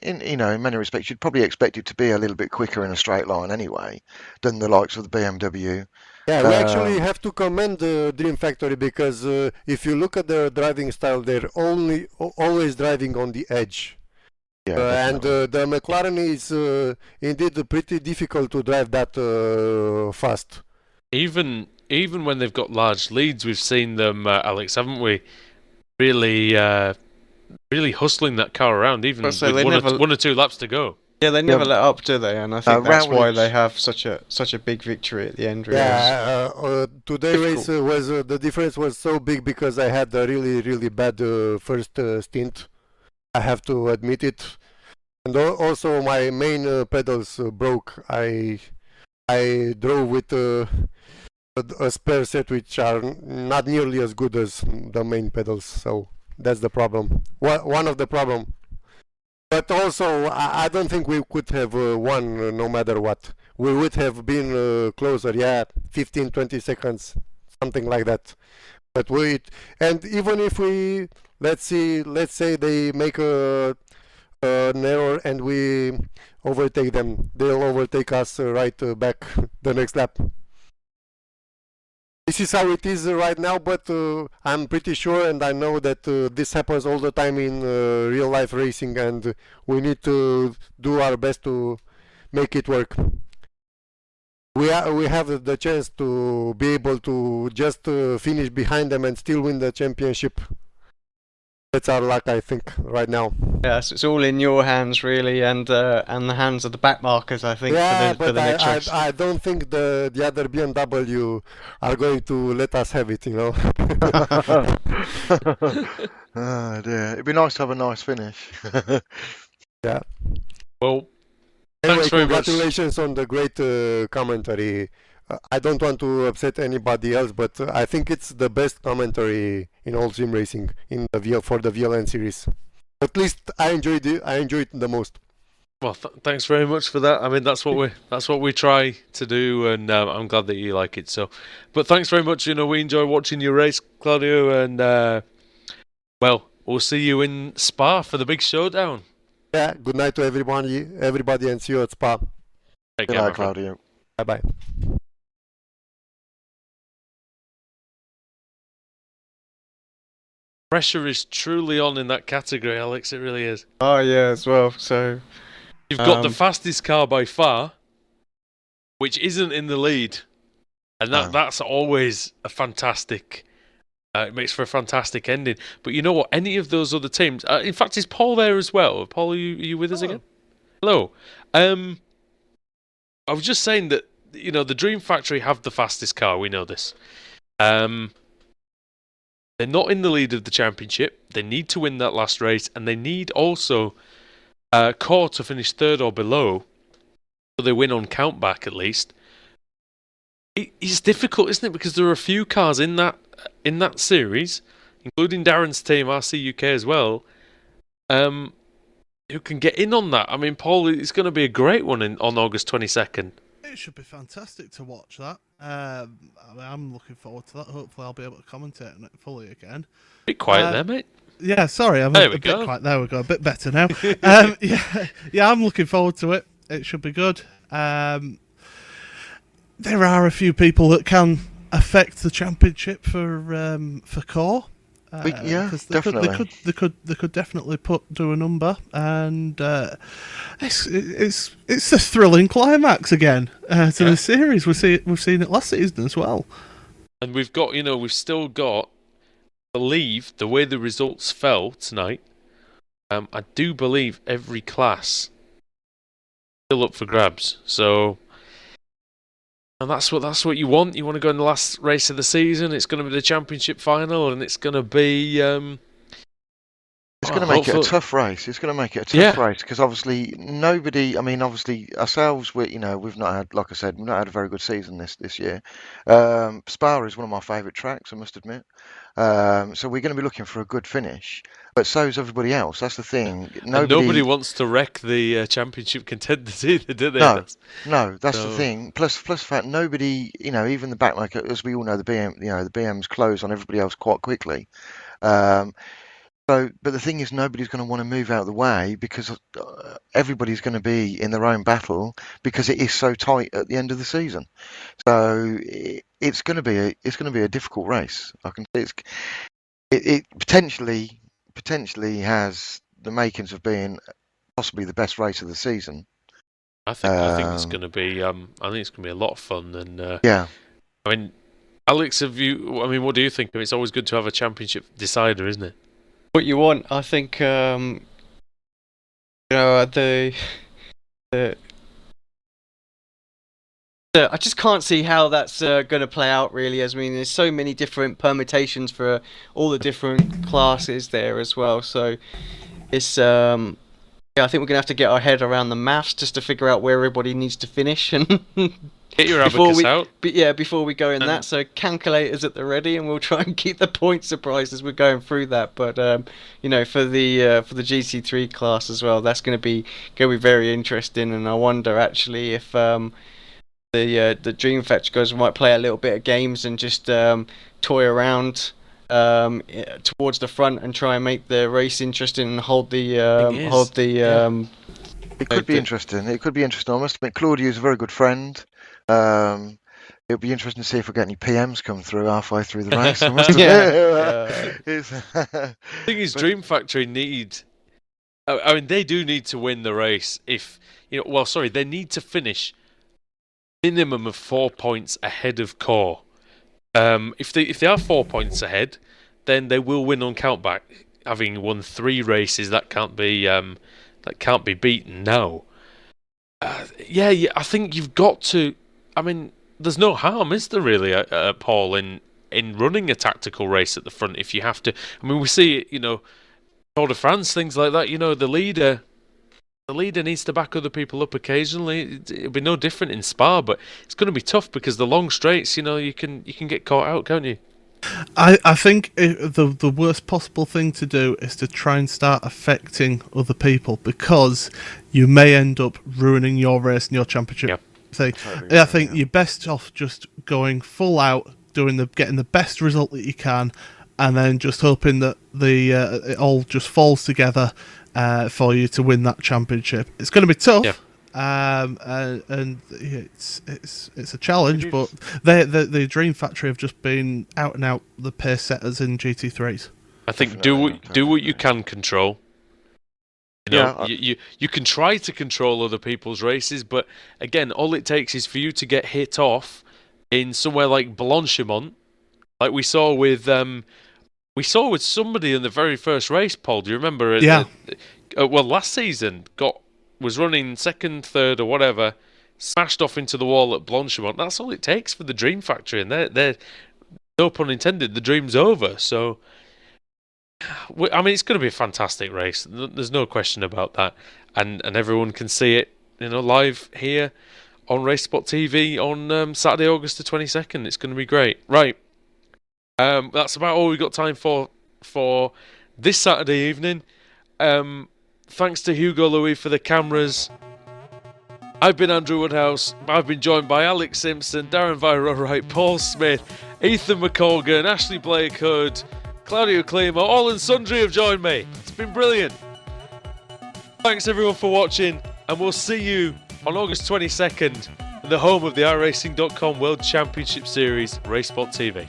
in many respects, you'd probably expect it to be a little bit quicker in a straight line anyway than the likes of the BMW. Yeah, we actually have to commend the Dream Factory because if you look at their driving style, they're always driving on the edge. Yeah, and the McLaren is indeed pretty difficult to drive that fast. Even when they've got large leads, we've seen them, Alex, haven't we? Really hustling that car around, even with one or two laps to go. Yeah, they never let up, do they? And I think that's why they have such a big victory at the end. Really. Yeah, today's race was the difference was so big because I had a really bad first stint. I have to admit it, and also my main pedals broke. I drove with a spare set which are not nearly as good as the main pedals, so that's the problem. One of the problem. But also, I don't think we could have won no matter what. We would have been closer, 15-20 seconds, something like that. But and even if we, let's say they make an error and we overtake them, they'll overtake us right back the next lap. This is how it is right now, but I'm pretty sure and I know that this happens all the time in real life racing, and we need to do our best to make it work. We have the chance to be able to just finish behind them and still win the championship. That's our luck, I think, right now. Yes, it's all in your hands, really, and the hands of the back markers, I think, for the next race. I don't think the other BMW are going to let us have it, you know. Oh dear, it'd be nice to have a nice finish. Yeah. Well, anyway, thanks very congratulations on the great commentary. I don't want to upset anybody else, but I think it's the best commentary in all sim racing for the VLN-series. At least I enjoyed it the most. Well, thanks very much for that. I mean, that's what we try to do, and I'm glad that you like it. So, but thanks very much. We enjoy watching your race, Claudio, and well, we'll see you in Spa for the big showdown. Yeah. Good night to everybody, and see you at Spa. Take Good care, night, Claudio. Bye bye. Pressure is truly on in that category, Alex. It really is. Oh yeah, as well. So you've got the fastest car by far, which isn't in the lead, and that's always a fantastic. It makes for a fantastic ending. But you know what? Any of those other teams. In fact, is Paul there as well? Paul, are you with us again? Hello. I was just saying that the Dream Factory have the fastest car. We know this. They're not in the lead of the championship. They need to win that last race, and they need also Core to finish third or below, so they win on countback at least. It's difficult, isn't it? Because there are a few cars in that series, including Darren's team, RC UK as well, who can get in on that. I mean, Paul, it's going to be a great one on August 22nd. It should be fantastic to watch that. I'm looking forward to that. Hopefully, I'll be able to commentate on it fully again. Bit quiet there, mate. Yeah, sorry, I'm there a we bit go. quiet. There we go, a bit better now. Yeah, I'm looking forward to it. It should be good. There are a few people that can affect the championship for core. Yeah, definitely. They could definitely do a number, and it's a thrilling climax again to the series. We've seen it last season as well, and we've still got. I believe the way the results fell tonight, I do believe every class still up for grabs. So. And that's what you want. You want to go in the last race of the season. It's going to be the championship final, and it's going to be. It's going to make it a tough race. It's going to make it a tough race because obviously nobody. I mean, obviously ourselves. We've not had, like I said, we've not had a very good season this year. Spa is one of my favourite tracks, I must admit. So we're going to be looking for a good finish. But so is everybody else. That's the thing. Nobody wants to wreck the championship contenders either, do they? No, that's the thing. Plus the fact nobody, even the backmarker, as we all know, the BMs close on everybody else quite quickly. But the thing is, nobody's going to want to move out of the way because everybody's going to be in their own battle because it is so tight at the end of the season. So it's going to be a difficult race. I can see it potentially has the makings of being possibly the best race of the season. I think it's going to be. I think it's going to be a lot of fun. And yeah, I mean, Alex, what do you think? It's always good to have a championship decider, isn't it? What you want, I think. I just can't see how that's going to play out, really. I mean, there's so many different permutations for all the different classes there as well. So it's, I think we're going to have to get our head around the maths just to figure out where everybody needs to finish and get your abacus out. Before we go in that. So calculators at the ready, and we'll try and keep the point surprised as we're going through that. But for the GT3 class as well, that's going to be very interesting. And I wonder actually if the Dream Factory guys might play a little bit of games and just toy around towards the front and try and make the race interesting and hold the It could be interesting. It could be interesting. I must admit, Claudia's a very good friend. It'll be interesting to see if we get any PMs come through halfway through the race. I must admit. The thing is, Dream Factory need. I mean, they do need to win the race. They need to finish minimum of 4 points ahead of core. If they are 4 points ahead, then they will win on countback. Having won 3 races, that can't be beaten now. I think you've got to. I mean, there's no harm, is there really, Paul, in running a tactical race at the front if you have to. I mean, we see it, Tour de France, things like that. The leader needs to back other people up occasionally. It'll be no different in Spa, but it's going to be tough because the long straights, you can get caught out, can't you? I think the worst possible thing to do is to try and start affecting other people because you may end up ruining your race and your championship thing. Totally, I think you're best off just going full out, getting the best result that you can, and then just hoping that it all just falls together for you to win that championship. It's going to be tough. And it's a challenge, but the Dream Factory have just been out and out the pace setters in GT3s. I think do what you can control. You can try to control other people's races, but again, all it takes is for you to get hit off in somewhere like Blanchimont, like we saw with somebody in the very first race. Paul, do you remember? Last season was running second, third, or whatever, smashed off into the wall at Blanchimont. That's all it takes for the Dream Factory, and they're no pun intended, the dream's over. So, I mean, it's going to be a fantastic race. There's no question about that, and everyone can see it, live here on RaceSpotTV on Saturday, August the 22nd. It's going to be great. Right. That's about all we've got time for this Saturday evening. Thanks to Hugo Louis for the cameras. I've been Andrew Woodhouse. I've been joined by Alex Simpson, Darren Vira-Wright, Paul Smith, Ethan McColgan, Ashley Blake Hood, Claudio Klima. All and sundry have joined me. It's been brilliant. Thanks everyone for watching, and we'll see you on August 22nd in the home of the iRacing.com World Championship Series, RaceSpotTV.